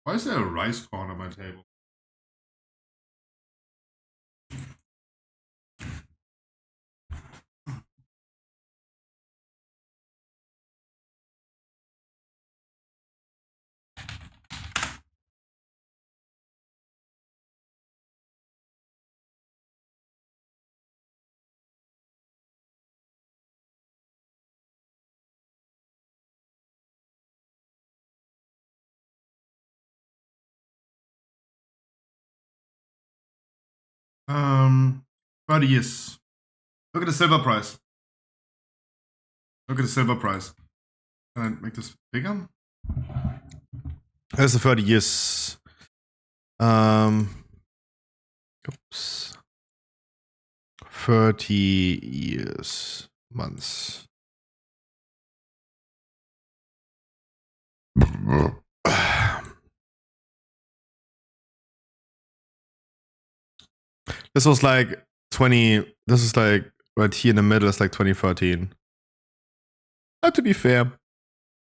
Why is there a rice corn on my table? Um, 30 years. Look at the silver price. Look at the silver price. Can I make this bigger? There's the 30 years. Oops. 30 years. Months. This was like 20. This is like right here in the middle. It's like 2013. To be fair,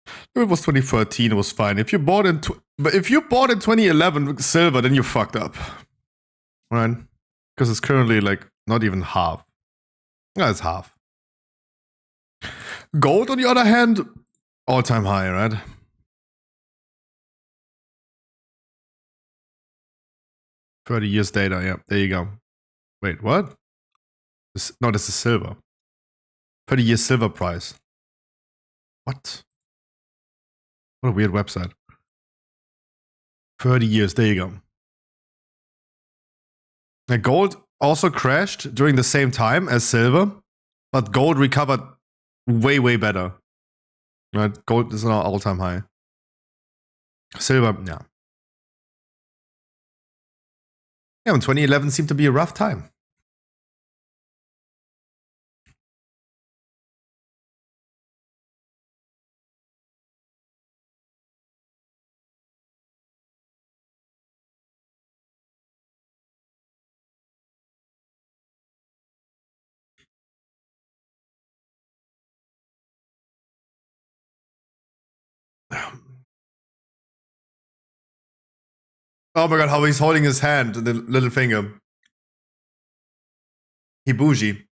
if it was 2013, it was fine. If you bought in, but if you bought in 2011 silver, then you fucked up, right? Because it's currently like not even half. No, it's half. Gold, on the other hand, all-time high, right? $30 data, yeah, there you go. Wait, what? No, this is silver. 30-year silver price. What? What a weird website. 30 years, there you go. Now, gold also crashed during the same time as silver, but gold recovered way, way better. Right? Gold is now all-time high. Silver, yeah. Yeah, and 2011 seemed to be a rough time. Oh my god, how he's holding his hand, the little finger. He bougie.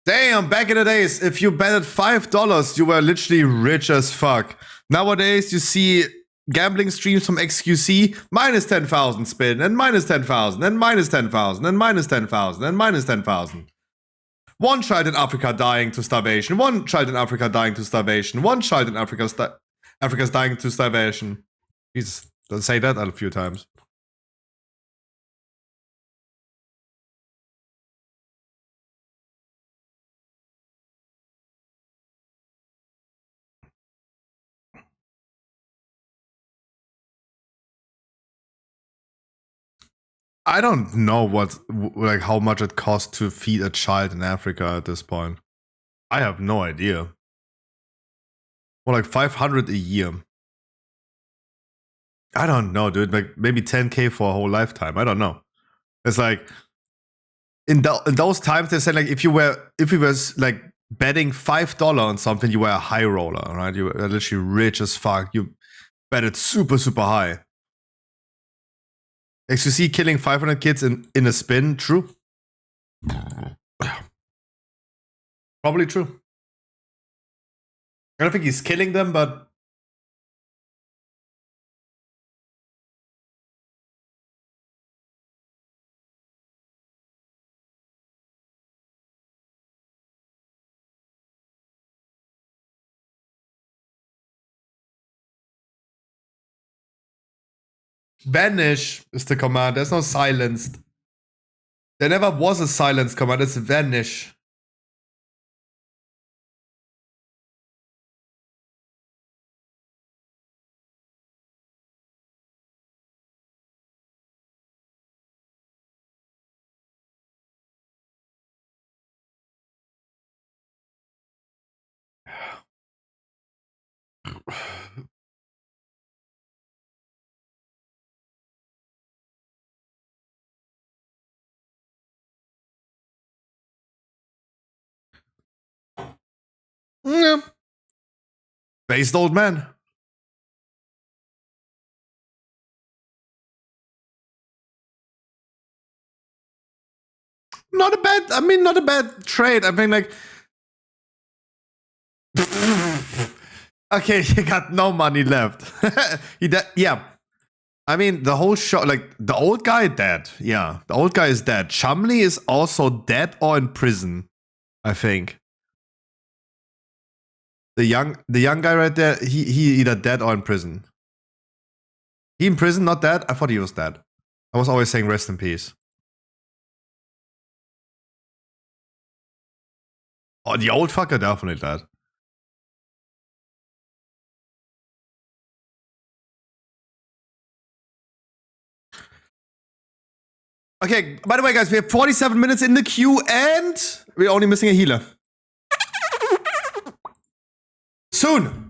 Damn, back in the days, if you betted $5, you were literally rich as fuck. Nowadays, you see gambling streams from XQC, minus 10,000 spin, and minus 10,000, and minus 10,000, and minus 10,000, and minus 10,000. One child in Africa dying to starvation, one child in Africa dying to starvation, one child in Africa's dying to starvation. Jesus, does say that a few times. I don't know like how much it costs to feed a child in Africa at this point. I have no idea. More like 500 a year. I don't know, dude. Like maybe 10K for a whole lifetime. I don't know. It's like in those times they said like if you were like betting $5 on something, you were a high roller, right? You were literally rich as fuck. You bet it super, super high. XQC killing 500 kids in a spin, true? Probably true. I don't think he's killing them, but vanish is the command. There's no silenced. There never was a silence command. It's vanish. Yeah. Based old man. Not a bad trade. I mean, like, okay, he got no money left. Yeah. I mean, the whole show, like, the old guy dead. Yeah, the old guy is dead. Chumley is also dead or in prison, I think. The young guy right there, he either dead or in prison. He in prison, not dead? I thought he was dead. I was always saying rest in peace. Oh, the old fucker definitely dead. Okay, by the way, guys, we have 47 minutes in the queue and we're only missing a healer. Soon.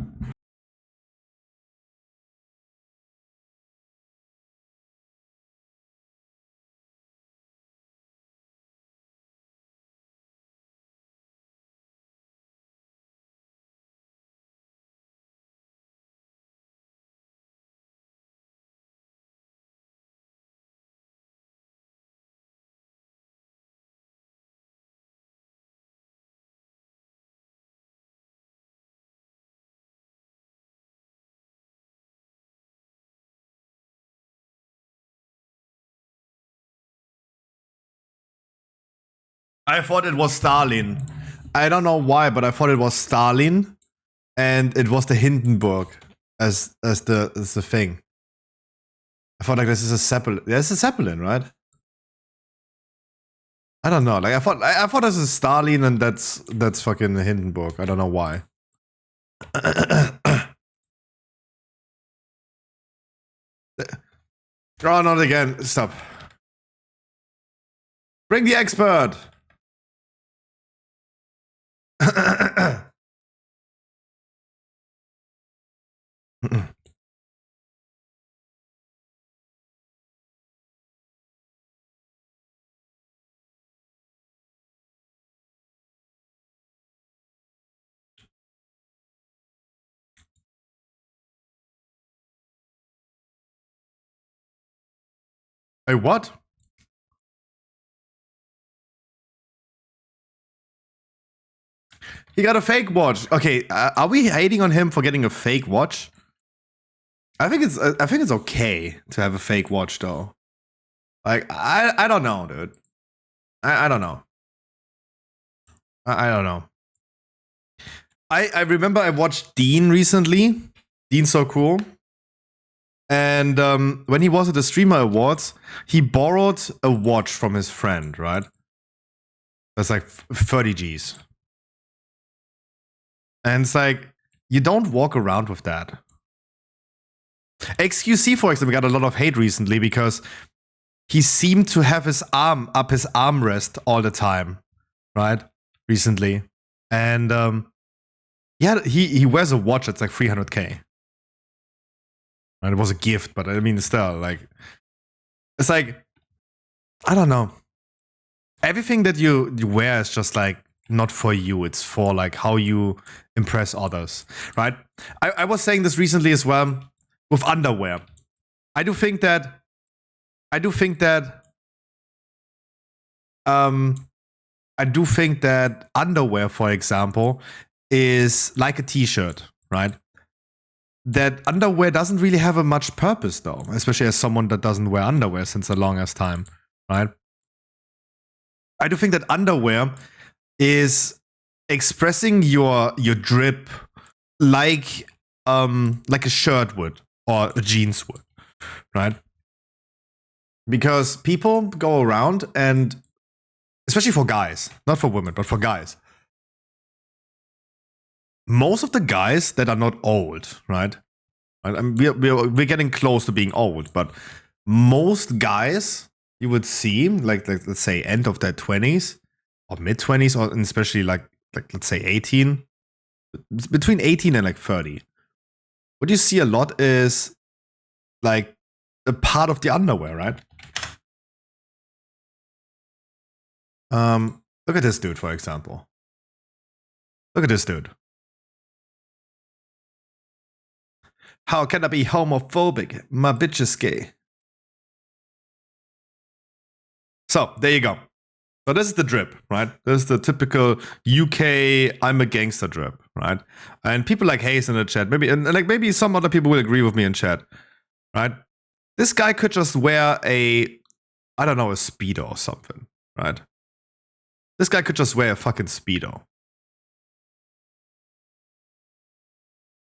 I thought it was Stalin. I don't know why, but I thought it was Stalin, and it was the Hindenburg as the thing. I thought like this is a Zeppelin. Yeah, it's a Zeppelin, right? I don't know. Like I thought this is Stalin, and that's fucking Hindenburg. I don't know why. Oh, not again. Stop. Bring the expert. Hey, what? He got a fake watch. Okay, are we hating on him for getting a fake watch? I think it's okay to have a fake watch though. Like I don't know, dude. I don't know. I don't know. I remember I watched Dean recently. Dean's so cool. And when he was at the Streamer Awards, he borrowed a watch from his friend, right? That's like 30 G's. And it's like, you don't walk around with that. XQC, for example, got a lot of hate recently because he seemed to have his arm up his armrest all the time, right? Recently. And yeah, he wears a watch that's like 300K. And it was a gift, but I mean, still, like, it's like, I don't know. Everything that you wear is just like not for you. It's for like how you impress others, right? I was saying this recently as well with underwear. I do think that underwear, for example, is like a t-shirt, right? That underwear doesn't really have a much purpose though, especially as someone that doesn't wear underwear since the longest time, right? I do think that underwear is expressing your drip like a shirt would or a jeans would, right? Because people go around and, especially for guys, not for women, but for guys, most of the guys that are not old, right? I mean, we're getting close to being old, but most guys you would see, like let's say end of their 20s or mid 20s, or especially like let's say 18, between 18 and like 30. What you see a lot is like a part of the underwear, right? Look at this dude, for example. Look at this dude. How can I be homophobic? My bitch is gay. So, there you go. So this is the drip, right? This is the typical UK I'm a gangster drip, right? And people like Hayes in the chat, maybe some other people will agree with me in chat, right? This guy could just wear a Speedo or something, right? This guy could just wear a fucking Speedo.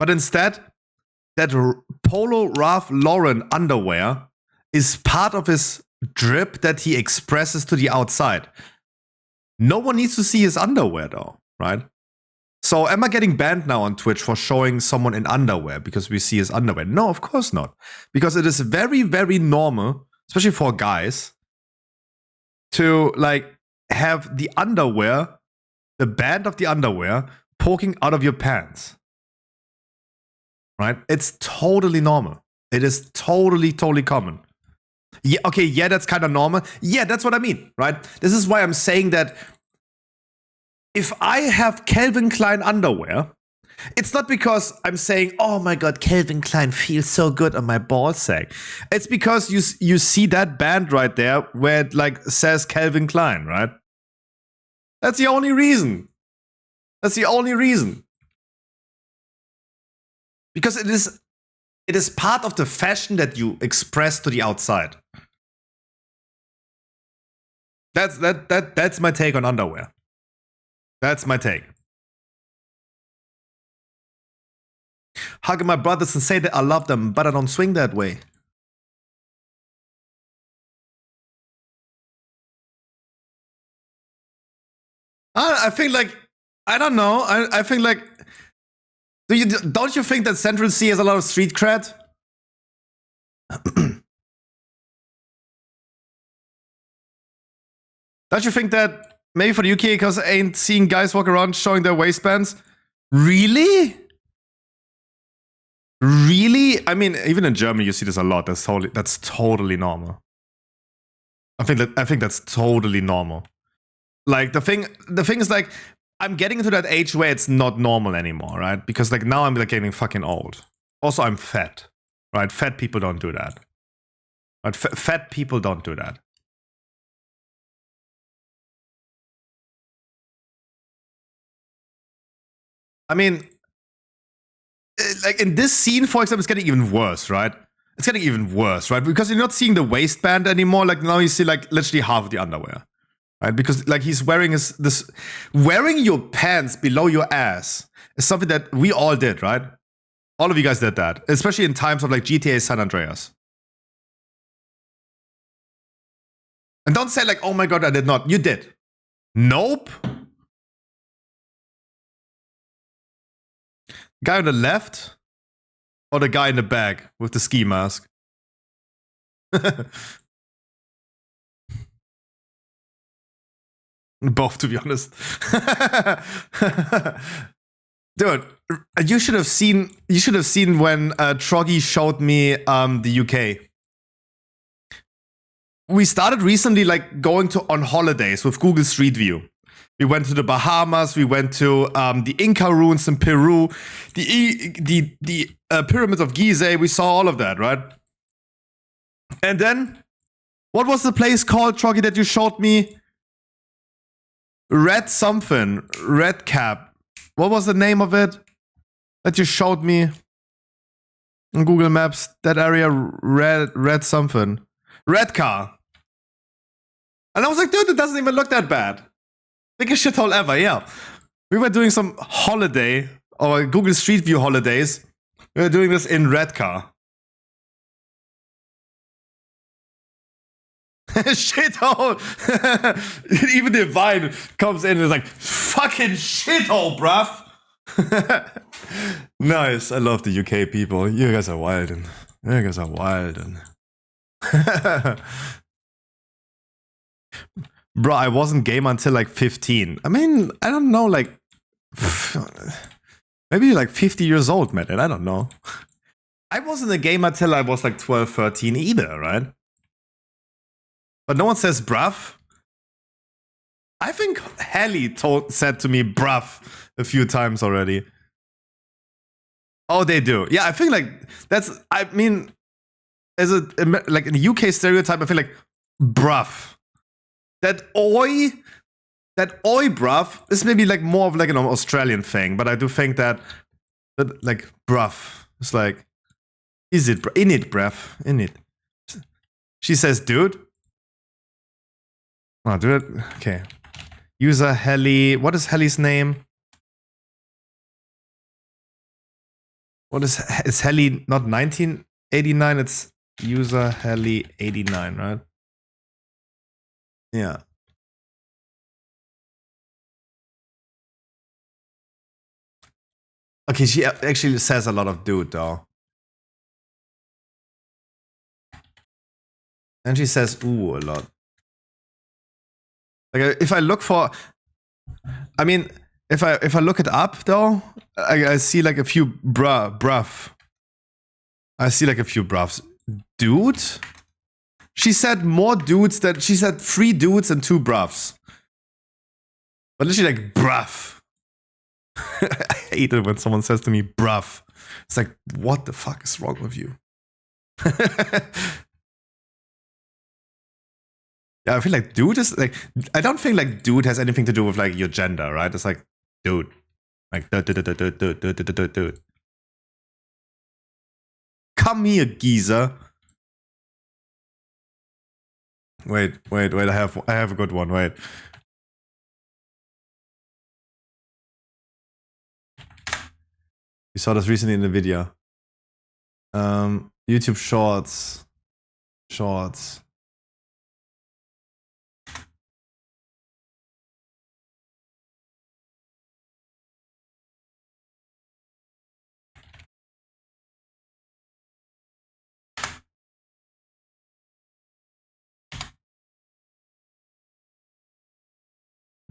But instead, that Polo Ralph Lauren underwear is part of his drip that he expresses to the outside. No one needs to see his underwear though, right? So am I getting banned now on Twitch for showing someone in underwear because we see his underwear? No, of course not. Because it is very, very normal, especially for guys, to like have the underwear, the band of the underwear, poking out of your pants. Right? It's totally normal. It is totally common. Yeah, okay, yeah, that's kind of normal. Yeah, that's what I mean, right? This is why I'm saying that if I have Calvin Klein underwear, it's not because I'm saying, oh my god, Calvin Klein feels so good on my ballsack. It's because you see that band right there where it like says Calvin Klein, right? That's the only reason. That's the only reason. Because it is part of the fashion that you express to the outside. That's my take on underwear. That's my take. Hugging my brothers and say that I love them, but I don't swing that way. I think like, I don't know. I think like, don't you think that Central C has a lot of street cred? Don't you think that maybe for the UK, because I ain't seeing guys walk around showing their waistbands? Really? Really? I mean, even in Germany, you see this a lot. That's totally normal. I think that's totally normal. Like the thing is like, I'm getting into that age where it's not normal anymore, right? Because like now I'm like getting fucking old. Also, I'm fat, right? Fat people don't do that. Right? Fat people don't do that. I mean, like in this scene, for example, it's getting even worse, right? It's getting even worse, right? Because you're not seeing the waistband anymore. Like now you see like literally half of the underwear, right? Because like he's wearing wearing your pants below your ass is something that we all did, right? All of you guys did that, especially in times of like GTA San Andreas. And don't say like, oh my god, I did not. You did. Nope. Guy on the left or the guy in the back with the ski mask? Both, to be honest. Dude, you should have seen when Troggy showed me the UK. We started recently like going on holidays with Google Street View. We went to the Bahamas. We went to the Inca ruins in Peru, the pyramids of Gizeh. We saw all of that, right? And then, what was the place called, Troggy, that you showed me? Red something, Red Cap. What was the name of it that you showed me on Google Maps? That area, red something, Red Car. And I was like, dude, it doesn't even look that bad. Biggest shithole ever, yeah. We were doing some holiday, or Google Street View holidays. We were doing this in Redcar. Shithole! Even the vine comes in and is like, fucking shithole, bruv! Nice, I love the UK people. You guys are wildin'. You guys are wildin'. Bro, I wasn't game until like 15. I mean, I don't know, like maybe like 50 years old, man. I don't know. I wasn't a gamer until I was like 12, 13 either, right? But no one says bruv. I think Helly said to me bruv a few times already. Oh, they do. Yeah, I think like that's, I mean, as a, like in the UK stereotype, I feel like bruv. That oi bruv is maybe like more of like an Australian thing, but I do think that like bruv is like, is it in it, bruv, in it. She says, dude. Oh, dude. Okay. User Helly. What is Helly's name? What is Helly? Not 1989. It's user Helly 89, right? Yeah. Okay, she actually says a lot of dude though. And she says ooh a lot. Like if I look for, I mean, if I look it up though, I see like a few bruv. I see like a few bruffs. Dude? She said more dudes than, she said 3 dudes and 2 bruffs. But literally like bruv. I hate it when someone says to me bruv. It's like, what the fuck is wrong with you? Yeah, I feel like dude is like, I don't think like dude has anything to do with like your gender, right? It's like dude. Like dude. Come here, geezer. Wait. I have a good one. Wait. We saw this recently in the video. YouTube Shorts.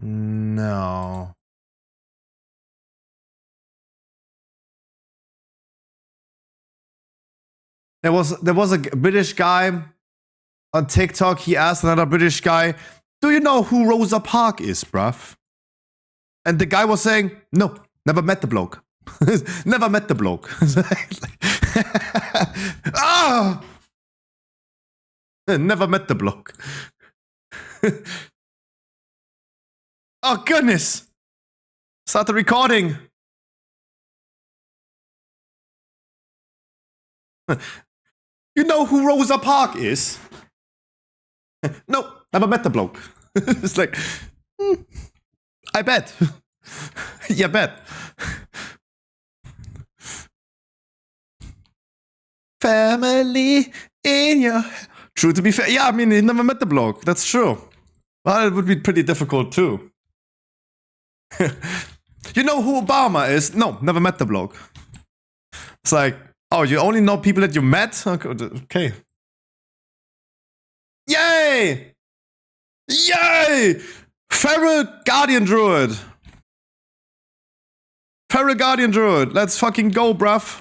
No. There was a British guy on TikTok. He asked another British guy, "Do you know who Rosa Parks is, bruv?" And the guy was saying, "No, never met the bloke. Never met the bloke." Ah! Never met the bloke. Oh goodness! Start the recording. You know who Rosa Parks is? No, never met the bloke. It's like, I bet. Yeah, bet. Family in your... True to be fair. Yeah, I mean, he never met the bloke. That's true. Well, it would be pretty difficult too. You know who Obama is? No, never met the bloke. It's like, oh, you only know people that you met? Okay. Yay! Yay! Feral Guardian Druid. Feral Guardian Druid. Let's fucking go, bruv.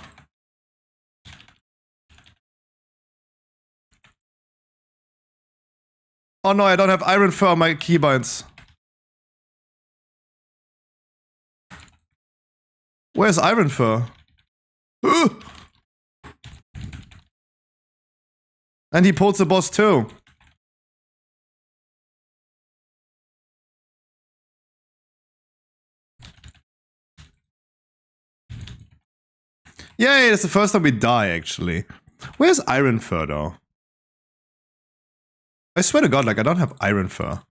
Oh no, I don't have Iron Fur on my keybinds. Where's Iron Fur? And he pulls the boss too. Yay, that's the first time we die, actually. Where's Iron Fur, though? I swear to God, like, I don't have Iron Fur.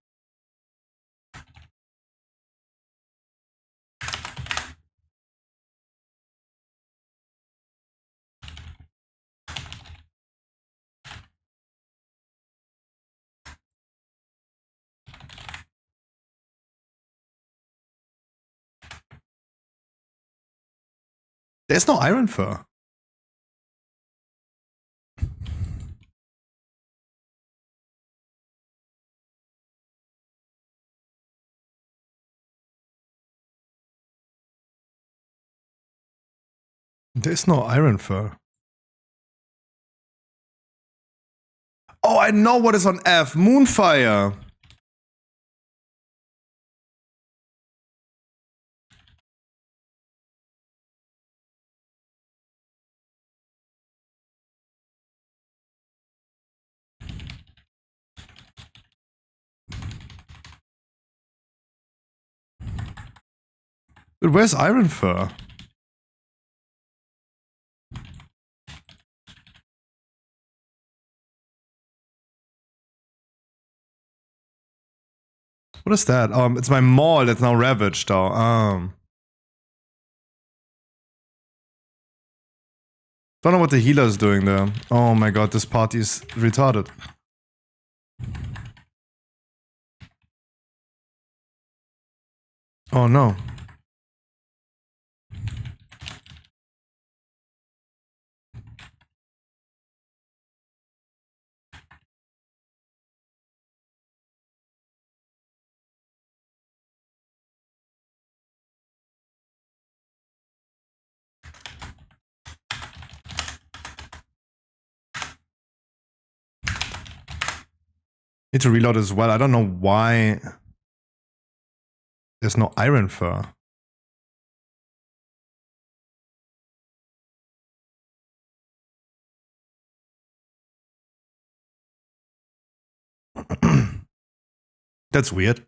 There's no Iron Fur. There's no Iron Fur. Oh, I know what is on F. Moonfire. But where's Iron Fur? What is that? It's my mall that's now ravaged, though. Don't know what the healer is doing there. Oh my god, this party is retarded. Oh no. Need to reload as well. I don't know why there's no Iron Fur. That's weird.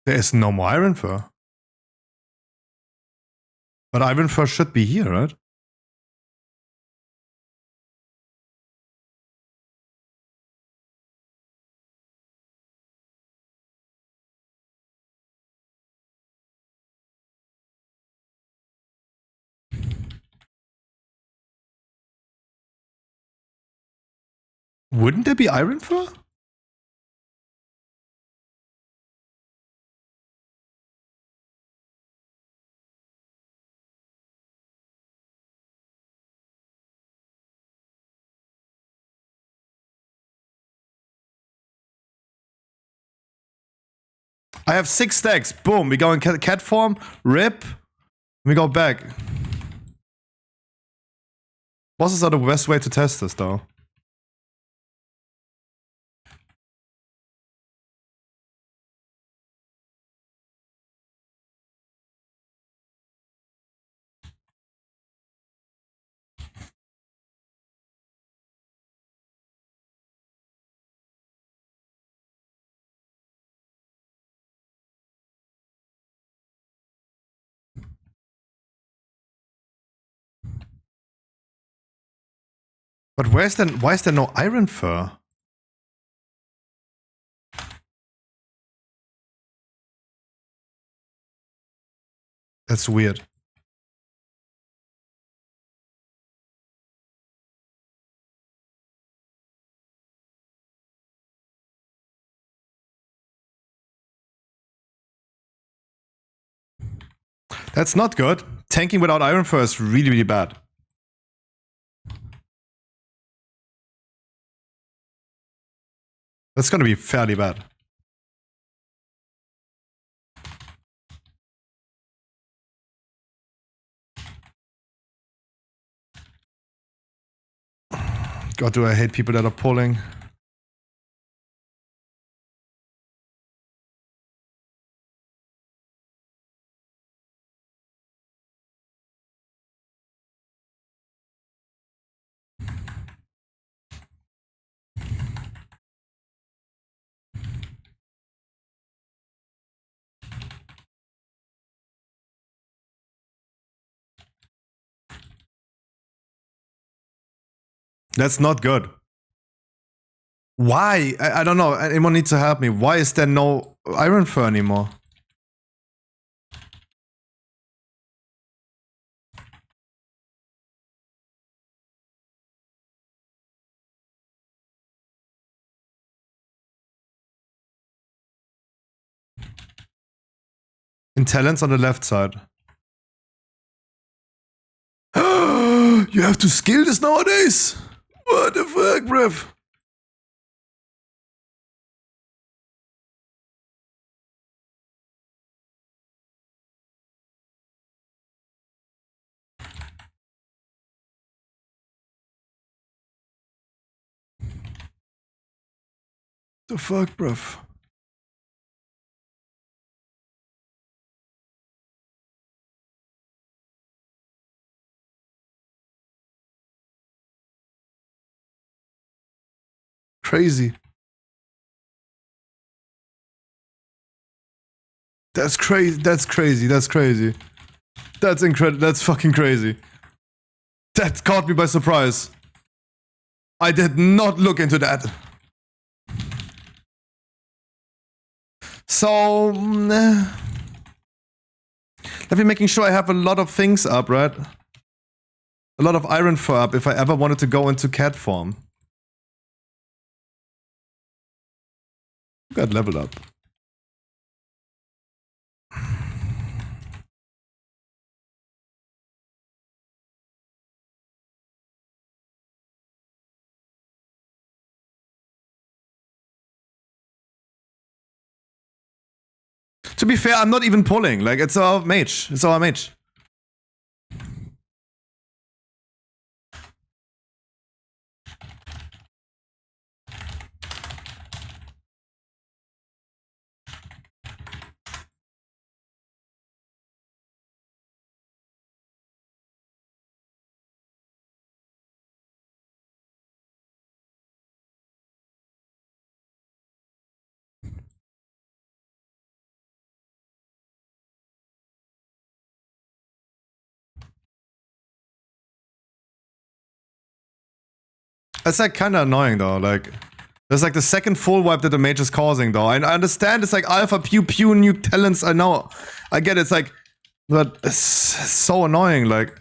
There is no more Iron Fur. But Iron First should be here, right? Wouldn't there be Iron Fur? I have 6 stacks. Boom. We go in cat form. Rip. We go back. Bosses are the best way to test this, though. But why is there no Iron Fur? That's weird. That's not good. Tanking without Iron Fur is really, really bad. That's gonna be fairly bad. God, do I hate people that are pulling. That's not good. Why? I don't know. Anyone needs to help me. Why is there no Iron Fur anymore? In talents on the left side. You have to skill this nowadays? What the fuck, bruv? The fuck, bruv? Crazy. That's crazy. That's crazy. That's crazy. That's incredible. That's fucking crazy. That caught me by surprise. I did not look into that. So, let me making sure I have a lot of things up, right? A lot of Iron Fur up if I ever wanted to go into cat form. Got leveled up. To be fair, I'm not even pulling. Like, it's our mage. It's our mage. It's like kind of annoying though. Like, there's like the second full wipe that the mage is causing though. And I understand it's like alpha pew pew new talents. I know, I get it. It's like, but it's so annoying. Like,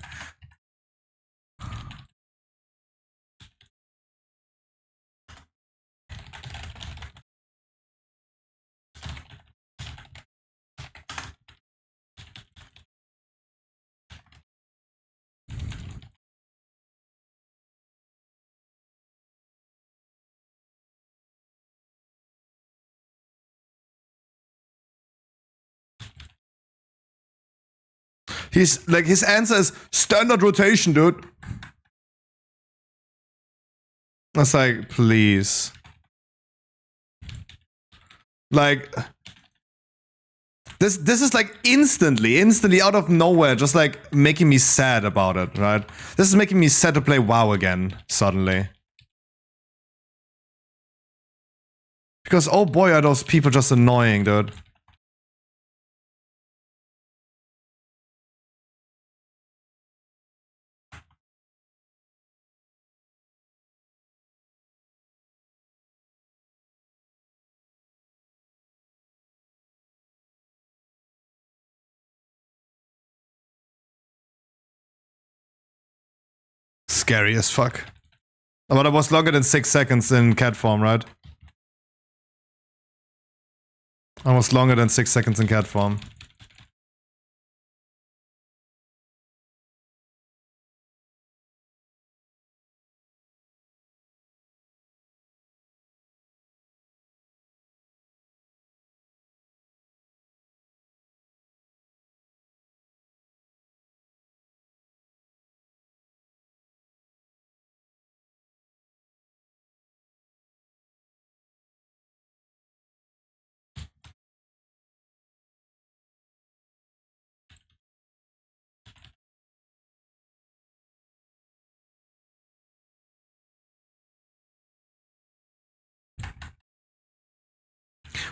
he's like, his answer is standard rotation, dude. It's like, please. Like, this is like instantly out of nowhere, just like making me sad about it, right? This is making me sad to play WoW again, suddenly. Because oh boy, are those people just annoying, dude. Scary as fuck. But it was longer than 6 seconds in cat form, right? Almost longer than 6 seconds in cat form.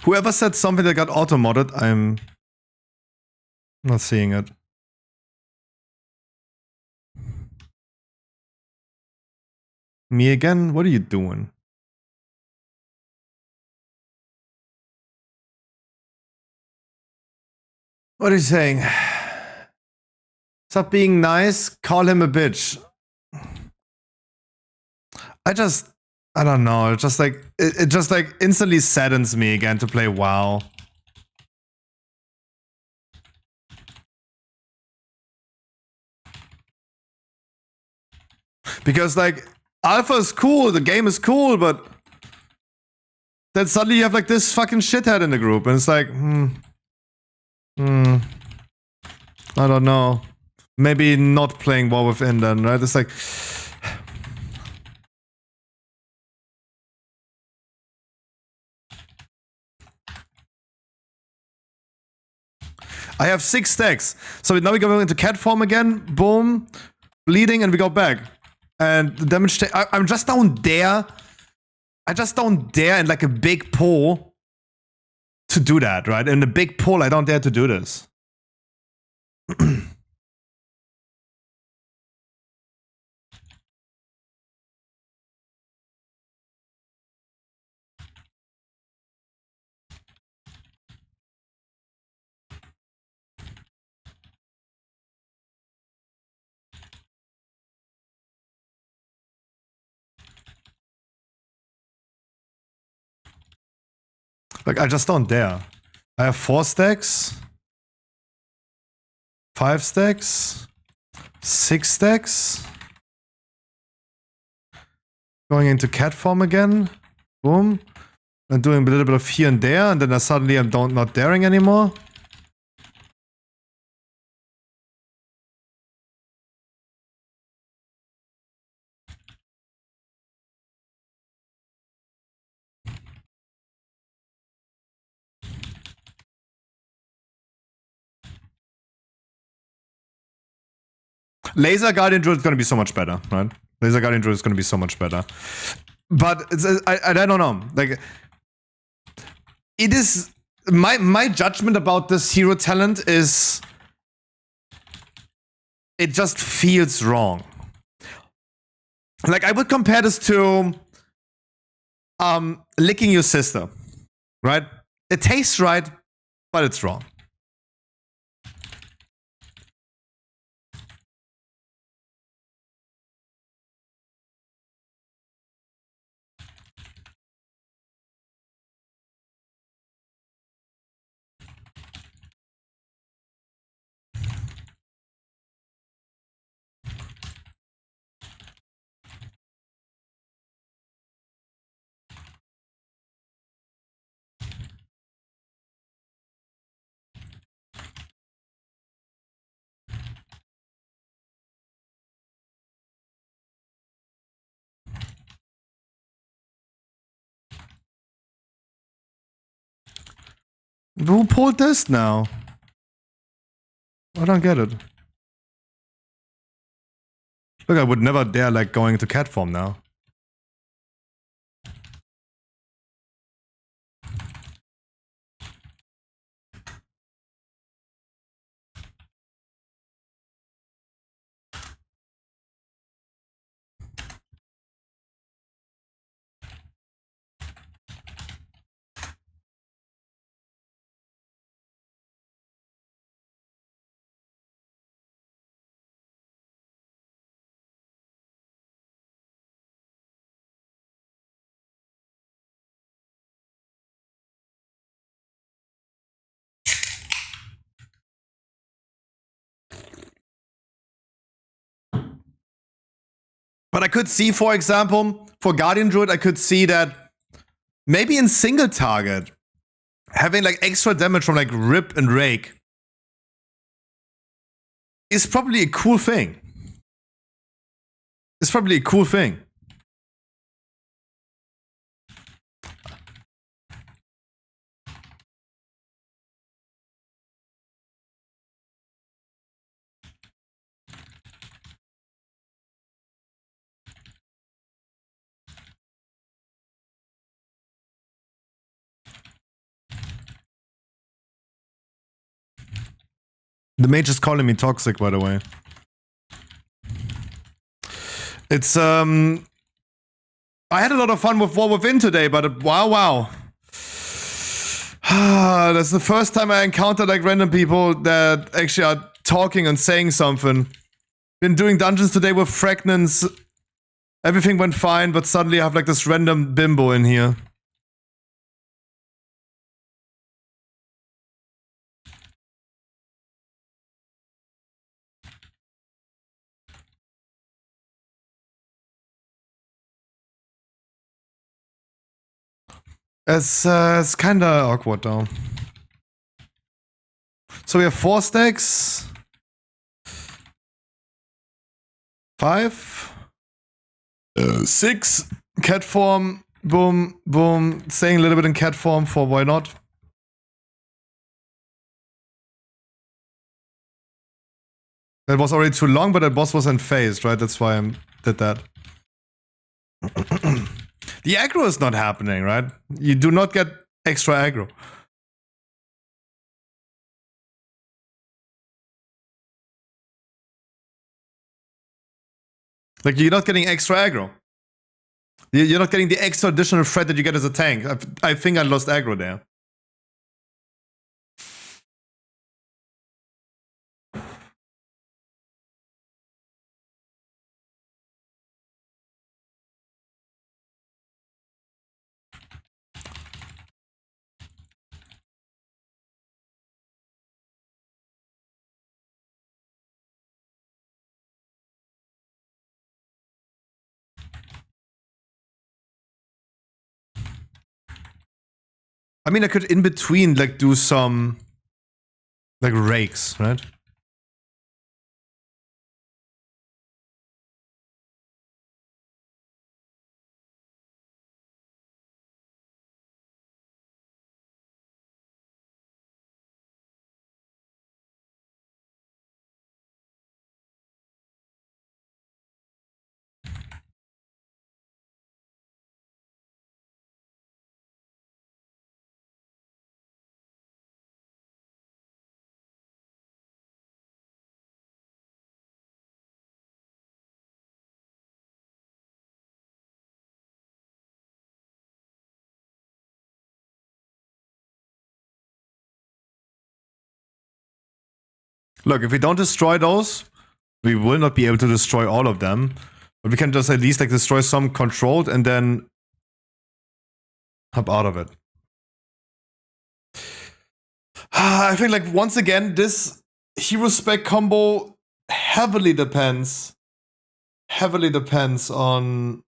Whoever said something that got auto-modded, I'm not seeing it. Me again? What are you doing? What are you saying? Stop being nice, call him a bitch. I don't know, it just like, it just like instantly saddens me again to play WoW. Because like, alpha is cool, the game is cool, but then suddenly you have like this fucking shithead in the group, and it's like, I don't know. Maybe not playing WoW within then, right? It's like, I have 6 stacks. So now we go into cat form again. Boom. Bleeding, and we go back. And the damage I'm just down there. I just don't dare in like a big pull to do that, right? In a big pull, I don't dare to do this. Like, I just don't dare. I have 4 stacks. 5 stacks. 6 stacks. Going into cat form again. Boom. And doing a little bit of here and there, and then suddenly I'm not daring anymore. Laser Guardian Druid is going to be so much better, right? Laser Guardian Druid is going to be so much better. But it's, I don't know. Like, it is my judgment about this hero talent is it just feels wrong. Like, I would compare this to licking your sister, right? It tastes right, but it's wrong. Who pulled this now? I don't get it. Look, I would never dare like going into cat form now. But I could see, for example, for Guardian Druid, I could see that maybe in single target, having like extra damage from like Rip and Rake is probably a cool thing. It's probably a cool thing. The mage is calling me toxic, by the way. It's I had a lot of fun with War Within today, but wow. That's the first time I encountered like random people that actually are talking and saying something. Been doing dungeons today with fragments. Everything went fine, but suddenly I have like this random bimbo in here. It's kinda awkward though. So we have 4 stacks. 5. 6. Cat form. Boom, boom. Staying a little bit in cat form for why not. That was already too long, but that boss was unfazed, right? That's why I did that. The aggro is not happening, right? You do not get extra aggro. Like, you're not getting extra aggro. You're not getting the extra additional threat that you get as a tank. I think I lost aggro there. I mean, I could in between like do some like rakes, right? Look, if we don't destroy those, we will not be able to destroy all of them. But we can just at least like destroy some controlled and then hop out of it. I think like once again, this hero spec combo heavily depends on...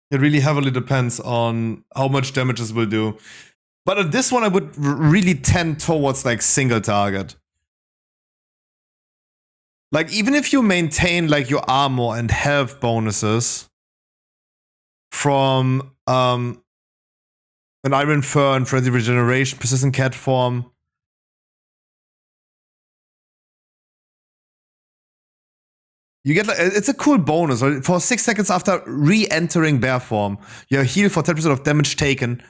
It really heavily depends on how much damage this will do. But on this one, I would really tend towards like single target. Like even if you maintain like your armor and health bonuses from an Iron Fur and Frenzy Regeneration, Persistent Cat form. You get like, it's a cool bonus. Right? For 6 seconds after re-entering bear form, you heal for 10% of damage taken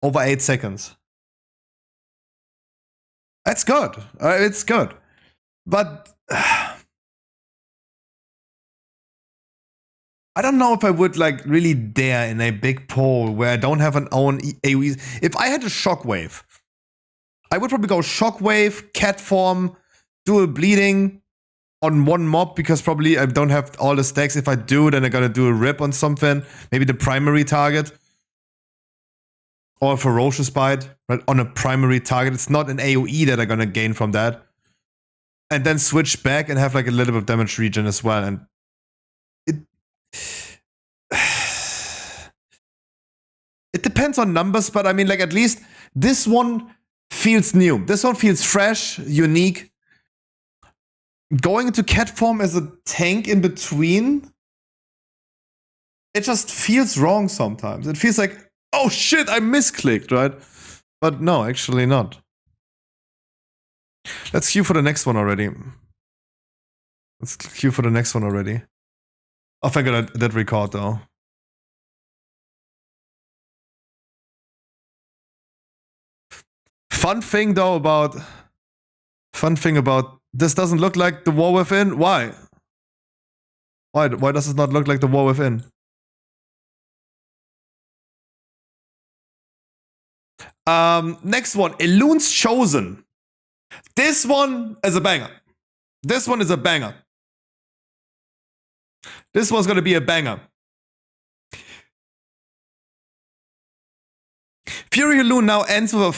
over 8 seconds. That's good. It's good. But I don't know if I would like really dare in a big poll where I don't have an own AoE. If I had a Shockwave, I would probably go Shockwave, Cat form, dual bleeding on one mob because probably I don't have all the stacks. If I do, then I gotta do a rip on something. Maybe the primary target. Or a Ferocious Bite, right? On a primary target. It's not an AoE that I'm gonna gain from that. And then switch back and have like a little bit of damage regen as well. And it depends on numbers, but I mean, like, at least this one feels new. This one feels fresh, unique. Going into cat form as a tank in between, it just feels wrong sometimes. It feels like, oh shit, I misclicked, right? But no, actually not. Let's queue for the next one already. Oh, thank God I did record though. Fun thing about this doesn't look like the War Within. Why? Why does it not look like the War Within? Next one, Elun's Chosen. This one is a banger. This one is a banger. This one's gonna be a banger. Fury Balloon now ends with a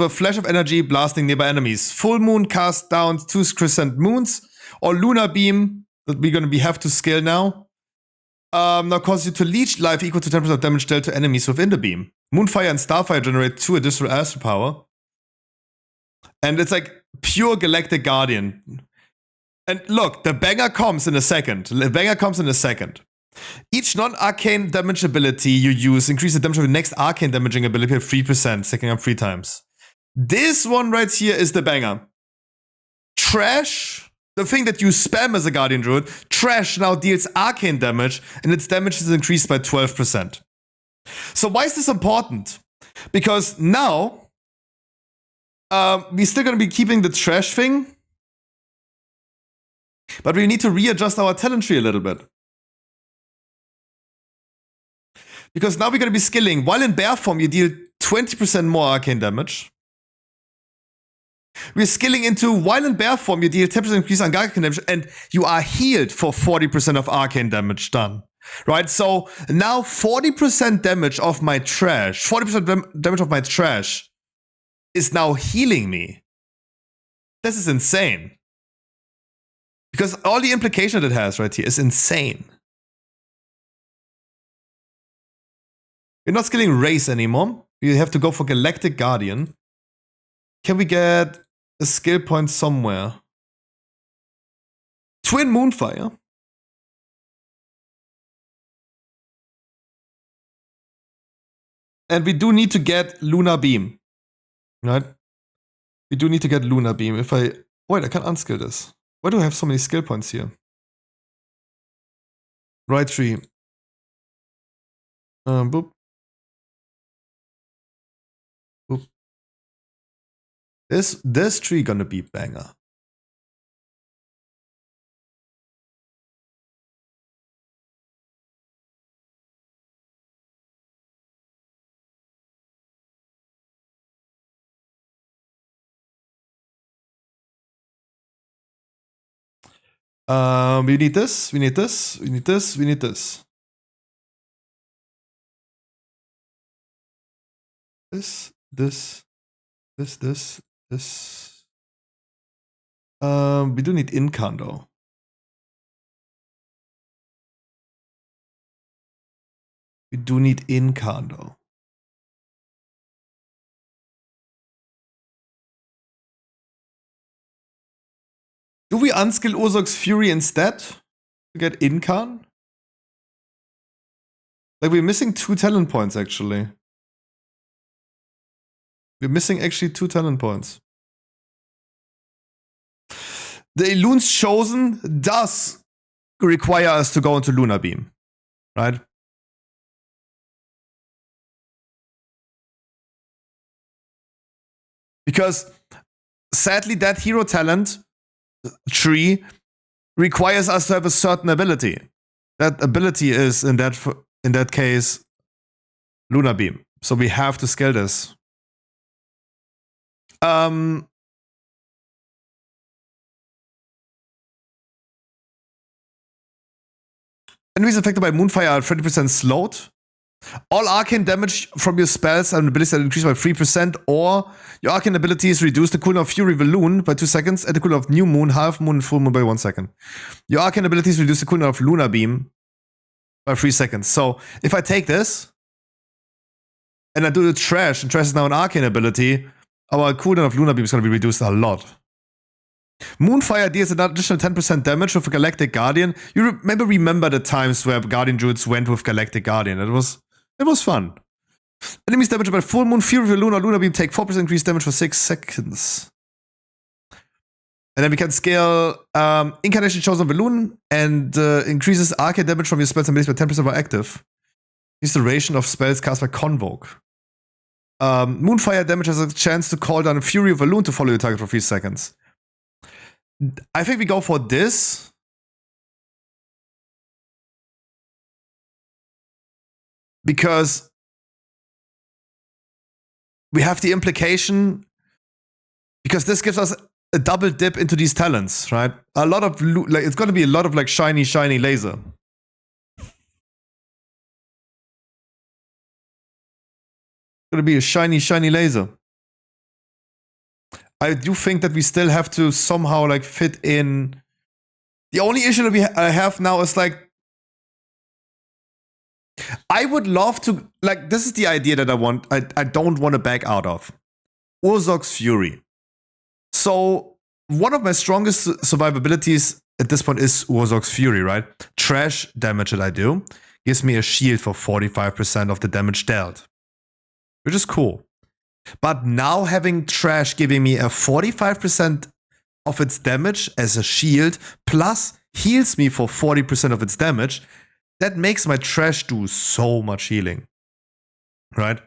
flash of energy blasting nearby enemies. Full Moon cast down 2 crescent moons, or Lunar Beam that we're gonna have to scale now. Now causes you to leech life equal to 10% damage dealt to enemies within the beam. Moonfire and Starfire generate 2 additional astral power. And it's like pure Galactic Guardian. And look, the banger comes in a second. Each non-arcane damage ability you use increases the damage of the next arcane damaging ability by 3%, stacking up 3 times. This one right here is the banger. Trash, the thing that you spam as a Guardian Druid, Trash now deals arcane damage, and its damage is increased by 12%. So why is this important? Because now, we're still gonna be keeping the Trash thing, but we need to readjust our talent tree a little bit. Because now we're going to be skilling. While in bear form, you deal 20% more arcane damage. We're skilling into while in bear form, you deal 10% increase on arcane damage, and you are healed for 40% of arcane damage done. Right? So now 40% damage of my trash, 40% damage of my trash is now healing me. This is insane. Because all the implication that it has right here is insane. We're not skilling Race anymore. We have to go for Galactic Guardian. Can we get a skill point somewhere? Twin Moonfire. And we do need to get Lunar Beam. Right? We do need to get Lunar Beam. If I... Wait, I can unskill this. Why do I have so many skill points here? Right tree. Boop. Boop. This tree gonna be banger. We need this, we need this, we need this, we need this. This. We do need incan though. We do need incan though. Do we unskill Urzok's Fury instead to get incan? Like we're missing 2 talent points actually. We're missing actually 2 talent points. The Elune's Chosen does require us to go into Lunar Beam, right? Because sadly that hero talent tree requires us to have a certain ability. That ability is in that case Lunar Beam. So we have to scale this. Enemies affected by Moonfire are 20% slowed. All arcane damage from your spells and abilities that increase by 3%, or your arcane abilities reduce the cooldown of Fury Balloon by 2 seconds, and the cooldown of New Moon, Half Moon, and Full Moon by 1 second. Your arcane abilities reduce the cooldown of Lunar Beam by 3 seconds. So if I take this, and I do the Trash, and Trash is now an arcane ability, our cooldown of Lunar Beam is going to be reduced a lot. Moonfire deals an additional 10% damage with a Galactic Guardian. You maybe remember the times where Guardian Druids went with Galactic Guardian. It was fun. Enemies damaged by Full Moon, Fury Balloon, or Lunar Beam take 4% increased damage for 6 seconds. And then we can scale Incarnation Chosen Balloon and increases arcane damage from your spells and abilities by 10% while active. Increase the duration of spells cast by Convoke. Moonfire damage has a chance to call down a Fury of Balloon to follow your target for 3 seconds. I think we go for this. Because we have the implication, because this gives us a double dip into these talents, right? A lot of, like, it's gonna be a lot of like shiny laser. Gonna be a shiny laser. I do think that we still have to somehow like fit in. The only issue that I have now is like, I would love to, like, this is the idea that I don't want to back out of. Urzok's Fury. So one of my strongest survivabilities at this point is Urzok's Fury, right? Trash damage that I do gives me a shield for 45% of the damage dealt, which is cool. But now having Trash giving me a 45% of its damage as a shield, plus heals me for 40% of its damage, that makes my Trash do so much healing. Right?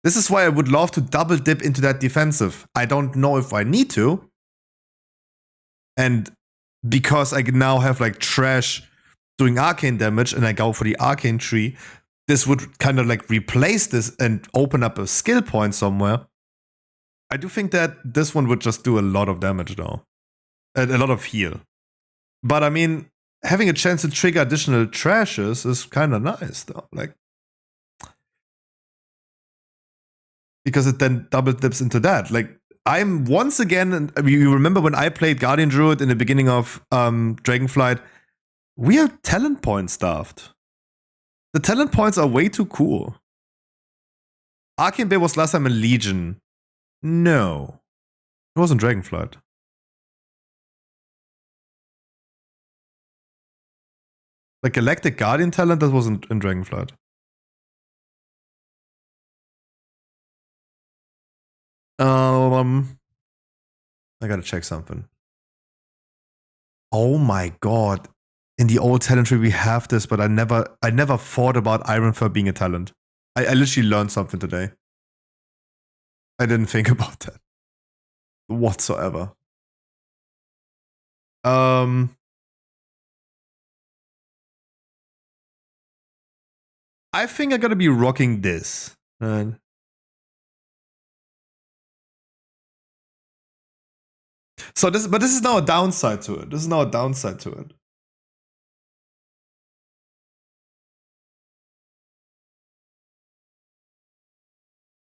This is why I would love to double dip into that defensive. I don't know if I need to. And because I now have like Trash doing arcane damage and I go for the arcane tree, this would kind of like replace this and open up a skill point somewhere. I do think that this one would just do a lot of damage though. A lot of heal. But I mean, having a chance to trigger additional trashes is kind of nice though. Like, because it then double dips into that. Like, I'm once again, you remember when I played Guardian Druid in the beginning of Dragonflight, we are talent point starved. The talent points are way too cool. Arcane Bay was last time in Legion. No. It was in Dragonflight. Like Galactic Guardian talent, that wasn't in Dragonflight. I gotta check something. Oh my god. In the old talent tree we have this, but I never thought about Ironfur being a talent. I literally learned something today. I didn't think about that whatsoever. I think I gotta be rocking this. So but this is now a downside to it. This is now a downside to it.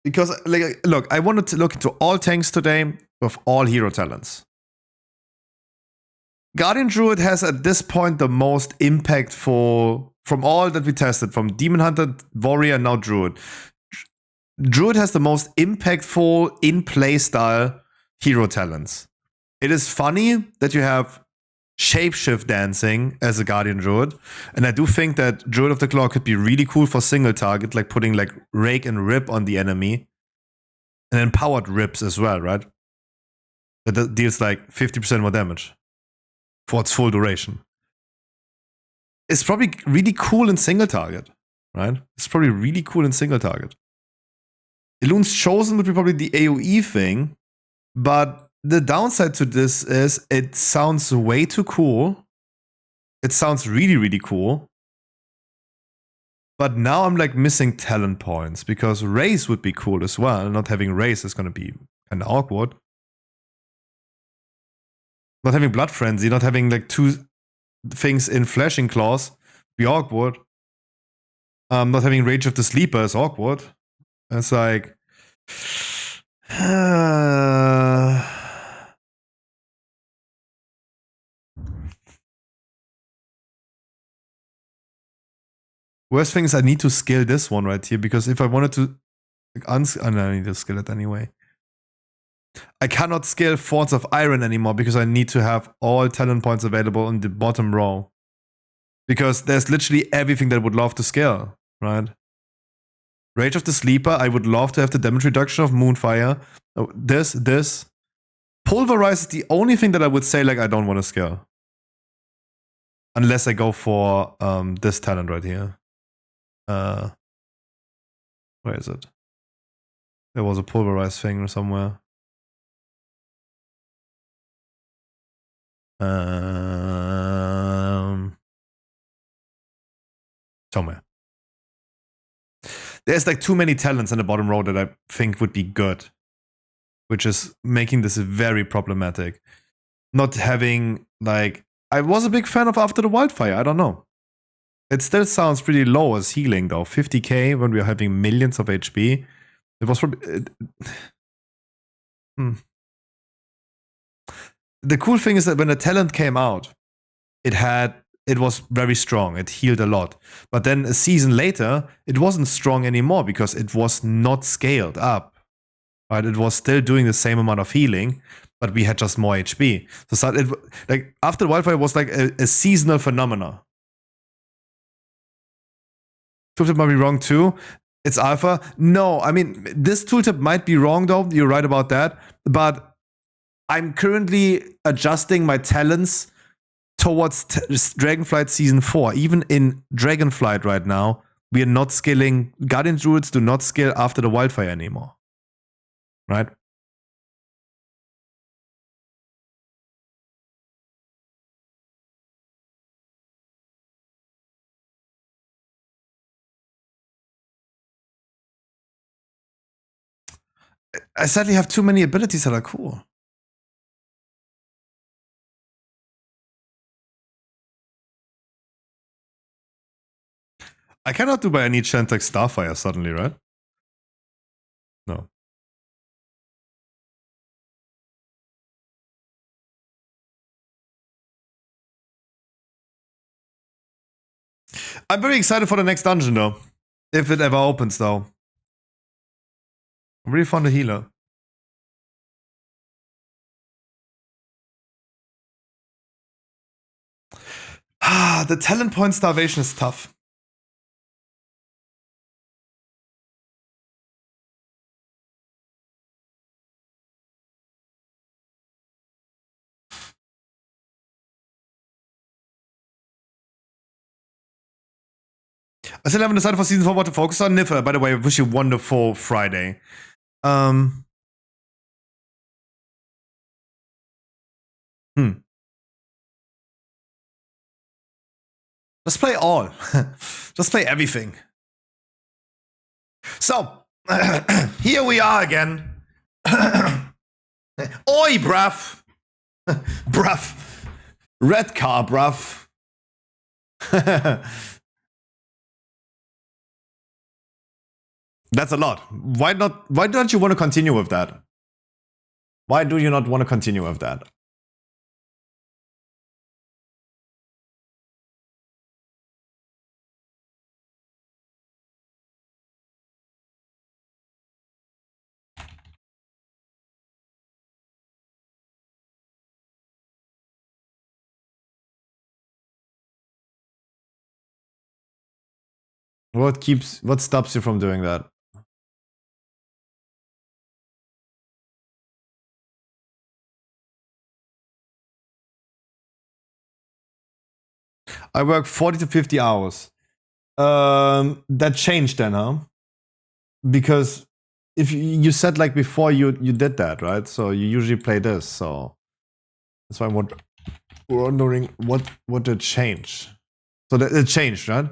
Because, like, look, I wanted to look into all tanks today with all hero talents. Guardian Druid has at this point the most impactful from all that we tested, from Demon Hunter, Warrior, now Druid. Druid has the most impactful in playstyle hero talents. It is funny that you have shapeshift dancing as a Guardian Druid, and I do think that Druid of the Claw could be really cool for single target, like putting like Rake and Rip on the enemy, and then powered Rips as well, right? That deals like 50% more damage for its full duration. It's probably really cool in single target, right? It's probably really cool in single target. Elune's Chosen would be probably the AoE thing, but the downside to this is it sounds way too cool. It sounds really, really cool. But now I'm like missing talent points because Race would be cool as well. Not having Race is going to be kind of awkward. Not having Blood Frenzy, not having like two things in Flashing Claws be awkward. Not having Rage of the Sleeper is awkward. It's like... Worst thing is I need to scale this one right here, because if I wanted to... I need to scale it anyway. I cannot scale Thorns of Iron anymore because I need to have all talent points available in the bottom row. Because there's literally everything that I would love to scale, right? Rage of the Sleeper, I would love to have the damage reduction of Moonfire. This. Pulverize is the only thing that I would say like I don't want to scale. Unless I go for this talent right here. Where is it? There was a Pulverize thing somewhere. Somewhere. There's like too many talents in the bottom row that I think would be good, which is making this very problematic. Not having like, I was a big fan of After the Wildfire. I don't know. It still sounds pretty low as healing though. 50k when we are having millions of HP. It was probably. The cool thing is that when the talent came out, it was very strong. It healed a lot. But then a season later, it wasn't strong anymore because it was not scaled up. Right? It was still doing the same amount of healing, but we had just more HP. So like After the Wildfire was like a seasonal phenomena. Tooltip might be wrong too. It's alpha. No, I mean, this tooltip might be wrong though. You're right about that. But I'm currently adjusting my talents towards Dragonflight Season 4. Even in Dragonflight right now, we are not scaling. Guardian Druids do not scale After the Wildfire anymore. Right? I sadly have too many abilities that are cool. I cannot do by any chance like Starfire suddenly, right? No. I'm very excited for the next dungeon though. If it ever opens though. I'm really fond of healer. The talent point starvation is tough. I still haven't decided for season 4 what to focus on. Niffer, by the way, I wish you a wonderful Friday. Just play all. Just play everything. So, here we are again. Oi, bruv. Bruv. Red car, bruv. That's a lot. Why don't you want to continue with that? Why do you not want to continue with that? What stops you from doing that? I work 40 to 50 hours. That changed then, huh? Because if you said like before you did that, right? So you usually play this, so that's why I'm wondering what did change. So that it changed, right?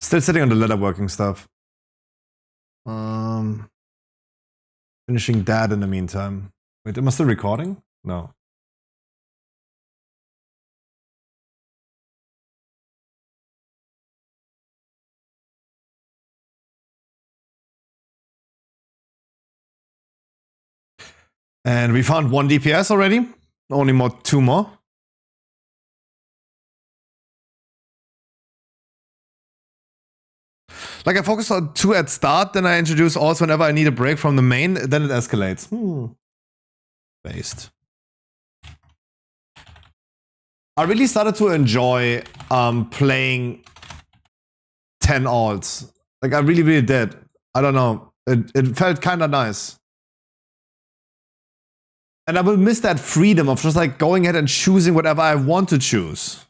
Still sitting on the leatherworking stuff. Finishing that in the meantime. Wait, am I still recording? No. And we found 1 DPS already. Only 2 more. Like I focus on 2 at start, then I introduce also whenever I need a break from the main, then it escalates. Based. I really started to enjoy playing 10 alts. Like I really did. I don't know. It felt kind of nice. And I will miss that freedom of just like going ahead and choosing whatever I want to choose.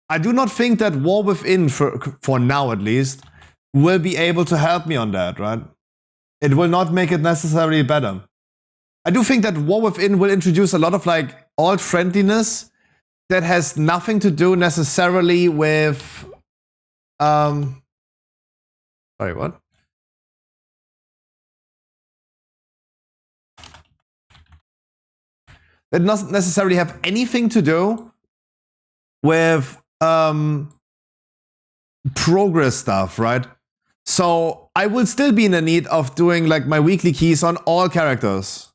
I do not think that War Within, for now at least, will be able to help me on that, right? It will not make it necessarily better. I do think that War Within will introduce a lot of like alt friendliness that has nothing to do necessarily with sorry, what? That doesn't necessarily have anything to do with progress stuff, right? So I will still be in the need of doing like my weekly keys on all characters.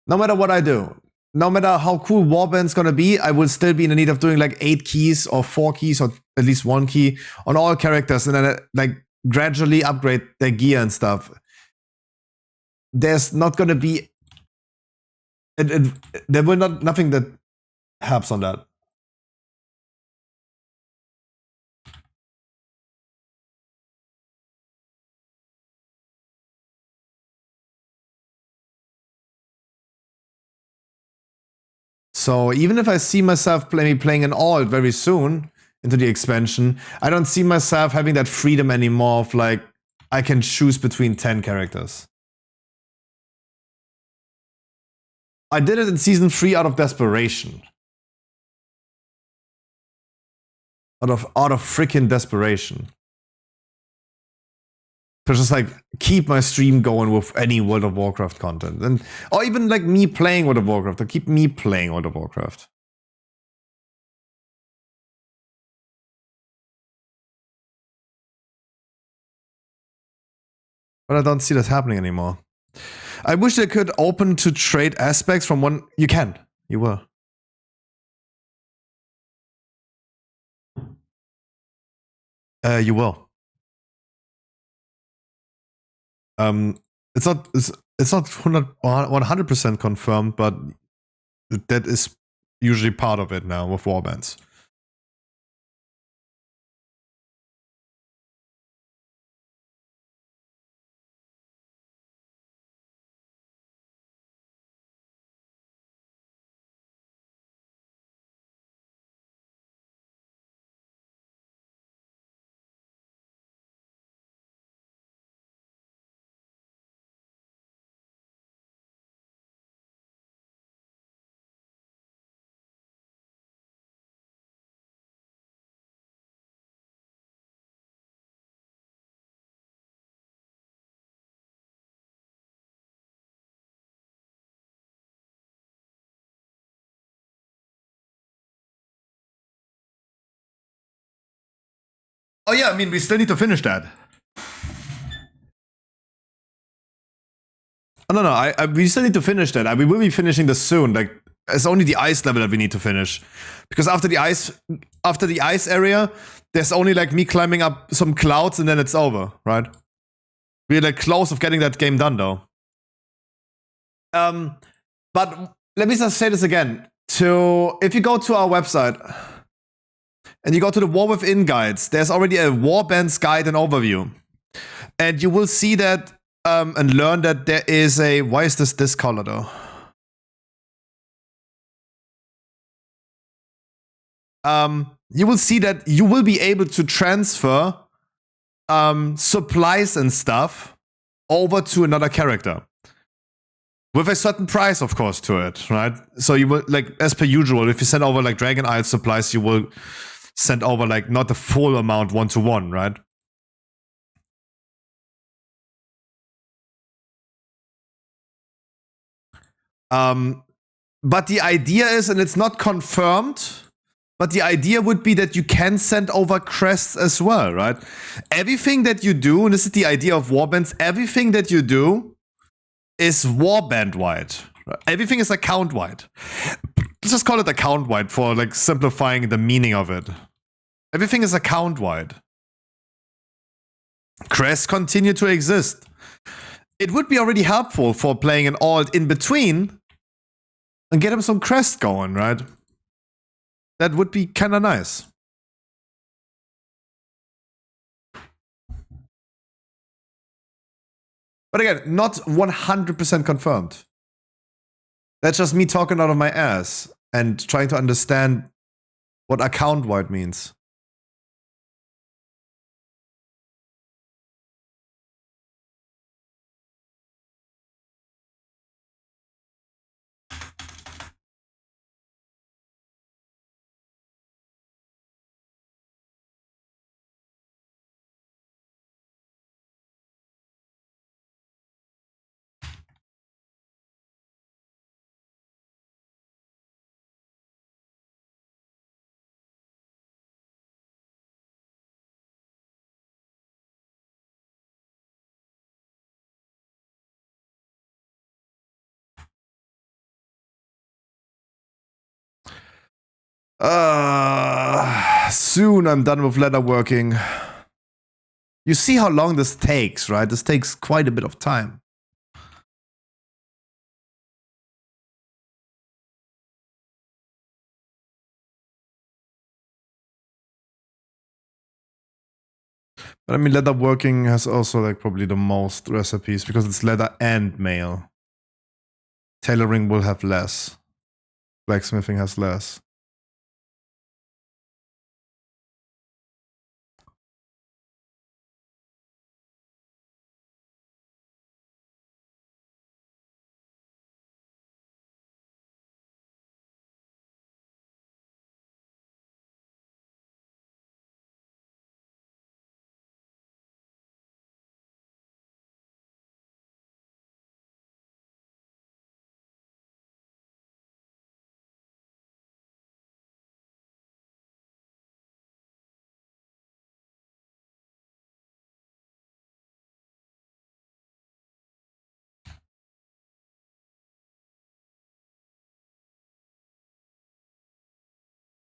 No matter what I do. No matter how cool Warband's gonna be, I will still be in the need of doing like 8 keys or 4 keys or at least 1 key on all characters and then like gradually upgrade their gear and stuff. There's not gonna be there will not nothing that helps on that. So even if I see myself playing an alt very soon into the expansion, I don't see myself having that freedom anymore of like, I can choose between 10 characters. I did it in season 3 out of desperation. Out of freaking desperation. To just like keep my stream going with any World of Warcraft content. And or even like me playing World of Warcraft, to keep me playing World of Warcraft. But I don't see that happening anymore. I wish they could open to trade aspects from one. You can. You will. You will. It's not 100% confirmed, but that is usually part of it now with warbands. Oh yeah, I mean, we still need to finish that. Oh, no, we still need to finish that. We will be finishing this soon. Like, it's only the ice level that we need to finish, because after the ice area, there's only like me climbing up some clouds and then it's over, right? We're like close of getting that game done though. But let me just say this again. If you go to our website and you go to the War Within guides, there's already a warbands guide and overview, and you will see that and learn that there is a. Why is this color though? You will see that you will be able to transfer supplies and stuff over to another character. With a certain price, of course, to it, right? So you will, like, as per usual, if you send over, like, Dragon Isle supplies, you will send over, like, not the full amount one-to-one, right? But the idea is, and it's not confirmed, but the idea would be that you can send over crests as well, right? Everything that you do, and this is the idea of warbands, everything that you do is warband-wide. Everything is account-wide. Let's just call it account-wide for like simplifying the meaning of it. Everything is account-wide. Crests continue to exist. It would be already helpful for playing an alt in between and get him some crest going, right? That would be kind of nice. But again, not 100% confirmed. That's just me talking out of my ass and trying to understand what account-wide means. Soon I'm done with leatherworking. You see how long this takes, right? This takes quite a bit of time. But I mean, leatherworking has also like probably the most recipes because it's leather and mail. Tailoring will have less. Blacksmithing has less.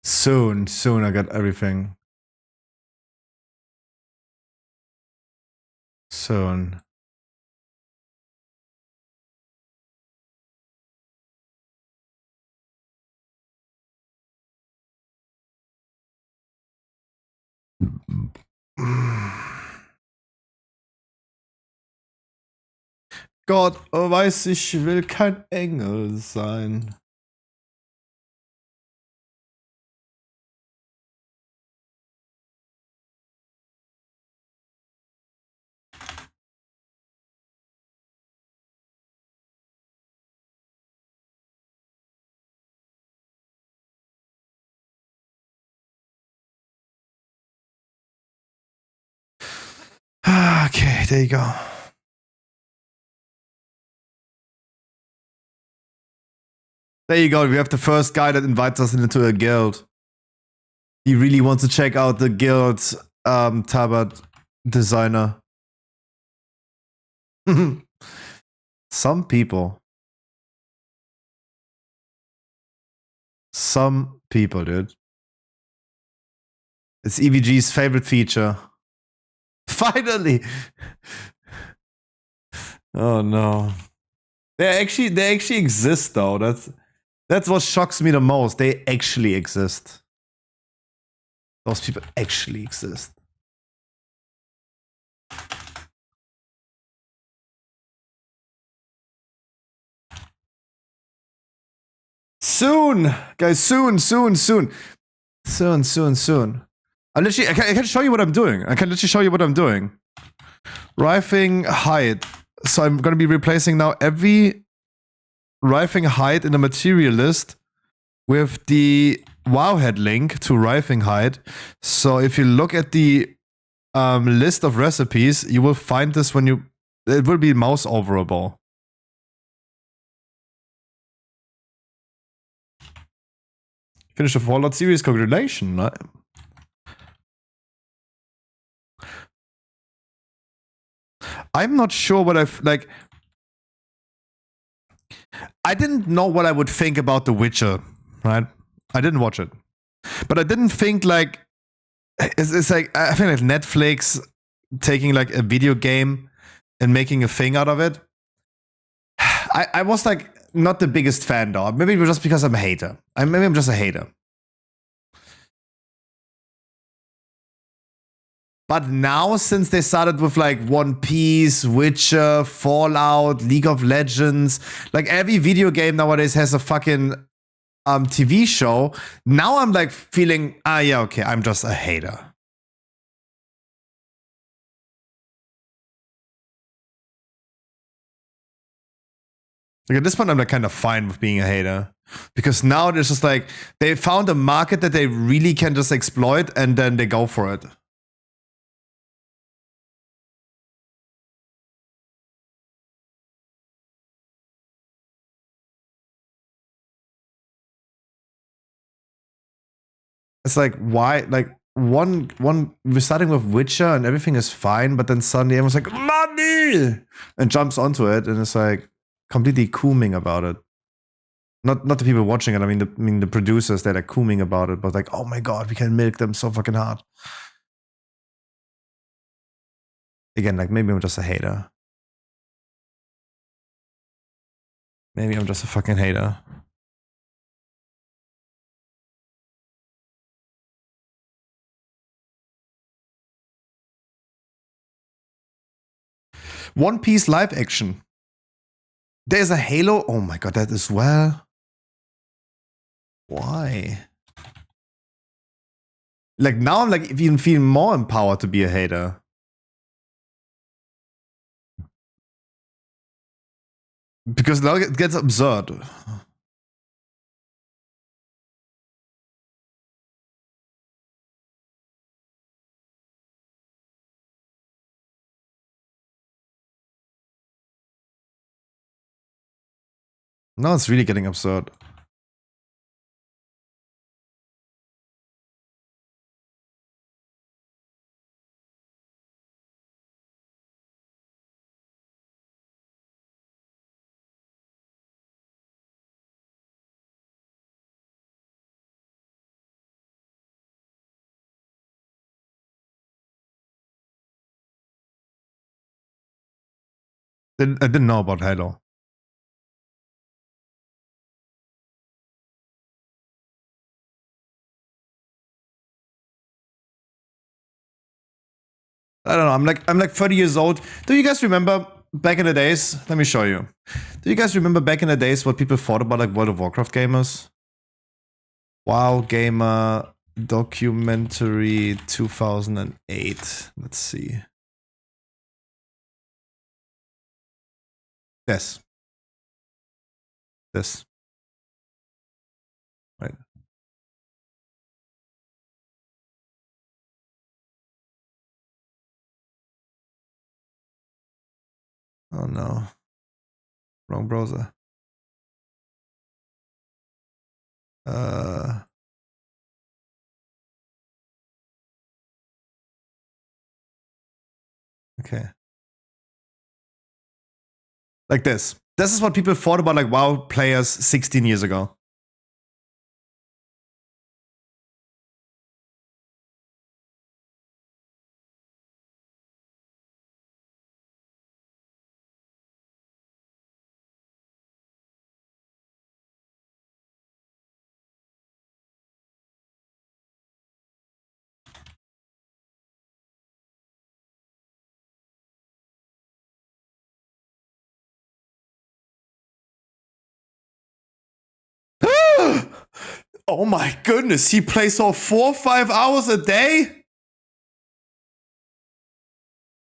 Soon I got everything. Soon. Gott weiß, ich will kein Engel sein. Okay, there you go. There you go. We have the first guy that invites us into a guild. He really wants to check out the guild Tabat designer. Some people. Some people, dude. It's EVG's favorite feature. Finally! Oh no. They actually exist though. That's what shocks me the most. They actually exist. Those people actually exist. Soon! Guys, soon. I can show you what I'm doing. I can literally show you what I'm doing. Rifing height. So I'm gonna be replacing now every rifing height in the material list with the wowhead link to rifing height. So if you look at the list of recipes, you will find this when you... It will be mouse overable. Finish the Fallout series, congratulations. I'm not sure what like... I didn't know what I would think about The Witcher, right? I didn't watch it. But I didn't think like... It's like, I think like Netflix taking like a video game and making a thing out of it. I was like not the biggest fan though. Maybe just because I'm a hater. Maybe I'm just a hater. But now, since they started with like One Piece, Witcher, Fallout, League of Legends, like every video game nowadays has a fucking TV show. Now I'm like feeling, yeah, okay, I'm just a hater. Like at this point, I'm like kind of fine with being a hater. Because now there's just like, they found a market that they really can just exploit and then they go for it. It's like, why? Like, we're starting with Witcher and everything is fine, but then suddenly everyone's like, money! And jumps onto it and it's like completely cooming about it. Not the people watching it, I mean the producers, they're like cooming about it, but like, oh my god, we can milk them so fucking hard. Again, like maybe I'm just a hater. Maybe I'm just a fucking hater. One Piece live action. There's a Halo. Oh my god, that as well. Why? Like now I'm like even feeling more empowered to be a hater. Because now it gets absurd. Now it's really getting absurd. I didn't know about Halo. I don't know. I'm like 30 years old. Do you guys remember back in the days? Let me show you. Do you guys remember back in the days what people thought about like World of Warcraft gamers? WoW Gamer documentary 2008. Let's see. This. Right. Oh no. Wrong browser. Okay. Like this. This is what people thought about like WoW players 16 years ago. Oh my goodness, he plays all 4 or 5 hours a day?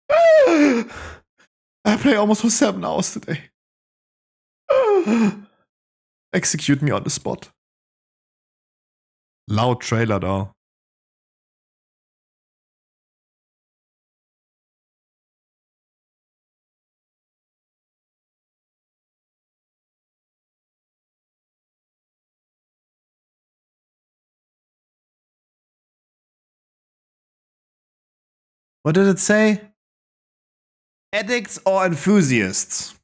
I play almost for 7 hours today. Execute me on the spot. Loud trailer though. What did it say? Addicts or enthusiasts?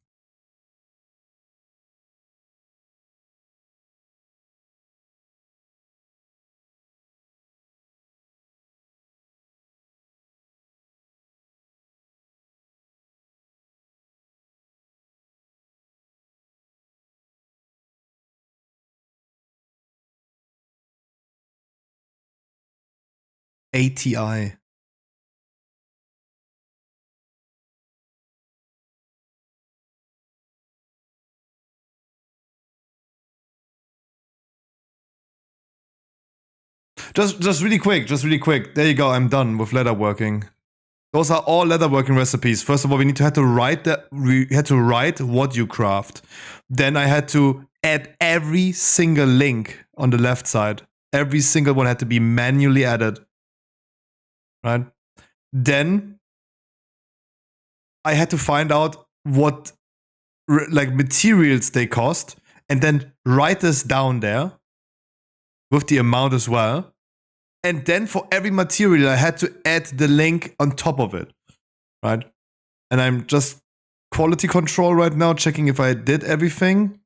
ATI. Just really quick. There you go. I'm done with leatherworking. Those are all leatherworking recipes. First of all, we had to write what you craft. Then I had to add every single link on the left side. Every single one had to be manually added. Right? Then I had to find out what like materials they cost and then write this down there with the amount as well. And then for every material, I had to add the link on top of it, right? And I'm just quality control right now, checking if I did everything.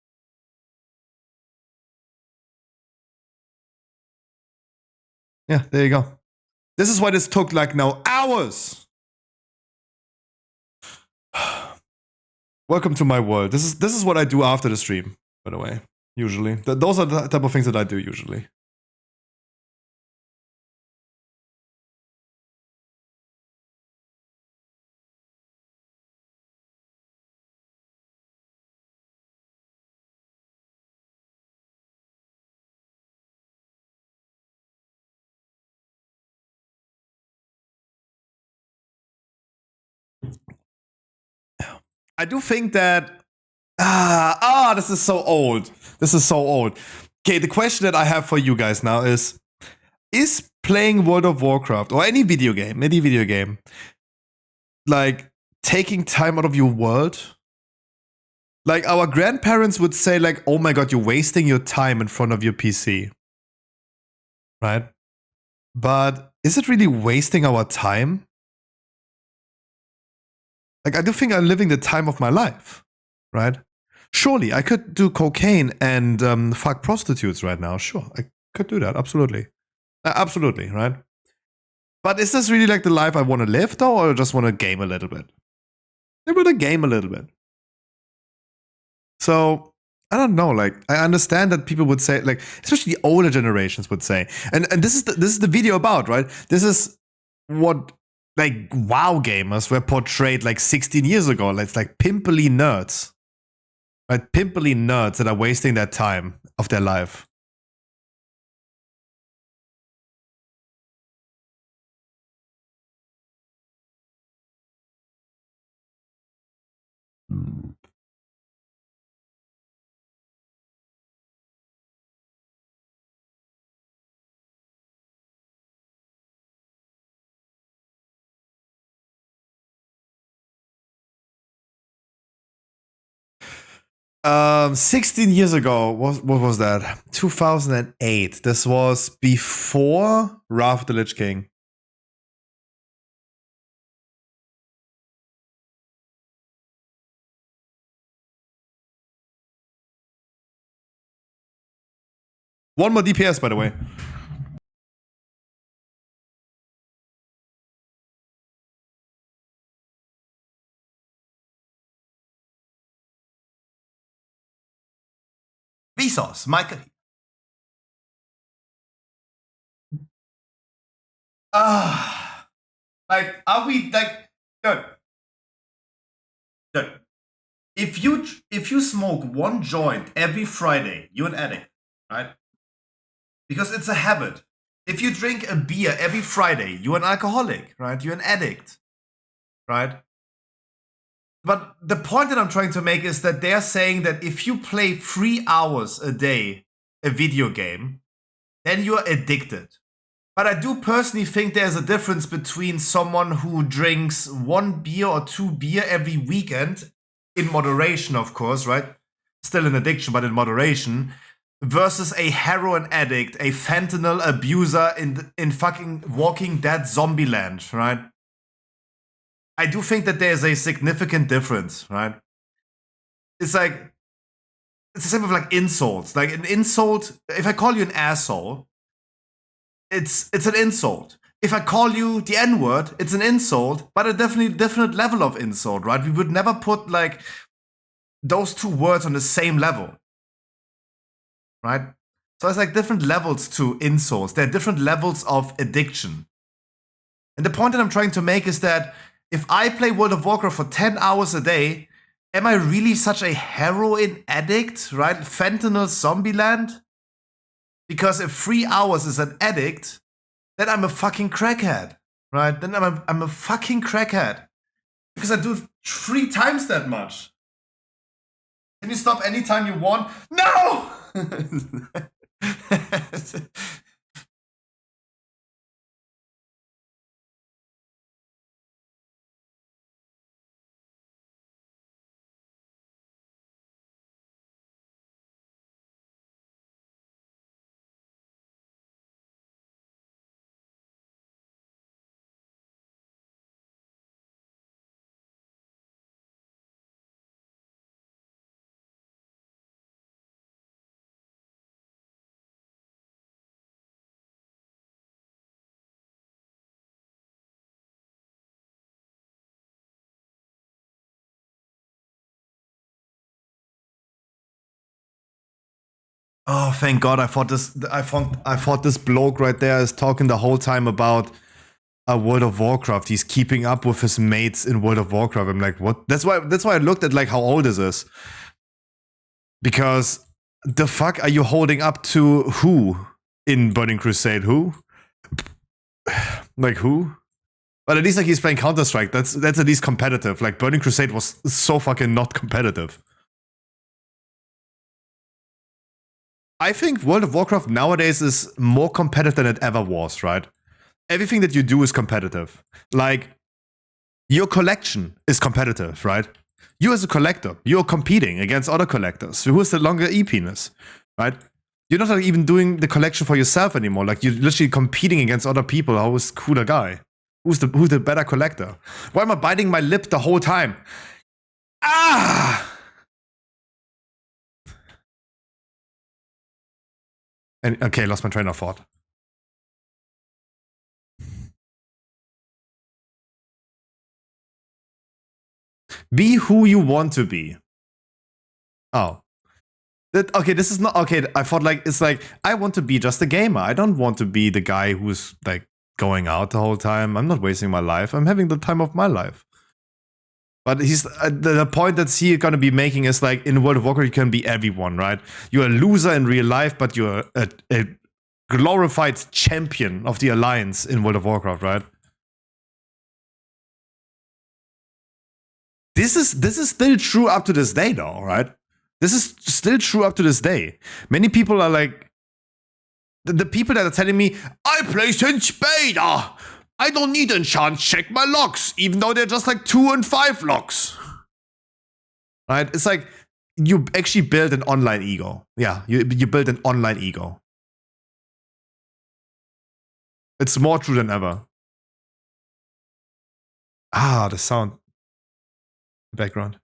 Yeah, there you go. This is why this took like now hours. Welcome to my world. This is what I do after the stream, by the way. Usually, those are the type of things that I do usually. I do think that this is so old. Okay, the question that I have for you guys now is playing World of Warcraft or any video game, like taking time out of your world? Like our grandparents would say like, oh my god, you're wasting your time in front of your PC. Right? But is it really wasting our time? Like, I do think I'm living the time of my life, right? Surely, I could do cocaine and fuck prostitutes right now. Sure, I could do that. Absolutely. Absolutely, right? But is this really like the life I want to live, though, or just want to game a little bit? I want to game a little bit. So I don't know. Like I understand that people would say, like, especially the older generations would say, and this is the video about, right? This is what like WoW gamers were portrayed like 16 years ago. It's like pimply nerds, right? Pimply nerds that are wasting their time of their life. Mm. 16 years ago, what was that? 2008. This was before Wrath of the Lich King. One more DPS, by the way. Vsauce, Michael. Like, are we like, good? Good. If you smoke one joint every Friday, you're an addict, right? Because it's a habit. If you drink a beer every Friday, you're an alcoholic, right? You're an addict, right? But the point that I'm trying to make is that they're saying that if you play 3 hours a day a video game, then you're addicted. But I do personally think there's a difference between someone who drinks 1 beer or 2 beer every weekend, in moderation, of course, right? Still an addiction, but in moderation, versus a heroin addict, a fentanyl abuser in fucking Walking Dead zombie land, right? I do think that there's a significant difference, right? It's like, it's the same with like insults. Like an insult, if I call you an asshole, it's an insult. If I call you the N-word, it's an insult, but a definitely different level of insult, right? We would never put like those two words on the same level, right? So it's like different levels to insults. There are different levels of addiction. And the point that I'm trying to make is that if I play World of Warcraft for 10 hours a day, am I really such a heroin addict, right? Fentanyl zombie land? Because if 3 hours is an addict, then I'm a fucking crackhead, right? Then I'm a fucking crackhead. Because I do 3 times that much. Can you stop anytime you want? No! Oh, thank God! I thought this bloke right there is talking the whole time about World of Warcraft. He's keeping up with his mates in World of Warcraft. I'm like, what? That's why I looked at like how old this is. Because the fuck are you holding up to who in Burning Crusade? Who? Like who? But at least like he's playing Counter-Strike. That's at least competitive. Like Burning Crusade was so fucking not competitive. I think World of Warcraft nowadays is more competitive than it ever was, right? Everything that you do is competitive. Like, your collection is competitive, right? You as a collector, you're competing against other collectors. Who has the longer e-penis, right? You're not like, even doing the collection for yourself anymore. Like, you're literally competing against other people. Who's cooler guy? Who's the better collector? Why am I biting my lip the whole time? Ah! And okay, lost my train of thought. Be who you want to be. Oh. Okay, this is not okay. I thought like it's like I want to be just a gamer. I don't want to be the guy who's like going out the whole time. I'm not wasting my life. I'm having the time of my life. But he's the point that he's gonna be making is like in World of Warcraft you can be everyone, right? You're a loser in real life, but you're a glorified champion of the Alliance in World of Warcraft, right? This is still true up to this day, though, right? This is still true up to this day. Many people are like, the people that are telling me, I play since beta. I don't need enchant, check my logs, even though they're just like 2 and 5 logs. Right? It's like, you actually build an online ego. Yeah, you build an online ego. It's more true than ever. Ah, the sound. Background.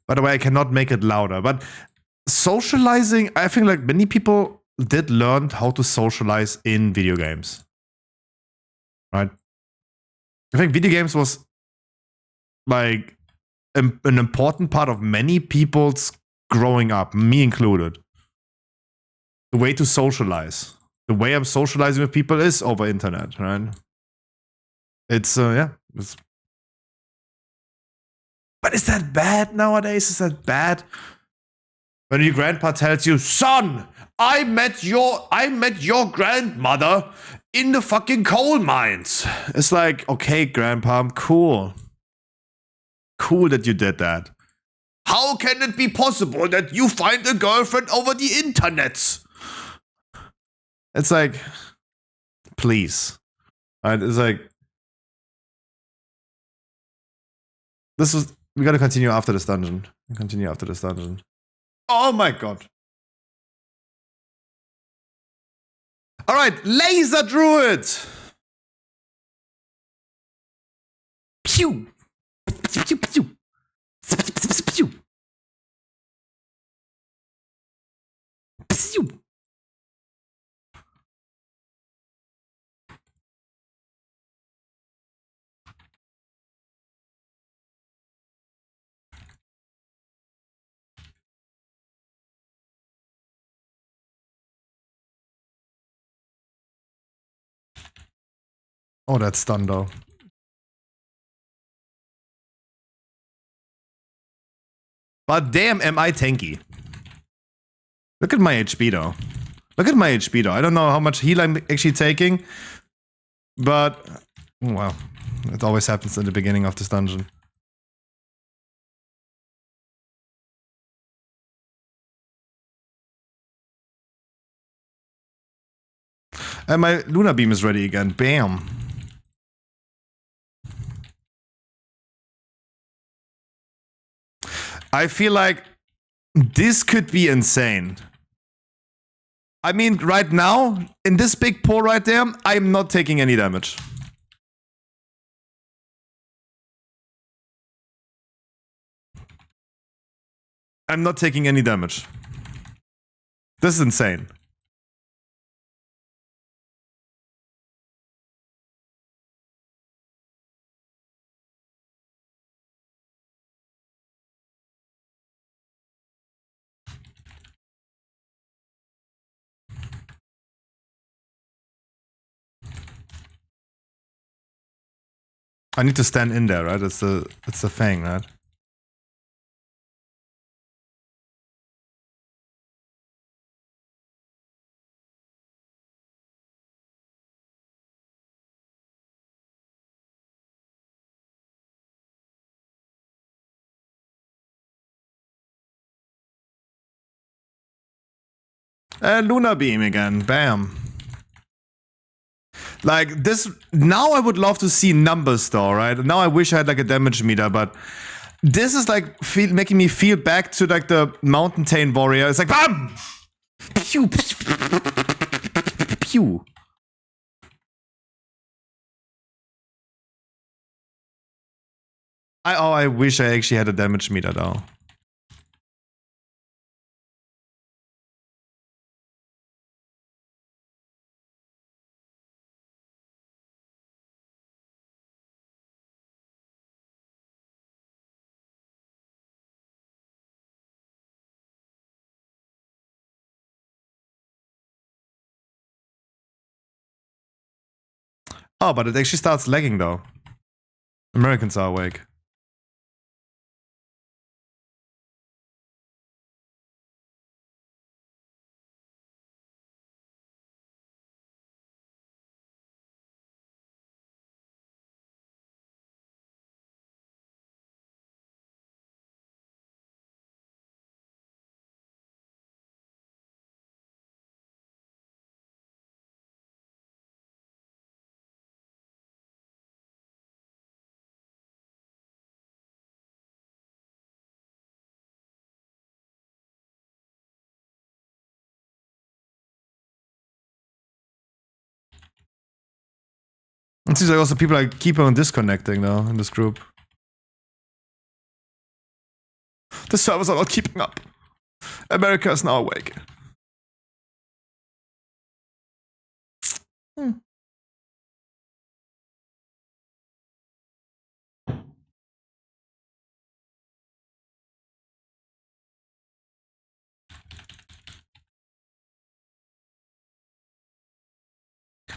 By the way, I cannot make it louder, but socializing, I think like many people did learn how to socialize in video games. Right? I think video games was like an important part of many people's growing up, me included. The way to socialize. The way I'm socializing with people is over internet, right? It's, yeah. But is that bad nowadays? Is that bad? When your grandpa tells you, son, I met your grandmother in the fucking coal mines. It's like, okay, grandpa, I'm cool. Cool that you did that. How can it be possible that you find a girlfriend over the internet? It's like, please. Right? It's like, we gotta continue after this dungeon. Continue after this dungeon. Oh my god. Alright, Laser Druid! Pew! Pew pew! Pew! Pew! Oh, that's done though. But damn, am I tanky. Look at my HP though. Look at my HP though. I don't know how much heal I'm actually taking. But, well, it always happens in the beginning of this dungeon. And my Lunar Beam is ready again. Bam. I feel like this could be insane. I mean, right now, in this big pour right there, I'm not taking any damage. I'm not taking any damage. This is insane. I need to stand in there, right? It's the thing, right? Lunar Beam again. Bam. Like, this... Now I would love to see numbers, though, right? Now I wish I had, like, a damage meter, but... This is, like, making me feel back to, like, the Mountain Tane Warrior. It's like, BAM! Pew! Pew! I wish I actually had a damage meter though. Oh, but it actually starts lagging though. Americans are awake. It seems like also people like keep on disconnecting though in this group. The servers are not keeping up. America is now awake.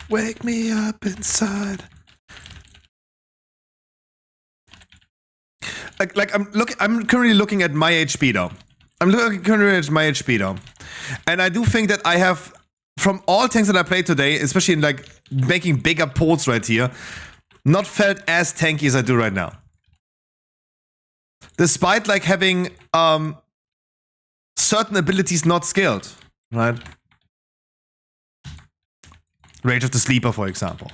Wake me up inside. I'm currently looking at my HP though. I'm looking currently at my HP though. And I do think that I have, from all tanks that I played today, especially in like making bigger pulls right here, not felt as tanky as I do right now. Despite like having certain abilities not skilled, right? Rage of the Sleeper, for example.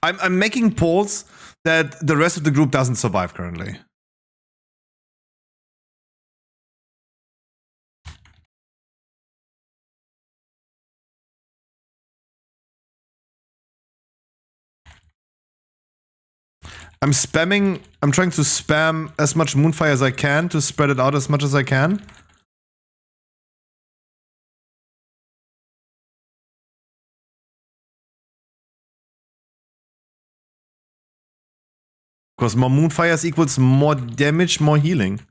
I'm making pulls that the rest of the group doesn't survive currently. I'm trying to spam as much Moonfire as I can to spread it out as much as I can. Because more Moonfires equals more damage, more healing.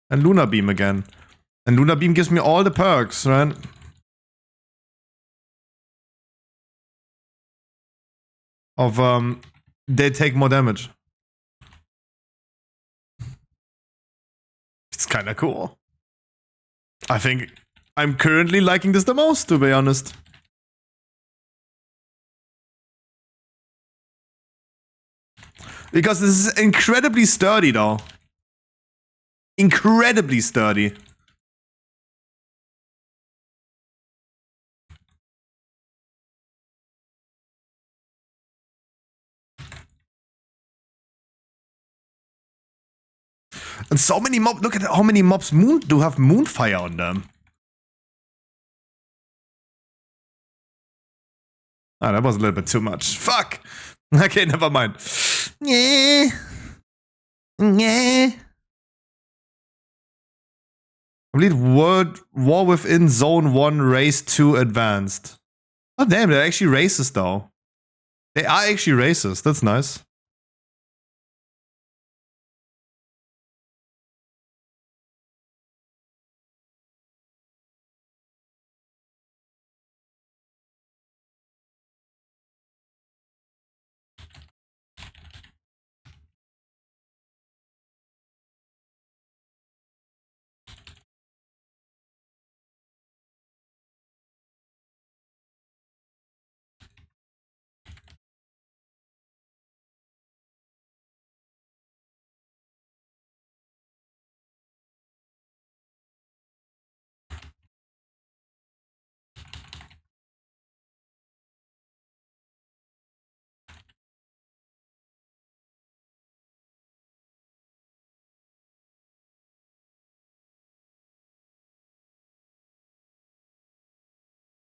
And Lunar Beam again. And Lunar Beam gives me all the perks, right? Of, they take more damage. It's kinda cool. I think I'm currently liking this the most, to be honest. Because this is incredibly sturdy, though. Incredibly sturdy. And so many mobs, look at how many mobs do have Moonfire on them. Ah, that was a little bit too much. Fuck! Okay, never mind. Yeah. Yeah. Complete War Within Zone 1 Race 2 Advanced. Oh damn, they're actually racist though. They are actually racist, that's nice.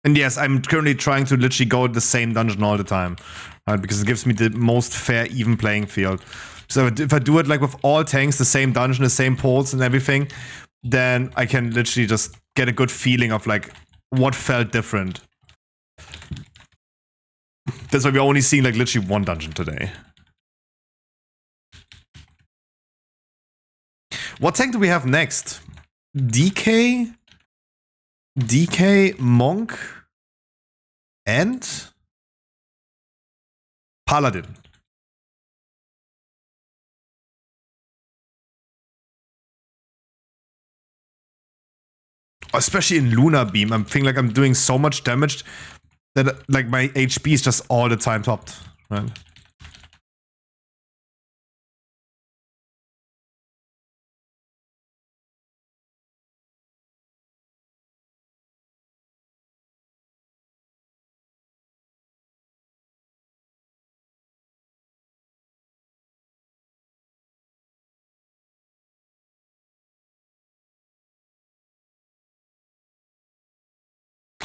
And yes, I'm currently trying to literally go the same dungeon all the time, right? Because it gives me the most fair, even playing field. So if I do it like with all tanks, the same dungeon, the same poles and everything, then I can literally just get a good feeling of like what felt different. That's why we're only seeing like literally one dungeon today. What tank do we have next? DK? DK, Monk, and Paladin. Especially in Lunar Beam, I'm feeling like I'm doing so much damage that like my HP is just all the time topped, right?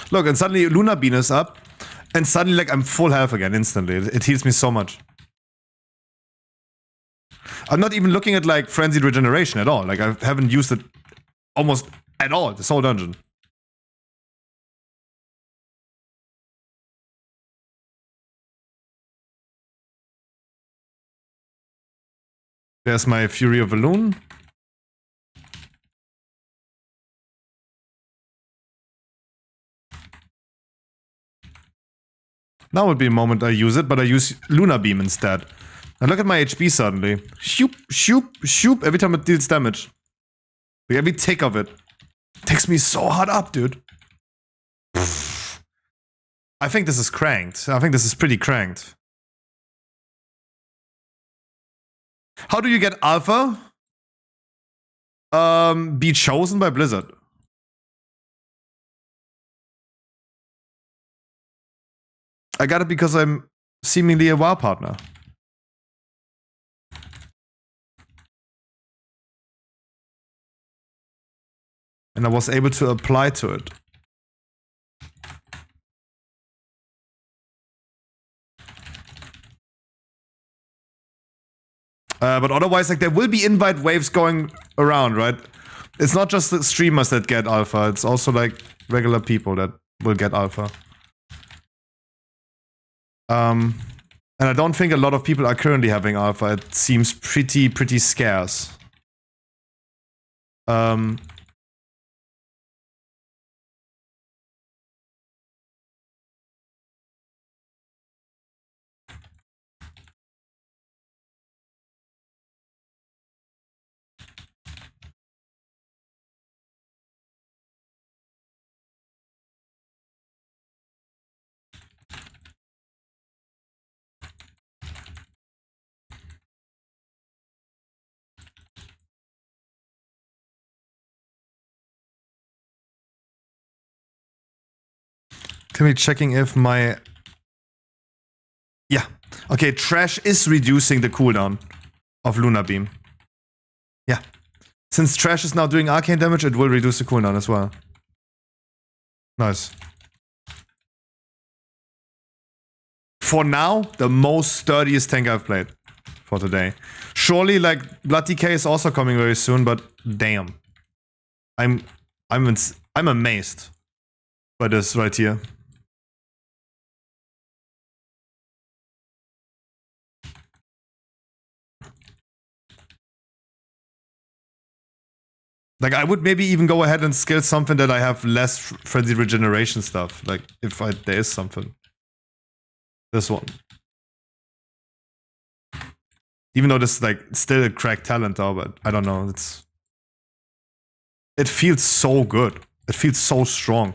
Look, and suddenly Lunar Beam is up, and suddenly like I'm full health again instantly. It heals me so much. I'm not even looking at like Frenzied Regeneration at all. Like I haven't used it almost at all, this whole dungeon. There's my Fury of Valune. Now would be a moment I use it, but I use Lunar Beam instead. And look at my HP suddenly. Shoop, shoop, shoop, every time it deals damage. Like every tick of it. Takes me so hard up, dude. Pfft. I think this is cranked. I think this is pretty cranked. How do you get alpha? Be chosen by Blizzard. I got it because I'm seemingly a WoW partner. And I was able to apply to it. But otherwise, like, there will be invite waves going around, right? It's not just the streamers that get alpha, it's also, like, regular people that will get alpha. And I don't think a lot of people are currently having alpha. It seems pretty scarce. Can we checking if my... Yeah. Okay, Trash is reducing the cooldown of Lunar Beam. Yeah. Since Trash is now doing arcane damage, it will reduce the cooldown as well. Nice. For now, the most sturdiest tank I've played for today. Surely, like, Blood DK is also coming very soon, but damn. I'm amazed by this right here. Like, I would maybe even go ahead and skill something that I have less frenzy regeneration stuff. Like, if there is something. This one. Even though this is, like, still a cracked talent though, but I don't know, it feels so good. It feels so strong.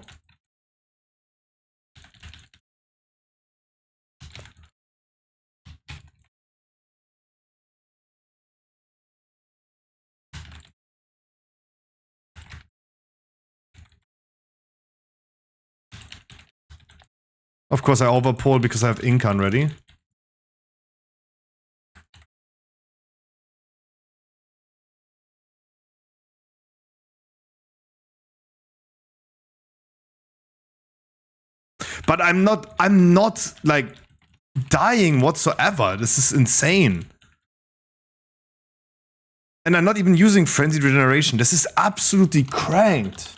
Of course, I overpull because I have Incan ready. But I'm not like dying whatsoever. This is insane. And I'm not even using frenzied regeneration. This is absolutely cranked.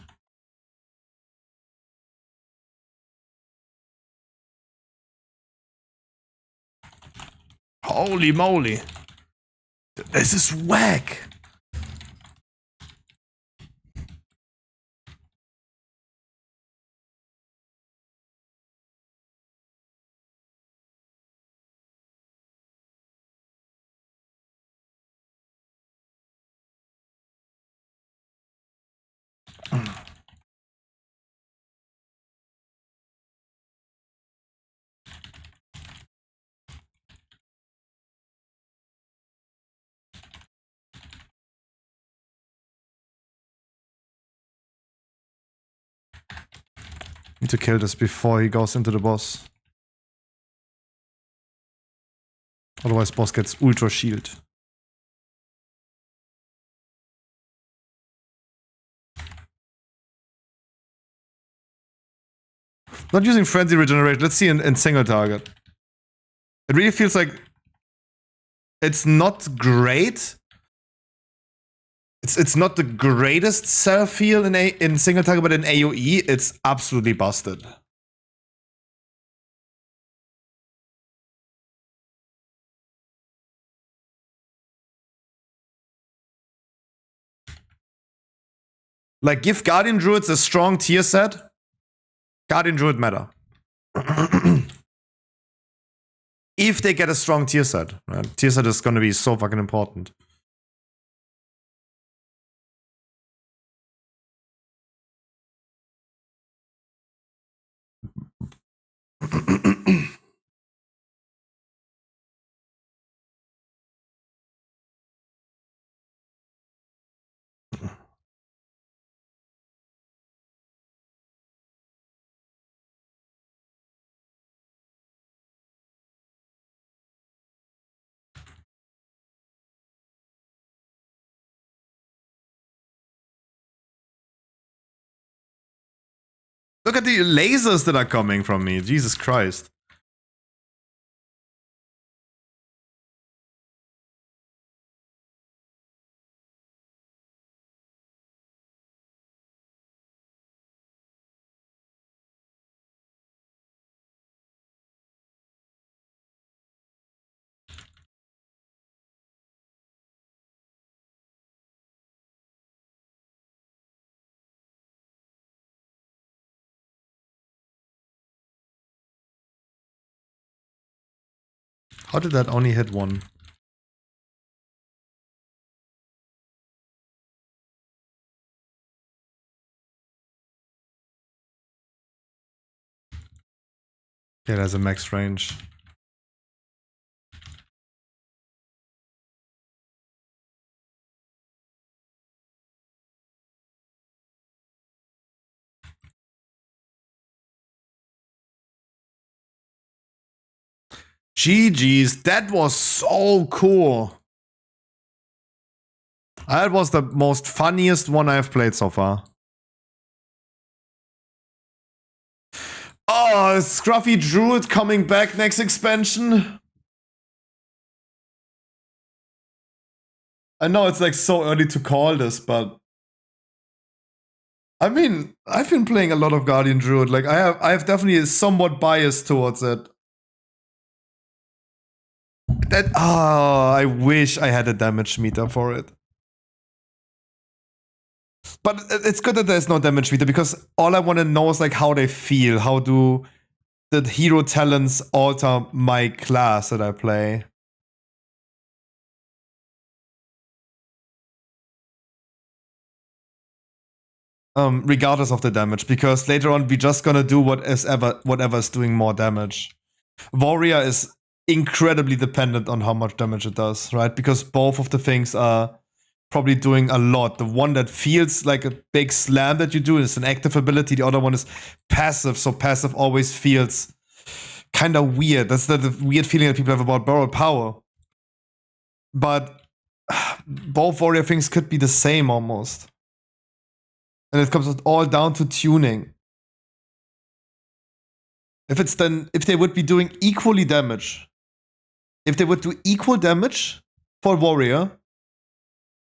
Holy moly. This is whack. Need to kill this before he goes into the boss. Otherwise boss gets ultra shield. Not using frenzy regeneration. Let's see in single target. It really feels like it's not great. It's not the greatest self feel in single target, but in AoE, it's absolutely busted. Like, give Guardian Druids a strong tier set. Guardian Druid meta. If they get a strong tier set. Right? Tier set is gonna be so fucking important. Look at the lasers that are coming from me. Jesus Christ. How did that only hit one? Yeah, there's a max range. GG's, that was so cool. That was the most funniest one I've played so far. Oh, Scruffy Druid coming back next expansion. I know it's like so early to call this, but I mean, I've been playing a lot of Guardian Druid. Like I have definitely somewhat bias towards it. That I wish I had a damage meter for it. But it's good that there's no damage meter because all I want to know is like how they feel. How do the hero talents alter my class that I play? Regardless of the damage, because later on we're just gonna do whatever's doing more damage. Warrior is incredibly dependent on how much damage it does, right? Because both of the things are probably doing a lot. The one that feels like a big slam that you do is an active ability. The other one is passive, so passive always feels kind of weird. That's the weird feeling that people have about borrowed power. But both warrior things could be the same almost. And it comes all down to tuning. If they would be doing equally damage, if they would do equal damage for Warrior,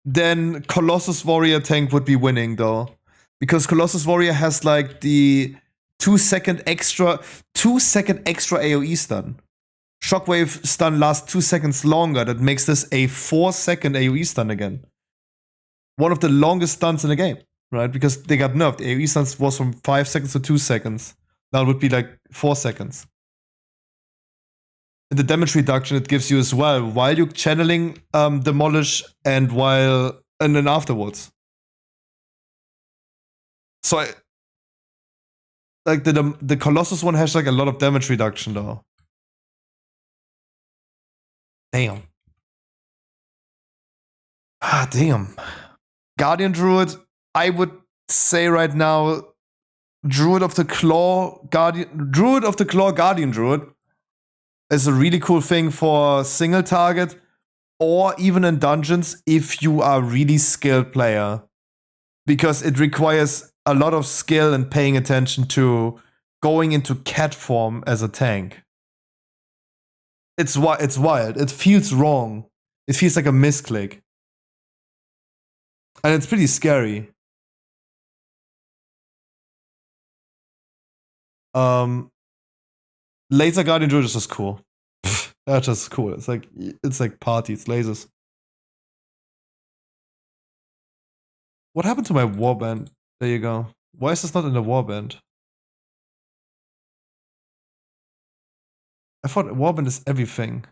then Colossus Warrior tank would be winning though. Because Colossus Warrior has like the 2 second extra AoE stun. Shockwave stun lasts 2 seconds longer. That makes this a 4-second AoE stun again. One of the longest stuns in the game, right? Because they got nerfed. AoE stuns was from 5 seconds to 2 seconds. Now it would be like 4 seconds. And the damage reduction it gives you as well while you're channeling Demolish and then afterwards. So like the Colossus one has like a lot of damage reduction though. Damn. Ah, damn. Guardian Druid, I would say right now, Druid of the Claw Guardian Druid is a really cool thing for single target or even in dungeons if you are a really skilled player. Because it requires a lot of skill and paying attention to going into cat form as a tank. It's wild. It feels wrong. It feels like a misclick. And it's pretty scary. Laser Guardian Druid is just cool. That's just cool. It's like party. It's lasers. What happened to my warband? There you go. Why is this not in the warband? I thought warband is everything.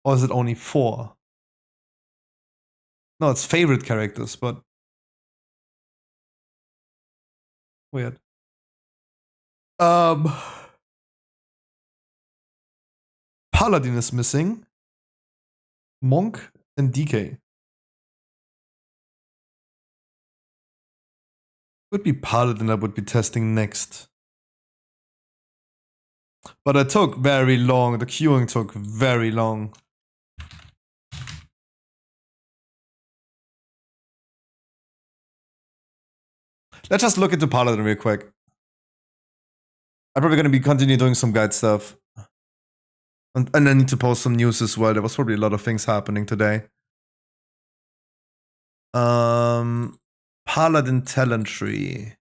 Or is it only 4? No, it's favorite characters, but weird. Paladin is missing. Monk and DK. Would be Paladin I would be testing next. But it took very long. The queuing took very long. Let's just look into Paladin real quick. I'm probably going to be continue doing some guide stuff. And I need to post some news as well. There was probably a lot of things happening today. Paladin talent tree.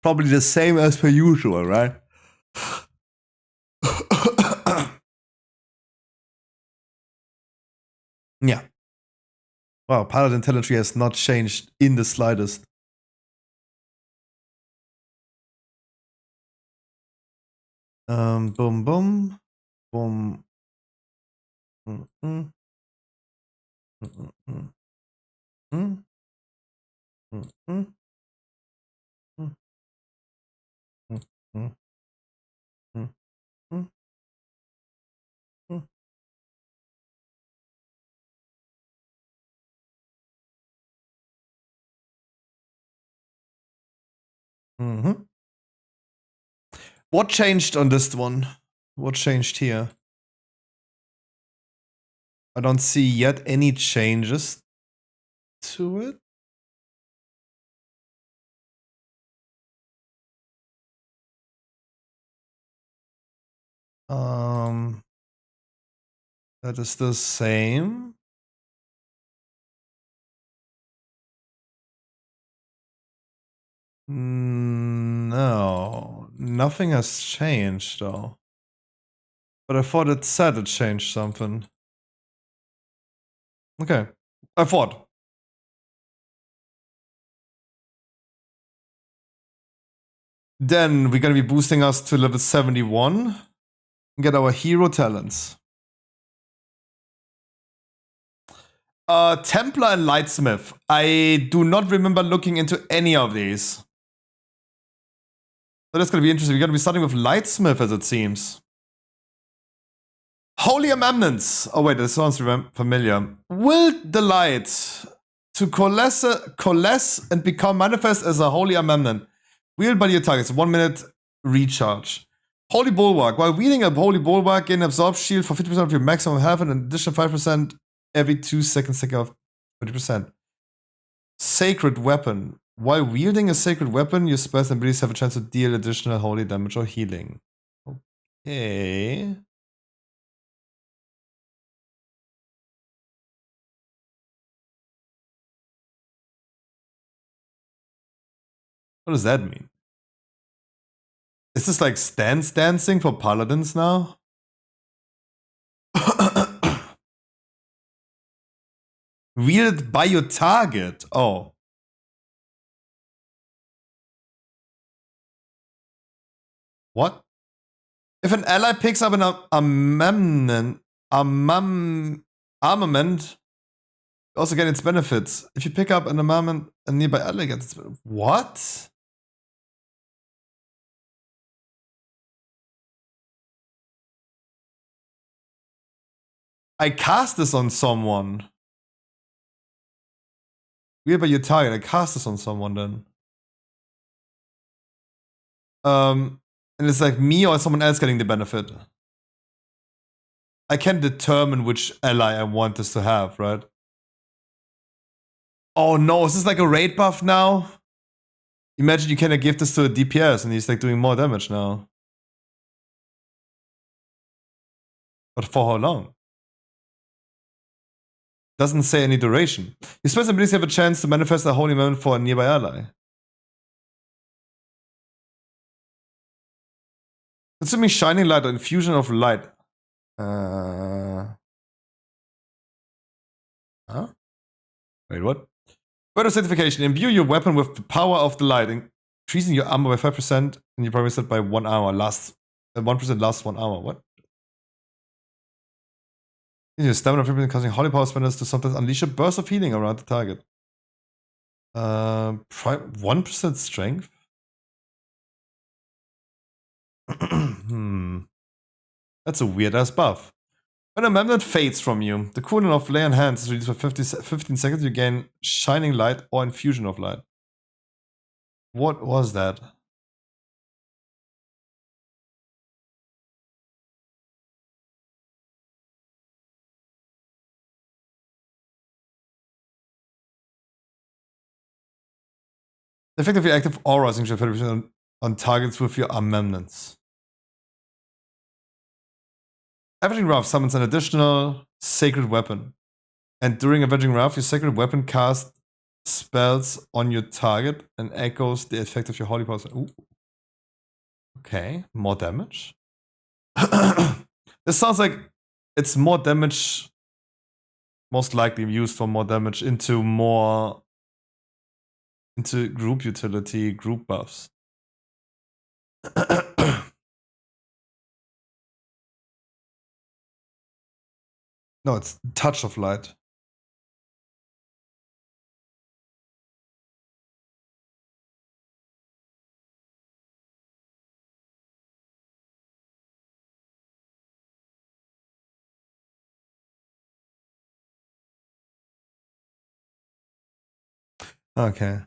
Probably the same as per usual, right? Yeah. Wow, Paladin talent tree has not changed in the slightest. Boom, boom, boom. Mm-mm. Mm-mm. Mm-mm. Mm-mm. Mm-mm. Mm-mm. Mm-hmm. What changed on this one? What changed here? I don't see yet any changes to it. That is the same. No, nothing has changed though. But I thought it said it changed something. Okay, I thought. Then we're gonna be boosting us to level 71 and get our hero talents. Templar and Lightsmith. I do not remember looking into any of these. So that's gonna be interesting. We're gonna be starting with Lightsmith as it seems. Holy Amendments. Oh wait, this sounds familiar. Will the light to coalesce and become manifest as a Holy Amendment. Wielded by your targets. 1 minute recharge. Holy Bulwark. While wielding a Holy Bulwark, gain Absorb Shield for 50% of your maximum health and an additional 5% every 2 seconds, take off 20%. Sacred weapon. While wielding a sacred weapon, your spells and abilities have a chance to deal additional holy damage or healing. Okay. What does that mean? Is this like stance dancing for paladins now? Wielded by your target. Oh. What? If an ally picks up an armament, you also get its benefits. If you pick up an armament, a nearby ally gets its benefits. What? I cast this on someone. Weird by your target. I cast this on someone then. And it's like me or someone else getting the benefit. I can determine which ally I want this to have, right? Oh no, is this like a raid buff now? Imagine you can give this to a DPS and he's like doing more damage now. But for how long? Doesn't say any duration. Your spells and abilities have a chance to manifest a holy moment for a nearby ally. Consuming shining light or infusion of light. Huh? Wait, what? Word of certification. Imbue your weapon with the power of the light, increasing your armor by 5% and your primary set by 1 hour. 1% lasts 1 hour. What? Your stamina 50% causing holy power spenders to sometimes unleash a burst of healing around the target. 1% strength? That's a weird ass buff. When a memnant fades from you, the cooldown of lay on hands is reduced for 15 seconds. You gain shining light or infusion of light. What was that? The effect of your active aura is increased on targets with your armaments. Avenging Wrath summons an additional sacred weapon. And during Avenging Wrath, your sacred weapon casts spells on your target and echoes the effect of your holy power. Ooh. Okay, more damage. This sounds like it's more damage, most likely used for more damage into group utility, group buffs. No, it's touch of light. Okay.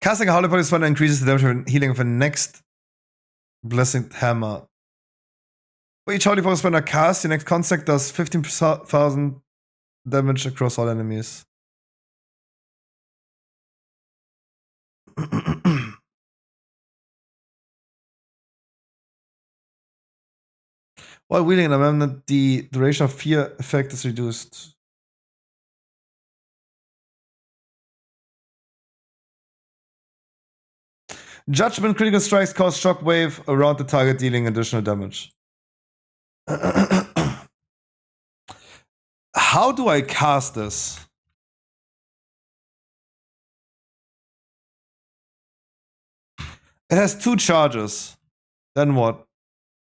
Casting a holy power spell increases the damage and healing of a next blessed hammer. For each holy power spell cast, your next construct does 15,000 damage across all enemies. While wielding an amendment, the duration of fear effect is reduced. Judgment critical strikes cause shockwave around the target, dealing additional damage. How do I cast this? It has 2 charges. Then what?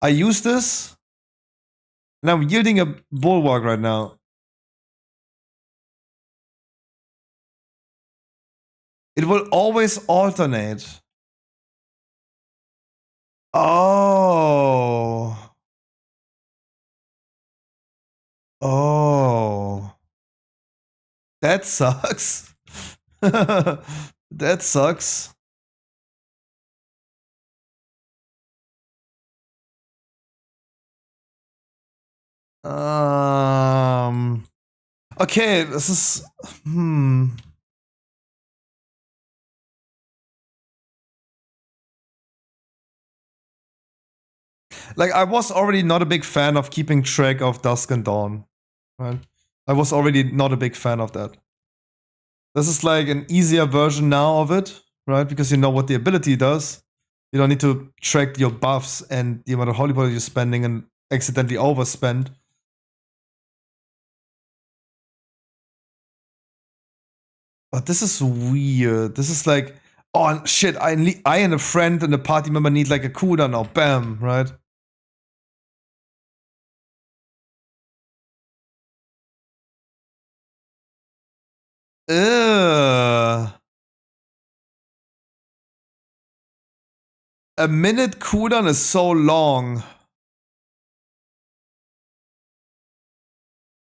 I use this, and I'm yielding a bulwark right now. It will always alternate. Oh. Oh. That sucks. That sucks. Okay, this is like I was already not a big fan of keeping track of Dusk and Dawn, right? I was already not a big fan of that. This is like an easier version now of it, right? Because you know what the ability does. You don't need to track your buffs and the amount of holy points you're spending and accidentally overspend. But this is weird. This is like, oh shit, I and a friend and a party member need like a cooldown now. Bam, right? Ugh. A minute cooldown is so long.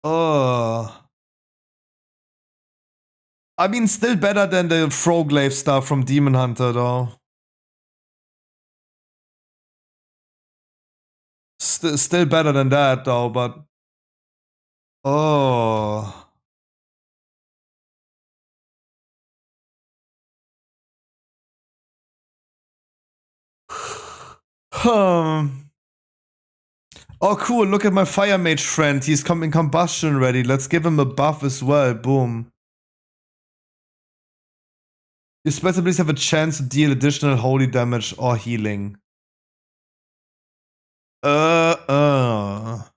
Ugh. I mean, still better than the Froglaive stuff from Demon Hunter, though. Still better than that, though, but... Oh... Oh, cool, look at my Fire Mage friend. He's coming combustion ready. Let's give him a buff as well. Boom. Your special abilities have a chance to deal additional holy damage or healing. That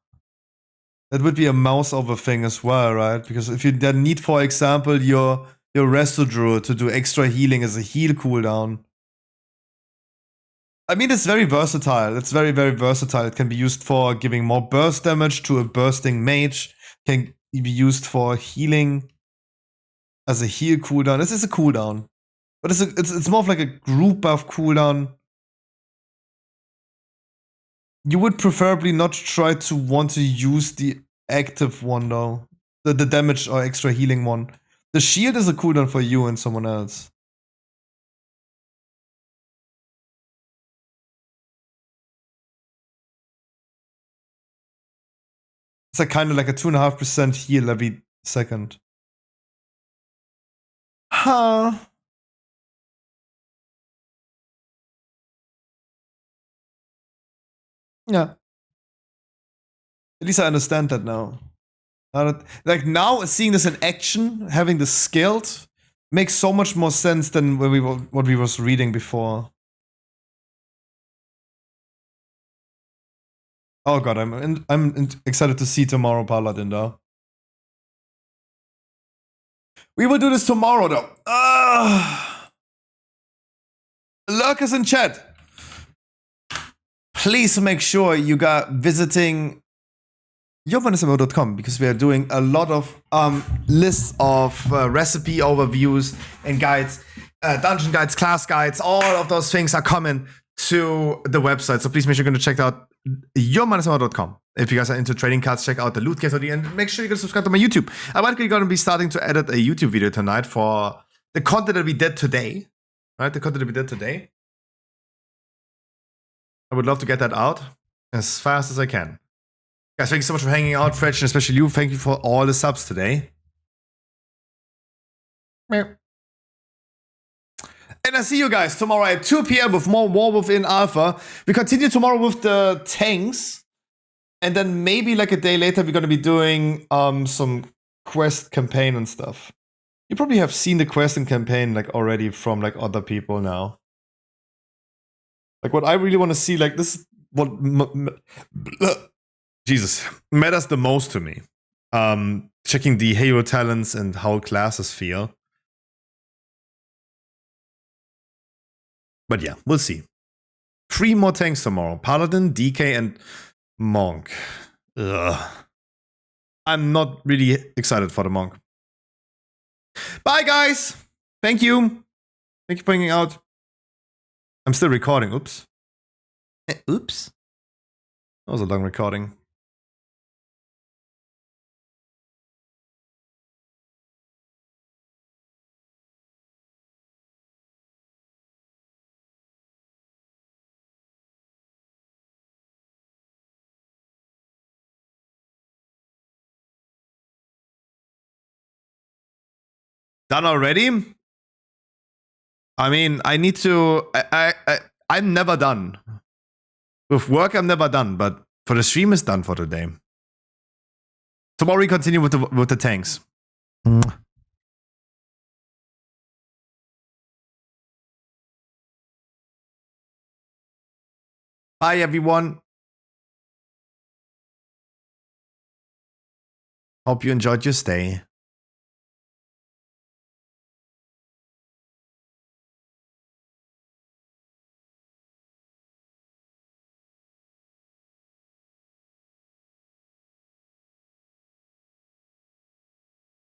would be a mouse over thing as well, right? Because if you then need, for example, your Resto Druid to do extra healing as a heal cooldown. I mean, it's very versatile. It's very, very versatile. It can be used for giving more burst damage to a bursting mage. Can be used for healing as a heal cooldown. This is a cooldown. But it's more of like a group buff cooldown. You would preferably not try to want to use the active one though. The damage or extra healing one. The shield is a cooldown for you and someone else. It's like kind of like a 2.5% heal every second. Huh. Yeah. At least I understand that now. Like now, seeing this in action, having this skilled, makes so much more sense than what we was reading before. Oh god, I'm excited to see tomorrow, Paladin, though. We will do this tomorrow, though. Lurkers in chat. Please make sure you got visiting yourmanismo.com because we are doing a lot of lists of recipe overviews and guides, dungeon guides, class guides. All of those things are coming to the website. So please make sure you're going to check out yourmanismo.com. If you guys are into trading cards, check out the loot case VoD and make sure you're going to subscribe to my YouTube. I'm likely going to be starting to edit a YouTube video tonight for the content that we did today. Right, the content that we did today. I would love to get that out as fast as I can. Guys, thank you so much for hanging out, Fretch, and especially you. Thank you for all the subs today. And I see you guys tomorrow at 2 p.m. with more War Within Alpha. We continue tomorrow with the tanks. And then maybe like a day later, we're going to be doing some quest campaign and stuff. You probably have seen the quest and campaign like already from like other people now. Like what I really want to see, like this is what Jesus matters the most to me. Checking the hero talents and how classes feel. But yeah, we'll see. 3 more tanks tomorrow. Paladin, DK, and Monk. Ugh. I'm not really excited for the Monk. Bye, guys. Thank you. Thank you for hanging out. I'm still recording. Oops. Oops. That was a long recording. Done already? I mean, I need to. I'm never done. With work, I'm never done, but for the stream, it's done for today. Tomorrow we continue with the tanks. Bye, everyone. Hope you enjoyed your stay.